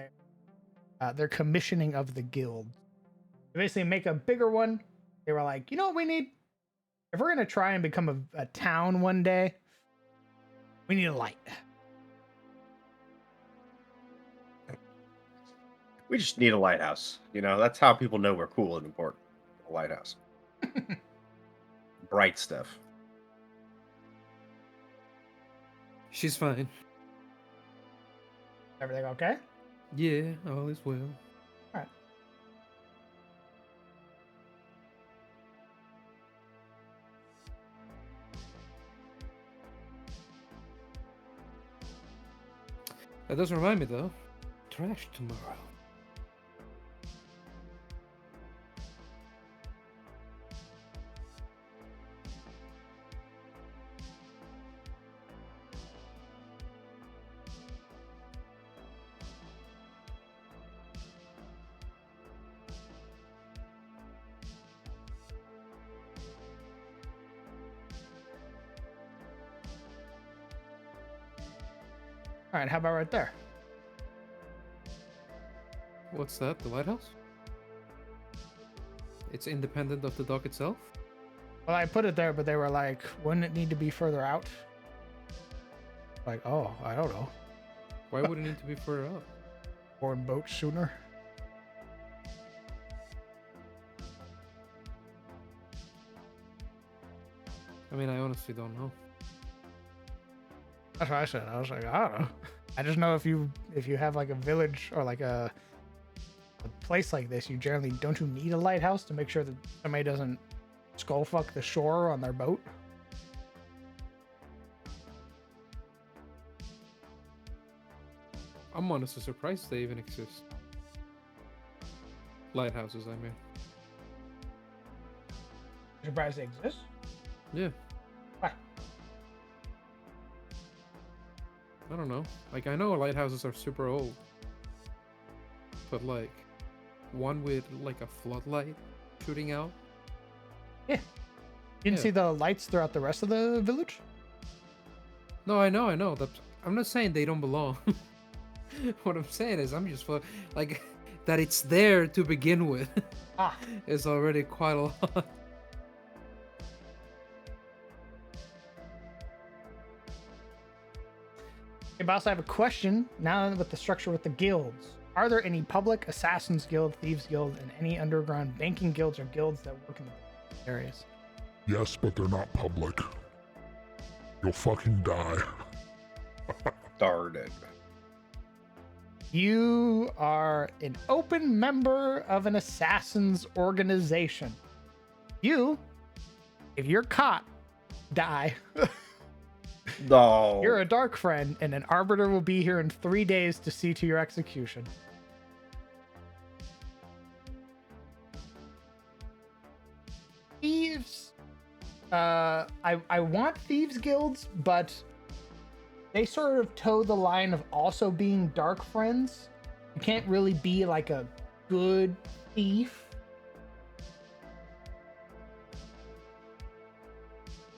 their commissioning of the guild. To basically make a bigger one, they were like, you know what we need? If we're gonna try and become a town one day, we need a light. We just need a lighthouse. You know, that's how people know we're cool and important. A lighthouse. Bright stuff. She's fine. Everything okay? Yeah, all is well. All right. That does remind me though. Trash tomorrow. All right, how about right there? What's that? The lighthouse? It's independent of the dock itself? Well, I put it there, but they were like, wouldn't it need to be further out? Like, oh, I don't know. Why would it need to be further up? Or in boats sooner. I mean, I honestly don't know. That's what I said. I was like, I don't know. I just know if you have like a village or like a place like this, you generally don't you need a lighthouse to make sure that somebody doesn't skull fuck the shore on their boat. I'm honestly surprised they even exist. Lighthouses, I mean. Surprised they exist? Yeah. Why? I don't know. Like, I know lighthouses are super old. But, like, one with, like, a floodlight shooting out? You didn't Yeah. see the lights throughout the rest of the village? No, I know. I'm not saying they don't belong. What I'm saying is, I'm just, like, that it's there to begin with Ah. is already quite a lot. Hey, boss, I have a question. Now with the structure with the guilds, are there any public Assassin's Guild, Thieves Guild, and any underground banking guilds or guilds that work in the areas? Yes, but they're not public. You'll fucking die. Darn it. You are an open member of an assassin's organization. You, if you're caught, die. No. You're a dark friend, and an arbiter will be here in 3 days to see to your execution. Thieves. I want thieves guilds, but they sort of toe the line of also being dark friends. You can't really be like a good thief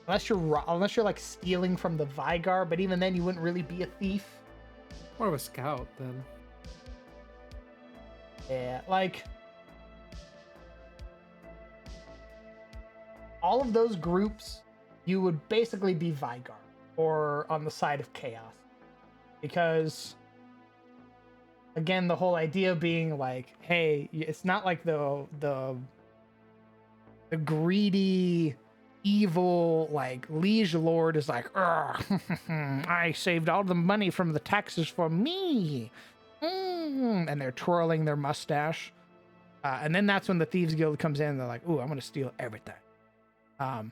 unless you're like stealing from the Vigar, but even then you wouldn't really be a thief. More of a scout, then. Yeah, like all of those groups, you would basically be Vigar or on the side of chaos. Because again, the whole idea being like, hey, it's not like the the greedy, evil, like liege lord is like, "Ugh, I saved all the money from the taxes for me. And they're twirling their mustache. And then that's when the Thieves Guild comes in and they're like, ooh, I'm going to steal everything. That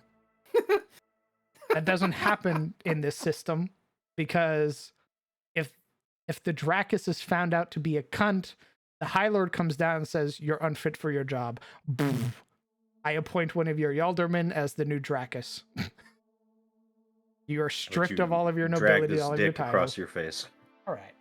doesn't happen in this system because if the Dracus is found out to be a cunt, the High Lord comes down and says, you're unfit for your job. I appoint one of your Yaldermen as the new Dracus. You are stripped of all of your drag nobility, this all of your dick titles. across your face. All right.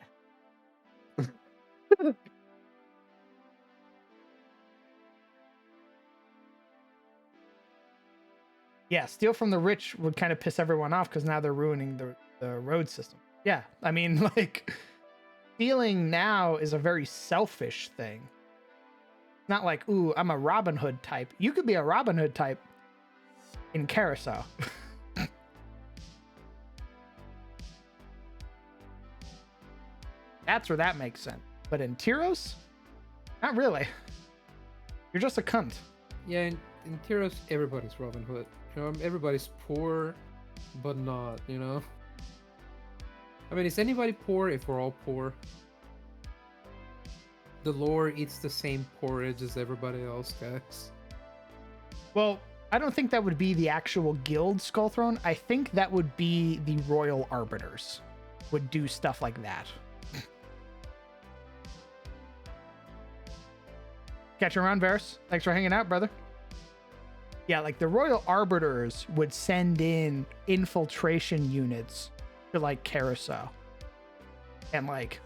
Yeah, steal from the rich would kind of piss everyone off because now they're ruining the road system. Yeah, I mean, like, stealing now is a very selfish thing. Not like, ooh, I'm a Robin Hood type. You could be a Robin Hood type in Carousel. That's where that makes sense. But in Tyros, not really. You're just a cunt. Yeah, in Tyros, everybody's Robin Hood. You know, everybody's poor, but not, you know? I mean, is anybody poor if we're all poor? The lore eats the same porridge as everybody else, guys. Well, I don't think that would be the actual guild Skull Throne. I think that would be the Royal Arbiters would do stuff like that. Catch you around, Varus. Thanks for hanging out, brother. Yeah, like the Royal Arbiters would send in infiltration units to like Carousel and like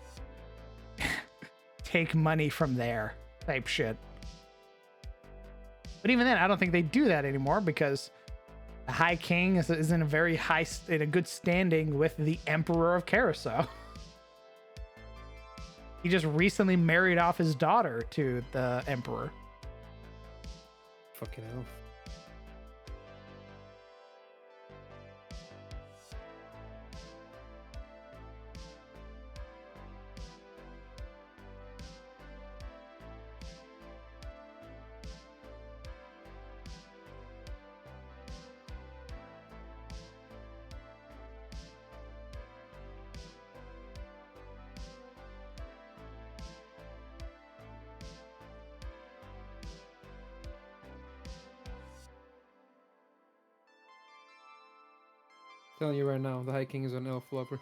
take money from there type shit. But even then, I don't think they do that anymore because the High King is in a very in a good standing with the Emperor of Carousel. He just recently married off his daughter to the Emperor. Fucking hell. Telling you right now, the High King is an elf lover.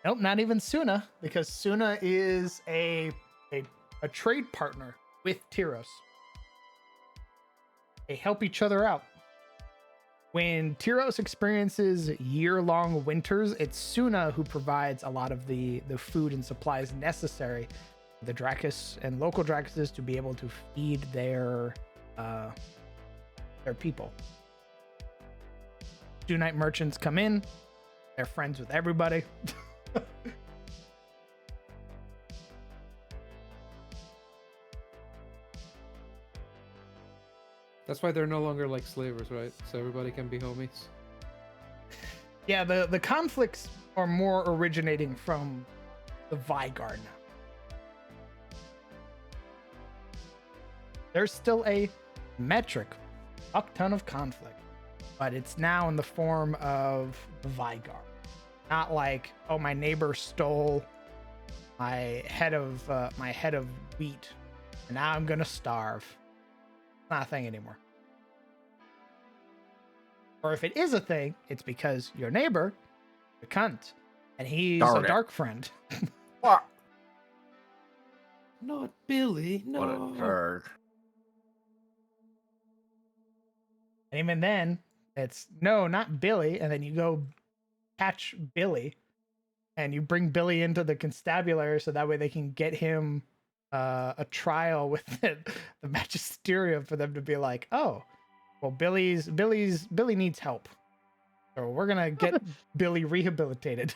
Nope, not even Suna, because Suna is a trade partner with Tyros. They help each other out. When Tyros experiences year-long winters, it's Suna who provides a lot of the food and supplies necessary for the Dracus and local Dracuses to be able to feed their people. Dunite merchants come in, they're friends with everybody. That's why they're no longer like slavers, right? So everybody can be homies. Yeah, the conflicts are more originating from the Vigard now. There's still a metric, fuck ton of conflict, but it's now in the form of the Vigard. Not like, oh, my neighbor stole my head of wheat, and now I'm gonna starve. It's not a thing anymore. Or if it is a thing, it's because your neighbor, the cunt, and he's Darn a it. dark friend. What? Not Billy, no. What a turd. And even then, it's no, not Billy, and then you go catch Billy, and you bring Billy into the constabulary so that way they can get him a trial with the magisterium for them to be like, oh, well, Billy needs help, so we're gonna get Billy rehabilitated.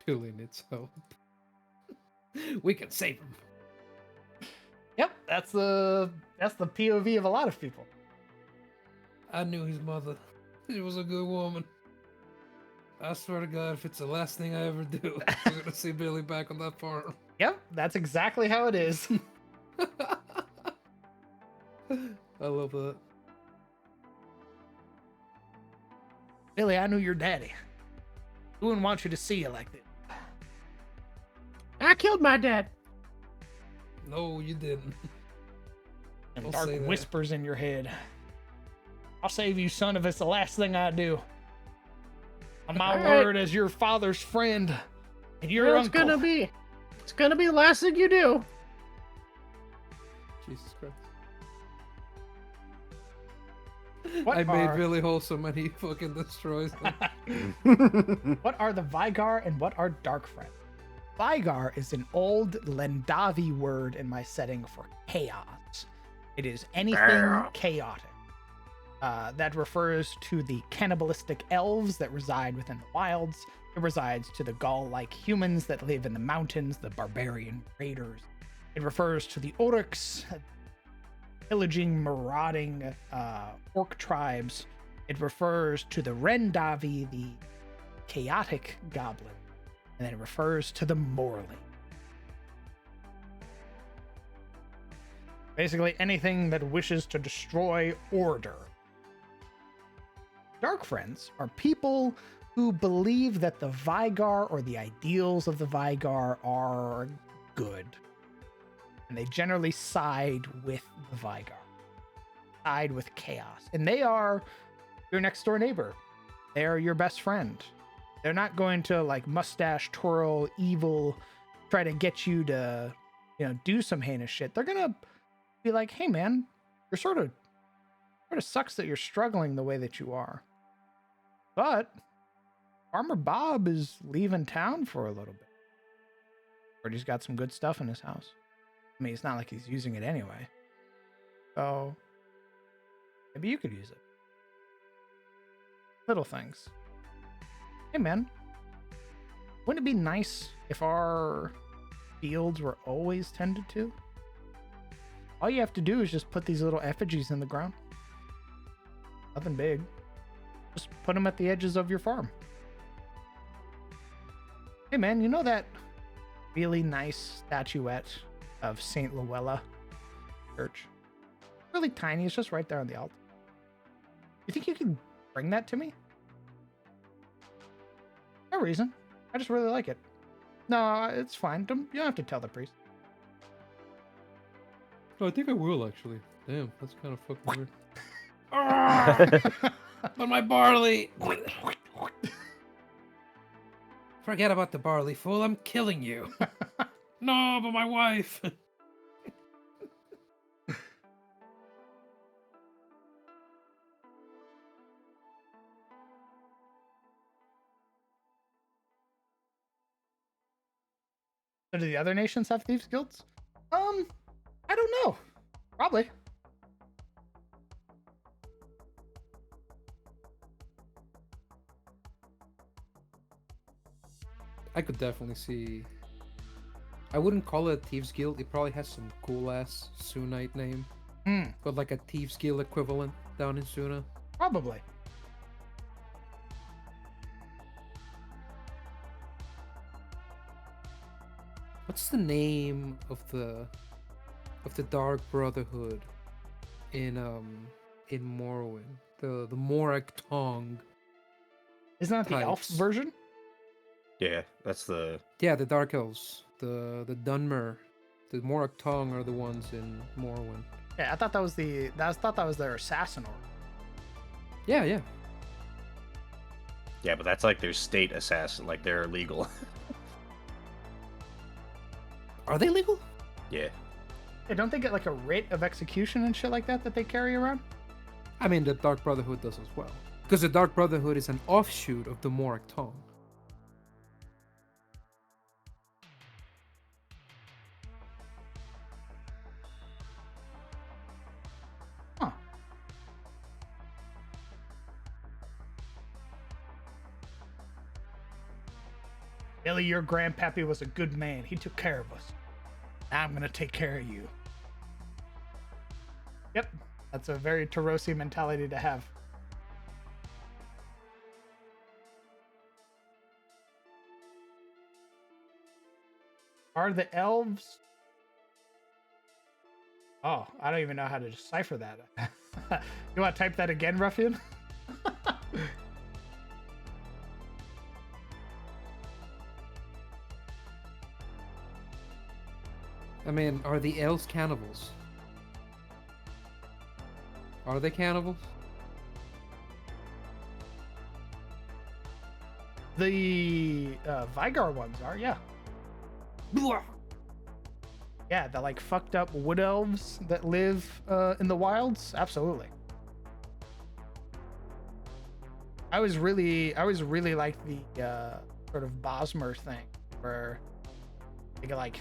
Billy needs help. We can save him. Yep, that's the POV of a lot of people. I knew his mother. She was a good woman. I swear to God, if it's the last thing I ever do, I'm gonna see Billy back on that farm. Yep, that's exactly how it is. I love that. Billy, I knew your daddy. He wouldn't want you to see you like this. I killed my dad. No, you didn't. And Don't dark say that. whispers in your head. I'll save you, son, if it's the last thing I do. On my All right. word as your father's friend and your Well, uncle. it's gonna be the last thing you do. Jesus Christ. What I made are- Billy wholesome and he fucking destroys them. What are the Vigar and what are Dark Friends? Vigar is an old Lendavi word in my setting for chaos. It is anything chaotic. That refers to the cannibalistic elves that reside within the wilds. It resides to the Gaul-like humans that live in the mountains, the barbarian raiders. It refers to the Oryx, pillaging, marauding orc tribes. It refers to the Rendavi, the chaotic goblin. And then it refers to the Morley. Basically anything that wishes to destroy order. Dark Friends are people who believe that the Vigar or the ideals of the Vigar are good. And they generally side with the Vigar. Side with chaos. And they are your next door neighbor. They are your best friend. They're not going to like mustache twirl evil, try to get you to, do some heinous shit. They're gonna be like, hey man, you're sort of sucks that you're struggling the way that you are. But Farmer Bob is leaving town for a little bit. But he's got some good stuff in his house. I mean, it's not like he's using it anyway. So maybe you could use it. Little things. Hey man, wouldn't it be nice if our fields were always tended to? All you have to do is just put these little effigies in the ground. Nothing big. Just put them at the edges of your farm. Hey man, you know that really nice statuette of Saint Luella Church? Really tiny, it's just right there on the altar. You think you could bring that to me? No reason. I just really like it. No, it's fine. You don't have to tell the priest. Oh, I think I will actually. Damn, that's kind of fucking weird. But my barley. Forget about the barley, fool. I'm killing you. No, but my wife. So do the other nations have thieves guilds? I don't know. Probably. I could definitely see. I wouldn't call it a Thieves Guild. It probably has some cool ass Sunite name. But like a Thieves Guild equivalent down in Suna. Probably. What's the name of the Dark Brotherhood in Morrowind? The Morak Tong. Isn't that the elf Types. version? Yeah, that's the. Yeah, the Dark Elves. The Dunmer. The Morak Tong are the ones in Morrowind. Yeah, I thought that was their assassin order. Yeah, yeah. Yeah, but that's like their state assassin. Like they're illegal. Are they legal? Yeah. Hey, don't they get like a writ of execution and shit like that they carry around? I mean, the Dark Brotherhood does as well. Because the Dark Brotherhood is an offshoot of the Morak Tong. Huh. Billy, your grandpappy was a good man. He took care of us. Now I'm gonna take care of you. Yep, that's a very Tarosi mentality to have. Are the elves? Oh, I don't even know how to decipher that. You want to type that again, Ruffian? I mean, are the elves cannibals? Are they cannibals? The Vigar ones are, yeah. Yeah, the like fucked up wood elves that live in the wilds. Absolutely. I was really like the sort of Bosmer thing where they could like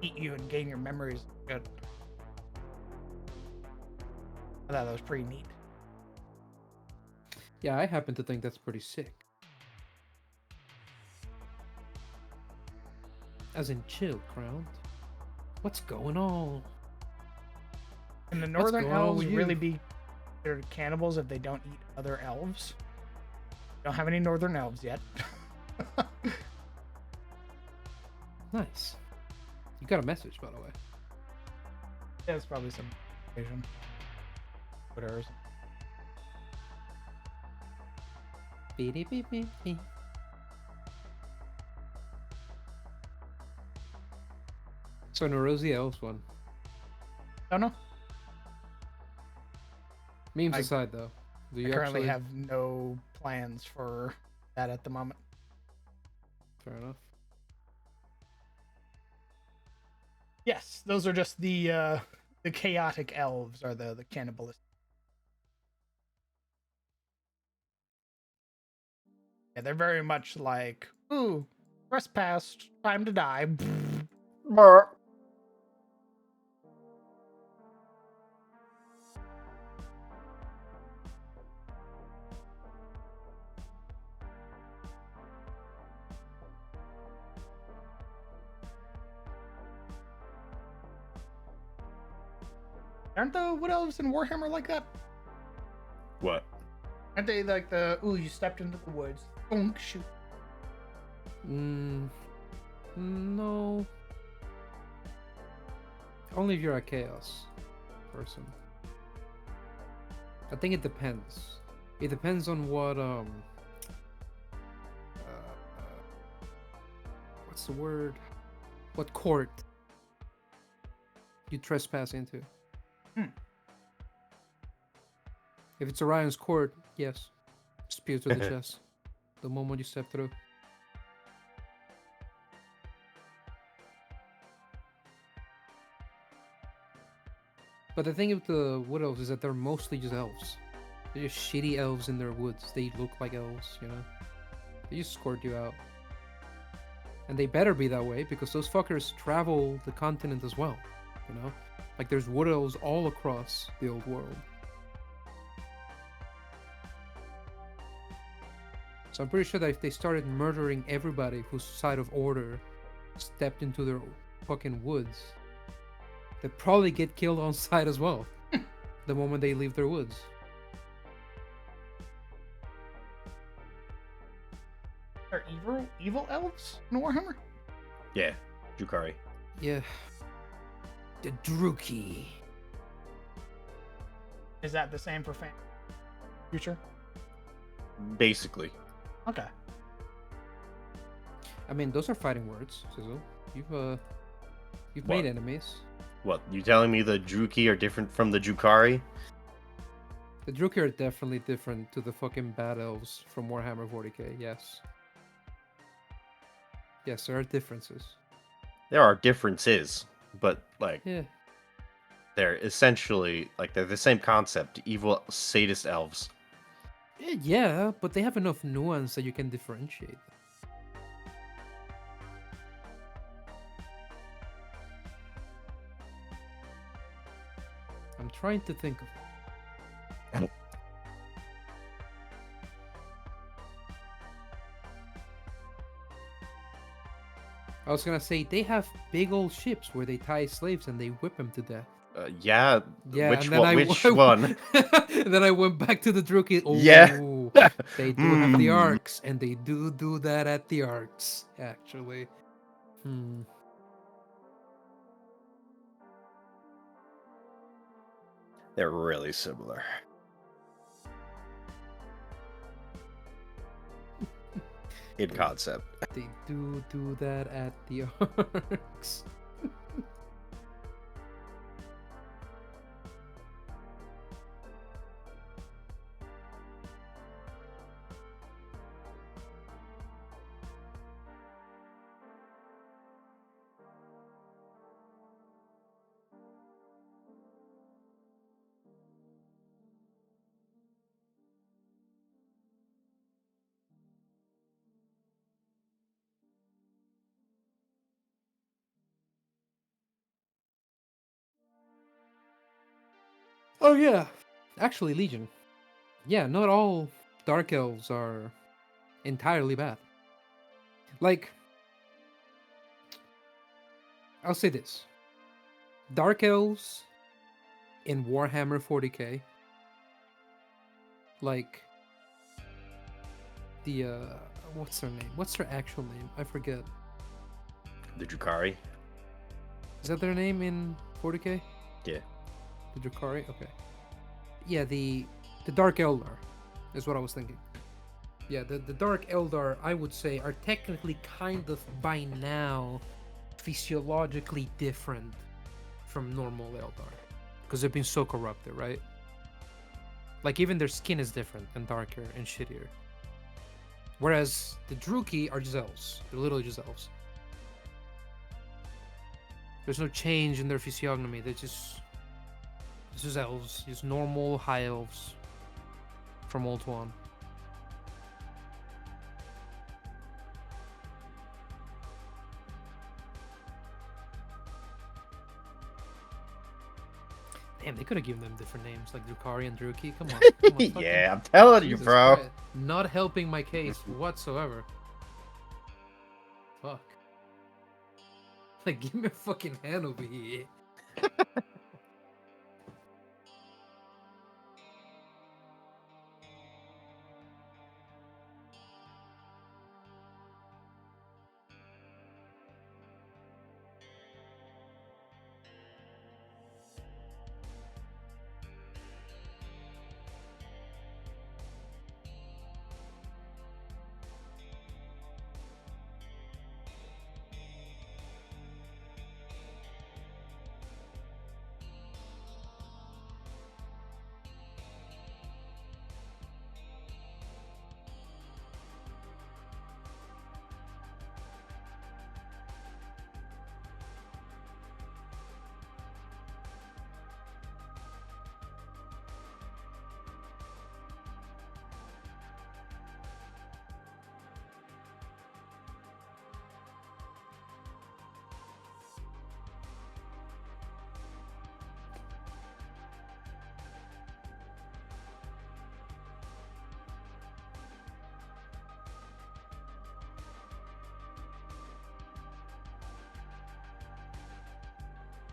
eat you and gain your memories. Good. I thought that was pretty neat. Yeah, I happen to think that's pretty sick. As in chill, Crown. What's going on? And the What's northern going on elves with really you? be they're cannibals if they don't eat other elves. Don't have any northern elves yet. Nice. You got a message, by the way. Yeah, it's probably some Asian. Whatever. Beep, beep, beep, beep. So no Rosie Elves one. Don't know. Memes I- aside, though, do I you currently actually have no plans for that at the moment. Fair enough. Yes, those are just the chaotic elves are the cannibalistic. Yeah, they're very much like, ooh, trespassed, time to die. Aren't the wood elves in Warhammer like that? What? Aren't they like the, ooh, you stepped into the woods, bonk, shoot. No. Only if you're a chaos person. I think it depends. It depends on what what's the word? What court you trespass into. If it's Orion's court, yes. Spear to the chest. The moment you step through. But the thing with the wood elves is that they're mostly just elves. They're just shitty elves in their woods. They look like elves, you know? They just escort you out. And they better be that way because those fuckers travel the continent as well, you know? Like there's wood elves all across the old world. So I'm pretty sure that if they started murdering everybody whose side of order stepped into their fucking woods, they'd probably get killed on sight as well the moment they leave their woods. Are evil elves in Warhammer? Yeah, Jukari. Yeah. The Druki. Is that the same for future? Basically. Okay. I mean, those are fighting words, Sizzle. You've What? made enemies. What? You telling me the Druki are different from the Jukari? The Druki are definitely different to the fucking bad elves from Warhammer 40k, yes. Yes, there are differences. There are differences, but like Yeah. they're essentially like they're the same concept. Evil sadist elves. Yeah, but they have enough nuance that you can differentiate. I'm trying to think of it. I was gonna say they have big old ships where they tie slaves and they whip them to death. Yeah. Yeah, Which and then one? Which one? And then I went back to the Druki. Oh, Yeah. they do have the Mm. arcs, and they do that at the arcs, actually. Hmm. They're really similar. In concept. They do that at the arcs. Oh yeah, actually, Legion. Yeah, not all dark elves are entirely bad. Like, I'll say this: dark elves in Warhammer 40k, like the what's her name? What's her actual name? I forget. The Drukhari? Is that their name in 40k? Yeah. The Drukhari? Okay. Yeah, the Dark Eldar is what I was thinking. Yeah, the Dark Eldar, I would say, are technically kind of by now physiologically different from normal Eldar. Because they've been so corrupted, right? Like, even their skin is different and darker and shittier. Whereas the Druki are just elves. They're literally just elves. There's no change in their physiognomy. They're just elves. Just normal high elves from Old One. Damn, they could have given them different names like Drukhari and Druki. Come on. Fucking- Yeah, I'm telling you, Jesus bro. Christ. Not helping my case whatsoever. Fuck. Like, give me a fucking hand over here.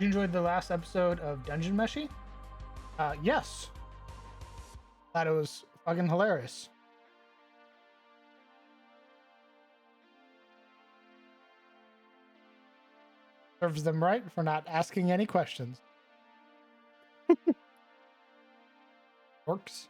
You enjoyed the last episode of Dungeon Meshi? Yes. Thought it was fucking hilarious. Serves them right for not asking any questions. Works.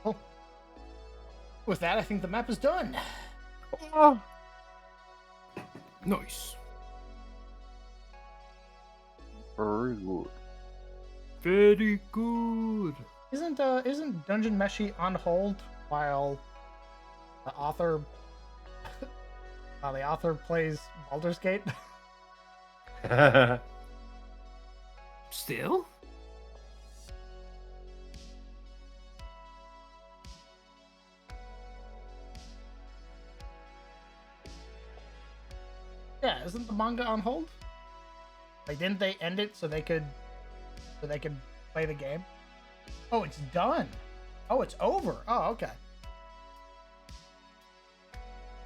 Cool. With that, I think the map is done. Oh. Nice. Very good. Very good. Isn't Dungeon Meshi on hold while the author plays Baldur's Gate? Still? Yeah, isn't the manga on hold? Like, didn't they end it so they could play the game? Oh, it's done. Oh, it's over. Oh, okay.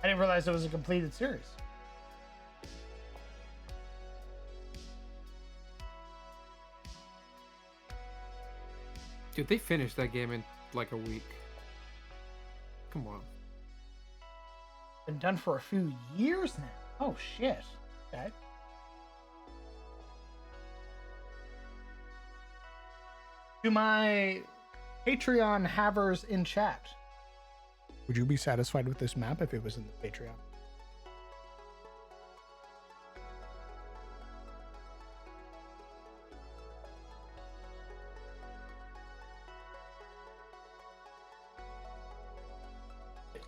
I didn't realize it was a completed series. Dude, they finished that game in like a week. Come on. Been done for a few years now. Oh shit. Okay. To my Patreon havers in chat, would you be satisfied with this map if it was in the Patreon?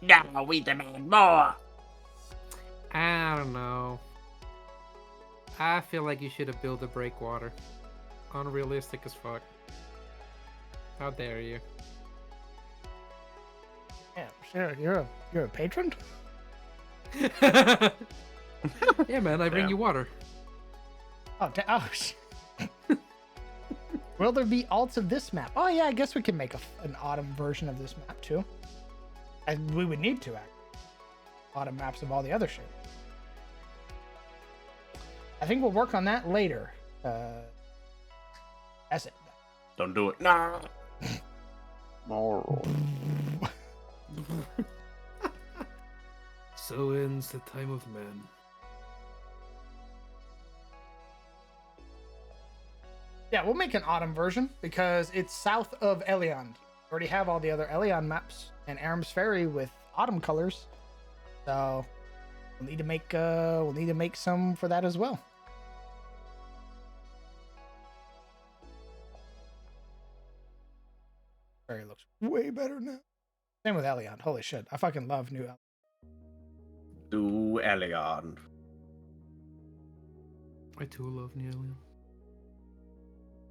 Now we demand more. I don't know. I feel like you should have built a breakwater. Unrealistic as fuck. How dare you? Yeah, sure. You're a patron? Yeah, man, I bring Yeah. you water. Oh, Will there be alts of this map? Oh yeah, I guess we can make an autumn version of this map too. And we would need to act. Autumn maps of all the other shit. I think we'll work on that later. That's it. Don't do it. Nah. Alright. So ends the time of man. Yeah, we'll make an autumn version because it's south of Eliand. We already have all the other Eliand maps and Aram's Ferry with autumn colors. So we'll need to make some for that as well. Ferry looks way better now. Same with Eliand. Holy shit. I fucking love new Eliand. Do Elion. I too love Neolian.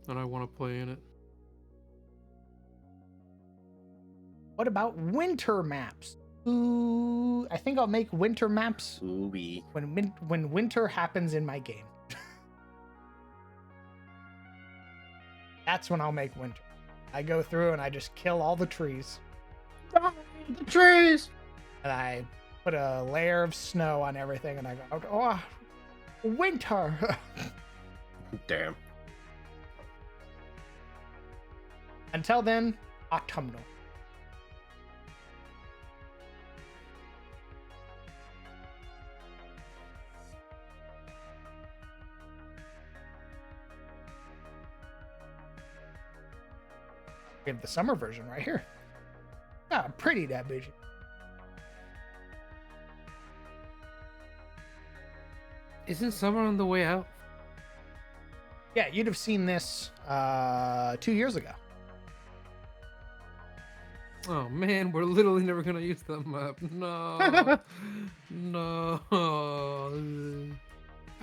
And I want to play in it. What about winter maps? Ooh, I think I'll make winter maps Ooh-wee. when winter happens in my game. That's when I'll make winter. I go through and I just kill all the trees. The trees. And I put a layer of snow on everything and I go, oh, winter. Damn. Until then, autumnal. We have the summer version right here. Ah, pretty that bitch. Isn't summer on the way out? Yeah, you'd have seen this 2 years ago. Oh man, we're literally never gonna use that map. No. No. I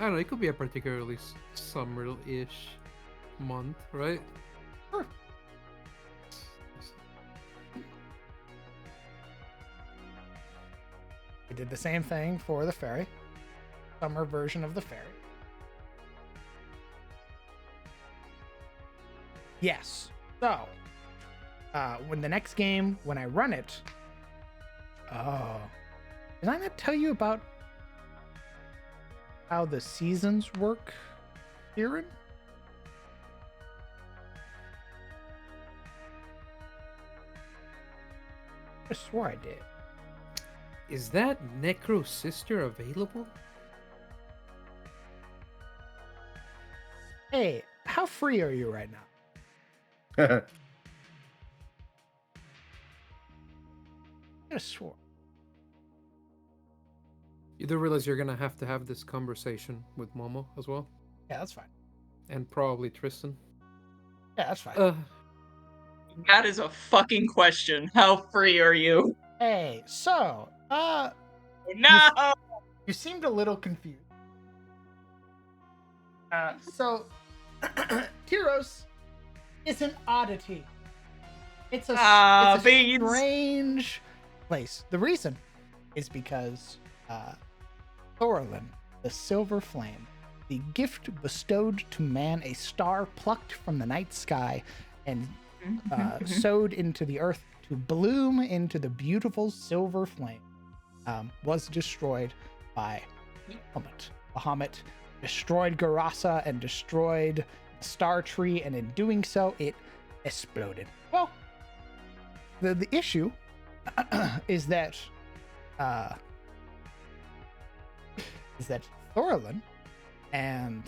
don't know, it could be a particularly summer-ish month, right? Sure. We did the same thing for the ferry. Summer version of the ferry. Yes. So, when the next game, when I run it, did I not tell you about how the seasons work, Kieran? I swore I did. Is that Necro Sister available? Hey, how free are you right now? I could have swore. You do realize you're gonna have to have this conversation with Momo as well? Yeah, that's fine. And probably Tristan. Yeah, that's fine. That is a fucking question. How free are you? Hey, so, No! you seemed a little confused. So, Tyros is an oddity. It's a beans. strange place. The reason is because Thorlin, the Silver Flame, the gift bestowed to man, a star plucked from the night sky and sowed into the earth to bloom into the beautiful silver flame, was destroyed by Bahamut. Bahamut destroyed Garasa and destroyed the Star Tree, and in doing so, it exploded. Well, the issue is that Thorlin and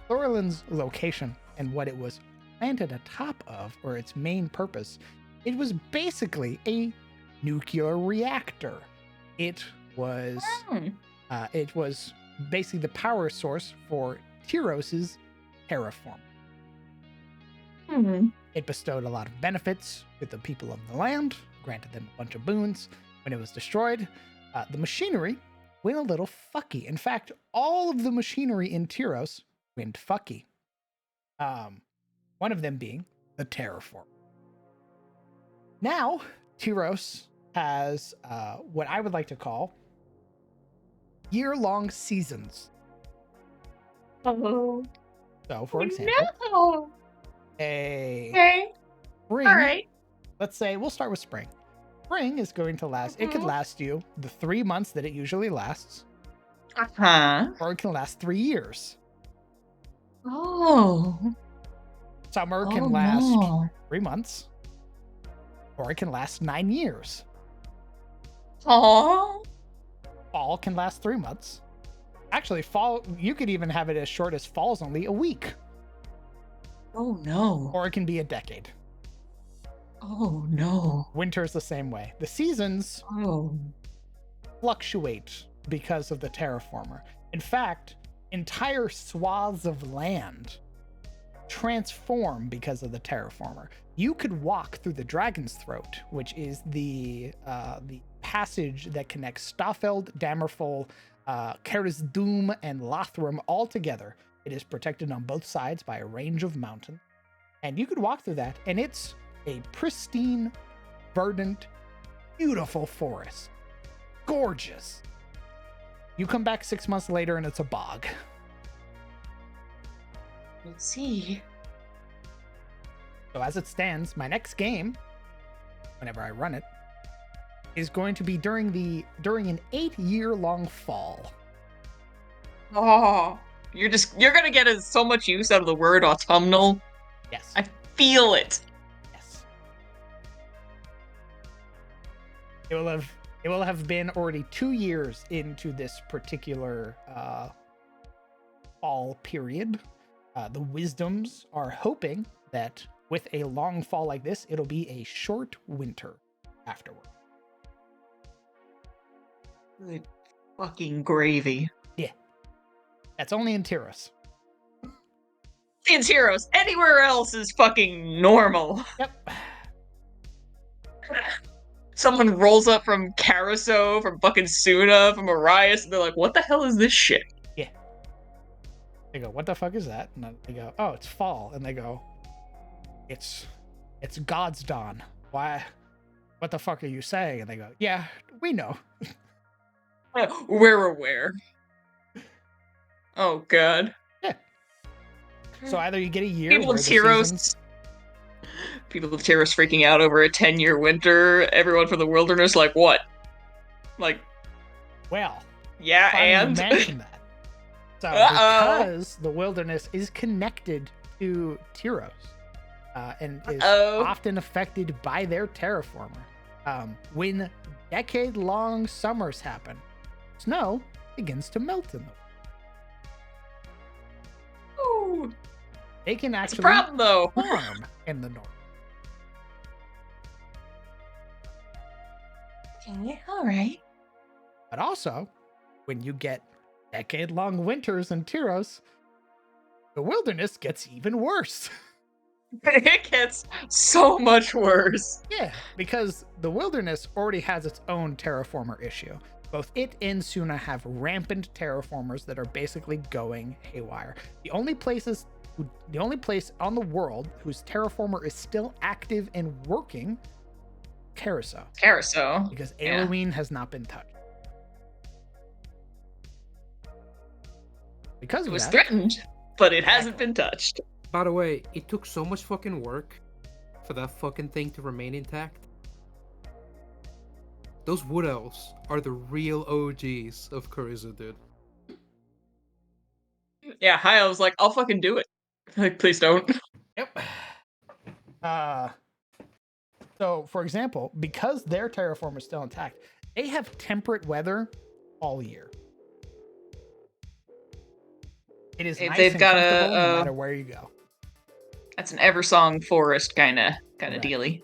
Thorlin's location and what it was planted atop of, or its main purpose, it was basically a nuclear reactor. It was basically the power source for Tyros's terraform. It bestowed a lot of benefits to the people of the land, granted them a bunch of boons. When it was destroyed, the machinery went a little fucky. In fact, all of the machinery in Tyros went fucky. One of them being the terraform. Now, Tyros has what I would like to call year-long seasons. Oh. So, for example, No. spring. All right. Let's say we'll start with spring. Spring is going to last. It could last you the 3 months that it usually lasts, or it can last 3 years. Oh. Summer can last 3 months, or it can last 9 years. Oh. Fall can last 3 months. Actually, fall, you could even have it as short as fall's only a week, Oh no. or it can be a decade. Oh no. Winter's the same way. The seasons Oh. fluctuate because of the terraformer. In fact, entire swaths of land transform because of the terraformer. You could walk through the Dragon's Throat, which is the passage that connects Stafeld, Damerful, Karis Doom, and Lothram all together. It is protected on both sides by a range of mountains. And you could walk through that, and it's a pristine, verdant, beautiful forest. Gorgeous. You come back 6 months later, and it's a bog. Let's see. So as it stands, my next game, whenever I run it, is going to be during an 8-year-long fall. Oh. You're gonna get so much use out of the word autumnal. Yes. I feel it. Yes. It will have been already 2 years into this particular fall period. The wisdoms are hoping that with a long fall like this, it'll be a short winter afterward. Good fucking gravy. Yeah. That's only in Tyros. In Heroes, anywhere else is fucking normal. Yep. Someone rolls up from Caruso, from fucking Suna, from Arias, and they're like, what the hell is this shit? Yeah. They go, what the fuck is that? And then they go, oh, it's fall. And they go, it's God's dawn. Why? What the fuck are you saying? And they go, yeah, we know. We're aware. Oh god. Yeah. So either you get a year People where of the Tyros. seasons... People of Tyros freaking out over a 10-year winter. Everyone from the wilderness, like, what? Like, Well, yeah, funny you and mention that. So because the wilderness is connected to Tyros and is often affected by their terraformer, when decade-long summers happen, snow begins to melt in them. Ooh, They can that's a actually problem, though. form in the north. Okay, all right. But also, when you get decade-long winters in Tyros, the wilderness gets even worse. It gets so much worse. Yeah, because the wilderness already has its own terraformer issue. Both it and Suna have rampant terraformers that are basically going haywire. The only place on the world whose terraformer is still active and working, Carousel. Carousel. Because Yeah. Eowyn has not been touched. Because It of was that, threatened, but it hasn't been touched. By the way, it took so much fucking work for that fucking thing to remain intact. Those wood elves are the real OGs of Carrizo, dude. Yeah, Haya was like, I'll fucking do it. Like, please don't. Yep. So, for example, because their terraform is still intact, they have temperate weather all year. It is nice They've and got comfortable no matter where you go. That's an Eversong forest kind of Correct. dealy.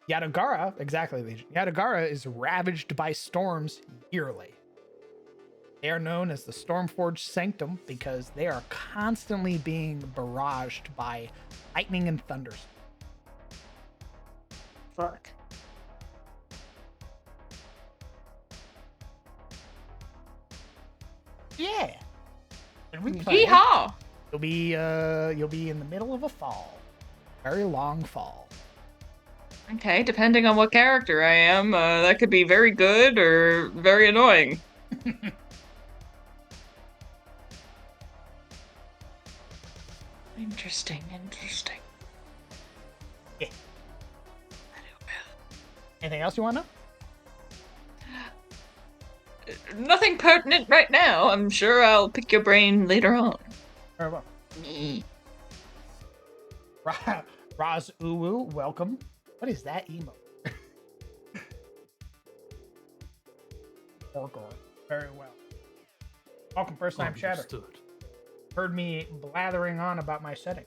Yadagara, exactly, Legion. Yadagara is ravaged by storms yearly. They are known as the Stormforged Sanctum because they are constantly being barraged by lightning and thunders. Fuck. Yeah. When we play, Yeehaw! you'll be in the middle of a fall. Very long fall. Okay, depending on what character I am, that could be very good or very annoying. Interesting. Yeah. Anything else you want to know? Nothing pertinent right now. I'm sure I'll pick your brain later on. Very well. Raz Uwu, welcome. What is that emote? Orgor. Very well. Welcome, first time chatter. Understood. Heard me blathering on about my setting.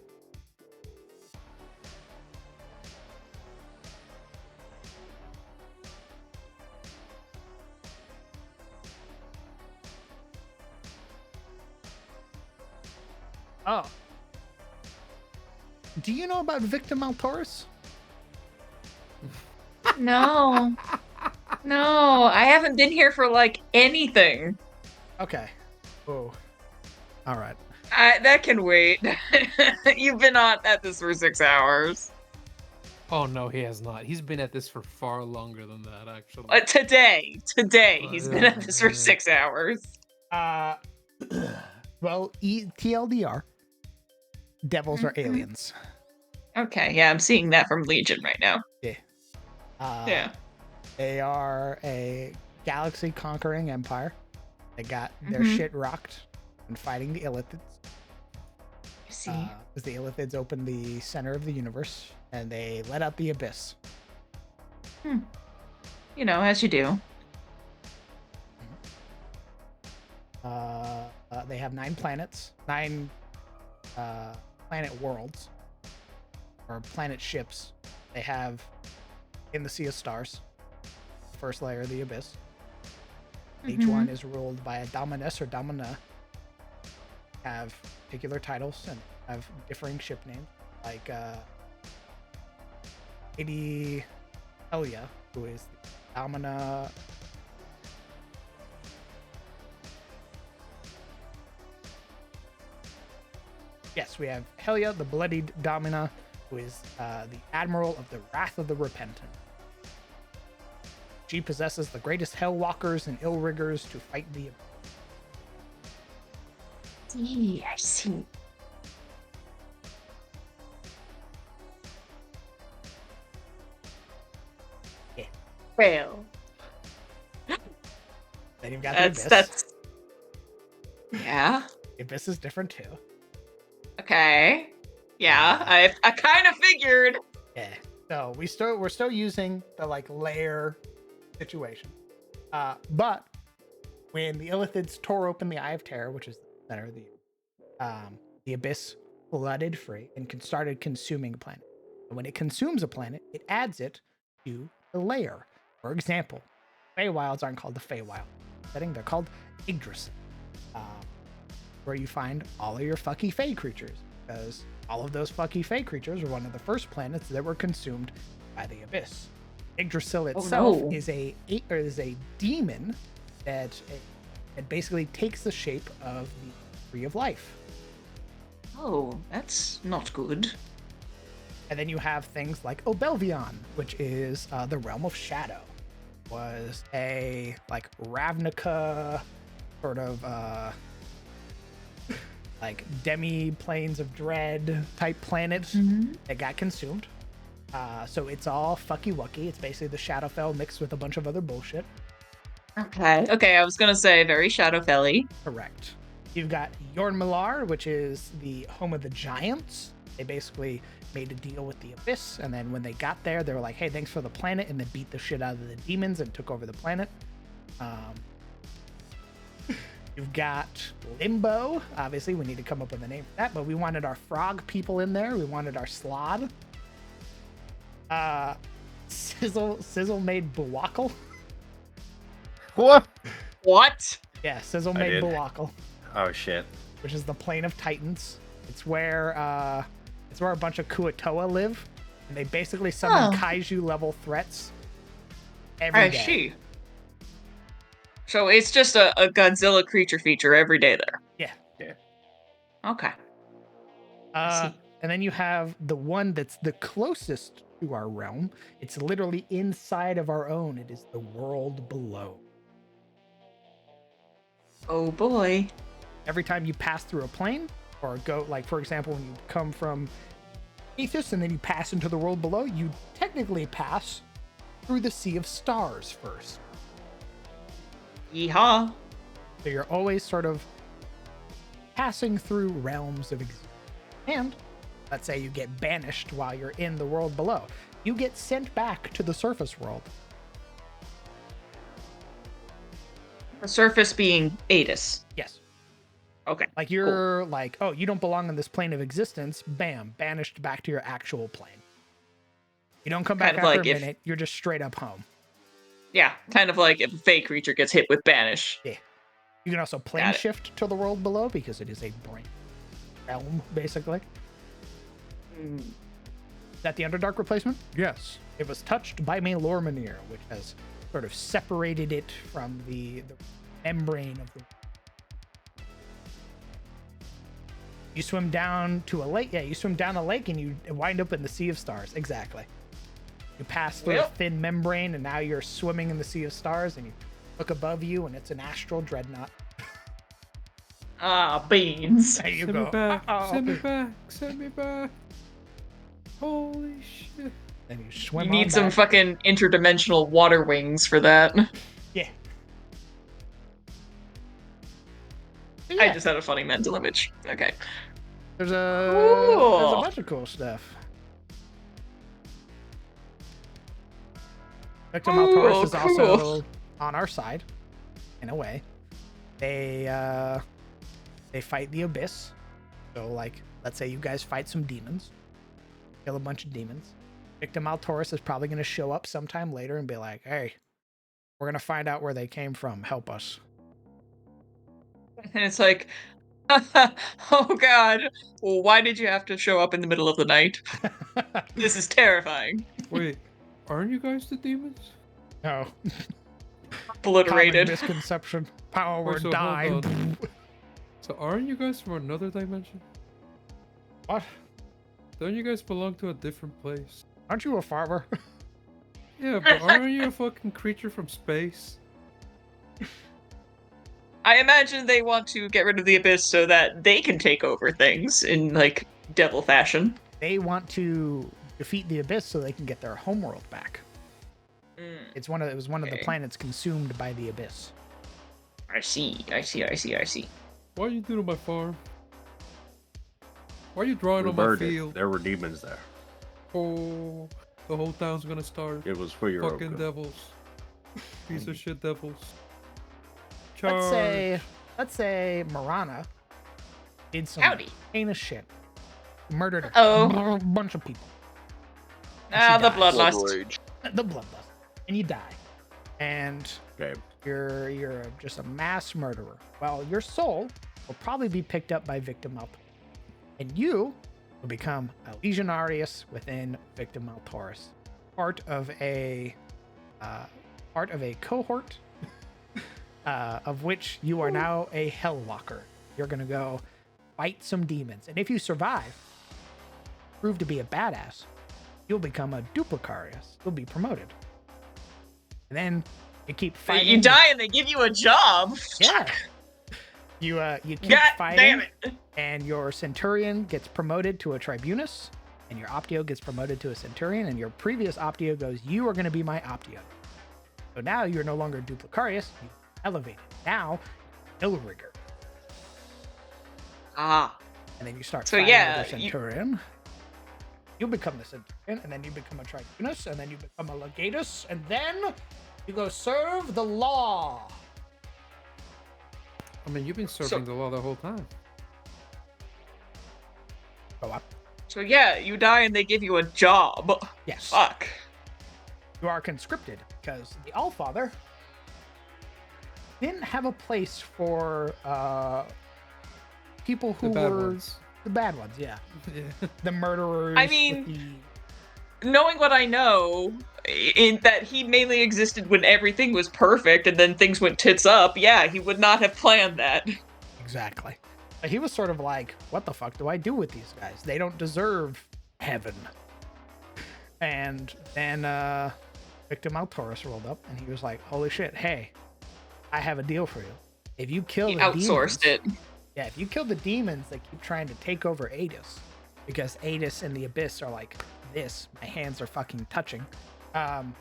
Oh. Do you know about Victim Altaurus? No. No, I haven't been here for, like, anything. Okay. Oh. All right. That can wait. You've been on at this for 6 hours. Oh no, he has not. He's been at this for far longer than that, actually. Today, he's been at this for yeah. 6 hours. Well, TLDR. Devils are aliens. Okay, yeah, I'm seeing that from Legion right now. Yeah. Yeah. They are a galaxy-conquering empire. They got their shit rocked and fighting the Illithids. I see. Because the Illithids opened the center of the universe, and they let out the abyss. You know, as you do. They have 9 planets, 9 planet worlds, or planet ships. They have in the Sea of Stars, first layer of the abyss. Each one is ruled by a Dominus or Domina. Have particular titles and have differing ship names, like Lady Helia, who is the Domina. Yes, we have Helia, the Bloodied Domina, who is the Admiral of the Wrath of the Repentant. She possesses the greatest Hellwalkers and Illriggers to fight the Yeah, I see. Yeah. Well, Then you've got the Abyss. that's yeah. The Abyss is different too. Okay. Yeah, I kind of figured. Yeah. So we're still using the like layer situation. But when the Illithids tore open the Eye of Terror, which is the center of the Abyss flooded free and started consuming a planet. And when it consumes a planet, it adds it to the layer. For example, Feywilds aren't called the Feywild setting; they're called Yggdrasil. where you find all of your fucky fey creatures, because all of those fucky fey creatures are one of the first planets that were consumed by the abyss. Yggdrasil itself no. is a demon that it basically takes the shape of the tree of life. Oh, that's not good. And then you have things like Obelvion, which is the realm of shadow. Was a like Ravnica sort of like demi-planes of dread type planet that got consumed. So it's all fucky wucky. It's basically the Shadowfell mixed with a bunch of other bullshit. Okay, I was gonna say very Shadowfelly. Correct. You've got Jornmalar, which is the home of the giants. They basically made a deal with the Abyss, and then when they got there, they were like, hey, thanks for the planet, and they beat the shit out of the demons and took over the planet. You've got Limbo. Obviously, we need to come up with a name for that, but we wanted our frog people in there. We wanted our Slod. Sizzle made Buwackle. What? What? Yeah, Sizzle I made did. Buwackle, Oh shit. which is the plane of Titans. It's where a bunch of Kuatoa live, and they basically summon Oh. kaiju level threats every day. I see. So it's just a Godzilla creature feature every day there. Yeah. Okay. I see. And then you have the one that's the closest to our realm. It's literally inside of our own. It is the world below. Oh boy. Every time you pass through a plane or go, like for example, when you come from Aethys and then you pass into the world below, you technically pass through the Sea of Stars first. Yeehaw. So you're always sort of passing through realms of existence. And let's say you get banished while you're in the world below. You get sent back to the surface world. The surface being Adis. Yes. Okay. Like you're like, oh, you don't belong in this plane of existence. Bam, banished back to your actual plane. You don't come back Kind of after like a if- minute. You're just straight up home. Yeah, kind of like if a fey creature gets hit with banish. Yeah. You can also plane Got it. shift to the world below because it is a brain realm, basically. Hmm. Is that the Underdark replacement? Yes. It was touched by Maelormanir, which has sort of separated it from the membrane of the. You swim down to a lake. Yeah, you swim down a lake and you wind up in the Sea of Stars. Exactly. You pass through a Well. thin membrane and now you're swimming in the Sea of Stars and you look above you and it's an astral dreadnought. Ah, beans. There you Send go. me back. Uh-oh. Send me back. Send me back. Holy shit. And you swim You on need some back. fucking interdimensional water wings for that. Yeah. But I yeah, just had a funny mental image. Okay. there's a Cool. bunch of cool stuff. Victor Maltaurus is also cool. on our side, in a way. They fight the Abyss. So, like, let's say you guys fight some demons, kill a bunch of demons. Victor Maltaurus is probably going to show up sometime later and be like, hey, we're going to find out where they came from. Help us. And it's like, oh god, well, why did you have to show up in the middle of the night? This is terrifying. Wait, aren't you guys the demons? No. Common Obliterated. misconception. Power Wait, so hold die. on. So aren't you guys from another dimension? What? Don't you guys belong to a different place? Aren't you a farmer? Yeah, but aren't you a fucking creature from space? I imagine they want to get rid of the Abyss so that they can take over things in, like, devil fashion. They want to defeat the Abyss so they can get their homeworld back. It was one of the Okay. planets consumed by the Abyss. I see. Why you do to my farm? Why are you drawing We on my burned it. field? There were demons there. Oh, the whole town's gonna starve. It was for your own Fucking good. devils. Piece of shit devils. Let's say Marana did some Howdy. heinous shit. Murdered Uh-oh. a bunch of people. Ah, the dies. bloodlust. Rage. The bloodlust. And you die. And Okay. You're just a mass murderer. Well, your soul will probably be picked up by Victim Altaurus, and you will become a Legionarius within Victim Altaurus, part of a cohort of which you are now a Hellwalker. You're gonna go fight some demons, and if you survive, prove to be a badass, you'll become a Duplicarius. You'll be promoted, and then you keep fighting. You die and they give you a job. Yeah. You keep God fighting, damn it. and your Centurion gets promoted to a Tribunus, and your Optio gets promoted to a Centurion, and your previous Optio goes, you are going to be my Optio. So now you're no longer Duplicarius, you elevated. Now, Illrigger. Ah. And then you start So fighting yeah, with the Centurion. You become the Centurion, and then you become a Tribunus, and then you become a Legatus, and then you go serve the law. I mean, you've been serving the law the whole time. Go up. So yeah, you die and they give you a job. Yes. Fuck. You are conscripted because the Allfather didn't have a place for people who The bad were ones. the bad ones. Yeah, Yeah. the murderers. I mean, knowing what I know, in that he mainly existed when everything was perfect and then things went tits up, yeah, he would not have planned that. Exactly. He was sort of like, what the fuck do I do with these guys? They don't deserve heaven. And then Victim Altaurus rolled up, and he was like, holy shit, hey, I have a deal for you. If you kill He the outsourced demons, it. Yeah, if you kill the demons that keep trying to take over Adis, because Adis and the Abyss are like this, my hands are fucking touching, then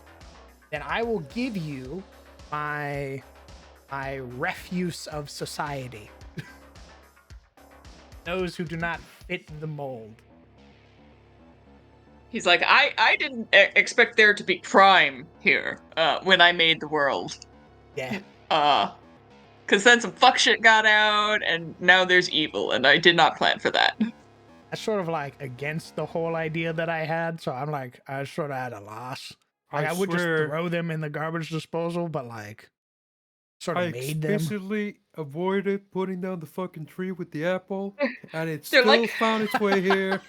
I will give you my refuse of society. Those who do not fit the mold. He's like, I didn't expect there to be crime here when I made the world. Yeah. Because then some fuck shit got out, and now there's evil, and I did not plan for that. That's sort of like against the whole idea that I had, so I'm like, I sort of at a loss. Like, I would just throw them in the garbage disposal, but like, sort of made them. I explicitly avoided putting down the fucking tree with the apple, and it They're still like- found its way here.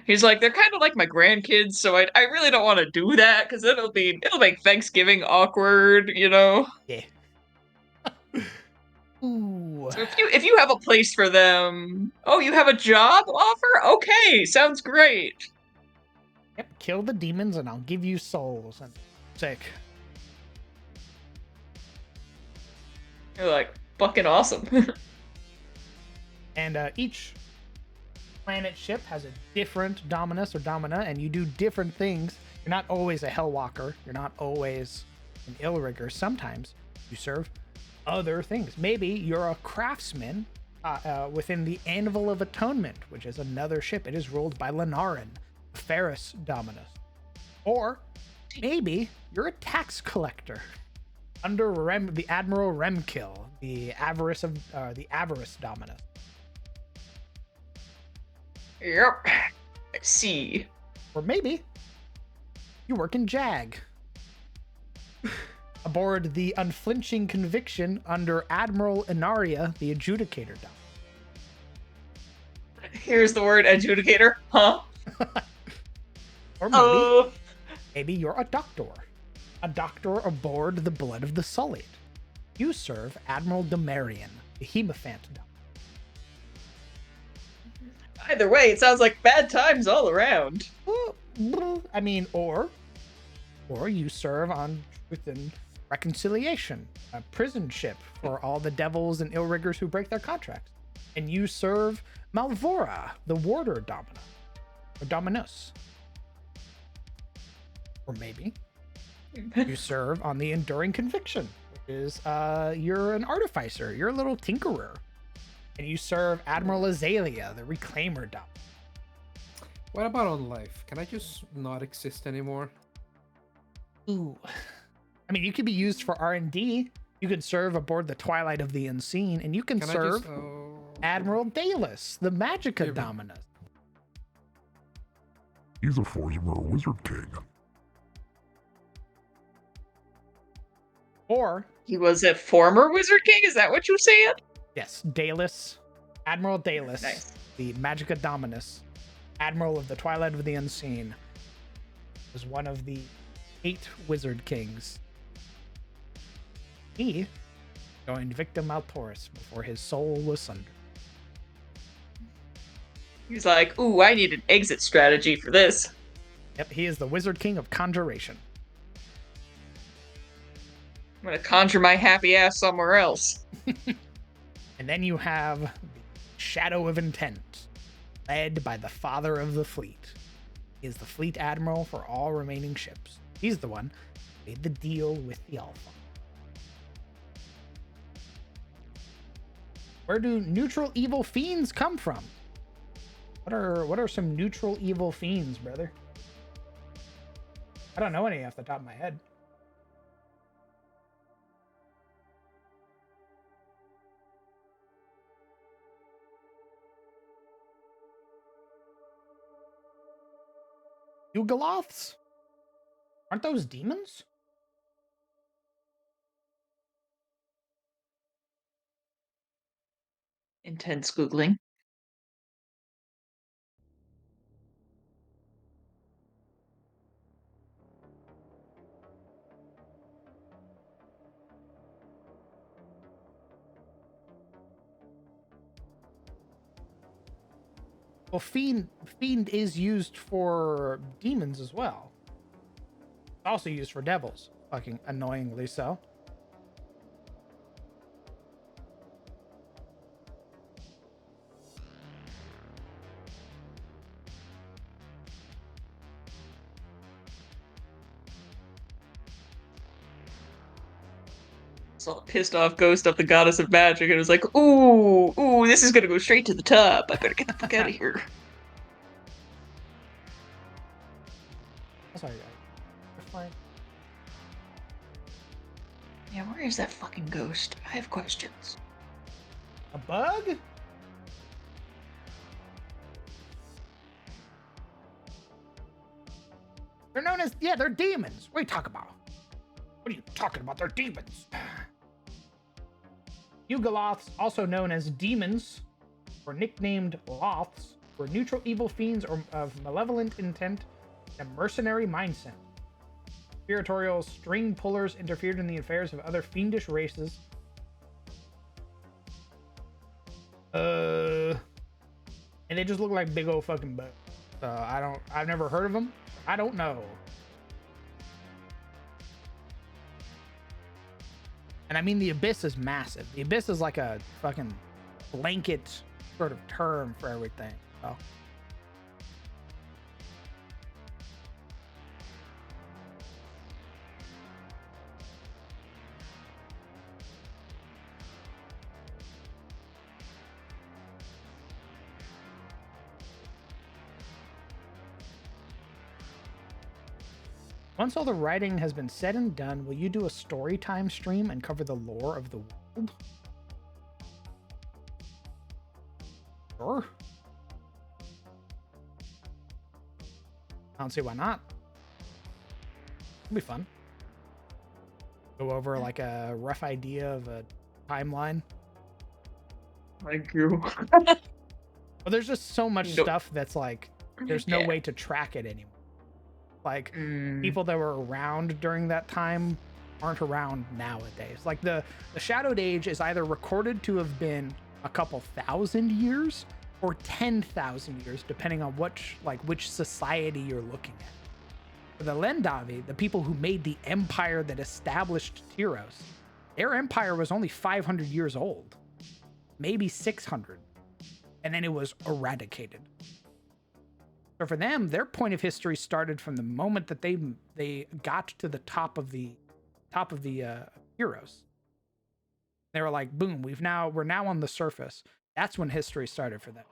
He's like, they're kind of like my grandkids, so I really don't want to do that because it'll make Thanksgiving awkward, you know. Yeah. Ooh. So if you have a place for them, oh, you have a job offer? Okay, sounds great. Yep. Kill the demons, and I'll give you souls. And sick. You're like, fucking awesome. And each planet ship has a different Dominus or Domina, and you do different things. You're not always a Hellwalker. You're not always an Illrigger. Sometimes you serve other things. Maybe you're a craftsman within the Anvil of Atonement, which is another ship. It is ruled by Lenarin, the Ferris Dominus. Or maybe you're a tax collector under the Admiral Remkill, the Avarice Dominus. Yep. I see. Or maybe you work in JAG. Aboard the Unflinching Conviction under Admiral Inaria, the Adjudicator Dominus. Here's the word adjudicator, huh? Or maybe, maybe you're a doctor. A doctor aboard the Blood of the Sullied. You serve Admiral Demarian, the Hemophant Dominus. Either way, it sounds like bad times all around. I mean, or you serve on Truth and Reconciliation, a prison ship for all the devils and Illriggers who break their contracts. And you serve Malvora, the Warder Domina, or Dominus. Or maybe you serve on the Enduring Conviction, which is you're an artificer, you're a little tinkerer. And you serve Admiral Azalea, the Reclaimer Dominus. What about on life? Can I just not exist anymore? Ooh. I mean, you could be used for R&D. You could serve aboard the Twilight of the Unseen, and you can serve Admiral Dalus, the Magica Dominus. Either for you, you're a wizard king. Or He was a former Wizard King? Is that what you said? yes, Dalus, Admiral Dalus, Nice. the Magica Dominus, Admiral of the Twilight of the Unseen, was one of the 8 Wizard Kings. He joined Victor Maltoris before his soul was sundered. He's like, ooh, I need an exit strategy for this. Yep, he is the Wizard King of Conjuration. I'm gonna conjure my happy ass somewhere else. And then you have the Shadow of Intent, led by the Father of the Fleet. He is the Fleet Admiral for all remaining ships. He's the one who made the deal with the Alpha. Where do neutral evil fiends come from? What are some neutral evil fiends, brother? I don't know any off the top of my head. Yugoloths? Aren't those demons? Intense Googling. Well, fiend is used for demons as well. It's also used for devils. Fucking annoyingly so. Saw a pissed off ghost of the goddess of magic and was like, ooh, this is gonna go straight to the top. I better get the fuck out of here. Sorry, fine. Yeah, where is that fucking ghost? I have questions. A bug? They're known as, yeah, they're demons. What are you talking about? What are you talking about? They're demons. Yugoloths, also known as demons, or nicknamed Loths, were neutral evil fiends or of malevolent intent and a mercenary mindset. Spiritorial string pullers interfered in the affairs of other fiendish races. And they just look like big old fucking bugs. I've never heard of them. I don't know. And I mean, the Abyss is massive. The Abyss is like a fucking blanket sort of term for everything. So. Once all the writing has been said and done, will you do a story time stream and cover the lore of the world? Sure. I don't see why not. It'll be fun. Go over like a rough idea of a timeline. Thank you. Well, there's just so much stuff that's like, there's no way to track it anymore. Like, people that were around during that time aren't around nowadays. Like, the Shadowed Age is either recorded to have been a couple thousand years or 10,000 years, depending on which society you're looking at. For the Lendavi, the people who made the empire that established Tyros, their empire was only 500 years old, maybe 600, and then it was eradicated. So for them, their point of history started from the moment that they got to the top of the heroes. They were like, boom, we're now on the surface. That's when history started for them.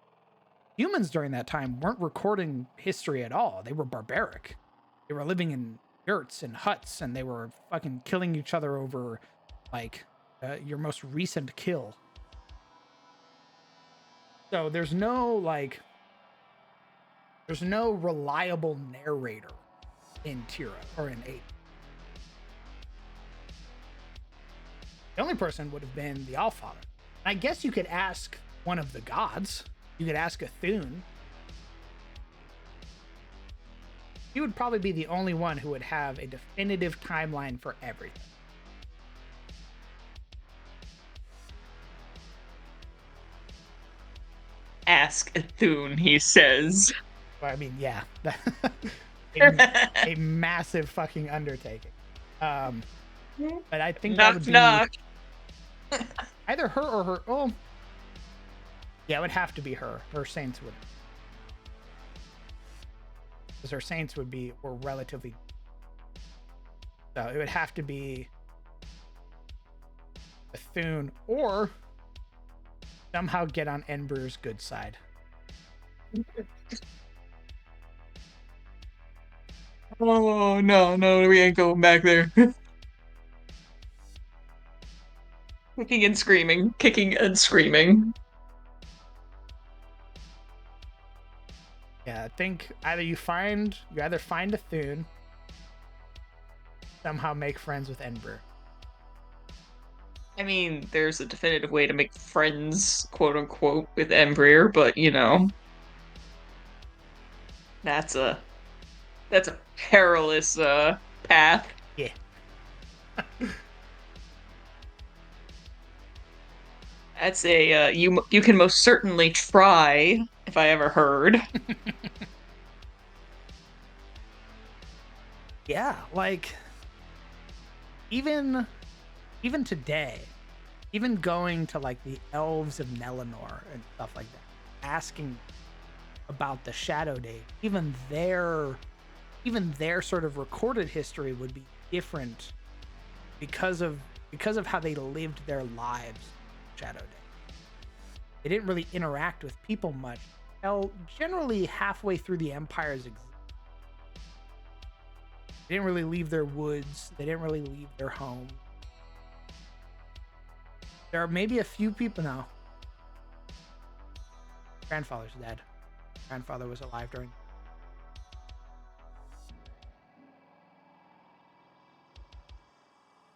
Humans during that time weren't recording history at all. They were barbaric. They were living in yurts and huts, and they were fucking killing each other over like your most recent kill. So there's no reliable narrator in Tira or in 8. The only person would have been the Allfather. I guess you could ask one of the gods. You could ask Athun. He would probably be the only one who would have a definitive timeline for everything. Ask Athun, he says. Well, I mean, yeah. a massive fucking undertaking. But I think that would Knock, be knock. either her or her. Oh, yeah, it would have to be her. Her saints would, because her saints were relatively. So it would have to be Bethune, or somehow get on Enber's good side. Oh, no, we ain't going back there. Kicking and screaming, kicking and screaming. Yeah, I think you either find Bethune, somehow make friends with Enber. I mean, there's a definitive way to make friends, quote unquote, with Embrier, but you know, that's a perilous path. Yeah. That's a you can most certainly try, if I ever heard. Yeah, like even today, even going to like the elves of Nelinor and stuff like that, asking about the Shadow Days, even their sort of recorded history would be different because of how they lived their lives in Shadow Days. They didn't really interact with people much. Generally halfway through the Empire's existence. They didn't really leave their woods. They didn't really leave their home. There are maybe a few people now. Grandfather's dead. Grandfather was alive during.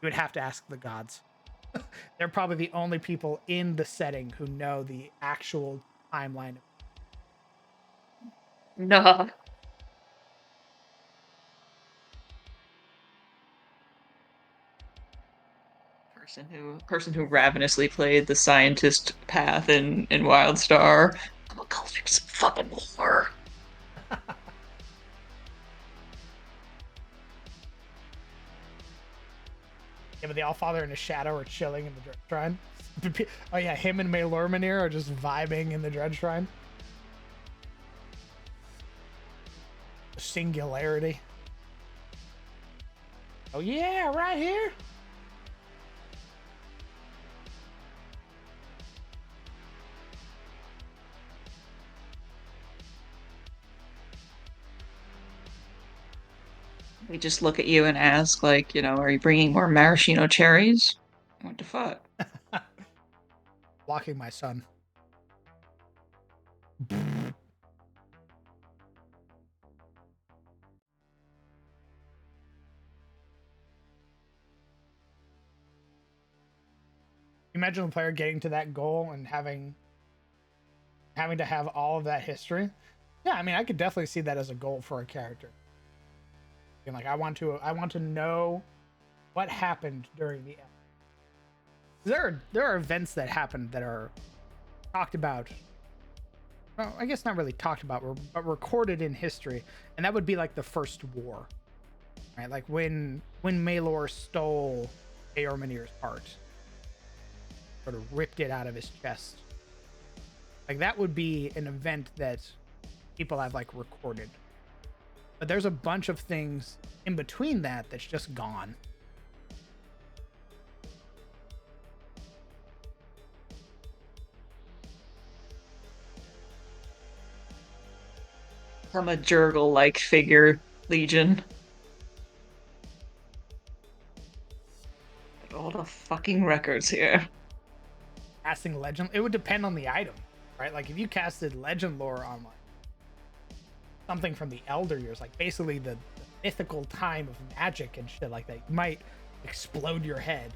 You would have to ask the gods. They're probably the only people in the setting who know the actual timeline. Nah. Person who ravenously played the scientist path in Wildstar. I'm gonna go fix some fucking lore. Yeah, but the Allfather and the Shadow are chilling in the Dread Shrine. Oh yeah, him and Maelormanir are just vibing in the Dread Shrine. The singularity. Oh yeah, right here. We just look at you and ask, like, you know, are you bringing more maraschino cherries? What the fuck? Blocking my son. Imagine a player getting to that goal and having to have all of that history. Yeah, I mean, I could definitely see that as a goal for a character. And like, I want to know what happened during the. There are events that happened that are talked about. Well, I guess not really talked about, but recorded in history, and that would be like the First War, right? Like when Maelor stole Eormenir's heart, sort of ripped it out of his chest. Like that would be an event that people have like recorded. But there's a bunch of things in between that's just gone. I'm a Jurgle-like figure, Legion. All the fucking records here. Casting legend, it would depend on the item, right? Like if you casted legend lore on like something from the Elder Years, like basically the mythical time of magic and shit like that, you might explode your head.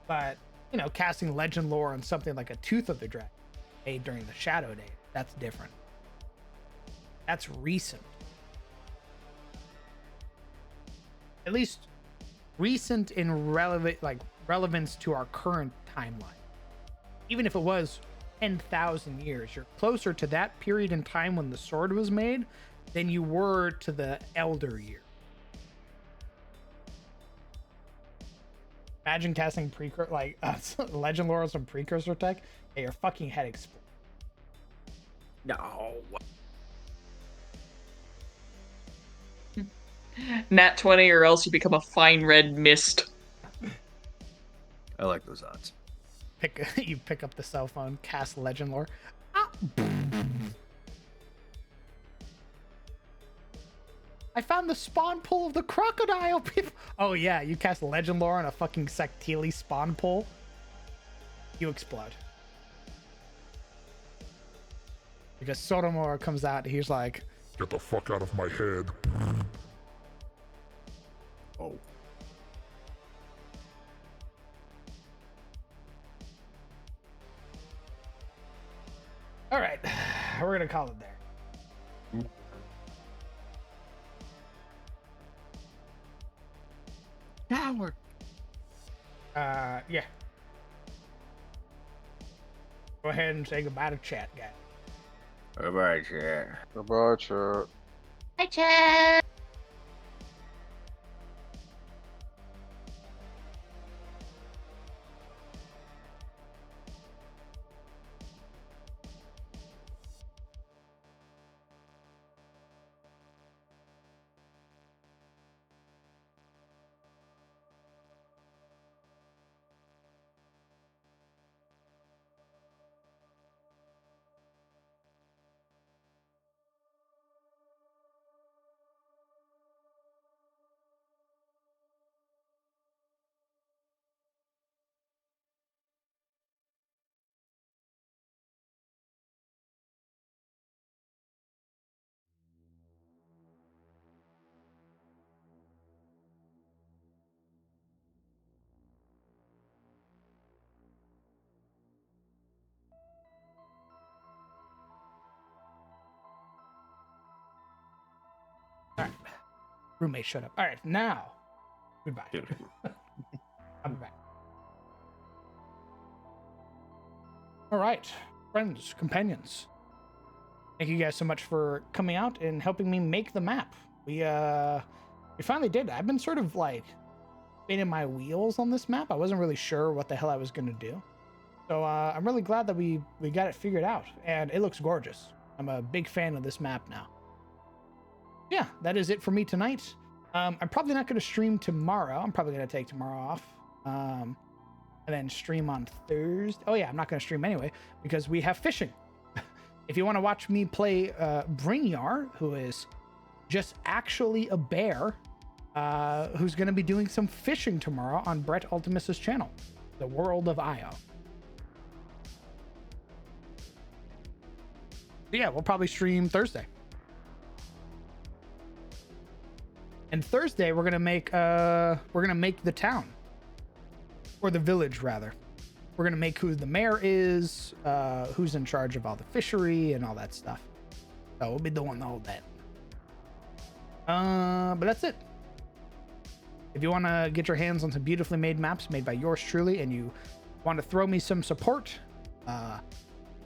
But, you know, casting legend lore on something like a Tooth of the Dragon made during the Shadow Days, that's different. That's recent. At least recent in relevance to our current timeline. Even if it was 10,000 years, you're closer to that period in time when the sword was made than you were to the Elder Year. Imagine casting legend lore on some precursor tech. Yeah, your fucking head explodes. No. Nat 20 or else you become a fine red mist. I like those odds. You pick up the cell phone, cast legend lore. Ah. I found the spawn pool of the crocodile people. Oh yeah, you cast legend lore on a fucking Sectili spawn pool. You explode. Because Sotomura comes out, he's like, Get the fuck out of my head. Oh. all right, we're gonna call it there. Coward. Yeah. Go ahead and say goodbye to chat, guys. Goodbye, chat. Goodbye, chat. Hi, chat. Roommate, shut up. All right, now, goodbye. Dude. I'll be back. All right, friends, companions. Thank you guys so much for coming out and helping me make the map. We finally did. I've been sort of like spinning my wheels on this map. I wasn't really sure what the hell I was gonna do. So I'm really glad that we got it figured out, and it looks gorgeous. I'm a big fan of this map now. Yeah, that is it for me tonight. I'm probably not going to stream tomorrow. I'm probably going to take tomorrow off. And then stream on Thursday. Oh yeah, I'm not going to stream anyway because we have fishing. If you want to watch me play Bringyar, who is just actually a bear, who's going to be doing some fishing tomorrow on Brett Ultimus's channel, The World of Io. Yeah, we'll probably stream Thursday. And Thursday we're gonna make the town, or the village rather. We're gonna make who the mayor is, who's in charge of all the fishery and all that stuff. So we'll be doing all that. But that's it. If you want to get your hands on some beautifully made maps made by yours truly, and you want to throw me some support,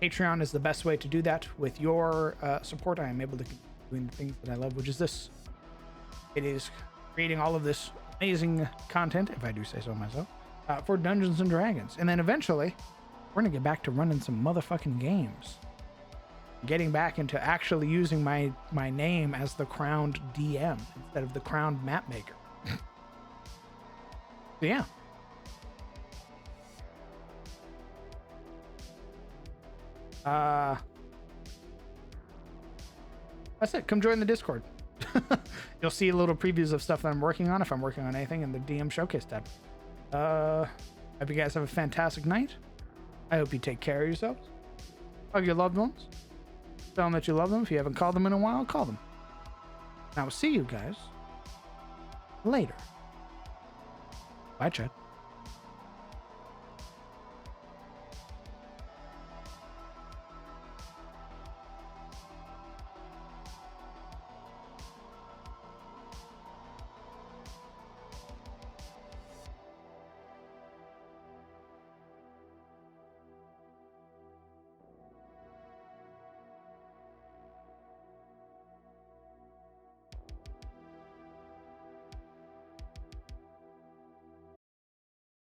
Patreon is the best way to do that. With your support, I am able to keep doing the things that I love, which is this. It is creating all of this amazing content, if I do say so myself, for Dungeons and Dragons. And then eventually, we're going to get back to running some motherfucking games. Getting back into actually using my name as the crowned DM instead of the crowned map maker. So yeah. That's it. Come join the Discord. You'll see little previews of stuff that I'm working on, if I'm working on anything, in the DM Showcase tab. Hope you guys have a fantastic night. I hope you take care of yourselves. Hug your loved ones. Tell them that you love them. If you haven't called them in a while, call them. And I will see you guys later. Bye, chat.